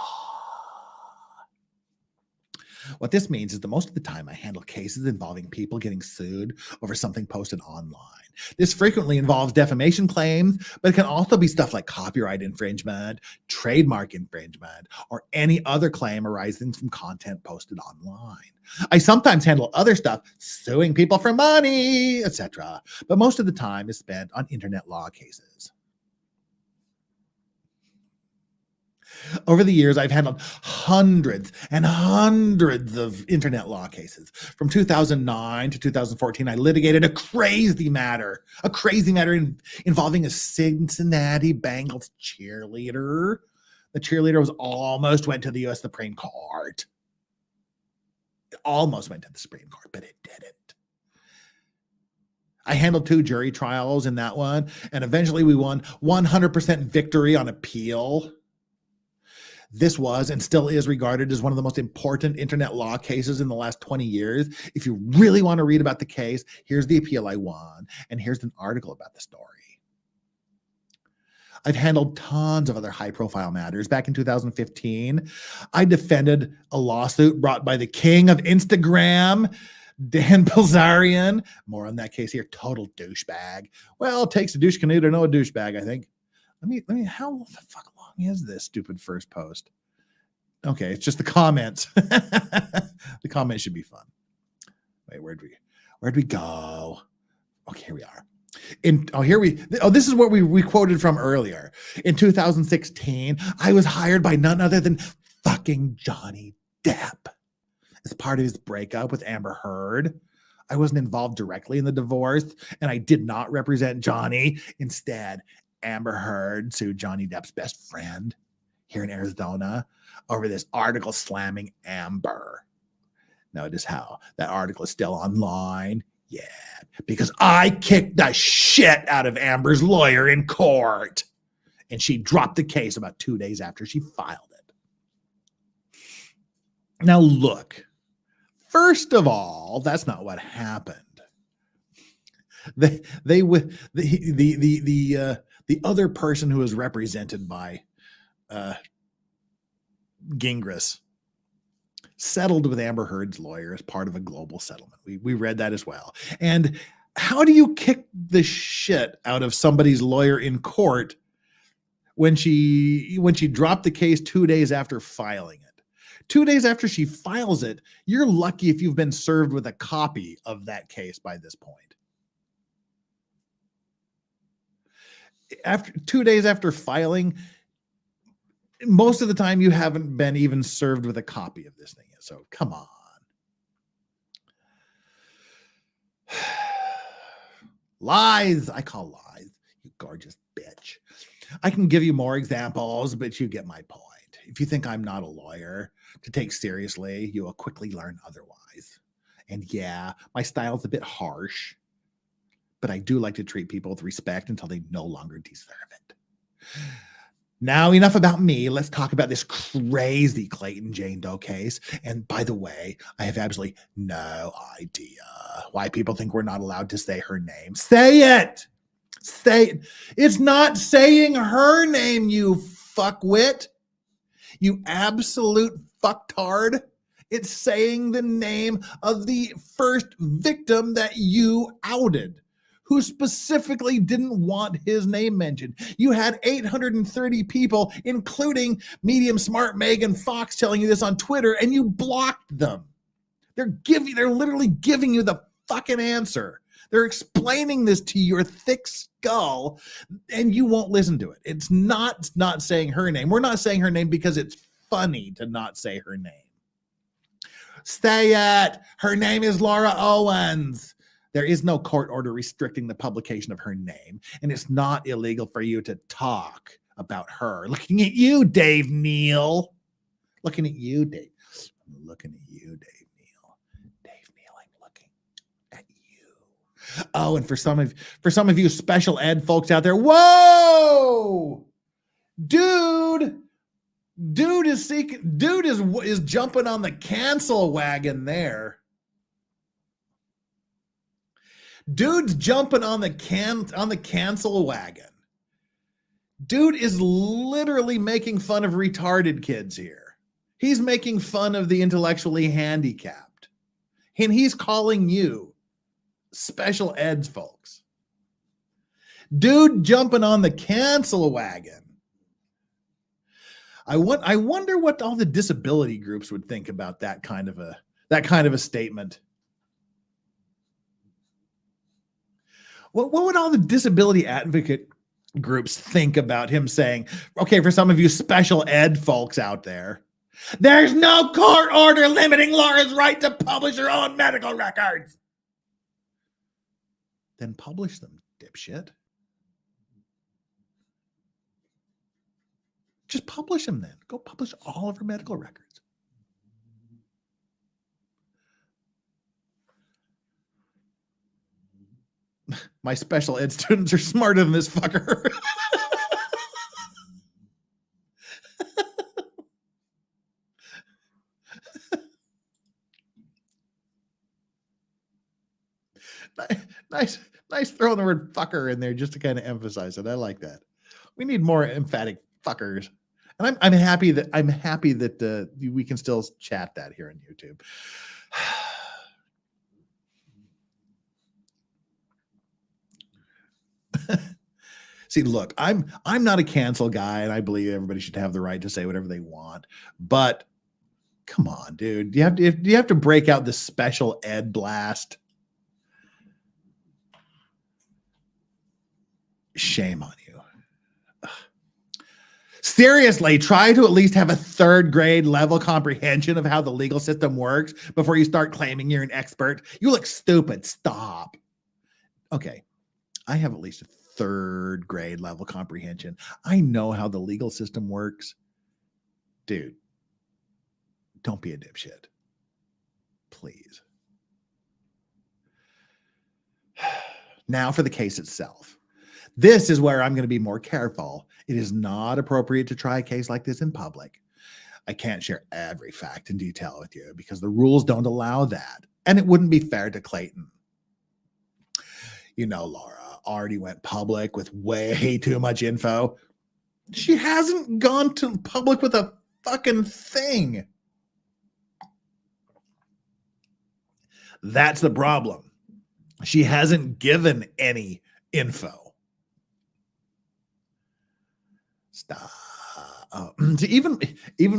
What this means is that most of the time I handle cases involving people getting sued over something posted online. This frequently involves defamation claims, but it can also be stuff like copyright infringement, trademark infringement, or any other claim arising from content posted online. I sometimes handle other stuff, suing people for money, etc., but most of the time is spent on internet law cases. Over the years, I've handled hundreds and hundreds of internet law cases. From 2009 to 2014, I litigated a crazy matter involving a Cincinnati Bengals cheerleader. The cheerleader almost went to the U.S. Supreme Court. It almost went to the Supreme Court, but it didn't. I handled 2 jury trials in that one, and eventually we won 100% victory on appeal. This was and still is regarded as one of the most important internet law cases in the last 20 years. If you really want to read about the case, here's the appeal I won, and here's an article about the story. I've handled tons of other high-profile matters. Back in 2015, I defended a lawsuit brought by the king of Instagram, Dan Bilzerian. More on that case here. Total douchebag. Well, it takes a douche canoe to know a douchebag, I think. Let me, how the fuck long is this stupid first post? Okay, it's just the comments. The comments should be fun. Wait, where'd we go? Okay, here we are. This is what we quoted from earlier. In 2016, I was hired by none other than fucking Johnny Depp as part of his breakup with Amber Heard. I wasn't involved directly in the divorce, and I did not represent Johnny. Instead, Amber Heard sued Johnny Depp's best friend here in Arizona over this article slamming Amber. Notice how that article is still online. Yeah, because I kicked the shit out of Amber's lawyer in court, and she dropped the case about 2 days after she filed it. Now look, first of all, that's not what happened. The other person who was represented by Gingras settled with Amber Heard's lawyer as part of a global settlement. We read that as well. And how do you kick the shit out of somebody's lawyer in court when she dropped the case 2 days after filing it? 2 days after she files it, you're lucky if you've been served with a copy of that case by this point. After 2 days after filing, most of the time you haven't been even served with a copy of this thing. So come on. Lies. I call lies, you gorgeous bitch. I can give you more examples, but you get my point. If you think I'm not a lawyer to take seriously, you will quickly learn otherwise. And yeah, my style's a bit harsh, but I do like to treat people with respect until they no longer deserve it. Now, enough about me. Let's talk about this crazy Clayton Jane Doe case. And by the way, I have absolutely no idea why people think we're not allowed to say her name. Say it! Say it. It's not saying her name, you fuckwit. You absolute fucktard. It's saying the name of the first victim that you outed, who specifically didn't want his name mentioned. You had 830 people, including medium smart Megan Fox, telling you this on Twitter, and you blocked them. They're literally giving you the fucking answer. They're explaining this to your thick skull, and you won't listen to it. It's not saying her name. We're not saying her name because it's funny to not say her name. Say it. Her name is Laura Owens. There is no court order restricting the publication of her name, and it's not illegal for you to talk about her. Looking at you, Dave Neal. Looking at you, Dave. I'm looking at you, Dave Neal. Dave Neal, I'm looking at you. Oh, and for some of you special ed folks out there, whoa, dude is jumping on the cancel wagon there. Dude's jumping on the cancel wagon. Dude is literally making fun of retarded kids here. He's making fun of the intellectually handicapped. And he's calling you special eds folks. Dude jumping on the cancel wagon. I wonder what all the disability groups would think about that kind of a statement. What would all the disability advocate groups think about him saying, okay, for some of you special ed folks out there, there's no court order limiting Laura's right to publish her own medical records. Then publish them, dipshit. Just publish them then. Go publish all of her medical records. My special ed students are smarter than this fucker. Nice throwing the word fucker in there just to kind of emphasize it. I like that. We need more emphatic fuckers. And I'm happy that we can still chat that here on YouTube. See, look, I'm not a cancel guy, and I believe everybody should have the right to say whatever they want. But come on, dude, you have to break out the special ed blast. Shame on you. Ugh. Seriously, try to at least have a third grade level comprehension of how the legal system works before you start claiming you're an expert. You look stupid. Stop. Okay, I have at least a third grade level comprehension. I know how the legal system works. Dude, don't be a dipshit. Please. Now for the case itself. This is where I'm going to be more careful. It is not appropriate to try a case like this in public. I can't share every fact in detail with you because the rules don't allow that. And it wouldn't be fair to Clayton. You know, Laura already went public with way too much info. She hasn't gone to public with a fucking thing. That's the problem. She hasn't given any info. Stop. So even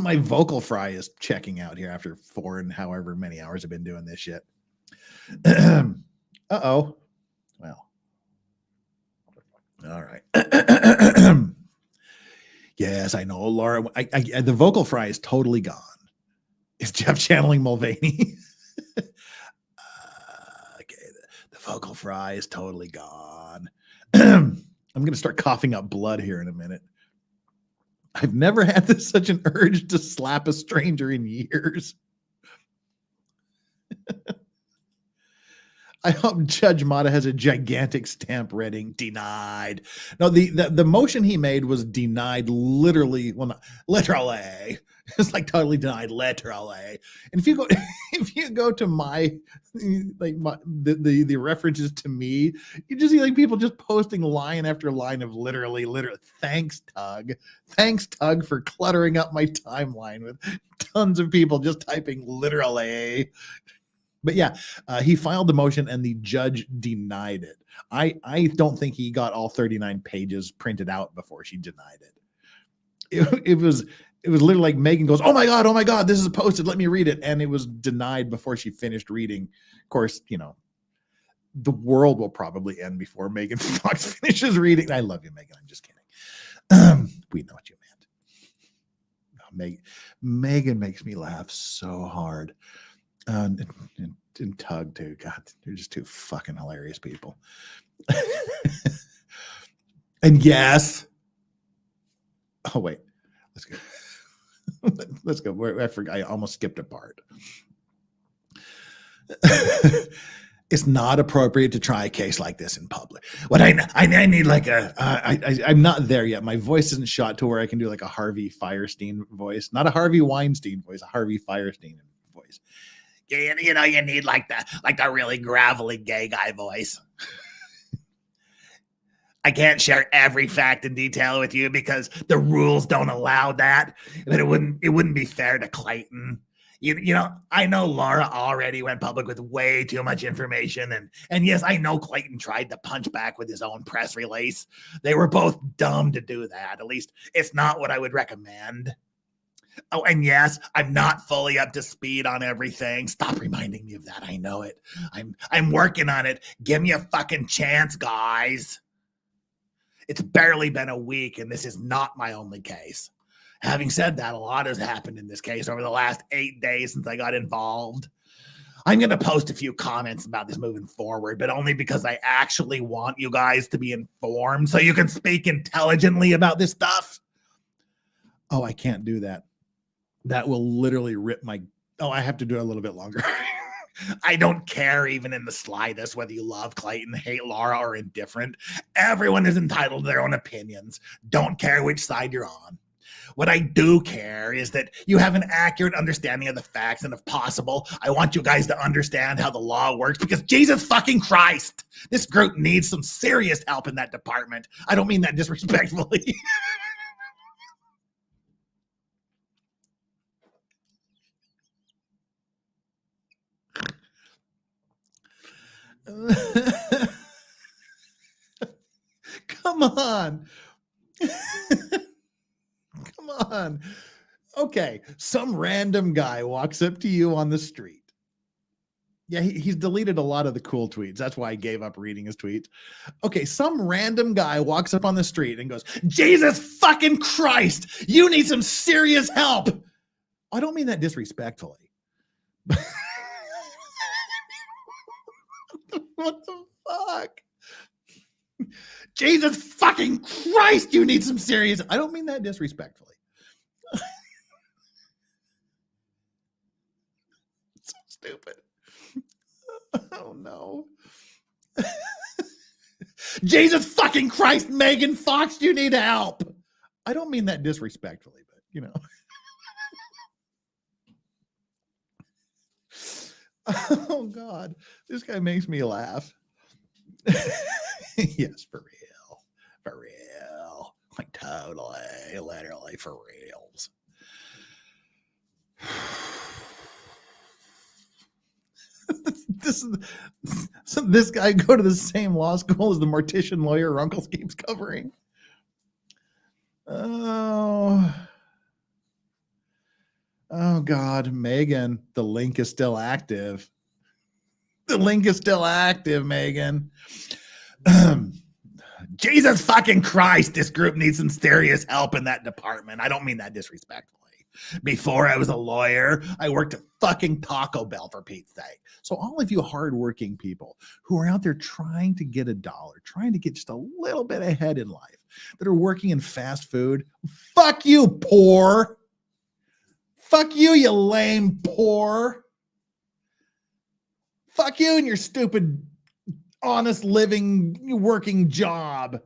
my vocal fry is checking out here after 4 and however many hours I've been doing this shit. Uh-oh. Well. All right. Yes, I know, Laura. The vocal fry is totally gone. Is Jeff channeling Mulvaney? Okay, the vocal fry is totally gone. I'm going to start coughing up blood here in a minute. I've never had such an urge to slap a stranger in years. I hope Judge Mata has a gigantic stamp reading. Denied. No, the motion he made was denied literally. Well, not literally. It's like totally denied literally. And if you go to the references to me, you just see like people just posting line after line of literally. Thanks, Tug. Thanks, Tug, for cluttering up my timeline with tons of people just typing literally. But yeah, he filed the motion and the judge denied it. I don't think he got all 39 pages printed out before she denied it. It was literally like Megan goes, oh my God, this is posted. Let me read it. And it was denied before she finished reading. Of course, you know, the world will probably end before Megan Fox finishes reading. I love you, Megan. I'm just kidding. We know what you meant. No, Megan makes me laugh so hard. And Tug too. God, they're just two fucking hilarious people. And yes. Oh wait, let's go. Let's go. I forgot. I almost skipped a part. It's not appropriate to try a case like this in public. What I need like I'm not there yet. My voice isn't shot to where I can do like a Harvey Fierstein voice, not a Harvey Weinstein voice, a Harvey Fierstein voice. You know, you need like the really gravelly gay guy voice. I can't share every fact in detail with you because the rules don't allow that. But it wouldn't be fair to Clayton. You know, I know Laura already went public with way too much information. And yes, I know Clayton tried to punch back with his own press release. They were both dumb to do that. At least it's not what I would recommend. Oh, and yes, I'm not fully up to speed on everything. Stop reminding me of that. I know it. I'm working on it. Give me a fucking chance, guys. It's barely been a week, and this is not my only case. Having said that, a lot has happened in this case over the last 8 days since I got involved. I'm going to post a few comments about this moving forward, but only because I actually want you guys to be informed so you can speak intelligently about this stuff. Oh, I can't do that. That will literally rip my... Oh, I have to do it a little bit longer. I don't care even in the slightest whether you love Clayton, hate Laura, or indifferent. Everyone is entitled to their own opinions. Don't care which side you're on. What I do care is that you have an accurate understanding of the facts, and if possible, I want you guys to understand how the law works because Jesus fucking Christ, this group needs some serious help in that department. I don't mean that disrespectfully. Come on. Come on. Okay, some random guy walks up to you on the street. Yeah, he's deleted a lot of the cool tweets. That's why I gave up reading his tweets. Okay, some random guy walks up on the street and goes, Jesus fucking Christ, you need some serious help. I don't mean that disrespectfully. What the fuck? Jesus fucking Christ, you need some serious... I don't mean that disrespectfully. So stupid. Oh, no. Jesus fucking Christ, Megan Fox, you need help. I don't mean that disrespectfully, but, you know. Oh, God. This guy makes me laugh. Yes, for real. For real. Like, totally. Literally, for reals. This guy go to the same law school as the mortician lawyer Runkles keeps covering. Oh God, Megan, the link is still active. The link is still active, Megan. Jesus fucking Christ, this group needs some serious help in that department. I don't mean that disrespectfully. Before I was a lawyer, I worked at fucking Taco Bell, for Pete's sake. So all of you hardworking people who are out there trying to get a dollar, trying to get just a little bit ahead in life, that are working in fast food, fuck you, poor. Fuck you, you lame poor. Fuck you and your stupid, honest living, working job.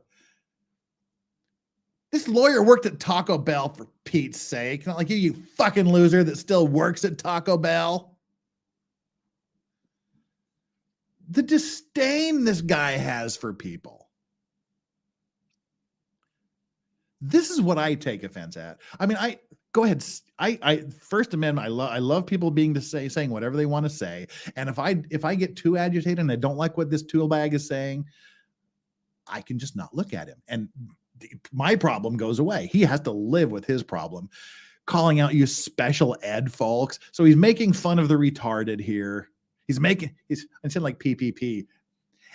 This lawyer worked at Taco Bell, for Pete's sake. Not like you fucking loser that still works at Taco Bell. The disdain this guy has for people. This is what I take offense at. I mean, go ahead. I First Amendment. I love people being saying whatever they want to say. And if I get too agitated and I don't like what this tool bag is saying, I can just not look at him. And my problem goes away. He has to live with his problem. Calling out you special ed folks. So he's making fun of the retarded here. He's I said like PPP.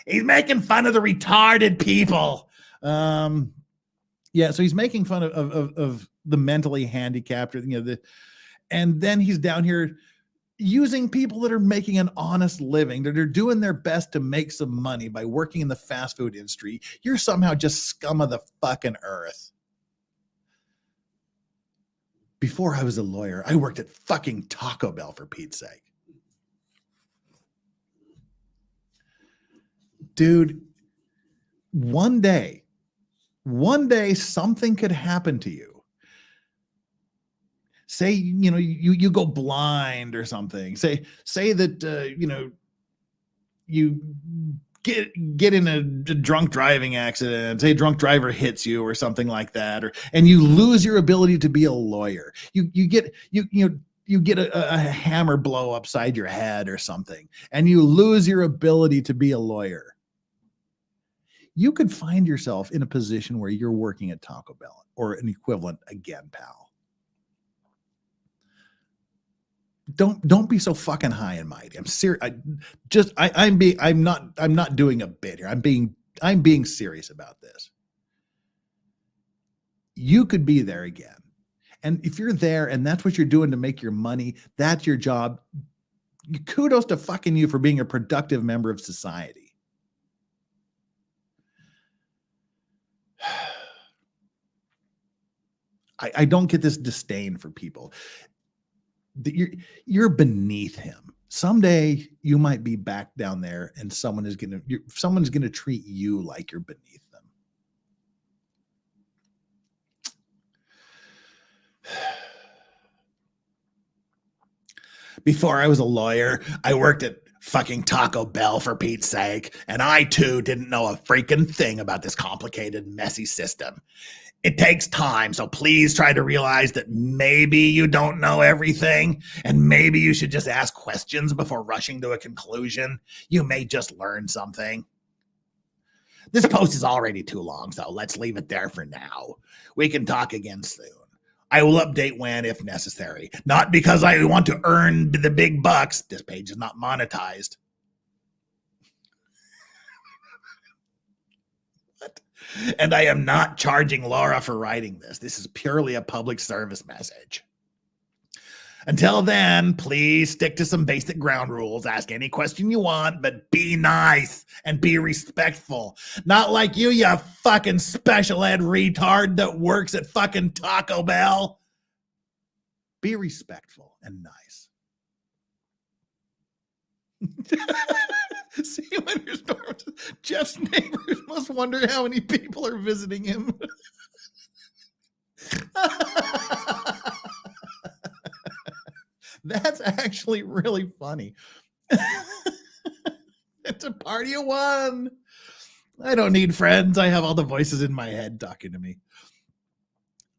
He's making fun of the retarded people. Yeah, so he's making fun of the mentally handicapped, and then he's down here using people that are making an honest living, that are doing their best to make some money by working in the fast food industry. You're somehow just scum of the fucking earth. Before I was a lawyer, I worked at fucking Taco Bell, for Pete's sake. Dude, one day something could happen to you. Say, you go blind or something. Say that, you get in a drunk driving accident. Say a drunk driver hits you or something like that, and you lose your ability to be a lawyer. You get a hammer blow upside your head or something, and you lose your ability to be a lawyer. You could find yourself in a position where you're working at Taco Bell or an equivalent again, pal. Don't be so fucking high and mighty. I'm serious. I'm not doing a bit here. I'm being serious about this. You could be there again. And if you're there and that's what you're doing to make your money, that's your job. Kudos to fucking you for being a productive member of society. I don't get this disdain for people. You're beneath him. Someday you might be back down there and someone's going to treat you like you're beneath them. Before I was a lawyer, I worked at fucking Taco Bell, for Pete's sake, and I too didn't know a freaking thing about this complicated, messy system. It takes time, so please try to realize that maybe you don't know everything, and maybe you should just ask questions before rushing to a conclusion. You may just learn something. This post is already too long, so let's leave it there for now. We can talk again soon. I will update when, if necessary. Not because I want to earn the big bucks. This page is not monetized. And I am not charging Laura for writing this. This is purely a public service message. Until then, please stick to some basic ground rules. Ask any question you want, but be nice and be respectful. Not like you fucking special ed retard that works at fucking Taco Bell. Be respectful and nice. See you when your storm. Jeff's neighbors must wonder how many people are visiting him. That's actually really funny. It's a party of one. I don't need friends. I have all the voices in my head talking to me.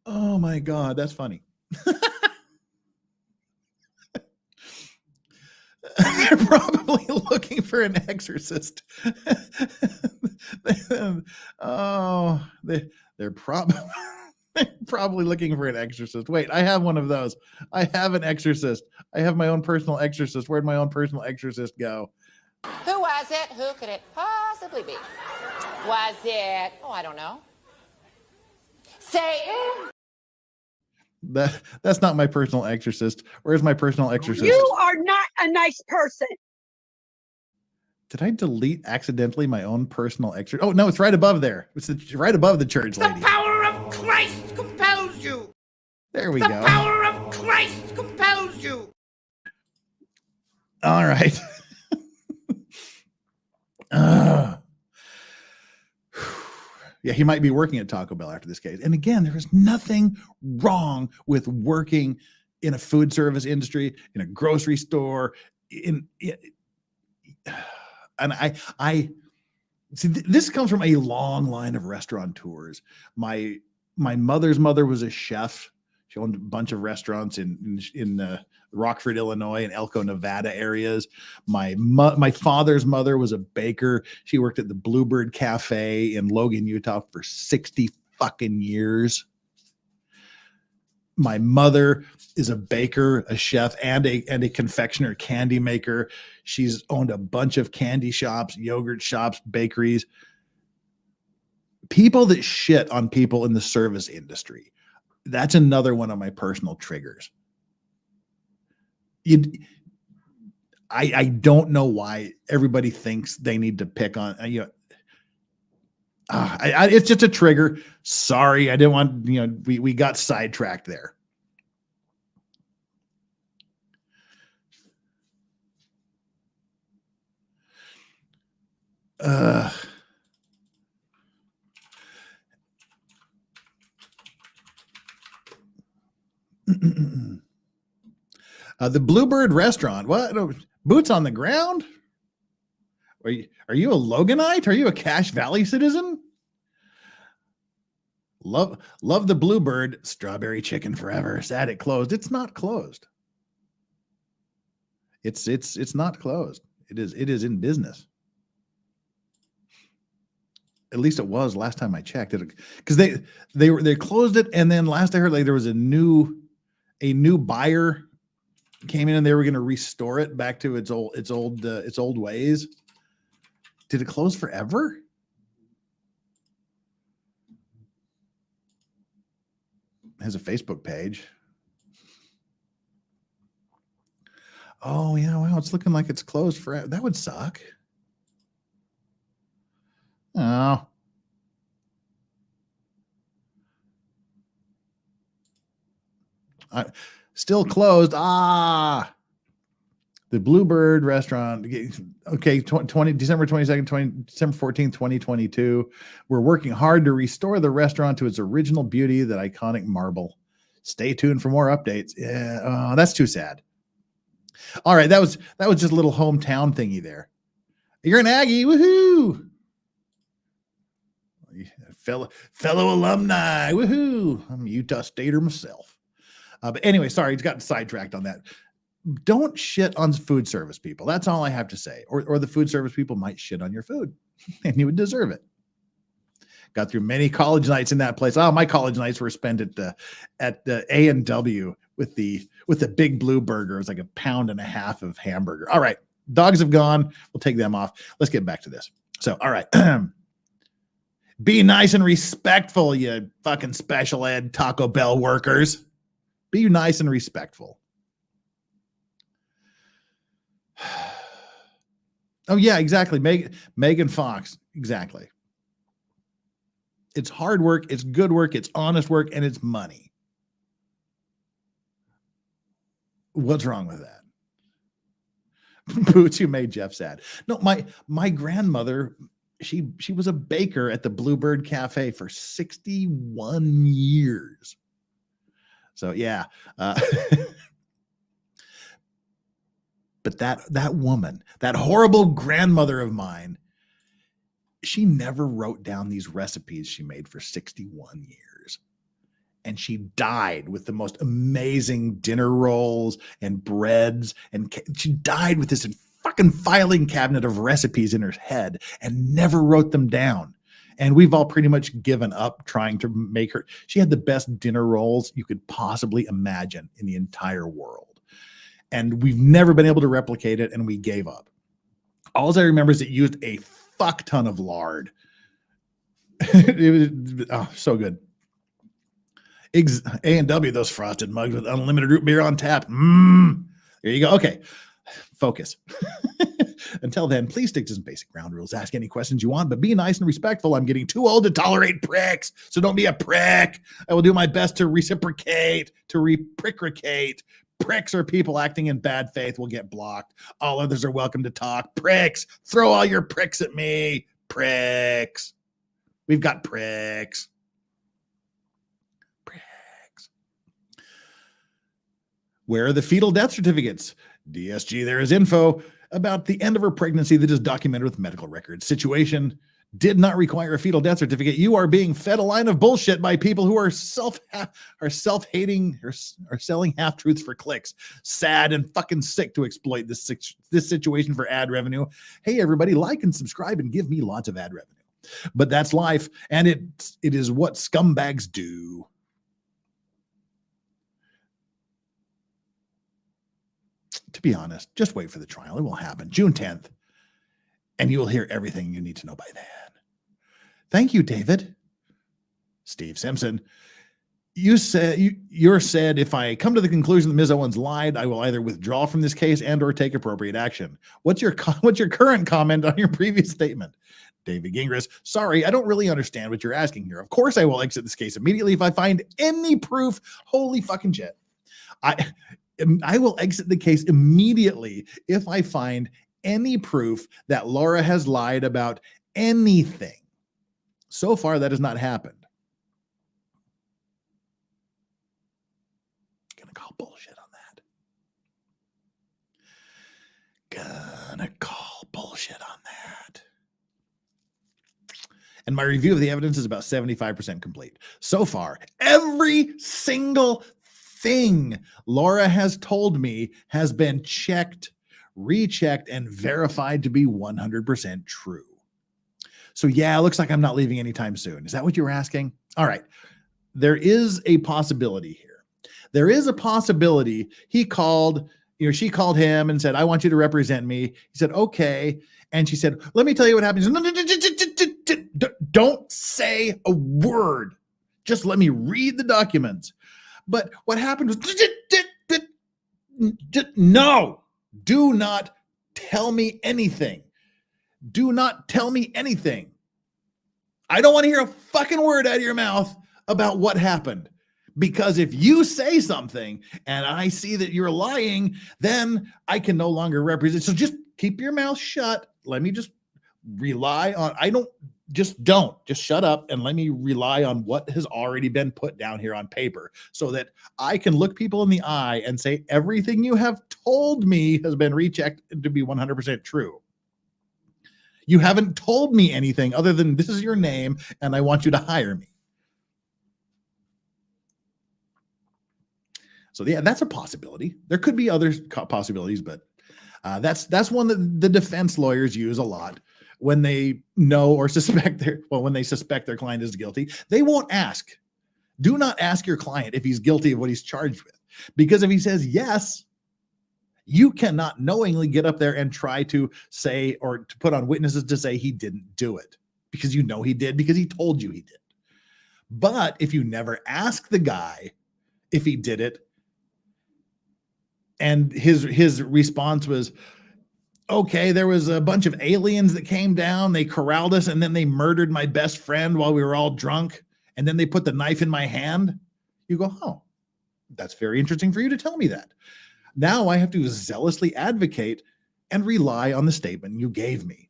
Oh my God, that's funny. They're probably looking for an exorcist. They're probably looking for an exorcist. Wait, I have one of those. I have an exorcist. I have my own personal exorcist. Where'd my own personal exorcist go? Who was it? Who could it possibly be? Was it? Oh, I don't know. Satan? That's not my personal exorcist. Where's my personal exorcist? You are not a nice person. Did I delete accidentally my own personal exorcist? Oh no, it's right above there. It's right above the church lady. The power of Christ compels you. There we go. The power of Christ compels you. All right. Yeah, he might be working at Taco Bell after this case. And again, there is nothing wrong with working in a food service industry, in a grocery store, and I see this comes from a long line of restaurateurs. My mother's mother was a chef. She owned a bunch of restaurants in Rockford, Illinois, and Elko, Nevada areas. My father's mother was a baker. She worked at the Bluebird Cafe in Logan, Utah for 60 fucking years. My mother is a baker, a chef, and a confectioner, candy maker. She's owned a bunch of candy shops, yogurt shops, bakeries. People that shit on people in the service industry. That's another one of my personal triggers. I don't know why everybody thinks they need to pick on it's just a trigger. Sorry, I didn't want we got sidetracked there. The Bluebird restaurant. What? Boots on the ground? Are you a Loganite? Are you a Cache Valley citizen? Love the Bluebird. Strawberry chicken forever. Sad it closed. It's not closed. It's not closed. It is in business. At least it was last time I checked it, because they closed it, and then last I heard, like, there was a new buyer came in and they were going to restore it back to its old ways. Did it close forever? It has a Facebook page. Oh yeah, wow, it's looking like it's closed forever. That would suck. Oh. Still closed. The Bluebird restaurant. Okay, December 22nd, December 14th, 2022. We're working hard to restore the restaurant to its original beauty, that iconic marble. Stay tuned for more updates. Yeah, that's too sad. All right, that was just a little hometown thingy there. You're an Aggie, woohoo! Fellow alumni, woohoo! I'm a Utah Stater myself. But anyway, sorry, he's gotten sidetracked on that. Don't shit on food service people. That's all I have to say. Or the food service people might shit on your food, and you would deserve it. Got through many college nights in that place. Oh, my college nights were spent at the A&W with the Big Blue Burger. It was like 1.5 pounds of hamburger. All right, dogs have gone. We'll take them off. Let's get back to this. So, all right. Be nice and respectful, you fucking special ed Taco Bell workers. Be nice and respectful. Oh, yeah, exactly. Megan Fox. Exactly. It's hard work. It's good work. It's honest work. And it's money. What's wrong with that? Boots, you made Jeff sad. No, my grandmother, she was a baker at the Bluebird Cafe for 61 years. So, yeah. But that woman, that horrible grandmother of mine, she never wrote down these recipes she made for 61 years. And she died with the most amazing dinner rolls and breads. And she died with this fucking filing cabinet of recipes in her head and never wrote them down. And we've all pretty much given up trying to make her. She had the best dinner rolls you could possibly imagine in the entire world. And we've never been able to replicate it, and we gave up. All I remember is it used a fuck ton of lard. It was so good. A&W, those frosted mugs with unlimited root beer on tap. There you go. Okay, focus. Until then, please stick to some basic ground rules. Ask any questions you want, but be nice and respectful. I'm getting too old to tolerate pricks, so don't be a prick. I will do my best to reciprocate, to reprickricate. Pricks are people acting in bad faith will get blocked. All others are welcome to talk. Pricks, throw all your pricks at me. Pricks. We've got pricks. Pricks. Where are the fetal death certificates? DSG, there is info about the end of her pregnancy that is documented with medical records. Situation did not require a fetal death certificate. You are being fed a line of bullshit by people who are self-hating or selling half-truths for clicks. Sad and fucking sick to exploit this situation for ad revenue. Hey, everybody, like and subscribe and give me lots of ad revenue. But that's life, and it is what scumbags do. To be honest, just wait for the trial. It will happen June 10th, and you will hear everything you need to know by then. Thank you, David. Steve Simpson. You said if I come to the conclusion that Ms. Owens lied, I will either withdraw from this case and or take appropriate action. What's your current comment on your previous statement? David Gingras, sorry, I don't really understand what you're asking here. Of course I will exit this case immediately if I find any proof. Holy fucking shit. I will exit the case immediately if I find any proof that Laura has lied about anything. So far, that has not happened. Gonna call bullshit on that. Gonna call bullshit on that. And my review of the evidence is about 75% complete. So far, every single thing Laura has told me has been checked, rechecked, and verified to be 100% true. So yeah, it looks like I'm not leaving anytime soon. Is that what you were asking? All right. There is a possibility here. There is a possibility she called him and said, I want you to represent me. He said, okay. And she said, let me tell you what happens. Don't say a word. Just let me read the documents. But what happened was, no, do not tell me anything. Do not tell me anything. I don't want to hear a fucking word out of your mouth about what happened. Because if you say something and I see that you're lying, then I can no longer represent. So just keep your mouth shut. Let me just rely on, just shut up and let me rely on what has already been put down here on paper so that I can look people in the eye and say, everything you have told me has been rechecked to be 100% true. You haven't told me anything other than this is your name and I want you to hire me. So yeah, that's a possibility. There could be other possibilities, but that's one that the defense lawyers use a lot when they know or suspect when they suspect their client is guilty. They won't ask. Do not ask your client if he's guilty of what he's charged with, because if he says yes, you cannot knowingly get up there and try to say or to put on witnesses to say he didn't do it, because you know he did, because he told you he did. But if you never ask the guy if he did it, and his response was, okay, there was a bunch of aliens that came down, they corralled us, and then they murdered my best friend while we were all drunk, and then they put the knife in my hand. You go, oh, that's very interesting for you to tell me that. Now I have to zealously advocate and rely on the statement you gave me.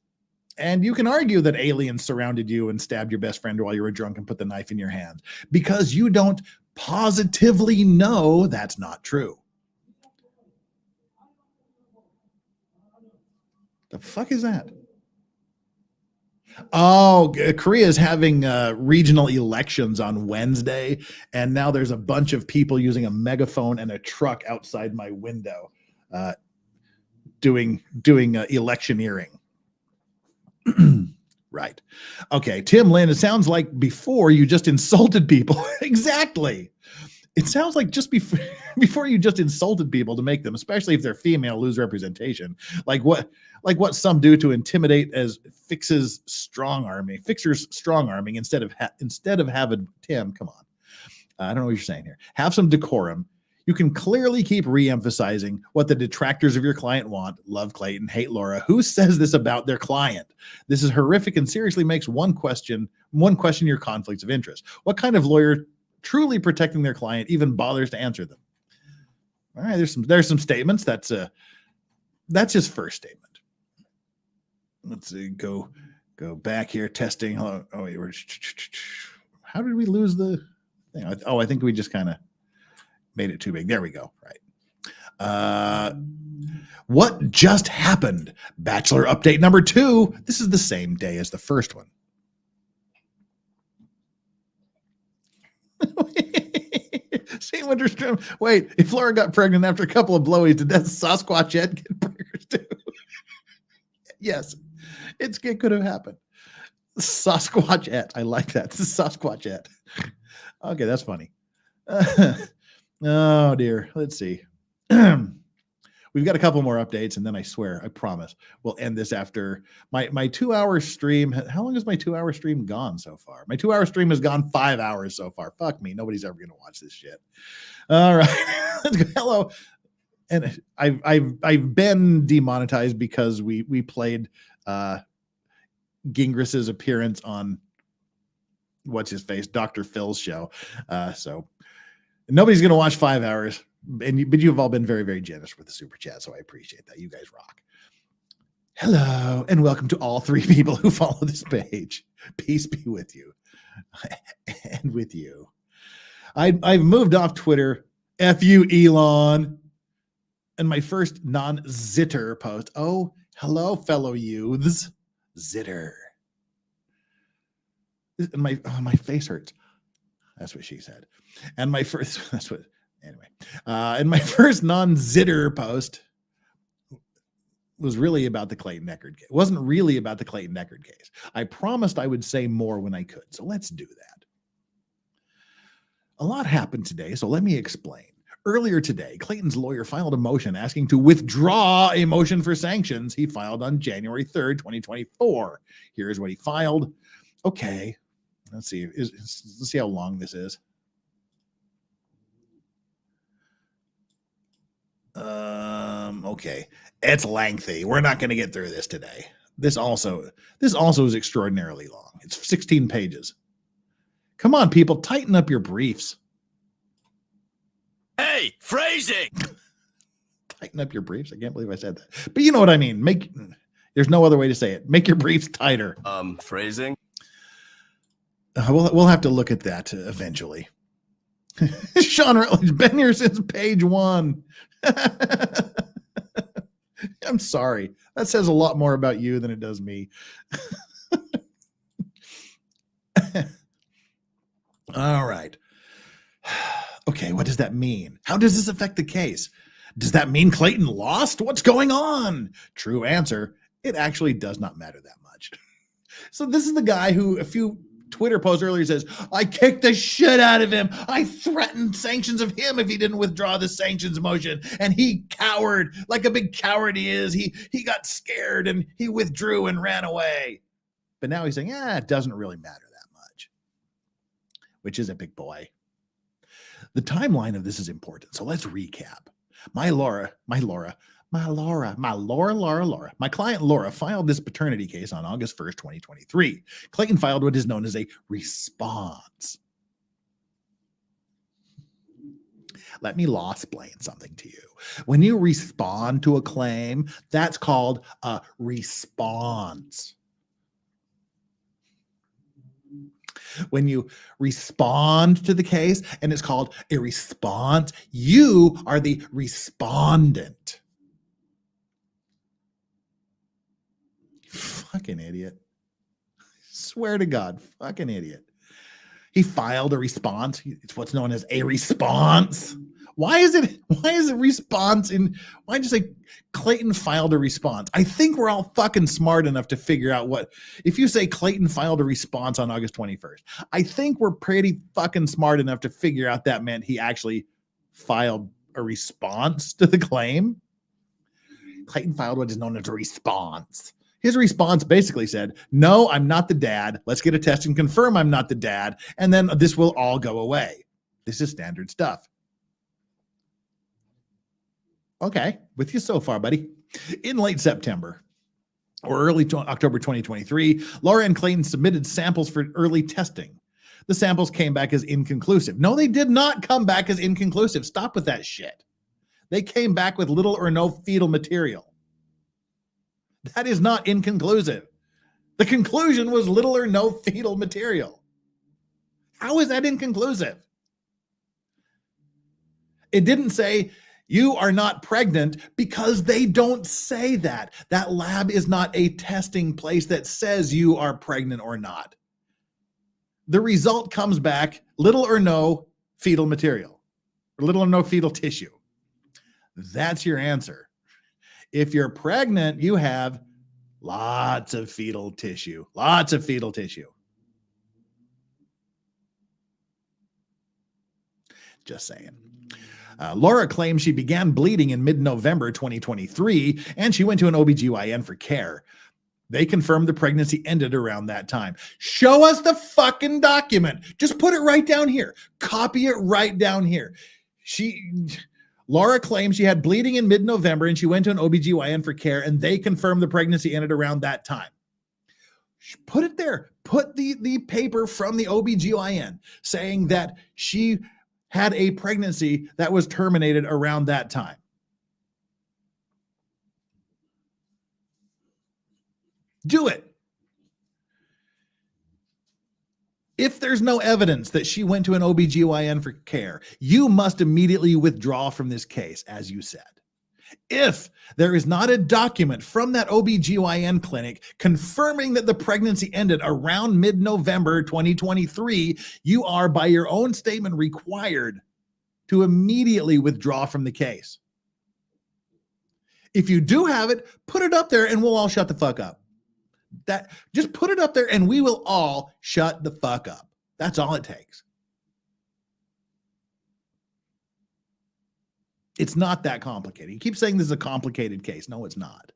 And you can argue that aliens surrounded you and stabbed your best friend while you were drunk and put the knife in your hand, because you don't positively know that's not true. The fuck is that? Oh, Korea is having regional elections on Wednesday, and now there's a bunch of people using a megaphone and a truck outside my window doing electioneering. Right. Okay, Tim Lynn, it sounds like before you just insulted people. Exactly. It sounds like just before you just insulted people to make them, especially if they're female, lose representation. Like what some do to intimidate as fixers strong arming instead of having Tim. Come on, I don't know what you're saying here. Have some decorum. You can clearly keep re-emphasizing what the detractors of your client want. Love Clayton, hate Laura. Who says this about their client? This is horrific and seriously makes one question your conflicts of interest. What kind of lawyer truly protecting their client even bothers to answer them? All right, there's some statements. That's his first statement. Let's see, go back here, testing. How did we lose the thing? I think we just kind of made it too big. There we go. Right. What just happened? Bachelor update number 2. This is the same day as the first one. Shane Winterstrom. Wait, if Laura got pregnant after a couple of blowies, did that Sasquatchette get pregnant too? Yes, it could have happened. Sasquatchette. I like that. The Sasquatchette. Okay, that's funny. Oh dear. Let's see. we've got a couple more updates, and then I swear, I promise, we'll end this after my 2-hour stream. How long has my 2-hour stream gone so far? My 2-hour stream has gone 5 hours so far. Fuck me. Nobody's ever going to watch this shit. All right. Let's go. Hello. And I've been demonetized because we played Gingris's appearance on what's his face, Dr. Phil's show. So nobody's going to watch 5 hours. But you've all been very, very generous with the super chat, so I appreciate that. You guys rock. Hello, and welcome to all 3 people who follow this page. Peace be with you, and with you. I've moved off Twitter. F you, Elon. And my first non-zitter post. Oh, hello, fellow youths. Zitter. And my face hurts. That's what she said. And my first, that's what. Anyway, and my first non-zitter post was really about the Clayton Echard case. It wasn't really about the Clayton Echard case. I promised I would say more when I could, so let's do that. A lot happened today, so let me explain. Earlier today, Clayton's lawyer filed a motion asking to withdraw a motion for sanctions he filed on January 3rd, 2024. Here's what he filed. Okay, let's see. Let's see how long this is. Okay, it's lengthy. We're not going to get through this today. This also is extraordinarily long. It's 16 pages. Come on, people, tighten up your briefs. Hey, phrasing. Tighten up your briefs. I can't believe I said that. But you know what I mean. There's no other way to say it. Make your briefs tighter. Phrasing. We'll have to look at that eventually. Sean Rutledge, been here since page 1. I'm sorry. That says a lot more about you than it does me. All right. Okay, what does that mean? How does this affect the case? Does that mean Clayton lost? What's going on? True answer, it actually does not matter that much. So this is the guy who a few Twitter post earlier says, I kicked the shit out of him. I threatened sanctions of him if he didn't withdraw the sanctions motion. And he cowered like a big coward he is. He got scared and he withdrew and ran away. But now he's saying, it doesn't really matter that much. Which is a big boy. The timeline of this is important. So let's recap. My client Laura filed this paternity case on August 1st, 2023. Clayton filed what is known as a response. Let me law-splain something to you. When you respond to a claim, that's called a response. When you respond to the case and it's called a response, you are the respondent. Fucking idiot. Swear to God, fucking idiot. He filed a response. It's what's known as a response. Why is it response why'd you say Clayton filed a response? I think we're all fucking smart enough to figure out if you say Clayton filed a response on August 21st, I think we're pretty fucking smart enough to figure out that meant he actually filed a response to the claim. Clayton filed what is known as a response. His response basically said, no, I'm not the dad. Let's get a test and confirm I'm not the dad. And then this will all go away. This is standard stuff. Okay, with you so far, buddy. In late September or early October 2023, Laura and Clayton submitted samples for early testing. The samples came back as inconclusive. No, they did not come back as inconclusive. Stop with that shit. They came back with little or no fetal material. That is not inconclusive. The conclusion was little or no fetal material. How is that inconclusive? It didn't say you are not pregnant because they don't say that. That lab is not a testing place that says you are pregnant or not. The result comes back little or no fetal material, or little or no fetal tissue. That's your answer. If you're pregnant, you have lots of fetal tissue, lots of fetal tissue. Just saying. Laura claims she began bleeding in mid-November 2023, and she went to an OBGYN for care. They confirmed the pregnancy ended around that time. Show us the fucking document. Just put it right down here. Copy it right down here. Laura claims she had bleeding in mid-November and she went to an OBGYN for care, and they confirmed the pregnancy ended around that time. Put it there. Put the paper from the OBGYN saying that she had a pregnancy that was terminated around that time. Do it. If there's no evidence that she went to an OBGYN for care, you must immediately withdraw from this case, as you said. If there is not a document from that OBGYN clinic confirming that the pregnancy ended around mid-November 2023, you are, by your own statement, required to immediately withdraw from the case. If you do have it, put it up there and we'll all shut the fuck up. Just put it up there and we will all shut the fuck up. That's all it takes. It's not that complicated. You keep saying this is a complicated case. No, it's not.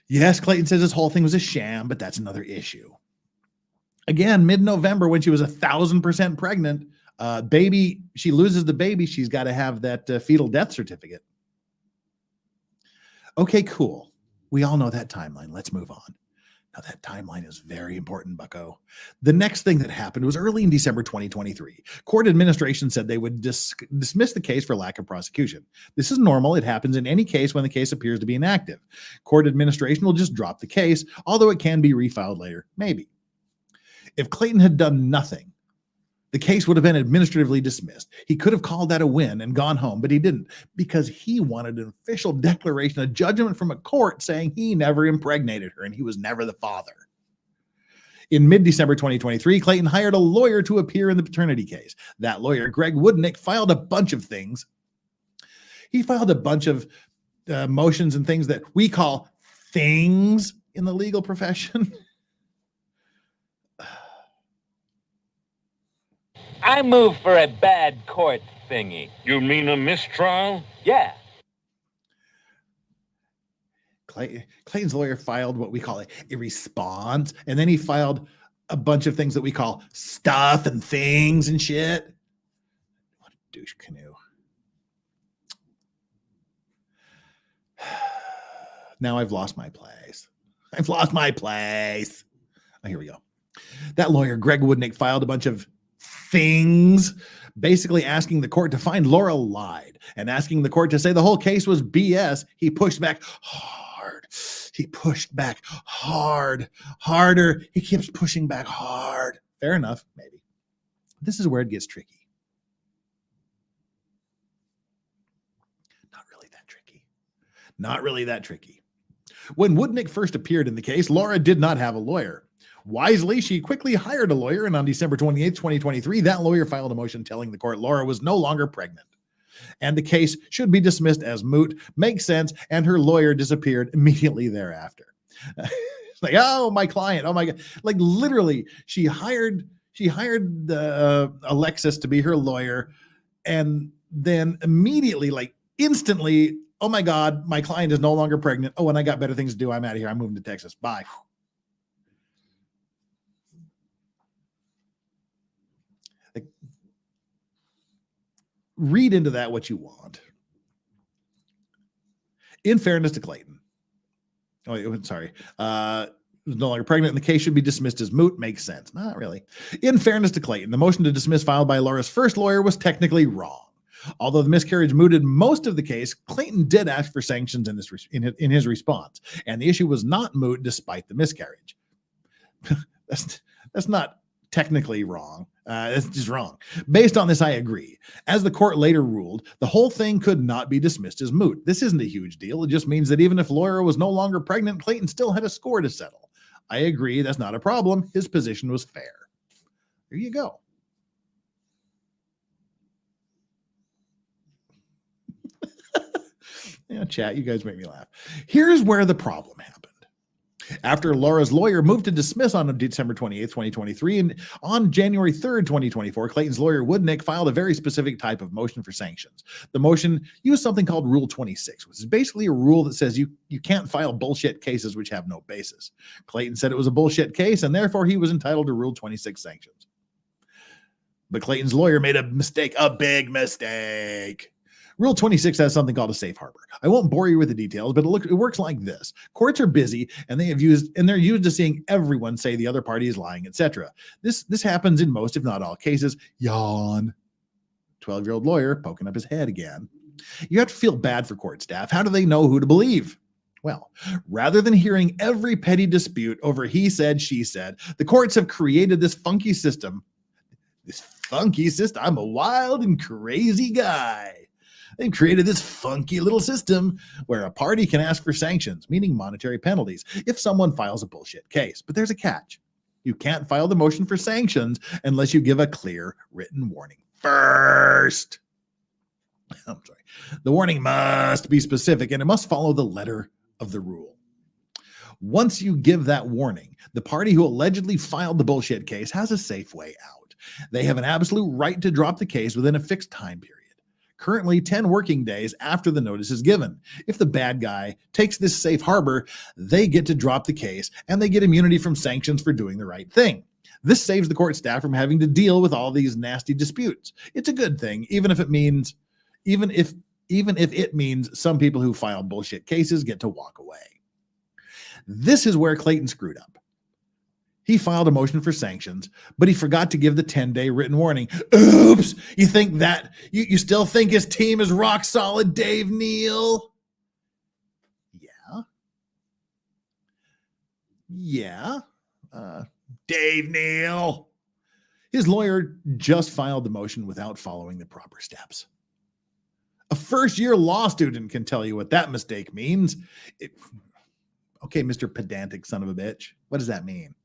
Yes, Clayton says this whole thing was a sham, but that's another issue. Again, mid-November, when she was 1,000% pregnant, baby, she loses the baby. She's got to have that fetal death certificate. Okay, cool. We all know that timeline. Let's move on. Now, that timeline is very important, bucko. The next thing that happened was early in December 2023. Court administration said they would dismiss the case for lack of prosecution. This is normal. It happens in any case when the case appears to be inactive. Court administration will just drop the case, although it can be refiled later. Maybe. If Clayton had done nothing, the case would have been administratively dismissed. He could have called that a win and gone home, but he didn't, because he wanted an official declaration, a judgment from a court saying he never impregnated her and he was never the father. In mid-December 2023, Clayton hired a lawyer to appear in the paternity case. That lawyer, Greg Woodnick, filed a bunch of things. He filed a bunch of motions and things that we call things in the legal profession. I move for a bad court thingy. You mean a mistrial? Yeah. Clayton's lawyer filed what we call a response, and then he filed a bunch of things that we call stuff and things and shit. What a douche canoe. Now I've lost my place. I've lost my place. Oh, here we go. That lawyer, Greg Woodnick, filed a bunch of things, basically asking the court to find Laura lied and asking the court to say the whole case was BS. He pushed back hard. He pushed back hard, harder. He keeps pushing back hard. Fair enough, maybe. This is where it gets tricky. Not really that tricky. Not really that tricky. When Woodnick first appeared in the case, Laura did not have a lawyer. Wisely, she quickly hired a lawyer, and on December 28, 2023, that lawyer filed a motion telling the court Laura was no longer pregnant, and the case should be dismissed as moot. Makes sense, and her lawyer disappeared immediately thereafter. It's like, oh, my client, oh my God. Like literally, she hired Alexis to be her lawyer, and then immediately, like instantly, oh my God, my client is no longer pregnant. Oh, and I got better things to do. I'm out of here. I'm moving to Texas. Bye. Read into that what you want. In fairness to Clayton, was no longer pregnant and the case should be dismissed as moot. Makes sense. Not really. In fairness to Clayton, the motion to dismiss filed by Laura's first lawyer was technically wrong. Although the miscarriage mooted most of the case, Clayton did ask for sanctions in his response, and the issue was not moot despite the miscarriage. That's not technically wrong. That's just wrong. Based on this, I agree. As the court later ruled, the whole thing could not be dismissed as moot. This isn't a huge deal. It just means that even if Laura was no longer pregnant, Clayton still had a score to settle. I agree. That's not a problem. His position was fair. There you go. Yeah, chat, you guys make me laugh. Here's where the problem happened. After Laura's lawyer moved to dismiss on December 28th, 2023, and on January 3rd, 2024, Clayton's lawyer Woodnick filed a very specific type of motion for sanctions. The motion used something called Rule 26, which is basically a rule that says you can't file bullshit cases which have no basis. Clayton said it was a bullshit case, and therefore he was entitled to Rule 26 sanctions. But Clayton's lawyer made a mistake, a big mistake. Rule 26 has something called a safe harbor. I won't bore you with the details, but it works like this. Courts are busy and they're used to seeing everyone say the other party is lying, etc. This happens in most, if not all cases. Yawn. 12-year-old lawyer poking up his head again. You have to feel bad for court staff. How do they know who to believe? Well, rather than hearing every petty dispute over he said, she said, the courts have created this funky system. I'm a wild and crazy guy. They've created this funky little system where a party can ask for sanctions, meaning monetary penalties, if someone files a bullshit case. But there's a catch. You can't file the motion for sanctions unless you give a clear written warning first. I'm sorry. The warning must be specific and it must follow the letter of the rule. Once you give that warning, the party who allegedly filed the bullshit case has a safe way out. They have an absolute right to drop the case within a fixed time period. Currently 10 working days after the notice is given. If the bad guy takes this safe harbor, they get to drop the case and they get immunity from sanctions for doing the right thing. This saves the court staff from having to deal with all these nasty disputes. It's a good thing, even if it means some people who file bullshit cases get to walk away. This is where Clayton screwed up. He filed a motion for sanctions, but he forgot to give the 10-day written warning. Oops! You think that you still think his team is rock solid, Dave Neal? Yeah. Dave Neal. His lawyer just filed the motion without following the proper steps. A first-year law student can tell you what that mistake means. Okay, Mr. Pedantic son of a bitch. What does that mean?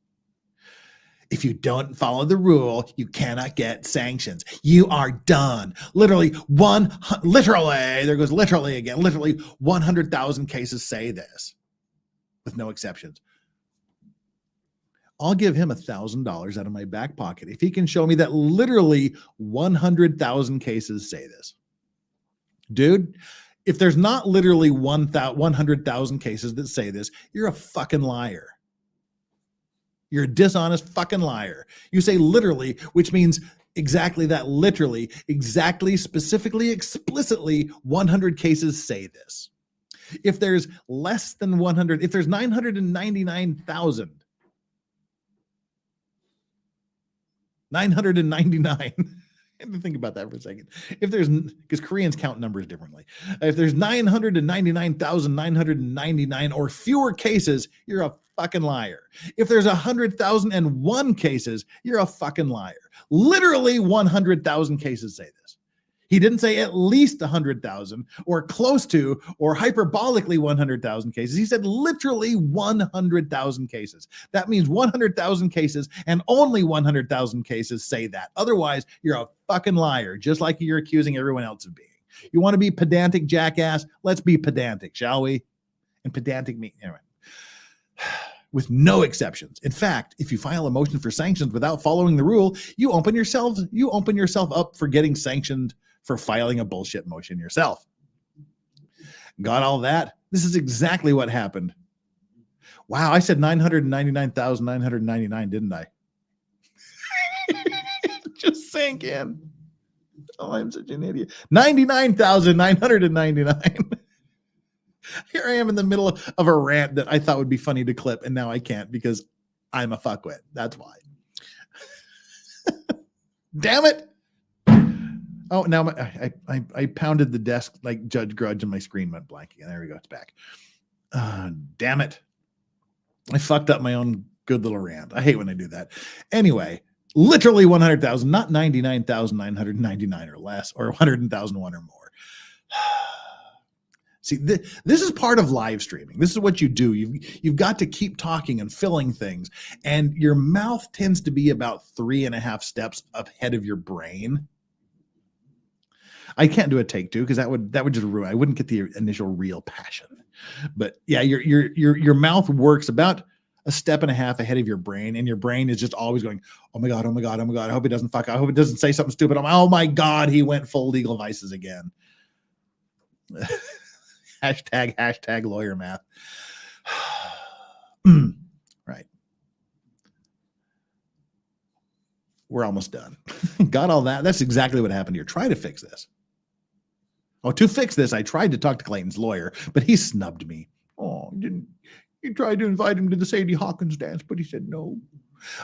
If you don't follow the rule, you cannot get sanctions. You are done. Literally, there goes literally again. Literally 100,000 cases say this, with no exceptions. I'll give him $1,000 out of my back pocket if he can show me that literally 100,000 cases say this. Dude, if there's not literally 100,000 cases that say this, you're a fucking liar. You're a dishonest fucking liar. You say literally, which means exactly that, literally, exactly, specifically, explicitly, 100 cases say this. If there's less than 100, if there's 999,000, 999, think about that for a second. If there's, because Koreans count numbers differently. If there's 999,999 or fewer cases, you're a fucking liar. If there's 100,001 cases, you're a fucking liar. Literally 100,000 cases say this. He didn't say at least 100,000 or close to or hyperbolically 100,000 cases. He said literally 100,000 cases. That means 100,000 cases and only 100,000 cases say that. Otherwise, you're a fucking liar, just like you're accusing everyone else of being. You want to be pedantic, jackass? Let's be pedantic, shall we? And pedantic means, anyway, with no exceptions. In fact, if you file a motion for sanctions without following the rule, you open yourself up for getting sanctioned for filing a bullshit motion yourself. Got all that? This is exactly what happened. Wow, I said 999,999, didn't I? Just sank in. Oh, I'm such an idiot. 99,999. Here I am in the middle of a rant that I thought would be funny to clip, and now I can't because I'm a fuckwit. That's why. Damn it. Oh, now I pounded the desk like Judge Grudge and my screen went blank again. There we go. It's back. Damn it. I fucked up my own good little rant. I hate when I do that. Anyway, literally 100,000, not 99,999 or less, or 100,001 or more. See, this is part of live streaming. This is what you do. You've got to keep talking and filling things. And your mouth tends to be about 3.5 steps ahead of your brain. I can't do a take two because that would just ruin. I wouldn't get the initial real passion. But yeah, your mouth works about a step and a half ahead of your brain, and your brain is just always going, oh my god, oh my god, oh my god. I hope he doesn't fuck. I hope it doesn't say something stupid. Oh my god, he went full legal vices again. hashtag lawyer math. Right. We're almost done. Got all that. That's exactly what happened here. Try to fix this. Oh, to fix this, I tried to talk to Clayton's lawyer, but he snubbed me. Oh, you tried to invite him to the Sadie Hawkins dance, but he said no.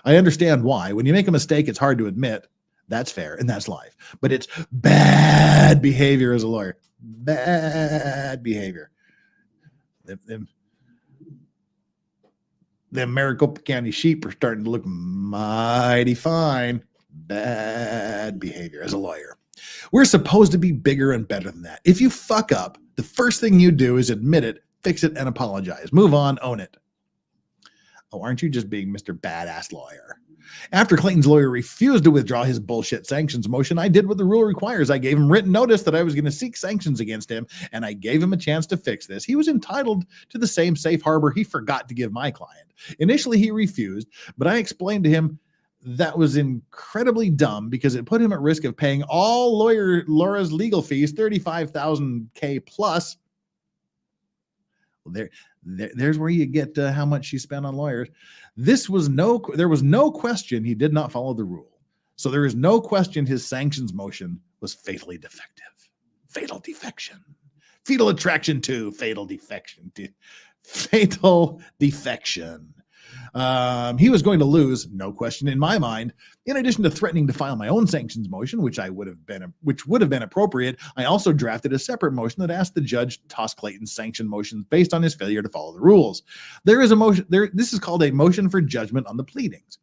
I understand why. When you make a mistake, it's hard to admit. That's fair, and that's life. But it's bad behavior as a lawyer. Bad behavior. Them Maricopa County sheep are starting to look mighty fine. Bad behavior as a lawyer. We're supposed to be bigger and better than that. If you fuck up, the first thing you do is admit it, fix it, and apologize. Move on, own it. Oh, aren't you just being Mr. Badass Lawyer? After Clayton's lawyer refused to withdraw his bullshit sanctions motion, I did what the rule requires. I gave him written notice that I was going to seek sanctions against him, and I gave him a chance to fix this. He was entitled to the same safe harbor he forgot to give my client. Initially, he refused, but I explained to him that was incredibly dumb because it put him at risk of paying all Laura's legal fees, $35,000 plus. Well, there's where you get how much she spent on lawyers. There was no question he did not follow the rule. So there is no question his sanctions motion was fatally defective. Fatal defection. Fetal attraction to fatal defection. Fatal defection. He was going to lose, no question in my mind. In addition to threatening to file my own sanctions motion, which would have been appropriate, I also drafted a separate motion that asked the judge to toss Clayton's sanction motions based on his failure to follow the rules. There is a motion. This is called a motion for judgment on the pleadings.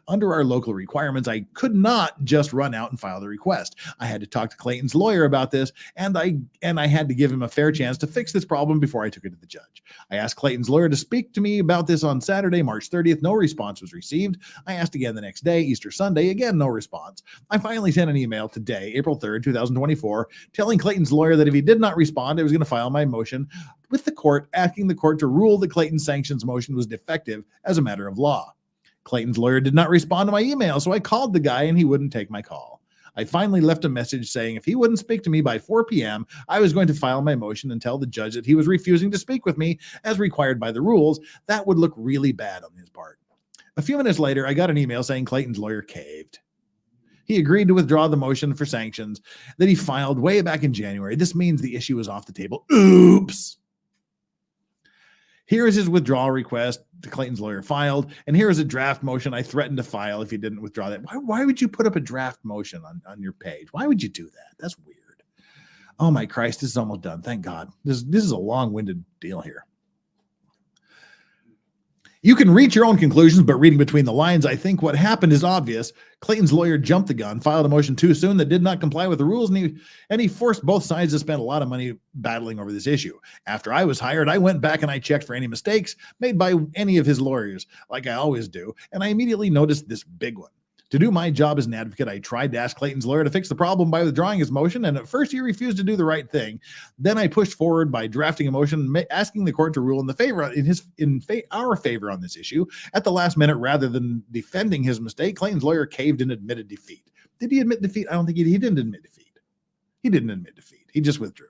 Under our local requirements, I could not just run out and file the request. I had to talk to Clayton's lawyer about this, and I had to give him a fair chance to fix this problem before I took it to the judge. I asked Clayton's lawyer to speak to me about this on Saturday, March 30th. No response was received. I asked again the next day, Easter Sunday. Again, no response. I finally sent an email today, April 3rd, 2024, telling Clayton's lawyer that if he did not respond, I was going to file my motion with the court, asking the court to rule that Clayton's sanctions motion was defective as a matter of law. Clayton's lawyer did not respond to my email, so I called the guy and he wouldn't take my call. I finally left a message saying if he wouldn't speak to me by 4 p.m., I was going to file my motion and tell the judge that he was refusing to speak with me as required by the rules. That would look really bad on his part. A few minutes later, I got an email saying Clayton's lawyer caved. He agreed to withdraw the motion for sanctions that he filed way back in January. This means the issue is off the table. Oops. Here is his withdrawal request the Clayton's lawyer filed, and here is a draft motion I threatened to file if he didn't withdraw that. Why would you put up a draft motion on your page? Why would you do that? That's weird. Oh my Christ, this is almost done. Thank God. This is a long-winded deal here. You can reach your own conclusions, but reading between the lines, I think what happened is obvious. Clayton's lawyer jumped the gun, filed a motion too soon that did not comply with the rules, and he forced both sides to spend a lot of money battling over this issue. After I was hired, I went back and I checked for any mistakes made by any of his lawyers, like I always do, and I immediately noticed this big one. To do my job as an advocate, I tried to ask Clayton's lawyer to fix the problem by withdrawing his motion, and at first he refused to do the right thing. Then I pushed forward by drafting a motion asking the court to rule in our favor on this issue. At the last minute, rather than defending his mistake, Clayton's lawyer caved and admitted defeat. Did he admit defeat? I don't think he didn't admit defeat. He didn't admit defeat. He just withdrew.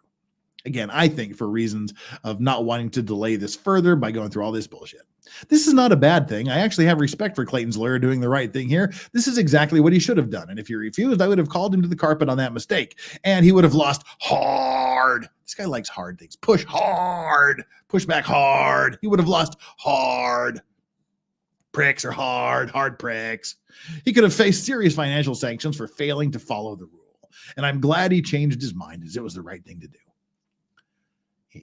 Again, I think for reasons of not wanting to delay this further by going through all this bullshit. This is not a bad thing. I actually have respect for Clayton's lawyer doing the right thing here. This is exactly what he should have done. And if he refused, I would have called him to the carpet on that mistake. And he would have lost hard. This guy likes hard things. Push hard. Push back hard. He would have lost hard. Pricks are hard pricks. He could have faced serious financial sanctions for failing to follow the rule. And I'm glad he changed his mind as it was the right thing to do.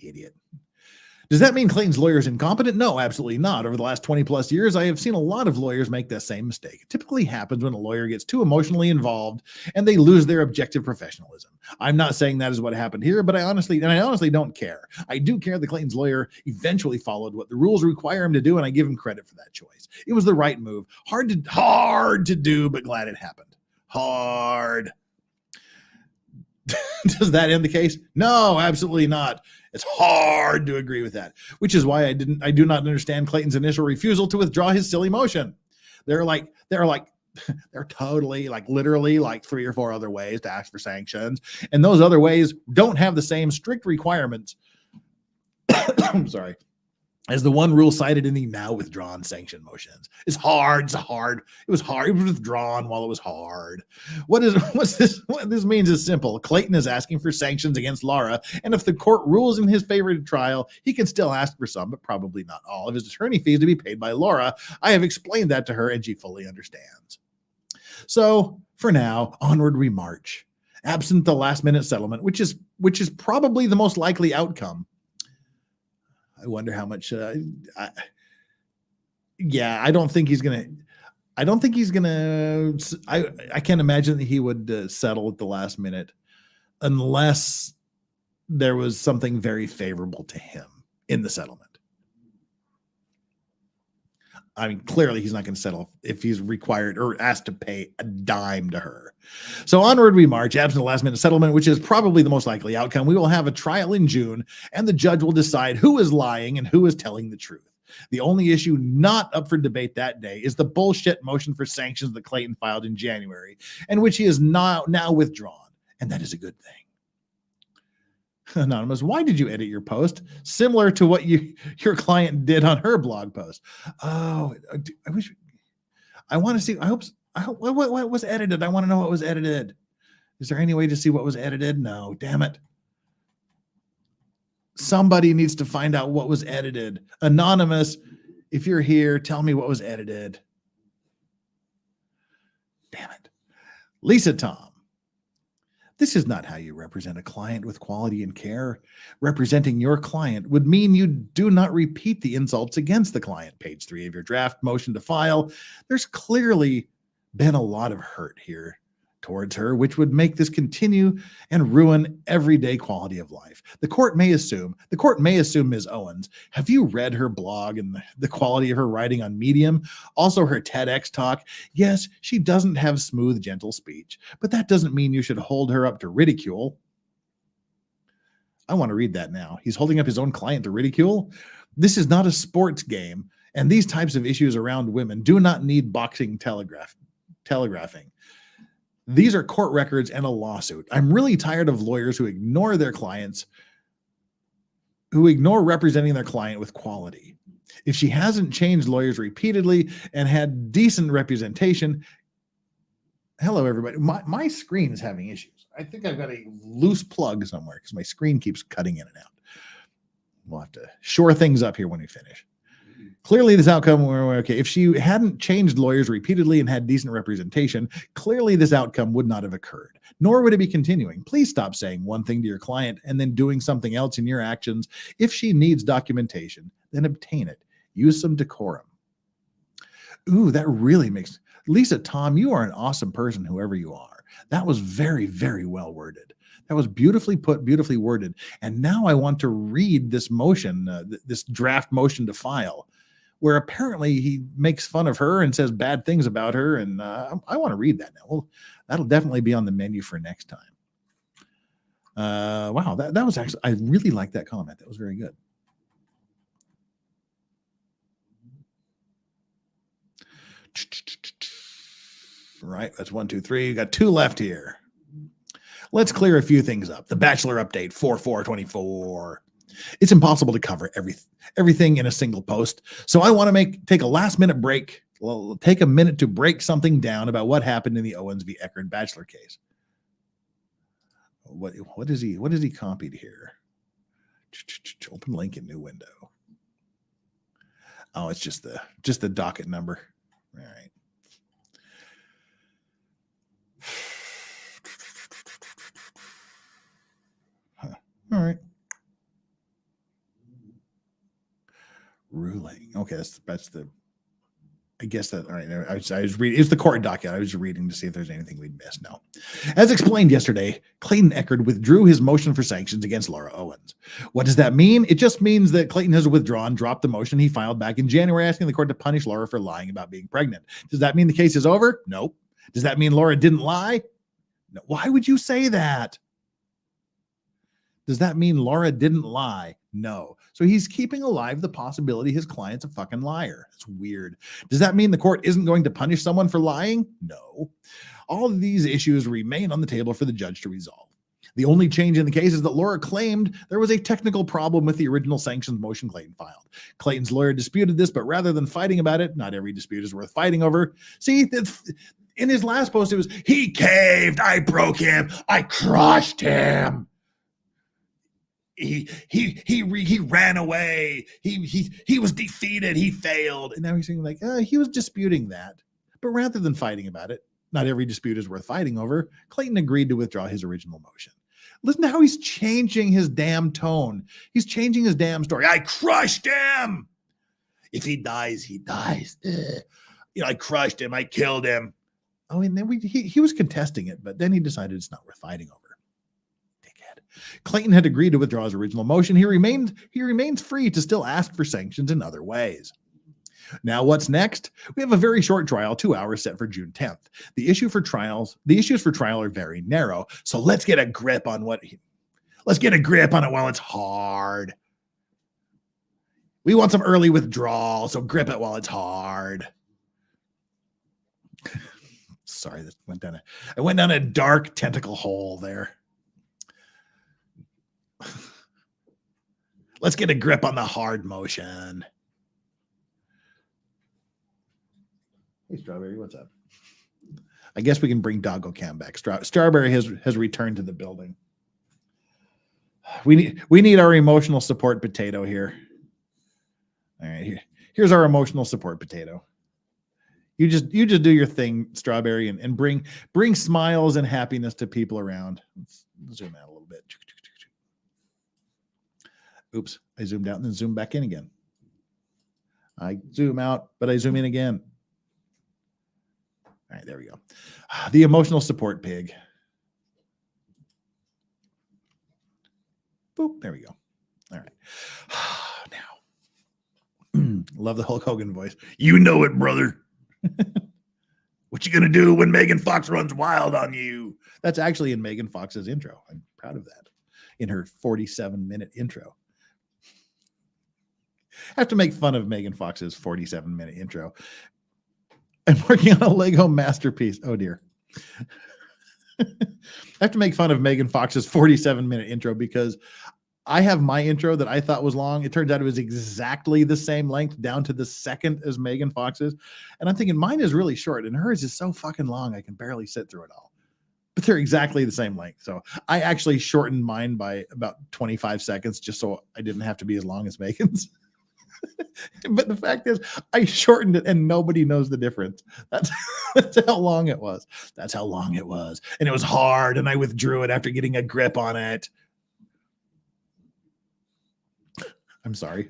Idiot. Does that mean Clayton's lawyer is incompetent? No, absolutely not. Over the last 20 plus years, I have seen a lot of lawyers make that same mistake. It typically happens when a lawyer gets too emotionally involved and they lose their objective professionalism. I'm not saying that is what happened here, but I honestly don't care. I do care that Clayton's lawyer eventually followed what the rules require him to do, and I give him credit for that choice. It was the right move. Hard to do, but glad it happened. Hard. Does that end the case? No, absolutely not. It's hard to agree with that, which is why I do not understand Clayton's initial refusal to withdraw his silly motion. They're totally literally 3 or 4 other ways to ask for sanctions. And those other ways don't have the same strict requirements. I'm sorry. As the one rule cited in the now withdrawn sanction motions. It's hard. It was hard. It was withdrawn while it was hard. What this means is simple. Clayton is asking for sanctions against Laura, and if the court rules in his favor at trial, he can still ask for some, but probably not all, of his attorney fees to be paid by Laura. I have explained that to her, and she fully understands. So for now, onward we march. Absent the last-minute settlement, which is probably the most likely outcome. I wonder how much. I don't think he's gonna. I can't imagine that he would settle at the last minute, unless there was something very favorable to him in the settlement. I mean, clearly he's not going to settle if he's required or asked to pay a dime to her. So onward we march, absent the last minute settlement, which is probably the most likely outcome. We will have a trial in June, and the judge will decide who is lying and who is telling the truth. The only issue not up for debate that day is the bullshit motion for sanctions that Clayton filed in January, and which he has now withdrawn, and that is a good thing. Anonymous, why did you edit your post similar to what your client did on her blog post? Oh, I want to see. I hope what was edited. I want to know what was edited. Is there any way to see what was edited? No, damn it. Somebody needs to find out what was edited. Anonymous, if you're here, tell me what was edited. Damn it. Lisa Tom. This is not how you represent a client with quality and care. Representing your client would mean you do not repeat the insults against the client. Page 3 of your draft motion to file. There's clearly been a lot of hurt here towards her, which would make this continue and ruin everyday quality of life. The court may assume, Ms. Owens, have you read her blog and the quality of her writing on Medium? Also her TEDx talk. Yes, she doesn't have smooth, gentle speech, but that doesn't mean you should hold her up to ridicule. I want to read that now. He's holding up his own client to ridicule. This is not a sports game, and these types of issues around women do not need boxing telegraphing. These are court records and a lawsuit. I'm really tired of lawyers who ignore their clients, who ignore representing their client with quality. If she hasn't changed lawyers repeatedly and had decent representation, hello, everybody. My screen is having issues. I think I've got a loose plug somewhere because my screen keeps cutting in and out. We'll have to shore things up here when we finish. Clearly, this outcome, okay, if she hadn't changed lawyers repeatedly and had decent representation, clearly this outcome would not have occurred, nor would it be continuing. Please stop saying one thing to your client and then doing something else in your actions. If she needs documentation, then obtain it. Use some decorum. Ooh, that really makes... Lisa Tom, you are an awesome person, whoever you are. That was very, very well worded. That was beautifully put, beautifully worded. And now I want to read this motion, this draft motion to file, where apparently he makes fun of her and says bad things about her. And I want to read that now. Well, that'll definitely be on the menu for next time. Wow, that was actually, I really like that comment. That was very good. Right, that's 1, 2, 3. You got 2 left here. Let's clear a few things up. The Bachelor update 4/4/24. It's impossible to cover everything in a single post. So I want to take a last minute break. Well, take a minute to break something down about what happened in the Owens v. Echard Bachelor case. What is he copied here? Open link in new window. Oh, it's just the docket number. All right. All right. Ruling. Okay, that's the. I guess that. All right. I was reading. It's the court docket. I was reading to see if there's anything we'd missed. No. As explained yesterday, Clayton Echard withdrew his motion for sanctions against Laura Owens. What does that mean? It just means that Clayton has dropped the motion he filed back in January, asking the court to punish Laura for lying about being pregnant. Does that mean the case is over? Nope. Does that mean Laura didn't lie? No. Why would you say that? Does that mean Laura didn't lie? No. So he's keeping alive the possibility his client's a fucking liar. That's weird. Does that mean the court isn't going to punish someone for lying? No. All of these issues remain on the table for the judge to resolve. The only change in the case is that Laura claimed there was a technical problem with the original sanctions motion Clayton filed. Clayton's lawyer disputed this, but rather than fighting about it, not every dispute is worth fighting over. See, in his last post, it was, he caved, I broke him, I crushed him. He ran away. He was defeated. He failed. And now he's saying like, he was disputing that. But rather than fighting about it, not every dispute is worth fighting over, Clayton agreed to withdraw his original motion. Listen to how he's changing his damn tone. He's changing his damn story. I crushed him. If he dies, he dies. I crushed him. I killed him. Oh, and then he was contesting it, but then he decided it's not worth fighting over. Clayton had agreed to withdraw his original motion. He remains free to still ask for sanctions in other ways. Now, what's next? We have a very short trial, 2 hours set for June 10th. The issues for trial are very narrow. So let's get a grip on it while it's hard. We want some early withdrawal, so grip it while it's hard. Sorry, I went down a dark tentacle hole there. Let's get a grip on the hard motion. Hey, Strawberry, what's up? I guess we can bring Doggo Cam back. Strawberry has returned to the building. We need our emotional support potato here. All right, here's our emotional support potato. You just do your thing, Strawberry, and bring smiles and happiness to people around. Let's zoom out a little bit. Oops, I zoomed out and then zoomed back in again. I zoom out, but I zoom in again. All right, there we go. The emotional support pig. Boop, there we go. All right. Now, love the Hulk Hogan voice. You know it, brother. What you gonna do when Megan Fox runs wild on you? That's actually in Megan Fox's intro. I'm proud of that. In her 47-minute intro. I have to make fun of Megan Fox's 47-minute intro. I'm working on a Lego masterpiece. Oh, dear. I have to make fun of Megan Fox's 47-minute intro because I have my intro that I thought was long. It turns out it was exactly the same length down to the second as Megan Fox's. And I'm thinking mine is really short and hers is so fucking long I can barely sit through it all. But they're exactly the same length. So I actually shortened mine by about 25 seconds just so I didn't have to be as long as Megan's. But the fact is, I shortened it and nobody knows the difference. That's how long it was. That's how long it was. And it was hard, and I withdrew it after getting a grip on it. I'm sorry.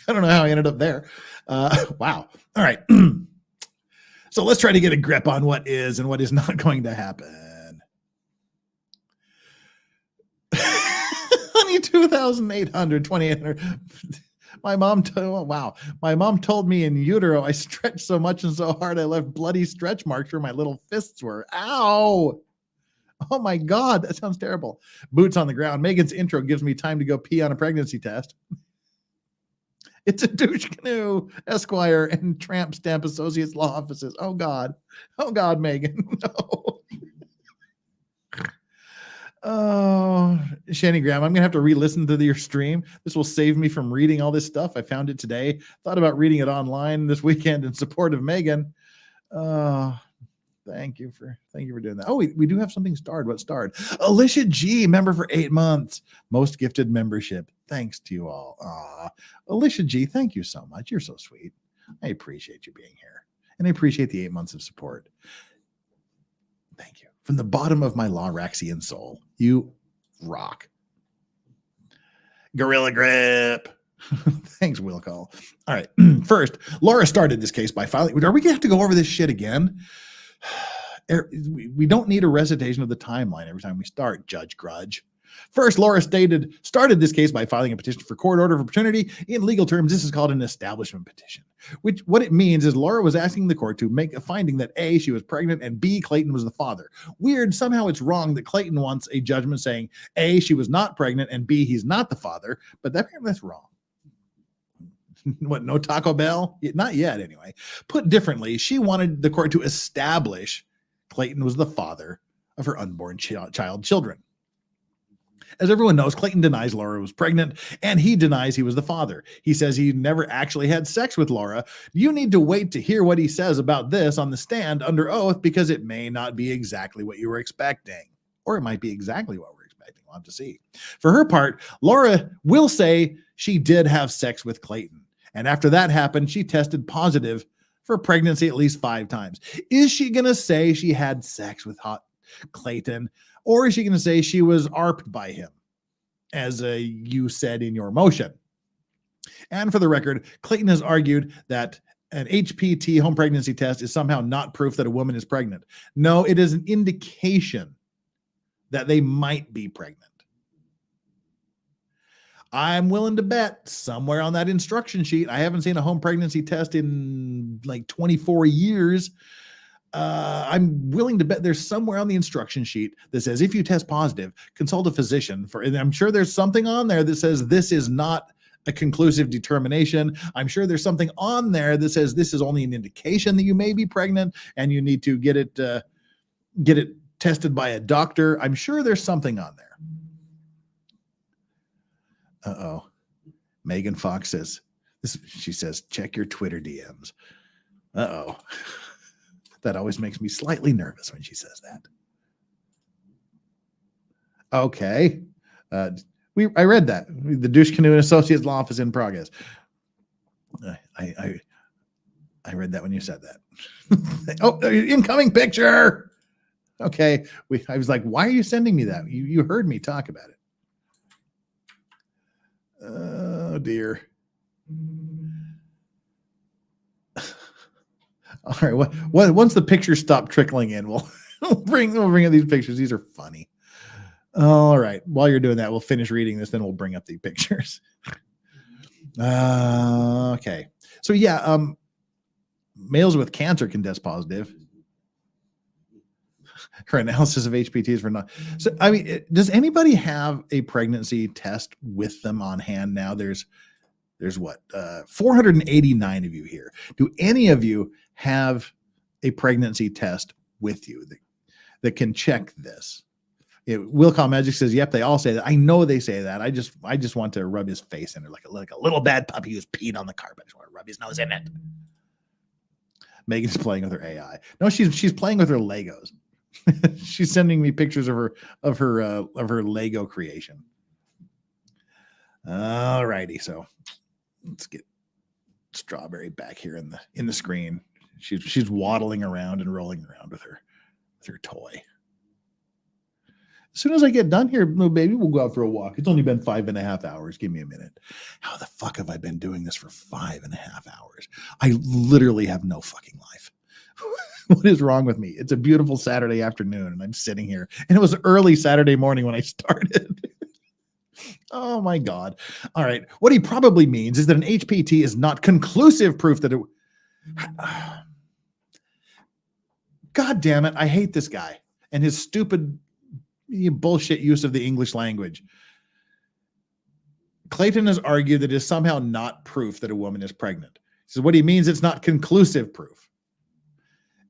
I don't know how I ended up there. Wow. All right. So let's try to get a grip on what is and what is not going to happen. Honey, 2,800, 2,800. My mom told me in utero I stretched so much and so hard I left bloody stretch marks where my little fists were. Ow! Oh my God, that sounds terrible. Boots on the ground. Megan's intro gives me time to go pee on a pregnancy test. It's a douche canoe, Esquire, and tramp stamp associates law offices. Oh God, Megan. No. Oh, Shani Graham, I'm gonna have to re-listen to your stream. This will save me from reading all this stuff. I found it today. Thought about reading it online this weekend in support of Megan. Thank you for doing that. Oh, we do have something starred. What starred? Alicia G, member for 8 months. Most gifted membership. Thanks to you all. Alicia G, thank you so much. You're so sweet. I appreciate you being here. And I appreciate the 8 months of support. Thank you. From the bottom of my Loraxian soul, you rock. Gorilla Grip. Thanks, Will Call. All right. First, Laura started this case by filing. Are we going to have to go over this shit again? We don't need a recitation of the timeline every time we start, Judge Grudge. First, Laura started this case by filing a petition for court order for paternity. In legal terms, this is called an establishment petition, which what it means is Laura was asking the court to make a finding that A, she was pregnant, and B, Clayton was the father. Weird, somehow it's wrong that Clayton wants a judgment saying A, she was not pregnant, and B, he's not the father, but that's wrong. What, no Taco Bell? Not yet, anyway. Put differently, she wanted the court to establish Clayton was the father of her unborn children. As everyone knows, Clayton denies Laura was pregnant, and he denies he was the father. He says he never actually had sex with Laura. You need to wait to hear what he says about this on the stand under oath, because it may not be exactly what you were expecting. Or it might be exactly what we're expecting. We'll have to see. For her part, Laura will say she did have sex with Clayton. And after that happened, she tested positive for pregnancy at least 5 times. Is she going to say she had sex with hot Clayton? Or is she going to say she was ARPed by him, as you said in your motion? And for the record, Clayton has argued that an HPT, home pregnancy test, is somehow not proof that a woman is pregnant. No, it is an indication that they might be pregnant. I'm willing to bet somewhere on that instruction sheet, I haven't seen a home pregnancy test in like 24 years. I'm willing to bet there's somewhere on the instruction sheet that says if you test positive, consult a physician for, and I'm sure there's something on there that says this is not a conclusive determination. I'm sure there's something on there that says this is only an indication that you may be pregnant and you need to get it tested by a doctor. I'm sure there's something on there. Uh-oh. Megan Fox says this. She says, check your Twitter DMs. Uh-oh. That always makes me slightly nervous when she says that. Okay. I read that. The Douche Canoe and Associates Law Office in progress. I read that when you said that. Oh, incoming picture. Okay. I was like, why are you sending me that? You heard me talk about it. Oh dear. All right. Once the pictures stop trickling in, we'll bring in these pictures. These are funny. All right. While you're doing that, we'll finish reading this, then we'll bring up the pictures. Okay. So yeah, males with cancer can test positive. Her analysis of HPTs for not. So I mean, does anybody have a pregnancy test with them on hand now? There's what 489 of you here. Do any of you have a pregnancy test with you that can check this? Willcom Magic says, yep, they all say that. I know they say that. I just want to rub his face in it like a little bad puppy who's peed on the carpet. I just want to rub his nose in it. Megan's playing with her AI. No, she's playing with her Legos. She's sending me pictures of her Lego creation. All righty, so let's get Strawberry back here in the screen. She's waddling around and rolling around with her toy. As soon as I get done here, little baby, we'll go out for a walk. It's only been 5.5 hours. Give me a minute. How the fuck have I been doing this for 5.5 hours? I literally have no fucking life. What is wrong with me? It's a beautiful Saturday afternoon and I'm sitting here, and it was early Saturday morning when I started. Oh my God. All right. What he probably means is that an HPT is not conclusive proof that it. God damn it. I hate this guy and his stupid bullshit use of the English language. Clayton has argued that it is somehow not proof that a woman is pregnant. He says what he means, it's not conclusive proof.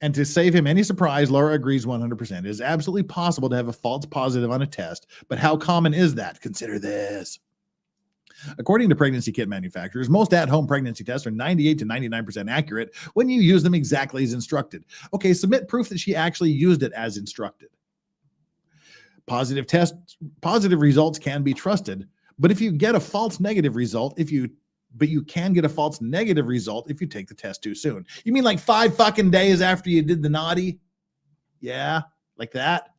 And to save him any surprise, Laura agrees 100%. It is absolutely possible to have a false positive on a test, but how common is that? Consider this. According to pregnancy kit manufacturers, most at-home pregnancy tests are 98 to 99% accurate when you use them exactly as instructed. Okay, submit proof that she actually used it as instructed. Positive results can be trusted, but if you get a false negative result, but you can get a false negative result if you take the test too soon. You mean like 5 fucking days after you did the naughty? Yeah, like that.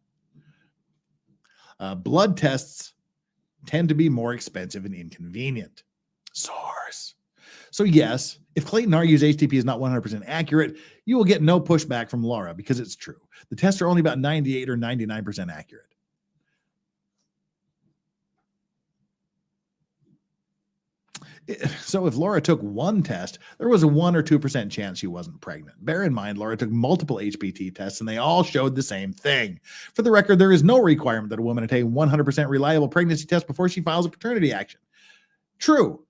Blood tests tend to be more expensive and inconvenient. Source. So yes, if Clayton argues HTP is not 100% accurate, you will get no pushback from Laura because it's true. The tests are only about 98 or 99% accurate. So if Laura took one test, there was a 1 or 2% chance she wasn't pregnant. Bear in mind, Laura took multiple HPT tests and they all showed the same thing. For the record, there is no requirement that a woman take a 100% reliable pregnancy test before she files a paternity action. True.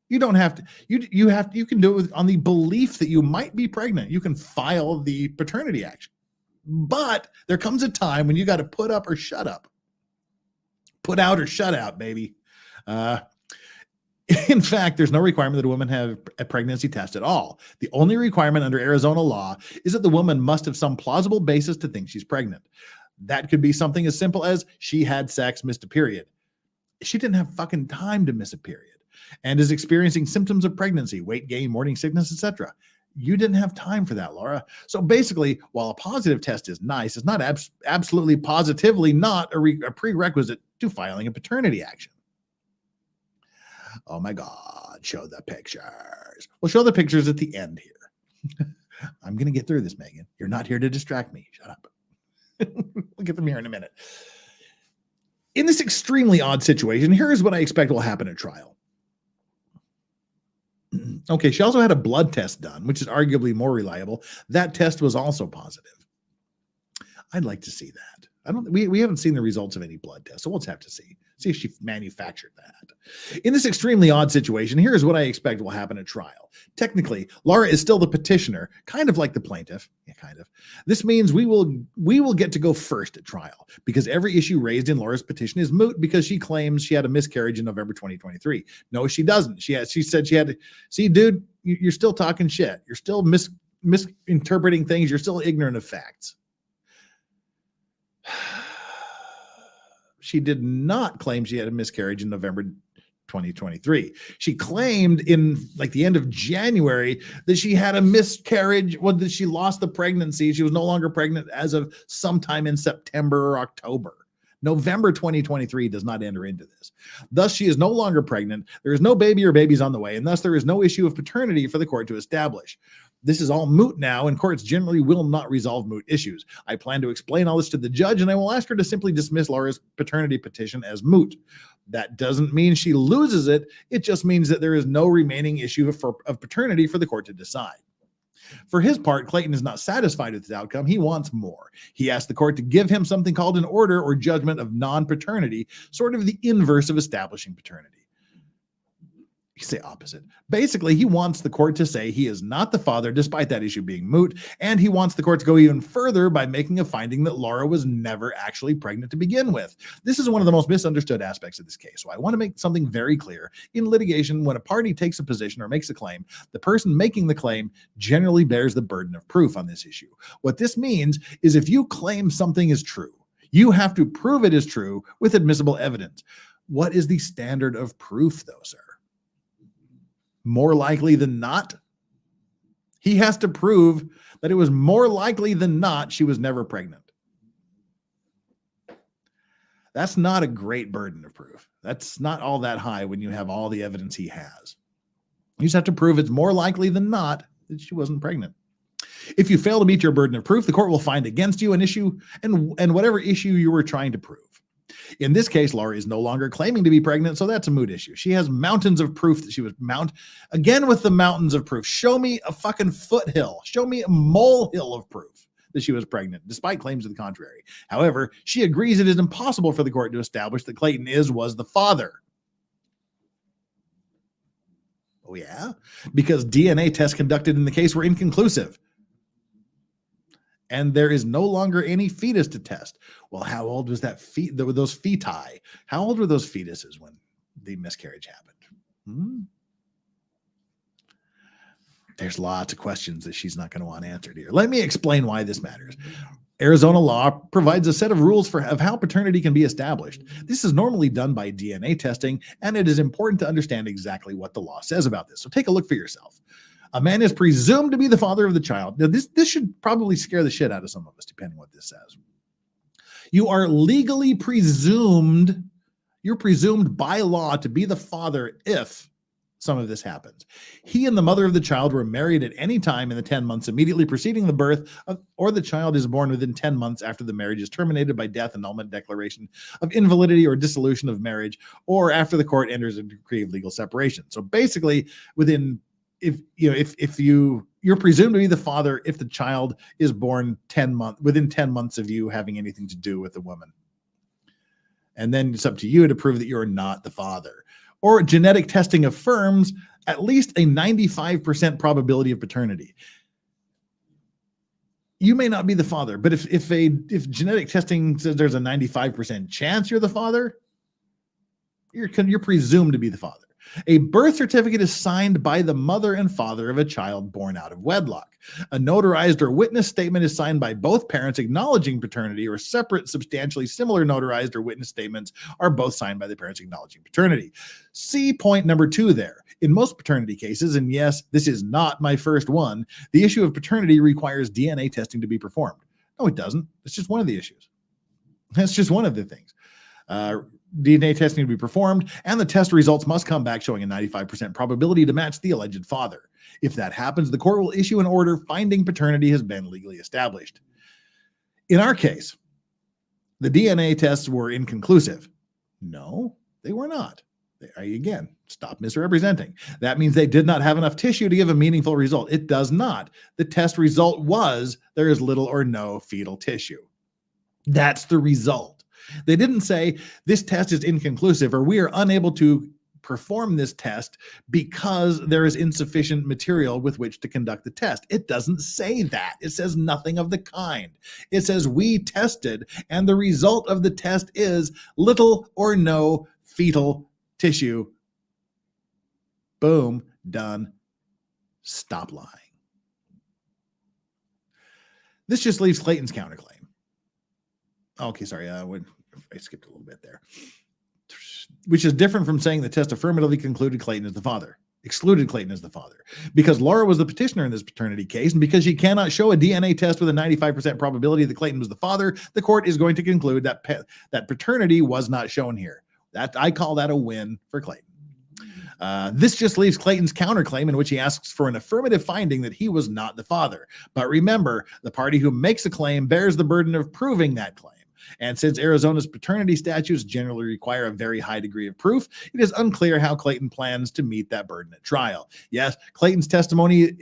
You don't have to, you can do it on the belief that you might be pregnant. You can file the paternity action. But there comes a time when you got to put up or shut up. Put out or shut out, baby. In fact, there's no requirement that a woman have a pregnancy test at all. The only requirement under Arizona law is that the woman must have some plausible basis to think she's pregnant. That could be something as simple as she had sex, missed a period. She didn't have fucking time to miss a period and is experiencing symptoms of pregnancy, weight gain, morning sickness, etc. You didn't have time for that, Laura. So basically, while a positive test is nice, it's not absolutely positively not a prerequisite to filing a paternity action. Oh my God, show the pictures. We'll show the pictures at the end here. I'm going to get through this, Megan. You're not here to distract me. Shut up. We'll get them here in a minute. In this extremely odd situation, here is what I expect will happen at trial. Okay, she also had a blood test done, which is arguably more reliable. That test was also positive. I'd like to see that. We haven't seen the results of any blood tests, so we'll just have to see if she manufactured that. In this extremely odd situation, here's what I expect will happen at trial. Technically, Laura is still the petitioner, kind of like the plaintiff. Yeah, kind of. This means we will get to go first at trial because every issue raised in Laura's petition is moot because she claims she had a miscarriage in November 2023. No, she doesn't. She said she had to. See, dude, you're still talking shit. You're still misinterpreting things. You're still ignorant of facts. She did not claim she had a miscarriage in November 2023. She claimed in like the end of January that she had a miscarriage, that she lost the pregnancy. She was no longer pregnant as of sometime in September or October. November 2023 does not enter into this. Thus, she is no longer pregnant. There is no baby or babies on the way, and thus there is no issue of paternity for the court to establish. This is all moot now, and courts generally will not resolve moot issues. I plan to explain all this to the judge, and I will ask her to simply dismiss Laura's paternity petition as moot. That doesn't mean she loses it. It just means that there is no remaining issue of paternity for the court to decide. For his part, Clayton is not satisfied with this outcome. He wants more. He asked the court to give him something called an order or judgment of non-paternity, sort of the inverse of establishing paternity. You say opposite. Basically, he wants the court to say he is not the father, despite that issue being moot, and he wants the court to go even further by making a finding that Laura was never actually pregnant to begin with. This is one of the most misunderstood aspects of this case, so I want to make something very clear. In litigation, when a party takes a position or makes a claim, the person making the claim generally bears the burden of proof on this issue. What this means is if you claim something is true, you have to prove it is true with admissible evidence. What is the standard of proof, though, sir? More likely than not? He has to prove that it was more likely than not she was never pregnant. That's not a great burden of proof. That's not all that high when you have all the evidence he has. You just have to prove it's more likely than not that she wasn't pregnant. If you fail to meet your burden of proof, the court will find against you an issue and whatever issue you were trying to prove. In this case, Laura is no longer claiming to be pregnant, so that's a moot issue. She has mountains of proof that she was again with the mountains of proof. Show me a fucking foothill. Show me a molehill of proof that she was pregnant, despite claims to the contrary. However, she agrees it is impossible for the court to establish that Clayton was the father. Oh yeah? Because DNA tests conducted in the case were inconclusive. And there is no longer any fetus to test. Well, how old was that those feti? How old were those fetuses when the miscarriage happened? There's lots of questions that she's not going to want answered here. Let me explain why this matters. Arizona law provides a set of rules of how paternity can be established. This is normally done by DNA testing, and it is important to understand exactly what the law says about this. So take a look for yourself. A man is presumed to be the father of the child. Now, this should probably scare the shit out of some of us, depending on what this says. You are legally presumed, you're presumed by law to be the father if some of this happens. He and the mother of the child were married at any time in the 10 months immediately preceding the birth or the child is born within 10 months after the marriage is terminated by death, annulment, declaration of invalidity, or dissolution of marriage, or after the court enters a decree of legal separation. So basically, within you're presumed to be the father if the child is born within 10 months of you having anything to do with the woman. And then it's up to you to prove that you're not the father. Or genetic testing affirms at least a 95% probability of paternity. You may not be the father, but if genetic testing says there's a 95% chance you're the father, you're presumed to be the father. A birth certificate is signed by the mother and father of a child born out of wedlock. A notarized or witness statement is signed by both parents acknowledging paternity, or separate, substantially similar notarized or witness statements are both signed by the parents acknowledging paternity. See point number 2 there. In most paternity cases, and yes, this is not my first one, the issue of paternity requires DNA testing to be performed. No, it doesn't. It's just one of the issues. That's just one of the things. DNA testing to be performed, and the test results must come back showing a 95% probability to match the alleged father. If that happens, the court will issue an order finding paternity has been legally established. In our case, the DNA tests were inconclusive. No, they were not. Again, stop misrepresenting. That means they did not have enough tissue to give a meaningful result. It does not. The test result was there is little or no fetal tissue. That's the result. They didn't say this test is inconclusive or we are unable to perform this test because there is insufficient material with which to conduct the test. It doesn't say that. It says nothing of the kind. It says we tested and the result of the test is little or no fetal tissue. Boom, done. Stop lying. This just leaves Clayton's counterclaim. Okay, sorry, I skipped a little bit there. Which is different from saying the test affirmatively concluded Clayton as the father, excluded Clayton as the father. Because Laura was the petitioner in this paternity case, and because she cannot show a DNA test with a 95% probability that Clayton was the father, the court is going to conclude that that paternity was not shown here. I call that a win for Clayton. This just leaves Clayton's counterclaim in which he asks for an affirmative finding that he was not the father. But remember, the party who makes a claim bears the burden of proving that claim. And since Arizona's paternity statutes generally require a very high degree of proof, it is unclear how Clayton plans to meet that burden at trial. Yes, Clayton's testimony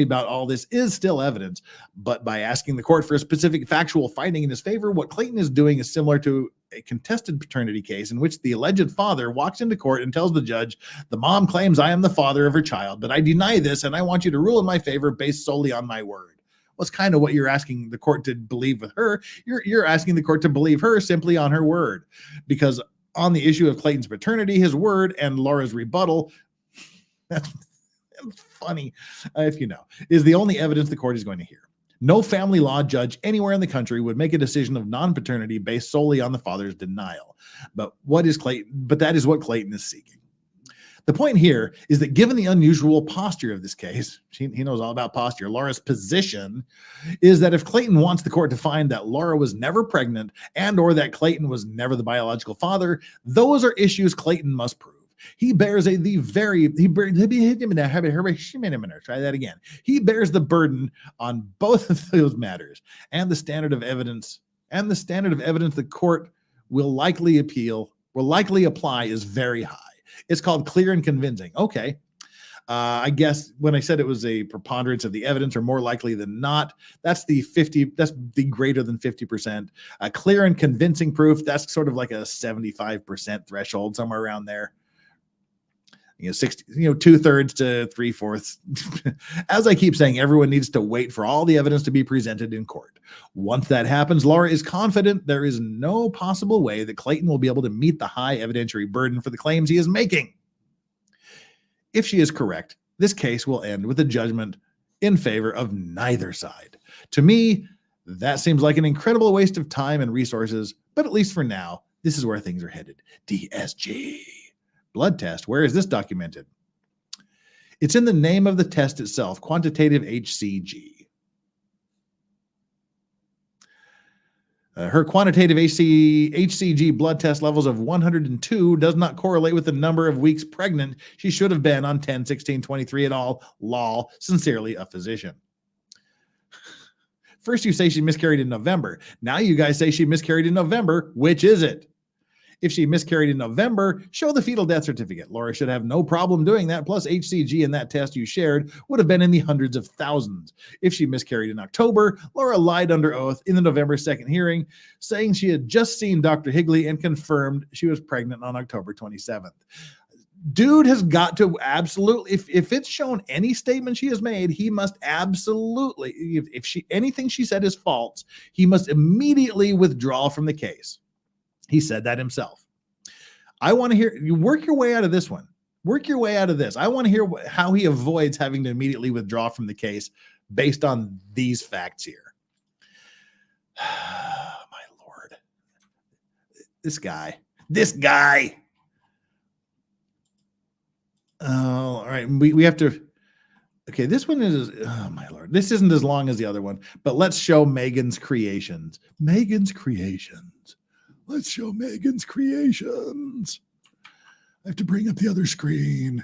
about all this is still evidence, but by asking the court for a specific factual finding in his favor, what Clayton is doing is similar to a contested paternity case in which the alleged father walks into court and tells the judge, the mom claims I am the father of her child, but I deny this and I want you to rule in my favor based solely on my word. Well, it's kind of what you're asking the court to believe with her. You're asking the court to believe her simply on her word, because on the issue of Clayton's paternity, his word and Laura's rebuttal, that's funny, if you know, is the only evidence the court is going to hear. No family law judge anywhere in the country would make a decision of non-paternity based solely on the father's denial. But that is what Clayton is seeking. The point here is that given the unusual posture of this case, he knows all about posture, Laura's position is that if Clayton wants the court to find that Laura was never pregnant and or that Clayton was never the biological father, those are issues Clayton must prove. He bears the burden on both of those matters, and the standard of evidence the court will likely apply is very high. It's called clear and convincing. Okay. I guess when I said it was a preponderance of the evidence, or more likely than not, that's the greater than 50%. Clear and convincing proof, that's sort of like a 75% threshold, somewhere around there. 60, 2/3 to 3/4. As I keep saying, everyone needs to wait for all the evidence to be presented in court. Once that happens, Laura is confident there is no possible way that Clayton will be able to meet the high evidentiary burden for the claims he is making. If she is correct, this case will end with a judgment in favor of neither side. To me, that seems like an incredible waste of time and resources, but at least for now, this is where things are headed. DSG. Blood test. Where is this documented? It's in the name of the test itself, quantitative HCG. Her quantitative HCG blood test levels of 102 does not correlate with the number of weeks pregnant she should have been on 10/16/23 at all. Lol. Sincerely, a physician. First, you say she miscarried in November. Now you guys say she miscarried in November. Which is it? If she miscarried in November, show the fetal death certificate. Laura should have no problem doing that. Plus, HCG in that test you shared would have been in the hundreds of thousands. If she miscarried in October, Laura lied under oath in the November 2nd hearing, saying she had just seen Dr. Higley and confirmed she was pregnant on October 27th. Dude has got to absolutely, if it's shown any statement she has made, he must absolutely, if anything she said is false, he must immediately withdraw from the case. He said that himself. I want to hear you work your way out of this one. Work your way out of this. I want to hear how he avoids having to immediately withdraw from the case based on these facts here. My Lord. This guy. Oh, all right. We have to. Okay, this one is, oh my Lord. This isn't as long as the other one, but let's show Megan's creations. Let's show Megan's creations. I have to bring up the other screen.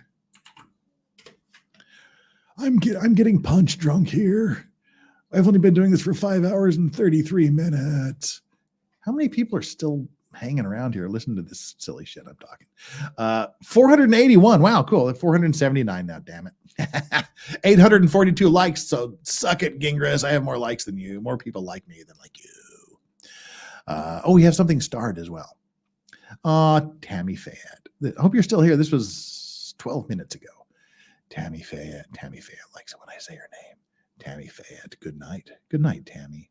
I'm getting punch drunk here. I've only been doing this for 5 hours and 33 minutes. How many people are still hanging around here listening to this silly shit I'm talking? 481. Wow, cool. 479 now, damn it. 842 likes. So suck it, Gingras. I have more likes than you. More people like me than like you. We have something starred as well. Tammy Fayette. I hope you're still here. This was 12 minutes ago. Tammy Fayette likes it when I say her name. Tammy Fayette. Good night. Good night, Tammy.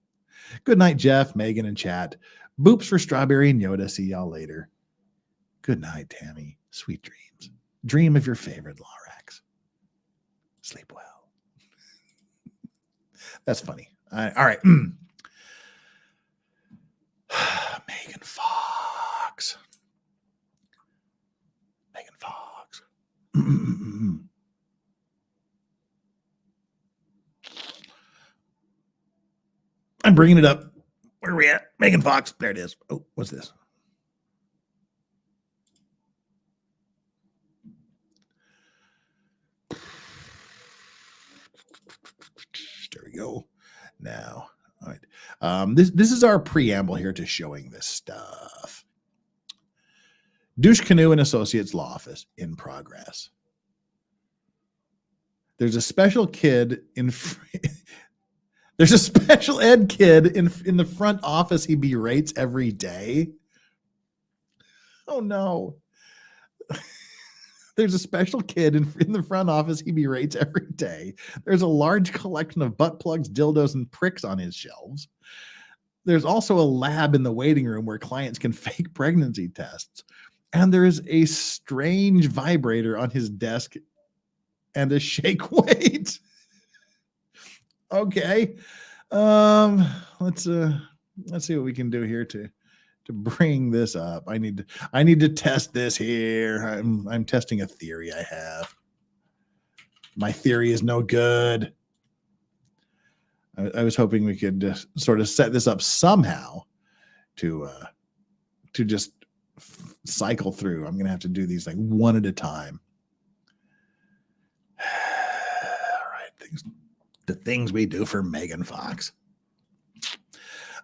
Good night, Jeff, Megan, and chat. Boops for Strawberry and Yoda. See y'all later. Good night, Tammy. Sweet dreams. Dream of your favorite Lorax. Sleep well. That's funny. All right. Megan Fox. I'm bringing it up. Where are we at? Megan Fox. There it is. Oh, what's this? There we go. Now, all right. This is our preamble here to showing this stuff. Douche Canoe and Associates Law Office in progress. There's a special kid in. There's a special ed kid in the front office he berates every day. Oh no. There's a special kid in the front office he berates every day. There's a large collection of butt plugs, dildos, and pricks on his shelves. There's also a lab in the waiting room where clients can fake pregnancy tests. And there is a strange vibrator on his desk and a shake weight. Okay. Let's see what we can do here to bring this up. I need to test this here. I'm testing a theory I have. My theory is no good. I was hoping we could sort of set this up somehow to just cycle through. I'm gonna have to do these like one at a time. All right, the things we do for Megan Fox.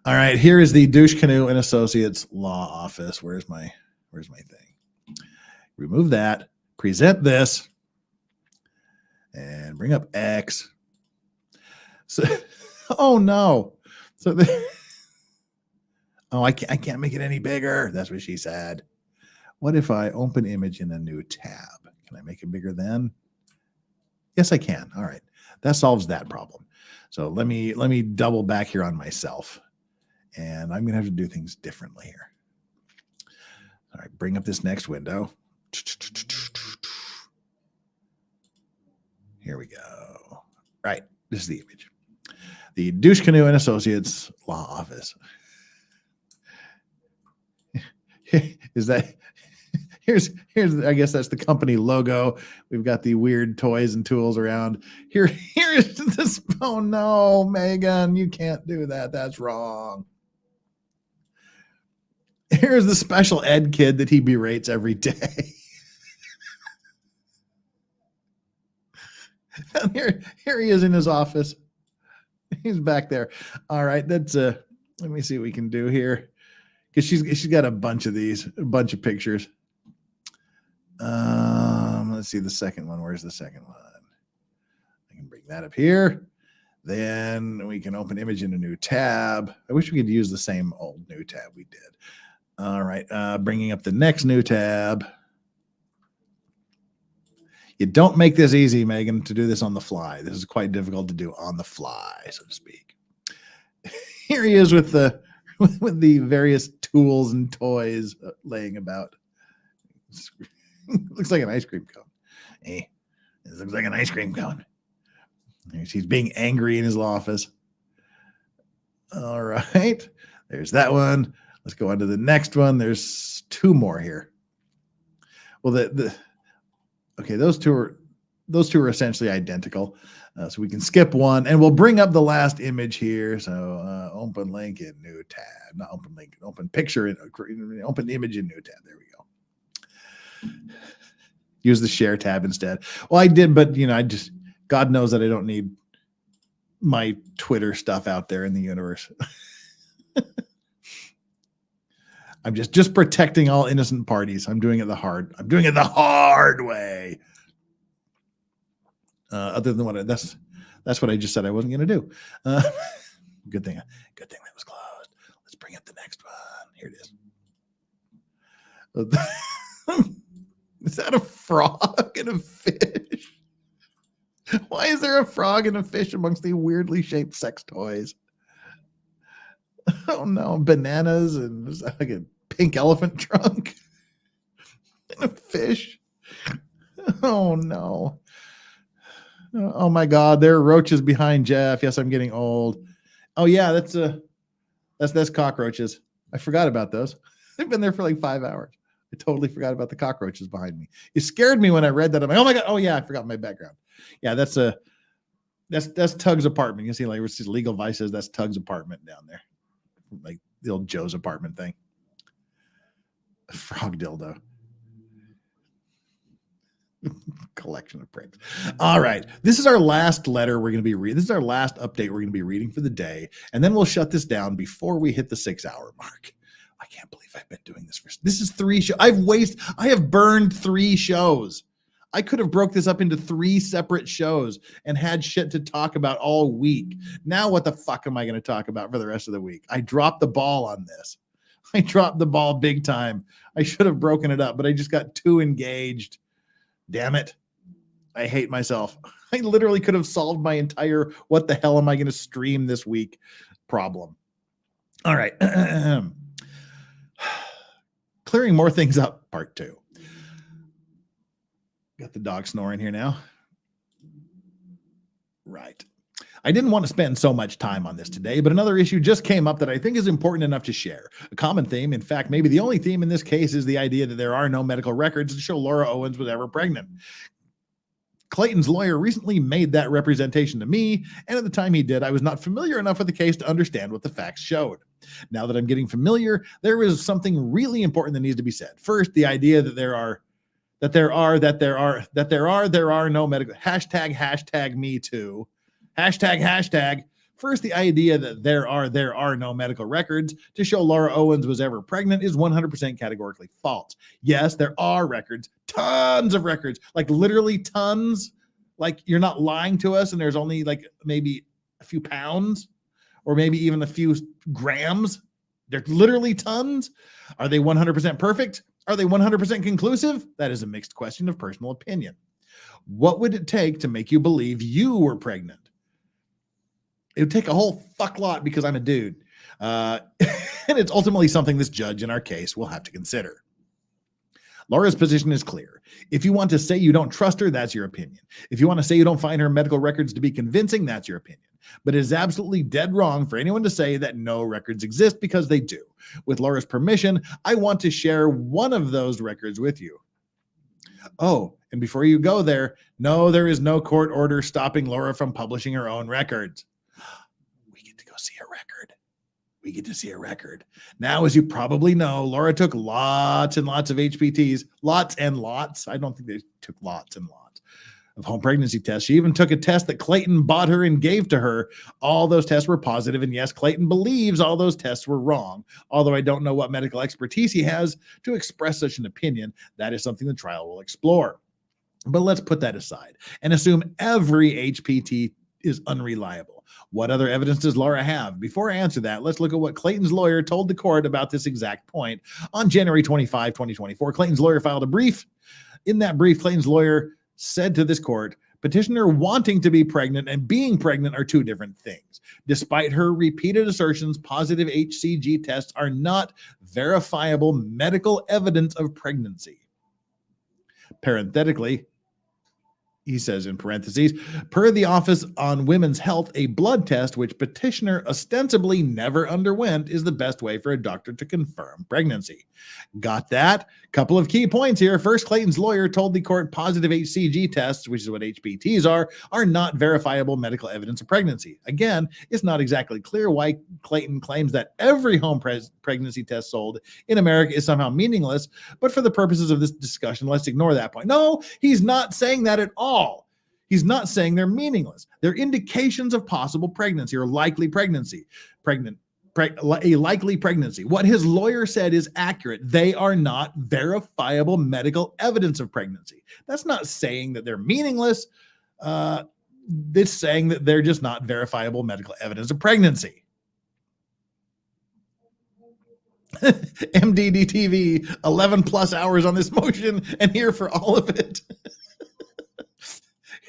All right, here is the Douche Canoe and Associates Law Office. Where's my thing? Remove that. Present this, and bring up X. So, oh no. So, I can't make it any bigger. That's what she said. What if I open image in a new tab? Can I make it bigger then? Yes, I can. All right, that solves that problem. So let me double back here on myself. And I'm going to have to do things differently here. All right, bring up this next window. Here we go. Right, this is the image. The Douche Canoe and Associates Law Office. Is that, here's I guess that's the company logo. We've got the weird toys and tools around. Here is this. Oh no, Megan, you can't do that. That's wrong. Here's the special ed kid that he berates every day. And here he is in his office. He's back there. All right, that's let me see what we can do here, because she's got a bunch of these, a bunch of pictures. Let's see the second one. Where's the second one? I can bring that up here. Then we can open image in a new tab. I wish we could use the same old new tab we did. All right, bringing up the next new tab. You don't make this easy, Megan, to do this on the fly. This is quite difficult to do on the fly, so to speak. Here he is with the various tools and toys laying about. Looks like an ice cream cone. Hey, this looks like an ice cream cone. He's being angry in his office. All right, there's that one. Let's go on to the next one. There's two more here. Well, okay, those two are essentially identical. So we can skip one, and we'll bring up the last image here. So open link in new tab, not open link, open picture, open image in new tab. There we go. Use the share tab instead. Well, I did, but God knows that I don't need my Twitter stuff out there in the universe. I'm just protecting all innocent parties. I'm doing it the hard way. Other than what that's what I just said I wasn't going to do. Good thing that was closed. Let's bring up the next one. Here it is. Is that a frog and a fish? Why is there a frog and a fish amongst the weirdly shaped sex toys? Oh no, bananas and like a pink elephant trunk and a fish. Oh no. Oh my God, there are roaches behind Jeff. Yes, I'm getting old. Oh yeah, that's cockroaches. I forgot about those. They've been there for like 5 hours. I totally forgot about the cockroaches behind me. It scared me when I read that. I'm like, oh my God. Oh yeah, I forgot my background. Yeah, that's Tug's apartment. You see, like, it's Legal Vices. That's Tug's apartment down there, like the old Joe's apartment thing. A frog dildo. Collection of pranks. All right, this is our last letter we're going to be reading. This is our last update we're going to be reading for the day, and then we'll shut this down before we hit the 6-hour mark. I can't believe I've been doing this this is 3 shows. I have burned 3 shows. I could have broke this up into 3 separate shows and had shit to talk about all week. Now what the fuck am I going to talk about for the rest of the week? I dropped the ball on this. I dropped the ball big time. I should have broken it up, but I just got too engaged. Damn it. I hate myself. I literally could have solved my entire what the hell am I going to stream this week problem. All right. Clearing more things up, part 2. Got the dog snoring here now. Right. I didn't want to spend so much time on this today, but another issue just came up that I think is important enough to share. A common theme, in fact, maybe the only theme in this case, is the idea that there are no medical records to show Laura Owens was ever pregnant. Clayton's lawyer recently made that representation to me, and at the time he did, I was not familiar enough with the case to understand what the facts showed. Now that I'm getting familiar, there is something really important that needs to be said. First, the idea that there are no medical hashtag me too. Hashtag. First, the idea that there are no medical records to show Laura Owens was ever pregnant is 100% categorically false. Yes, there are records, tons of records, like literally tons. Like, you're not lying to us, and there's only like maybe a few pounds or maybe even a few grams. There's literally tons. Are they 100% perfect? Are they 100% conclusive? That is a mixed question of personal opinion. What would it take to make you believe you were pregnant? It would take a whole fuck lot because I'm a dude. And it's ultimately something this judge in our case will have to consider. Laura's position is clear. If you want to say you don't trust her, that's your opinion. If you want to say you don't find her medical records to be convincing, that's your opinion. But it is absolutely dead wrong for anyone to say that no records exist, because they do. With Laura's permission, I want to share one of those records with you. Oh, and before you go there, no, there is no court order stopping Laura from publishing her own records. We get to go see her record. we get to see a record. Now, as you probably know, Laura took lots and lots of HPTs, lots and lots. I don't think they took lots and lots of home pregnancy tests. She even took a test that Clayton bought her and gave to her. All those tests were positive, and yes, Clayton believes all those tests were wrong. Although I don't know what medical expertise he has to express such an opinion, that is something the trial will explore. But let's put that aside and assume every HPT is unreliable. What other evidence does Laura have? Before I answer that, let's look at what Clayton's lawyer told the court about this exact point. On January 25, 2024, Clayton's lawyer filed a brief. In that brief, Clayton's lawyer said to this court, petitioner wanting to be pregnant and being pregnant are two different things. Despite her repeated assertions, positive HCG tests are not verifiable medical evidence of pregnancy. Parenthetically, he says in parentheses, per the Office on Women's Health, a blood test which petitioner ostensibly never underwent is the best way for a doctor to confirm pregnancy. Got that? Couple of key points here. First, Clayton's lawyer told the court positive HCG tests, which is what HPTs are not verifiable medical evidence of pregnancy. Again, it's not exactly clear why Clayton claims that every home pregnancy test sold in America is somehow meaningless, but for the purposes of this discussion, let's ignore that point. No, he's not saying that at all. He's not saying they're meaningless. They're indications of possible pregnancy or likely pregnancy. A likely pregnancy. What his lawyer said is accurate. They are not verifiable medical evidence of pregnancy. That's not saying that they're meaningless. It's saying that they're just not verifiable medical evidence of pregnancy. MDD TV, 11 plus hours on this motion and here for all of it.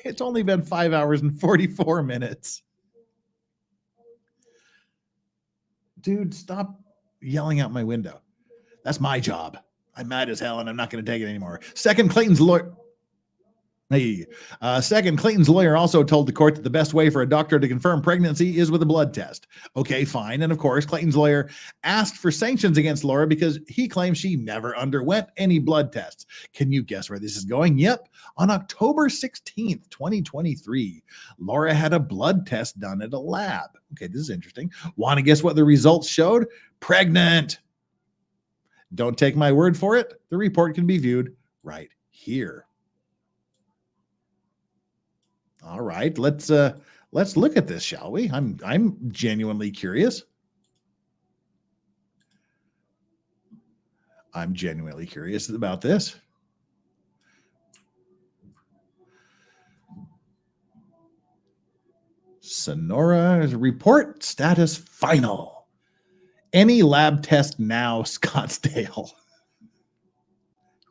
It's only been 5 hours and 44 minutes. Dude, stop yelling out my window. That's my job. I'm mad as hell and I'm not going to take it anymore. Second, Clayton's lawyer also told the court that the best way for a doctor to confirm pregnancy is with a blood test. Okay, fine. And of course, Clayton's lawyer asked for sanctions against Laura because he claims she never underwent any blood tests. Can you guess where this is going? Yep. On October 16th, 2023, Laura had a blood test done at a lab. Okay, this is interesting. Want to guess what the results showed? Pregnant. Don't take my word for it. The report can be viewed right here. All right, let's look at this, shall we? I'm genuinely curious. I'm genuinely curious about this. Sonora report status final. Any lab test now, Scottsdale.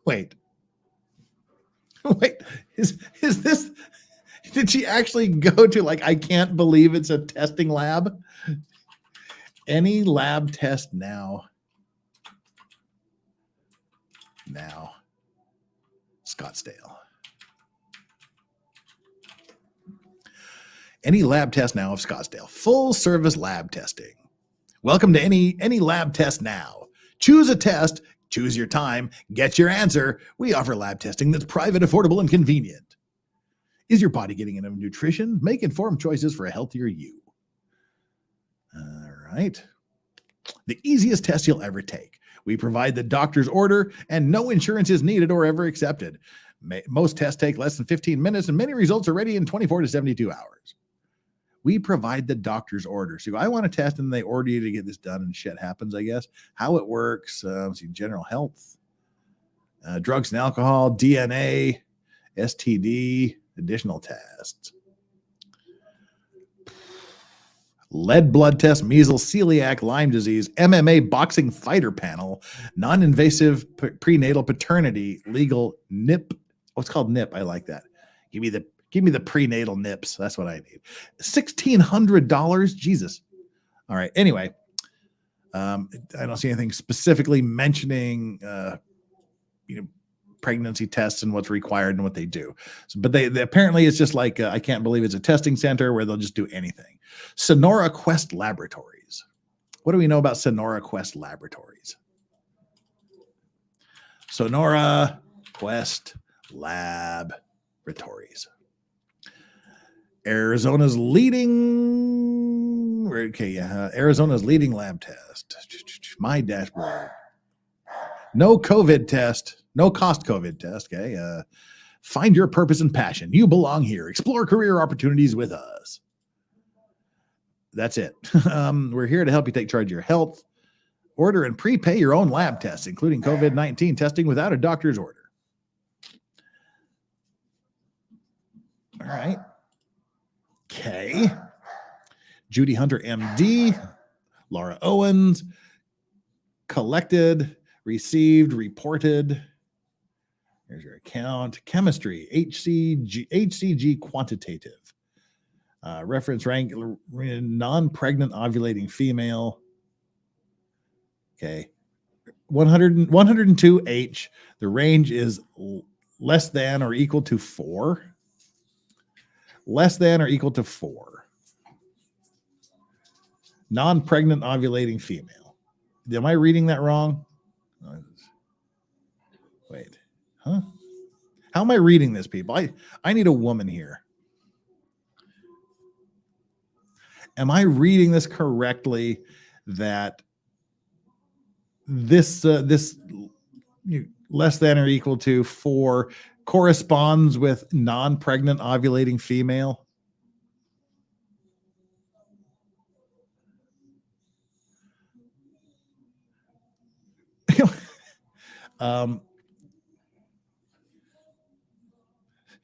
Wait, is this? Did she actually go to I can't believe it's a testing lab? Any lab test now. Now, Scottsdale. Any lab test now of Scottsdale. Full service lab testing. Welcome to any lab test now. Choose a test, choose your time, get your answer. We offer lab testing that's private, affordable, and convenient. Is your body getting enough nutrition? Make informed choices for a healthier you. All right. The easiest test you'll ever take. We provide the doctor's order and no insurance is needed or ever accepted. Most tests take less than 15 minutes and many results are ready in 24 to 72 hours. We provide the doctor's order. So I want to test and they order you to get this done and shit happens, I guess. How it works, general health, drugs and alcohol, DNA, STD, additional tests. Lead blood test, measles, celiac, Lyme disease, MMA boxing fighter panel, non-invasive prenatal paternity, legal NIP. Oh, it's called NIP. I like that. Give me the prenatal NIPs. That's what I need. $1,600. Jesus. All right. Anyway, I don't see anything specifically mentioning, pregnancy tests and what's required and what they do. So, but they apparently it's just I can't believe it's a testing center where they'll just do anything. Sonora Quest Laboratories. What do we know about Sonora Quest Laboratories? Sonora Quest Laboratories. Arizona's leading Okay, yeah. Arizona's leading lab test. My dashboard. No COVID test. No cost COVID test. Okay. Find your purpose and passion. You belong here. Explore career opportunities with us. That's it. We're here to help you take charge of your health. Order and prepay your own lab tests, including COVID-19 testing without a doctor's order. All right. Okay. Judy Hunter, MD. Laura Owens. Collected, received, reported. Here's your account. Chemistry, HCG quantitative. Reference rank, non-pregnant ovulating female. Okay. 102H. The range is less than or equal to 4. Less than or equal to 4. Non-pregnant ovulating female. Am I reading that wrong? Wait. Huh? How am I reading this, people? I need a woman here. Am I reading this correctly that this less than or equal to 4 corresponds with non-pregnant ovulating female?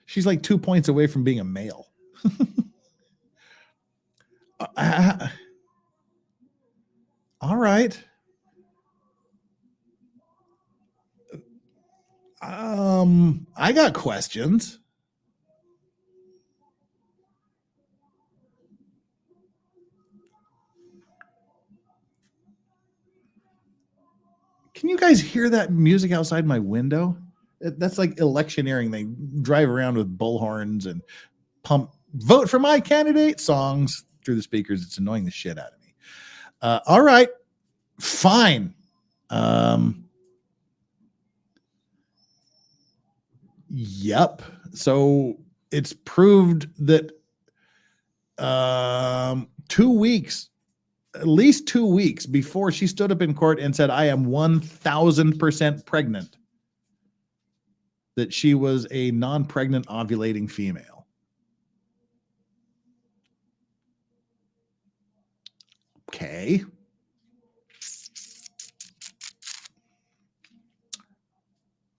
She's like 2 points away from being a male. All right. I got questions. Can you guys hear that music outside my window? That's like electioneering. They drive around with bullhorns and pump "vote for my candidate" songs through the speakers. It's annoying the shit out of me. All right, fine. Yep. So it's proved that 2 weeks, at least 2 weeks before she stood up in court and said, "I am 1,000% pregnant," that she was a non-pregnant ovulating female. Okay.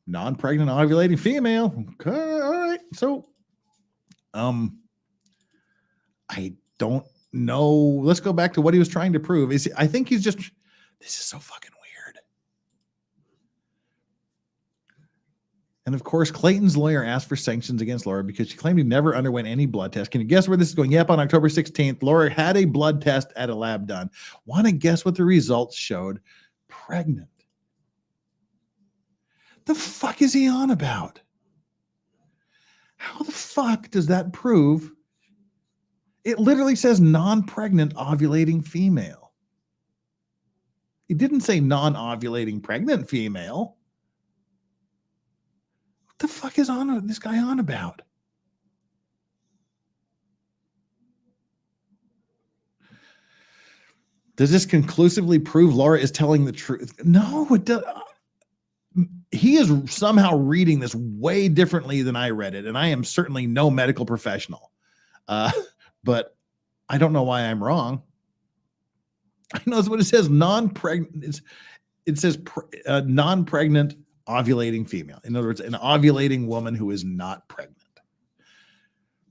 Non-pregnant ovulating female. Okay, all right. So, I don't know. Let's go back to what he was trying to prove. I think he's just, this is so fucking weird. And of course, Clayton's lawyer asked for sanctions against Laura because she claimed he never underwent any blood test. Can you guess where this is going? Yep, on October 16th, Laura had a blood test at a lab done. Want to guess what the results showed? Pregnant. The fuck is he on about? How the fuck does that prove? It literally says non-pregnant ovulating female. It didn't say non-ovulating pregnant female. What the fuck is this guy on about? Does this conclusively prove Laura is telling the truth? No, it does. He is somehow reading this way differently than I read it, and I am certainly no medical professional. But I don't know why I'm wrong. I know that's what it says. Non-pregnant. It says non-pregnant ovulating female. In other words, an ovulating woman who is not pregnant.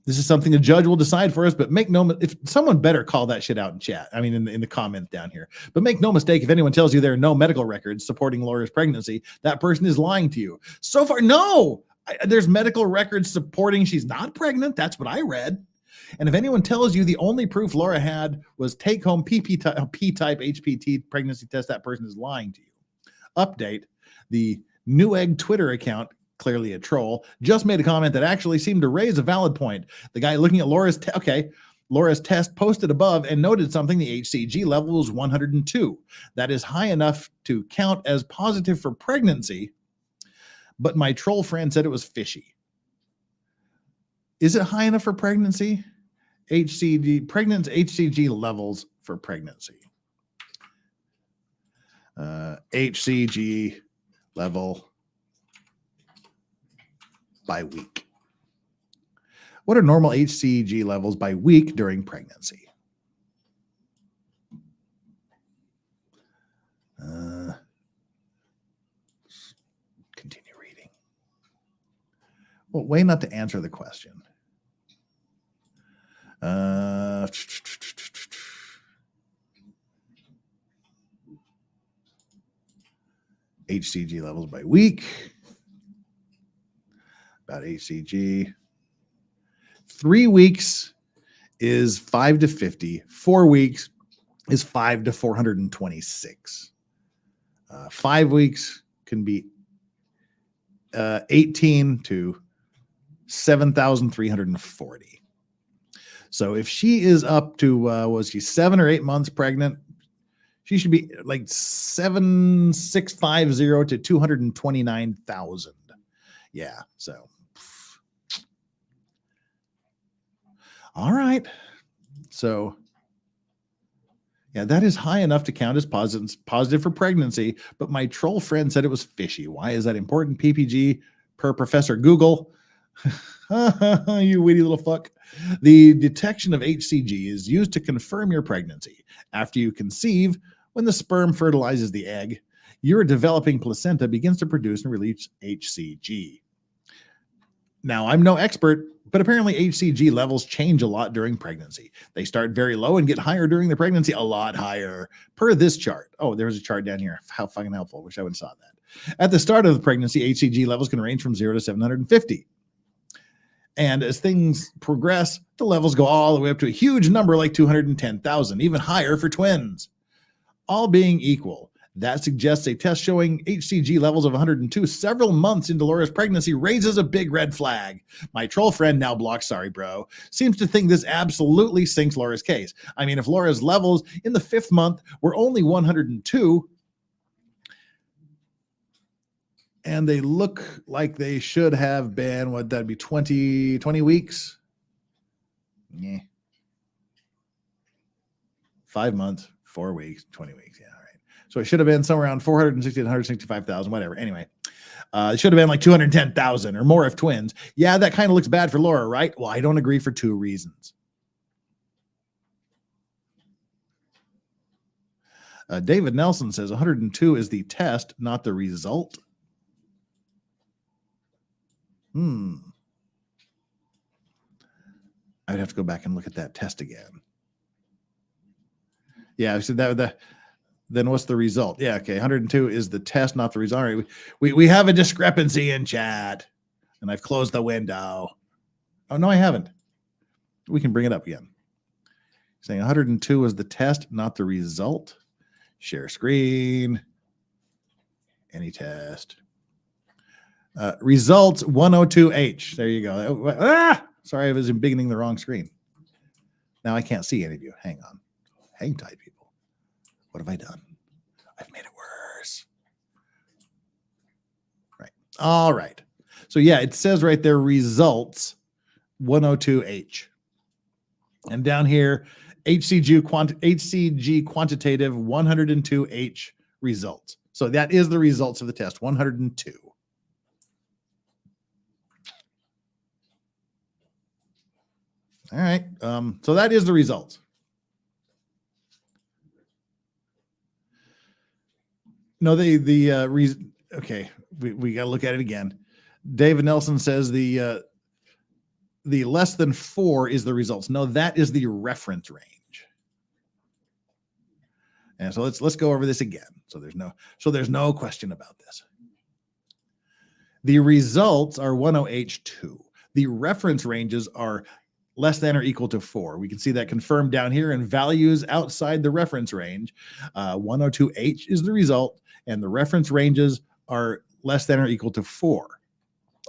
This is something the judge will decide for us, but make no, if someone better call that shit out in chat. I mean, in the comments down here, but make no mistake. If anyone tells you there are no medical records supporting Laura's pregnancy, that person is lying to you. So far, no, there's medical records supporting she's not pregnant. That's what I read. And if anyone tells you the only proof Laura had was take home P-type HPT pregnancy test, that person is lying to you. Update: the Newegg Twitter account, clearly a troll, just made a comment that actually seemed to raise a valid point. The guy looking at Laura's test posted above and noted something. The HCG level was 102. That is high enough to count as positive for pregnancy, but my troll friend said it was fishy. Is it high enough for pregnancy? Pregnant HCG levels for pregnancy. HCG level by week. What are normal HCG levels by week during pregnancy? Continue reading. Well, way not to answer the question. HCG levels by week. About HCG. 3 weeks is 5 to 50. 4 weeks is 5 to 426. 5 weeks can be 18 to 7,340. So if she is up to, was she 7 or 8 months pregnant? She should be like 7,650 to 229,000. Yeah. So, all right. So, yeah, that is high enough to count as positive for pregnancy. But my troll friend said it was fishy. Why is that important? PPG per Professor Google. You witty little fuck. The detection of HCG is used to confirm your pregnancy. After you conceive, when the sperm fertilizes the egg, your developing placenta begins to produce and release HCG. Now, I'm no expert, but apparently HCG levels change a lot during pregnancy. They start very low and get higher during the pregnancy, a lot higher, per this chart. Oh, there's a chart down here. How fucking helpful. Wish I would have saw that. At the start of the pregnancy, HCG levels can range from 0 to 750. And as things progress, the levels go all the way up to a huge number like 210,000, even higher for twins. All being equal, that suggests a test showing HCG levels of 102 several months into Laura's pregnancy raises a big red flag. My troll friend, now blocked, sorry bro, seems to think this absolutely sinks Laura's case. I mean, if Laura's levels in the 5th month were only 102, and they look like they should have been, what, that'd be 20 weeks? Yeah. 5 months, 4 weeks, 20 weeks. Yeah, all right. So it should have been somewhere around 460 to 165,000, whatever. Anyway, it should have been like 210,000 or more if twins. Yeah, that kind of looks bad for Laura, right? Well, I don't agree for 2 reasons. David Nelson says 102 is the test, not the result. I would have to go back and look at that test again. Yeah, so then what's the result? Yeah, okay, 102 is the test, not the result. All right, we have a discrepancy in chat, and I've closed the window. Oh, no, I haven't. We can bring it up again. Saying 102 is the test, not the result. Share screen. Any test. Results 102H. There you go. Sorry, I was embiggening the wrong screen. Now I can't see any of you. Hang on. Hang tight, people. What have I done? I've made it worse. Right. All right. So yeah, it says right there, results 102H. And down here, HCG quantitative 102H results. So that is the results of the test, 102. All right. So that is the results. No, okay. We got to look at it again. David Nelson says the less than 4 is the results. No, that is the reference range. And so let's go over this again. So there's no question about this. The results are 10H2. The reference ranges are less than or equal to 4. We can see that confirmed down here, and values outside the reference range. 102H is the result, and the reference ranges are less than or equal to 4.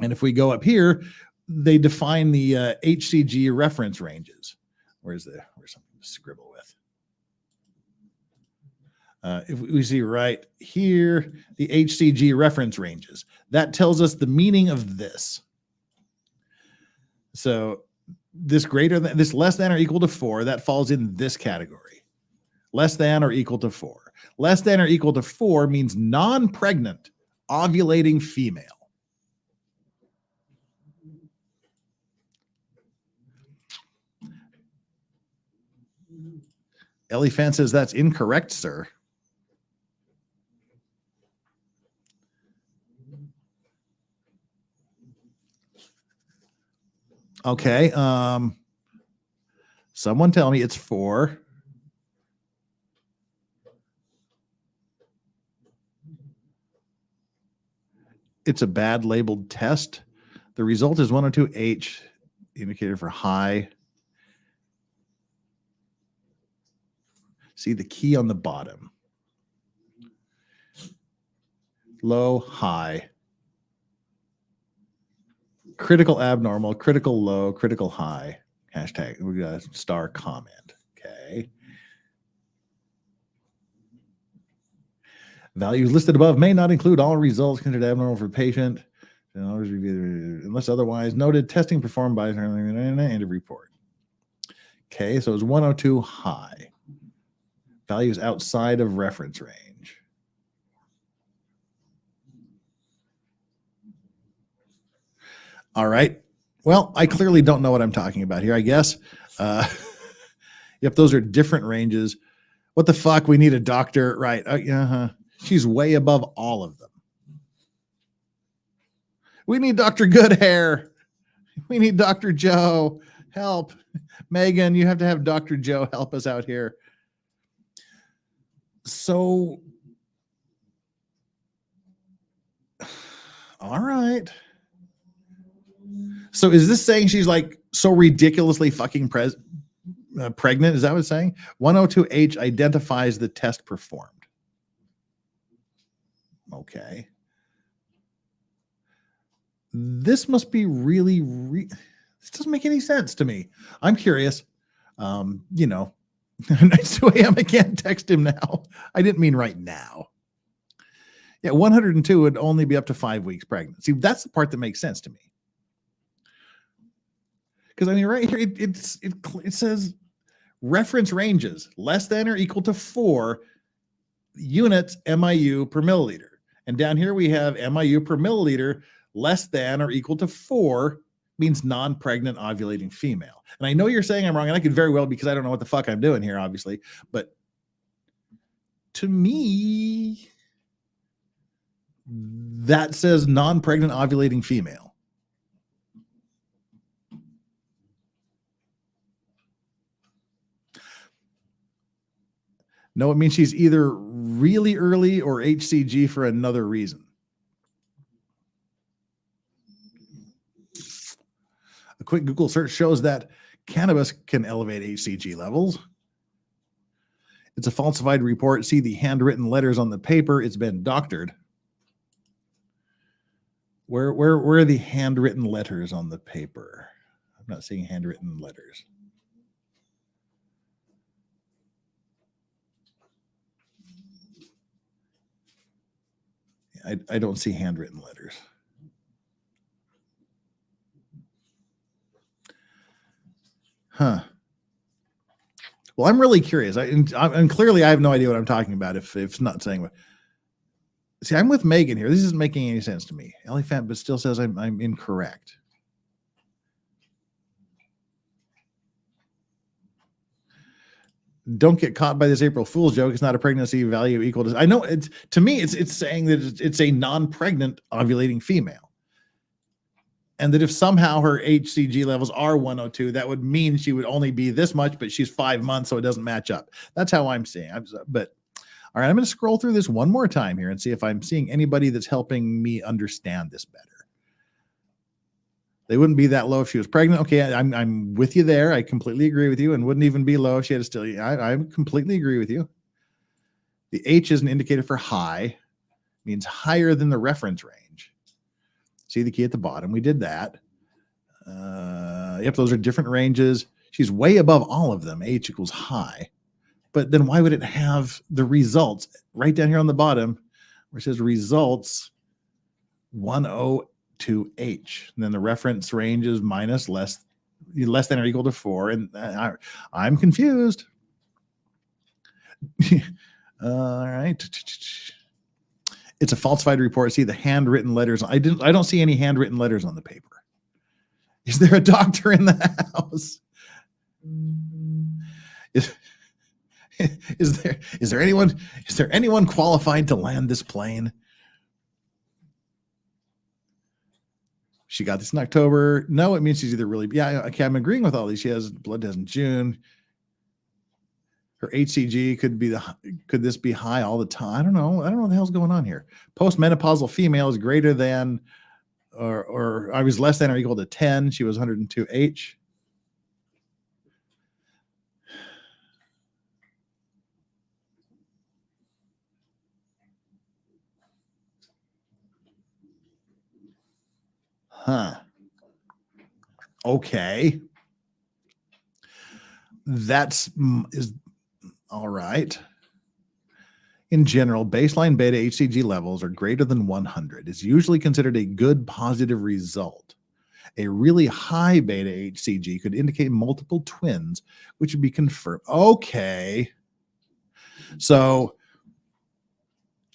And if we go up here, they define the HCG reference ranges. Where's something to scribble with? If we see right here, the HCG reference ranges, that tells us the meaning of this. So this less than or equal to 4, that falls in this category. less than or equal to 4. Less than or equal to 4 means non-pregnant, ovulating female. Ellie Fan says that's incorrect, sir. Okay. Someone tell me it's 4. It's a bad labeled test. The result is 102H, indicator for high. See the key on the bottom. Low, high. Critical abnormal, critical low, critical high. Hashtag, we got a star comment. Okay. Values listed above may not include all results considered abnormal for patient. Unless otherwise noted, testing performed by end of report. Okay, so it's 102 high. Values outside of reference range. All right. Well, I clearly don't know what I'm talking about here, I guess. Yep, those are different ranges. What the fuck? We need a doctor. Right. She's way above all of them. We need Dr. Good Hair. We need Dr. Joe. Help. Megan, you have to have Dr. Joe help us out here. So, all right. So is this saying she's like so ridiculously fucking pregnant? Is that what it's saying? 102H identifies the test performed. Okay. This must be really, this doesn't make any sense to me. I'm curious. 9 2 a.m. I can't text him now. I didn't mean right now. Yeah, 102 would only be up to 5 weeks pregnant. See, that's the part that makes sense to me. Because I mean, right here, it says reference ranges less than or equal to 4 units MIU per milliliter. And down here we have MIU per milliliter less than or equal to 4 means non-pregnant ovulating female. And I know you're saying I'm wrong, and I could very well, because I don't know what the fuck I'm doing here, obviously. But to me, that says non-pregnant ovulating female. No, it means she's either really early or HCG for another reason. A quick Google search shows that cannabis can elevate HCG levels. It's a falsified report. See the handwritten letters on the paper. It's been doctored. Where are the handwritten letters on the paper? I'm not seeing handwritten letters. I don't see handwritten letters. Huh. Well, I'm really curious. And clearly I have no idea what I'm talking about if it's not saying what. See, I'm with Megan here. This isn't making any sense to me. Elephant, but still says I'm incorrect. Don't get caught by this April Fool's joke. It's not a pregnancy value equal to. I know it's, to me, it's saying that it's a non-pregnant ovulating female. And that if somehow her HCG levels are 102, that would mean she would only be this much, but she's 5 months, so it doesn't match up. That's how I'm seeing. But all right, I'm going to scroll through this one more time here and see if I'm seeing anybody that's helping me understand this better. They wouldn't be that low if she was pregnant. Okay, I'm with you there. I completely agree with you, and wouldn't even be low if she had a still. I completely agree with you. The H is an indicator for high, means higher than the reference range. See the key at the bottom. We did that. Yep, those are different ranges. She's way above all of them. H equals high. But then why would it have the results right down here on the bottom where it says results 102H? And then the reference range is minus less than or equal to 4. And I'm confused. All right. It's a falsified report. See the handwritten letters. I don't see any handwritten letters on the paper. Is there a doctor in the house? Is there anyone qualified to land this plane? She got this in October. No, it means she's either really, yeah, okay, I'm agreeing with all these. She has blood test in June. Her HCG could this be high all the time? I don't know what the hell's going on here. Postmenopausal female is greater than or I was less than or equal to 10. She was 102 H. Huh. Okay. Is all right. In general, baseline beta HCG levels are greater than 100 is usually considered a good positive result. A really high beta HCG could indicate multiple twins, which would be confirmed. Okay. So,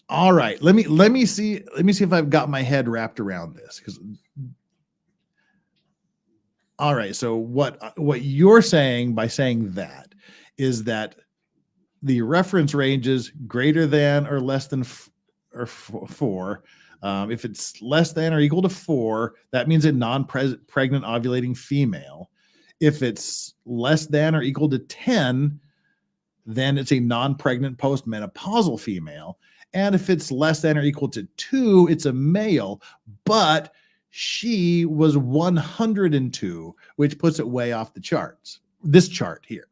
all right. Let me see if I've got my head wrapped around this. All right. So what you're saying by saying that is that the reference range is greater than or less than 4. If it's less than or equal to 4, that means a non-pregnant ovulating female. If it's less than or equal to 10, then it's a non-pregnant postmenopausal female. And if it's less than or equal to 2, it's a male. But she was 102, which puts it way off the charts. This chart here.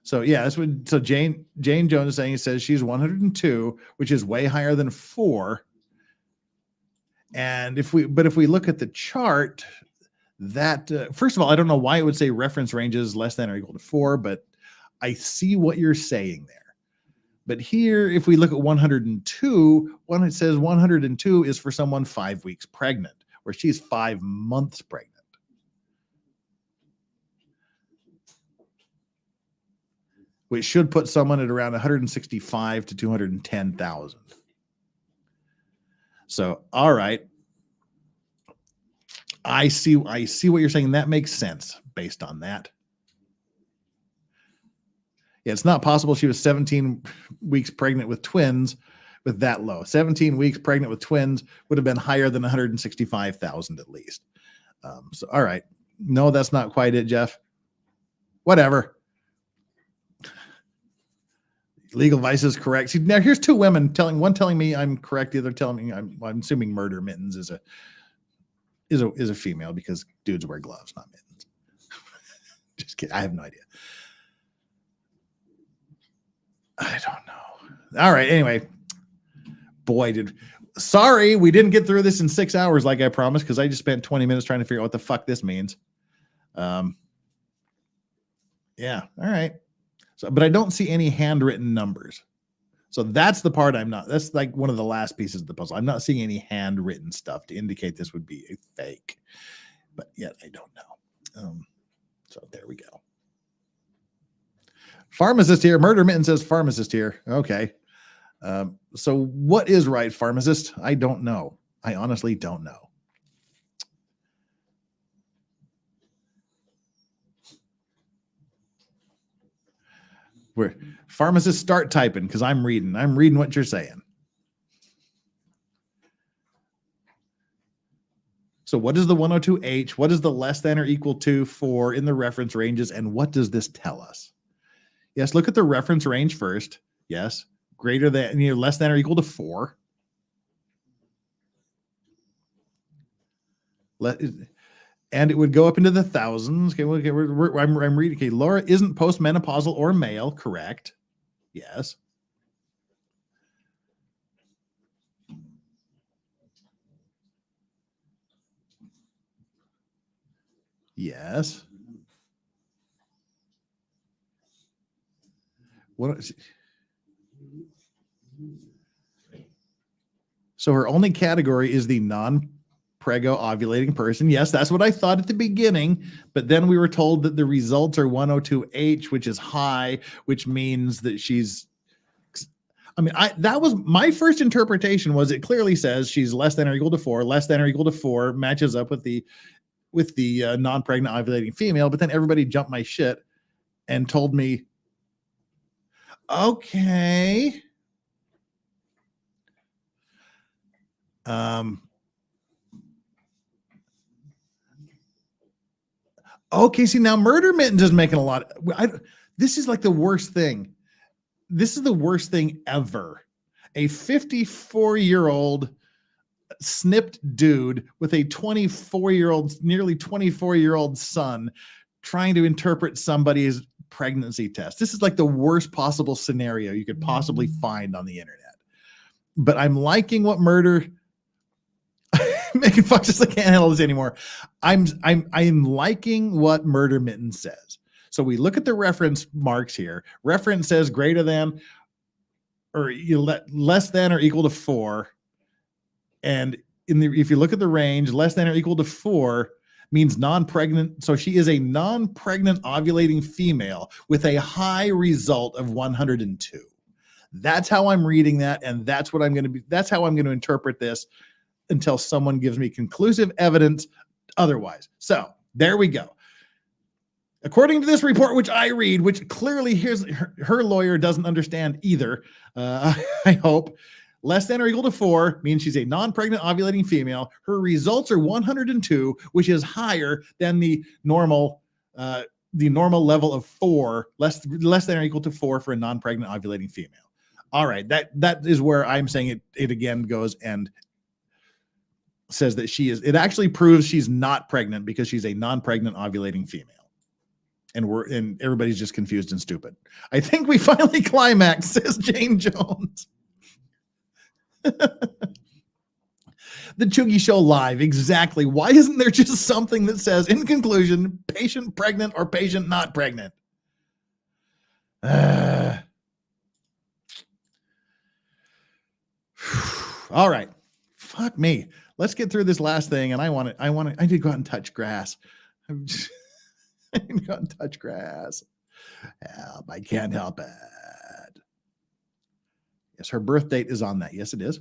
So yeah, that's what. So Jane Jones is saying. He says she's 102, which is way higher than 4. And if we look at the chart, that first of all, I don't know why it would say reference ranges less than or equal to 4, but I see what you're saying there. But here, if we look at 102, when it says 102 is for someone 5 weeks pregnant, where she's 5 months pregnant. Which should put someone at around 165 to 210,000. So, all right. I see what you're saying. That makes sense based on that. Yeah, it's not possible she was 17 weeks pregnant with twins with that low. 17 weeks pregnant with twins would have been higher than 165,000 at least. So, all right. No, that's not quite it, Jeff. Whatever. Legal Vice is correct. See, now here's two women telling me I'm correct. The other telling me I'm assuming Murder Mittens is a female because dudes wear gloves, not mittens. Just kidding. I have no idea. I don't know. All right. Anyway, sorry we didn't get through this in 6 hours like I promised because I just spent 20 minutes trying to figure out what the fuck this means. Yeah. All right. So, but I don't see any handwritten numbers. So that's the part that's like one of the last pieces of the puzzle. I'm not seeing any handwritten stuff to indicate this would be a fake, but yet I don't know. So there we go. Pharmacist here. Murder Mitten says pharmacist here. Okay. So what is right, pharmacist? I don't know. I honestly don't know. Where pharmacists start typing because I'm reading what you're saying. So what is the 102H? What is the less than or equal to 4 in the reference ranges? And what does this tell us? Yes, look at the reference range first. Yes, greater than, less than or equal to 4. And it would go up into the thousands. Okay, I'm reading. Okay, Laura isn't postmenopausal or male, correct? Yes. Yes. So her only category is the prego ovulating person. Yes, that's what I thought at the beginning, but then we were told that the results are 102H, which is high, which means that she's, I mean, that was my first interpretation. Was it clearly says she's less than or equal to 4, less than or equal to 4 matches up with the non-pregnant ovulating female, but then everybody jumped my shit and told me, okay, okay, see, now Murder Mittens is making a lot. This is like the worst thing. This is the worst thing ever. A 54-year-old snipped dude with a 24-year-old, nearly 24-year-old son trying to interpret somebody's pregnancy test. This is like the worst possible scenario you could possibly find on the internet. But I'm liking what Murder... Making fuck just I can't handle this anymore. I'm liking what Murder Mitten says. So we look at the reference marks here. Reference says greater than or less than or equal to 4. And if you look at the range, less than or equal to 4 means non-pregnant. So she is a non-pregnant ovulating female with a high result of 102. That's how I'm reading that, and that's how I'm going to interpret this until someone gives me conclusive evidence otherwise. So there we go. According to this report, which I read, which clearly her lawyer doesn't understand either, I hope, less than or equal to 4 means she's a non-pregnant ovulating female. Her results are 102, which is higher than the normal level of 4, less than or equal to 4 for a non-pregnant ovulating female. All right, that is where I'm saying it again goes and says that it actually proves she's not pregnant because she's a non-pregnant ovulating female. And everybody's just confused and stupid. I think we finally climaxed, says Jane Jones. The Chuggy Show Live, exactly. Why isn't there just something that says, in conclusion, patient pregnant or patient not pregnant? All right. Fuck me. Let's get through this last thing. And I need to go out and touch grass. I need to go out and touch grass. Help, I can't help it. Yes, her birth date is on that. Yes, it is.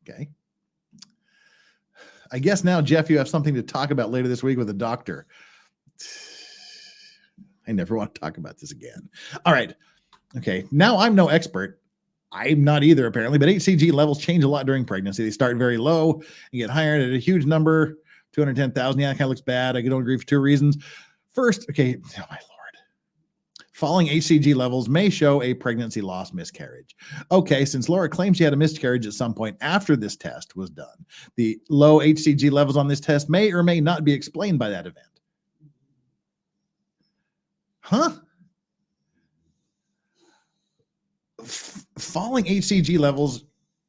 Okay. I guess now, Jeff, you have something to talk about later this week with a doctor. I never want to talk about this again. All right. Okay. Now I'm no expert. I'm not either, apparently, but HCG levels change a lot during pregnancy. They start very low and get higher at a huge number, 210,000. Yeah, that kind of looks bad. I don't agree for 2 reasons. First, okay, oh my Lord. Falling HCG levels may show a pregnancy loss miscarriage. Okay, since Laura claims she had a miscarriage at some point after this test was done, the low HCG levels on this test may or may not be explained by that event. Huh? Falling HCG levels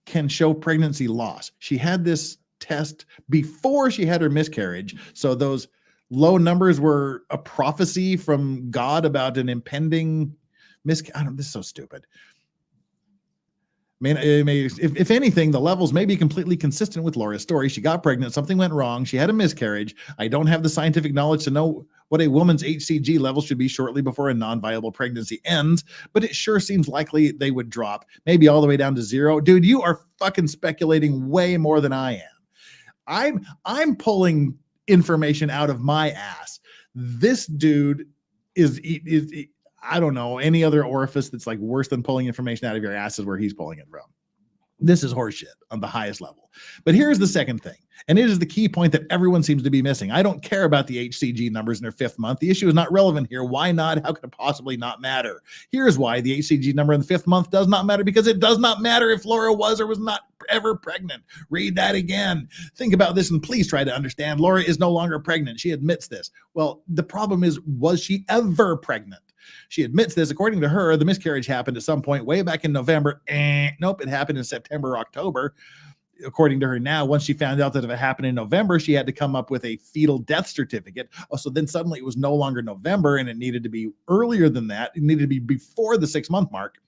can show pregnancy loss. She had this test before she had her miscarriage. So those low numbers were a prophecy from God about an impending miscarriage. This is so stupid. If anything, the levels may be completely consistent with Laura's story. She got pregnant, something went wrong, she had a miscarriage. I don't have the scientific knowledge to know what a woman's HCG level should be shortly before a non-viable pregnancy ends, but it sure seems likely they would drop, maybe all the way down to 0. Dude, you are fucking speculating way more than I am. I'm pulling information out of my ass. This dude is I don't know, any other orifice that's like worse than pulling information out of your ass is where he's pulling it from. This is horseshit on the highest level. But here's the second thing, and it is the key point that everyone seems to be missing. I don't care about the HCG numbers in their 5th month. The issue is not relevant here. Why not? How could it possibly not matter? Here's why the HCG number in the 5th month does not matter, because it does not matter if Laura was or was not ever pregnant. Read that again. Think about this and please try to understand. Laura is no longer pregnant. She admits this. Well, the problem is, was she ever pregnant? She admits this. According to her, the miscarriage happened at some point way back in November. Nope, it happened in September, October. According to her now, once she found out that if it happened in November, she had to come up with a fetal death certificate. Oh, so then suddenly it was no longer November and it needed to be earlier than that. It needed to be before the 6-month mark.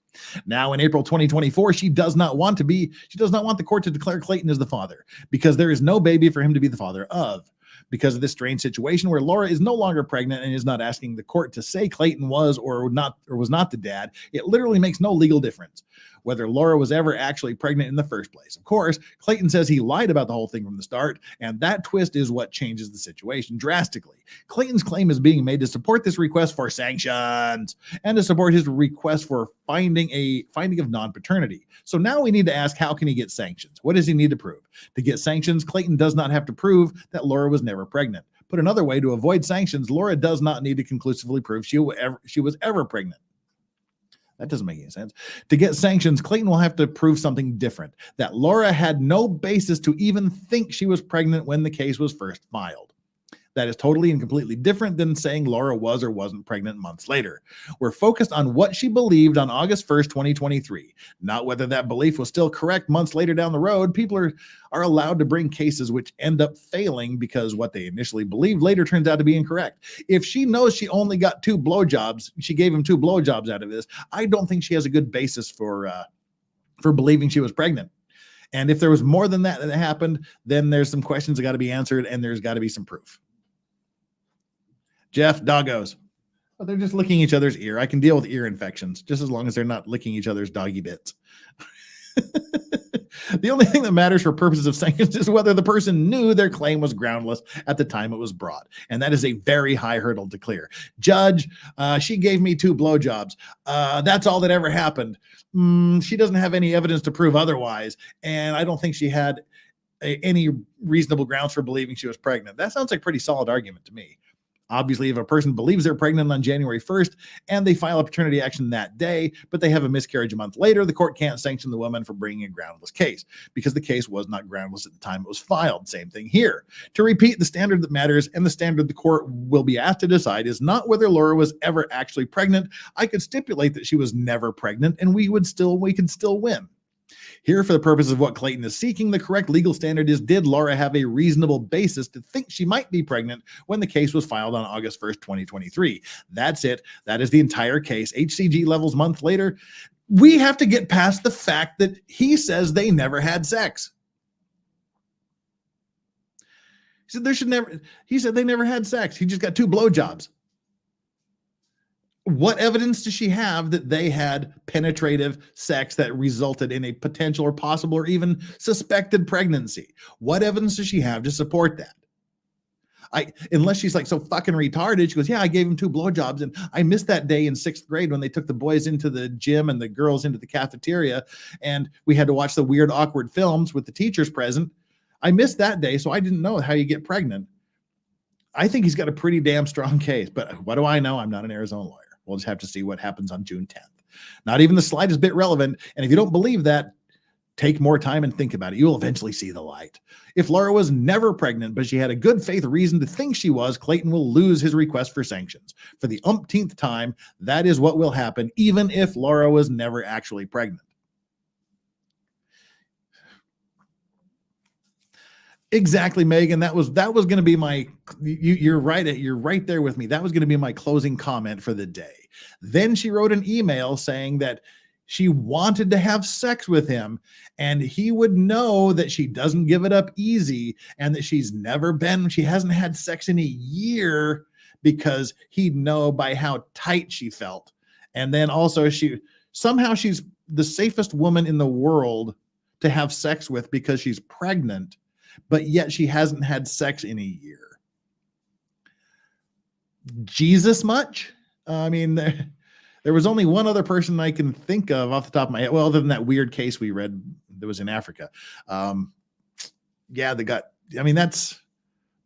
Now in April 2024, she does not want the court to declare Clayton as the father because there is no baby for him to be the father of. Because of this strange situation where Laura is no longer pregnant and is not asking the court to say Clayton was or was not the dad, it literally makes no legal difference whether Laura was ever actually pregnant in the first place. Of course, Clayton says he lied about the whole thing from the start, and that twist is what changes the situation drastically. Clayton's claim is being made to support this request for sanctions and to support his request for finding of non-paternity. So now we need to ask, how can he get sanctions? What does he need to prove? To get sanctions, Clayton does not have to prove that Laura was never pregnant. Put another way, to avoid sanctions, Laura does not need to conclusively prove she was ever pregnant. That doesn't make any sense. To get sanctions, Clayton will have to prove something different, that Laura had no basis to even think she was pregnant when the case was first filed. That is totally and completely different than saying Laura was or wasn't pregnant months later. We're focused on what she believed on August 1st, 2023, not whether that belief was still correct months later down the road. People are allowed to bring cases which end up failing because what they initially believed later turns out to be incorrect. If she knows she only got 2 blowjobs, she gave him 2 blowjobs out of this, I don't think she has a good basis for believing she was pregnant. And if there was more than that happened, then there's some questions that got to be answered and there's got to be some proof. Jeff, doggos. Oh, they're just licking each other's ear. I can deal with ear infections just as long as they're not licking each other's doggy bits. The only thing that matters for purposes of sanctions is whether the person knew their claim was groundless at the time it was brought. And that is a very high hurdle to clear. Judge, she gave me 2 blowjobs. That's all that ever happened. She doesn't have any evidence to prove otherwise. And I don't think she had any reasonable grounds for believing she was pregnant. That sounds like a pretty solid argument to me. Obviously, if a person believes they're pregnant on January 1st and they file a paternity action that day, but they have a miscarriage a month later, the court can't sanction the woman for bringing a groundless case because the case was not groundless at the time it was filed. Same thing here. To repeat, the standard that matters and the standard the court will be asked to decide is not whether Laura was ever actually pregnant. I could stipulate that she was never pregnant and we could still win. Here, for the purpose of what Clayton is seeking, the correct legal standard is, did Laura have a reasonable basis to think she might be pregnant when the case was filed on August 1st, 2023? That's it. That is the entire case. HCG levels months later. We have to get past the fact that he says they never had sex. He said they never had sex. He just got 2 blowjobs. What evidence does she have that they had penetrative sex that resulted in a potential or possible or even suspected pregnancy? What evidence does she have to support that? Unless she's like so fucking retarded, she goes, yeah, I gave him 2 blowjobs and I missed that day in 6th grade when they took the boys into the gym and the girls into the cafeteria and we had to watch the weird, awkward films with the teachers present. I missed that day, so I didn't know how you get pregnant. I think he's got a pretty damn strong case, but what do I know? I'm not an Arizona lawyer. We'll just have to see what happens on June 10th. Not even the slightest bit relevant. And if you don't believe that, take more time and think about it. You will eventually see the light. If Laura was never pregnant, but she had a good faith reason to think she was, Clayton will lose his request for sanctions. For the umpteenth time, that is what will happen, even if Laura was never actually pregnant. Exactly, Megan. That was going to be my. You're right. You're right there with me. That was going to be my closing comment for the day. Then she wrote an email saying that she wanted to have sex with him, and he would know that she doesn't give it up easy, and that she hasn't had sex in a year because he'd know by how tight she felt. And then also she's the safest woman in the world to have sex with because she's pregnant, but yet she hasn't had sex in a year. Jesus much? I mean, there was only one other person I can think of off the top of my head. Well, other than that weird case we read that was in Africa.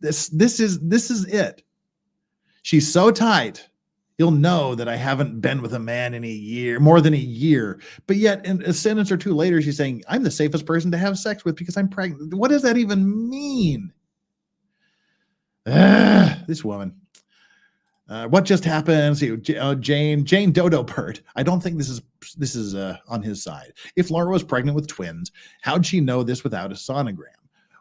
This is it. She's so tight. You'll know that I haven't been with a man in a year, more than a year. But yet in a sentence or two later, she's saying, I'm the safest person to have sex with because I'm pregnant. What does that even mean? This woman. What just happened? See, Jane Dodo Bird. I don't think this is on his side. If Laura was pregnant with twins, how'd she know this without a sonogram?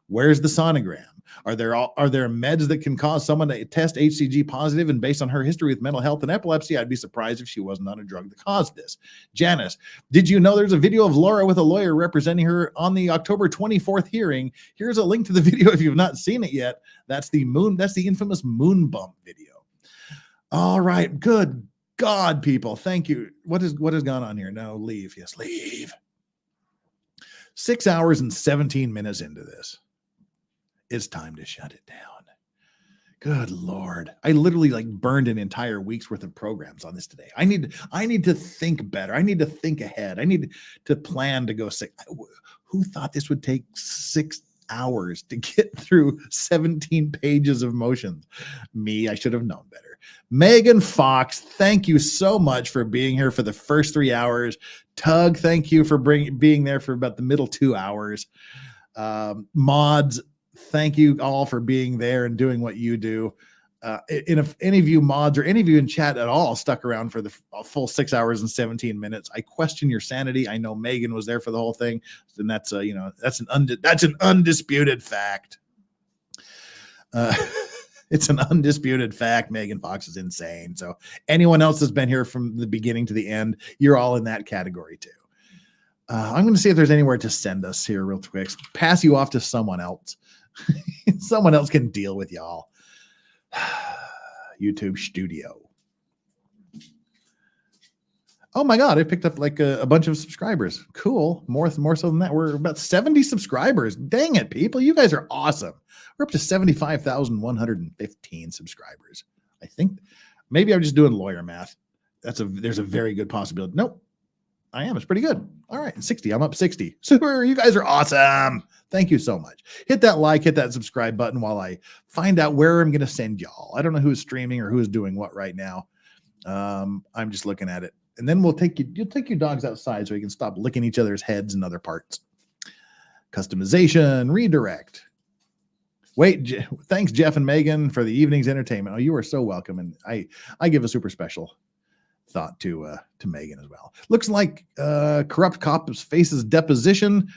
Where's the sonogram? Are there meds that can cause someone to test HCG positive? And based on her history with mental health and epilepsy, I'd be surprised if she wasn't on a drug that caused this. Janice, did you know there's a video of Laura with a lawyer representing her on the October 24th hearing? Here's a link to the video if you've not seen it yet. That's the infamous moon bump video. All right, good God, people, thank you. What has gone on here? No, leave. Yes, leave. 6 hours and 17 minutes into this. It's time to shut it down. Good Lord. I literally burned an entire week's worth of programs on this today. I need to think better. I need to think ahead. I need to plan to go sick. Who thought this would take 6 hours to get through 17 pages of motions? Me, I should have known better. Megan Fox, thank you so much for being here for the first 3 hours. Tug, thank you for being there for about the middle 2 hours. Mods, thank you all for being there and doing what you do. And if any of you mods or any of you in chat at all stuck around for the full 6 hours and 17 minutes, I question your sanity. I know Megan was there for the whole thing, and that's an undisputed fact. It's an undisputed fact. Megan Fox is insane. So anyone else that's been here from the beginning to the end, you're all in that category too. I'm going to see if there's anywhere to send us here real quick. Pass you off to someone else. Someone else can deal with y'all. YouTube Studio. Oh my God, I picked up a bunch of subscribers. Cool. More so than that. We're about 70 subscribers. Dang it, people. You guys are awesome. We're up to 75,115 subscribers. I think maybe I'm just doing lawyer math. There's a very good possibility. Nope. I am. It's pretty good. All right. 60. I'm up 60. Super. You guys are awesome. Thank you so much. Hit that like, hit that subscribe button while I find out where I'm going to send y'all. I don't know who's streaming or who's doing what right now. I'm just looking at it. And then you'll take your dogs outside so you can stop licking each other's heads and other parts. Customization, redirect. Wait, thanks, Jeff and Megan, for the evening's entertainment. Oh, you are so welcome. And I give a super special thought to Megan as well. Looks like Corrupt Cop faces deposition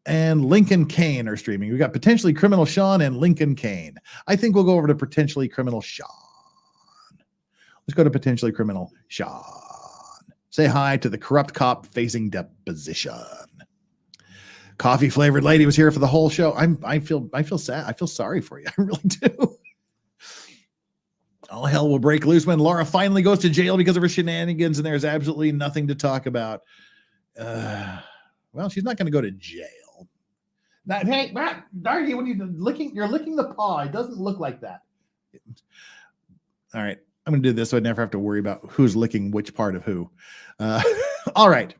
and Lincoln Kane are streaming. We got Potentially Criminal Sean and Lincoln Kane. I think we'll go over to Potentially Criminal Sean. Let's go to Potentially Criminal Sean. Say hi to the Corrupt Cop facing deposition. Coffee Flavored Lady was here for the whole show. I feel sad. I feel sorry for you. I really do. All hell will break loose when Laura finally goes to jail because of her shenanigans, and there's absolutely nothing to talk about. Well, she's not going to go to jail. Now, hey, Matt, Dargy, when you're licking the paw, it doesn't look like that. All right, I'm going to do this so I never have to worry about who's licking which part of who. All right.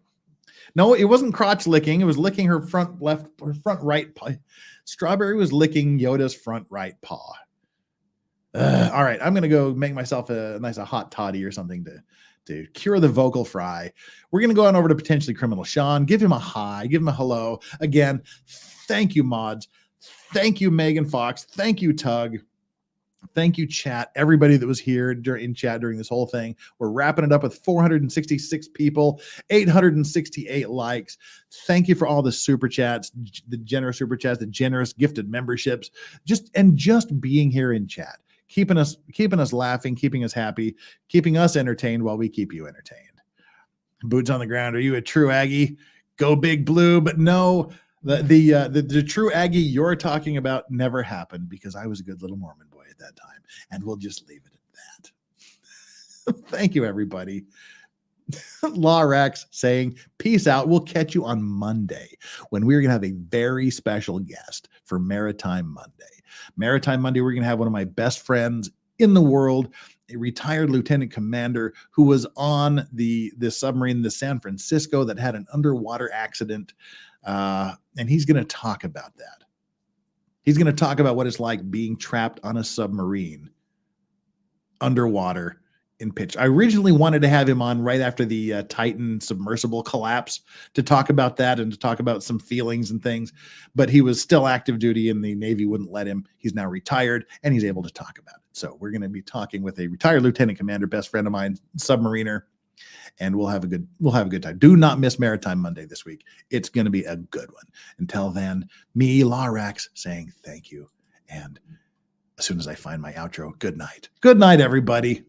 No, it wasn't crotch licking. It was licking her front right paw. Strawberry was licking Yoda's front right paw. All right, I'm going to go make myself a hot toddy or something to cure the vocal fry. We're going to go on over to Potentially Criminal Sean. Give him a hi. Give him a hello. Again, thank you, mods. Thank you, Megan Fox. Thank you, Tug. Thank you, chat. Everybody that was here in chat during this whole thing. We're wrapping it up with 466 people, 868 likes. Thank you for all the super chats, the generous super chats, the generous gifted memberships, just being here in chat, keeping us laughing, keeping us happy, keeping us entertained while we keep you entertained. Boots on the ground. Are you a true Aggie? Go Big Blue. But no, the true Aggie you're talking about never happened because I was a good little Mormon boy at that time, and we'll just leave it at that. Thank you, everybody. Law Rex saying, peace out. We'll catch you on Monday when we're going to have a very special guest for Maritime Monday. Maritime Monday, we're going to have one of my best friends in the world, a retired lieutenant commander who was on the submarine, the San Francisco, that had an underwater accident. And he's going to talk about that. He's going to talk about what it's like being trapped on a submarine underwater in pitch. I originally wanted to have him on right after the Titan submersible collapse to talk about that and to talk about some feelings and things, but he was still active duty and the Navy wouldn't let him. He's now retired and he's able to talk about it. So we're going to be talking with a retired lieutenant commander, best friend of mine, submariner. And we'll have a good time. Do not miss Maritime Monday this week. It's going to be a good one. Until then, me, Lorax, saying thank you. And as soon as I find my outro, good night. Good night, everybody.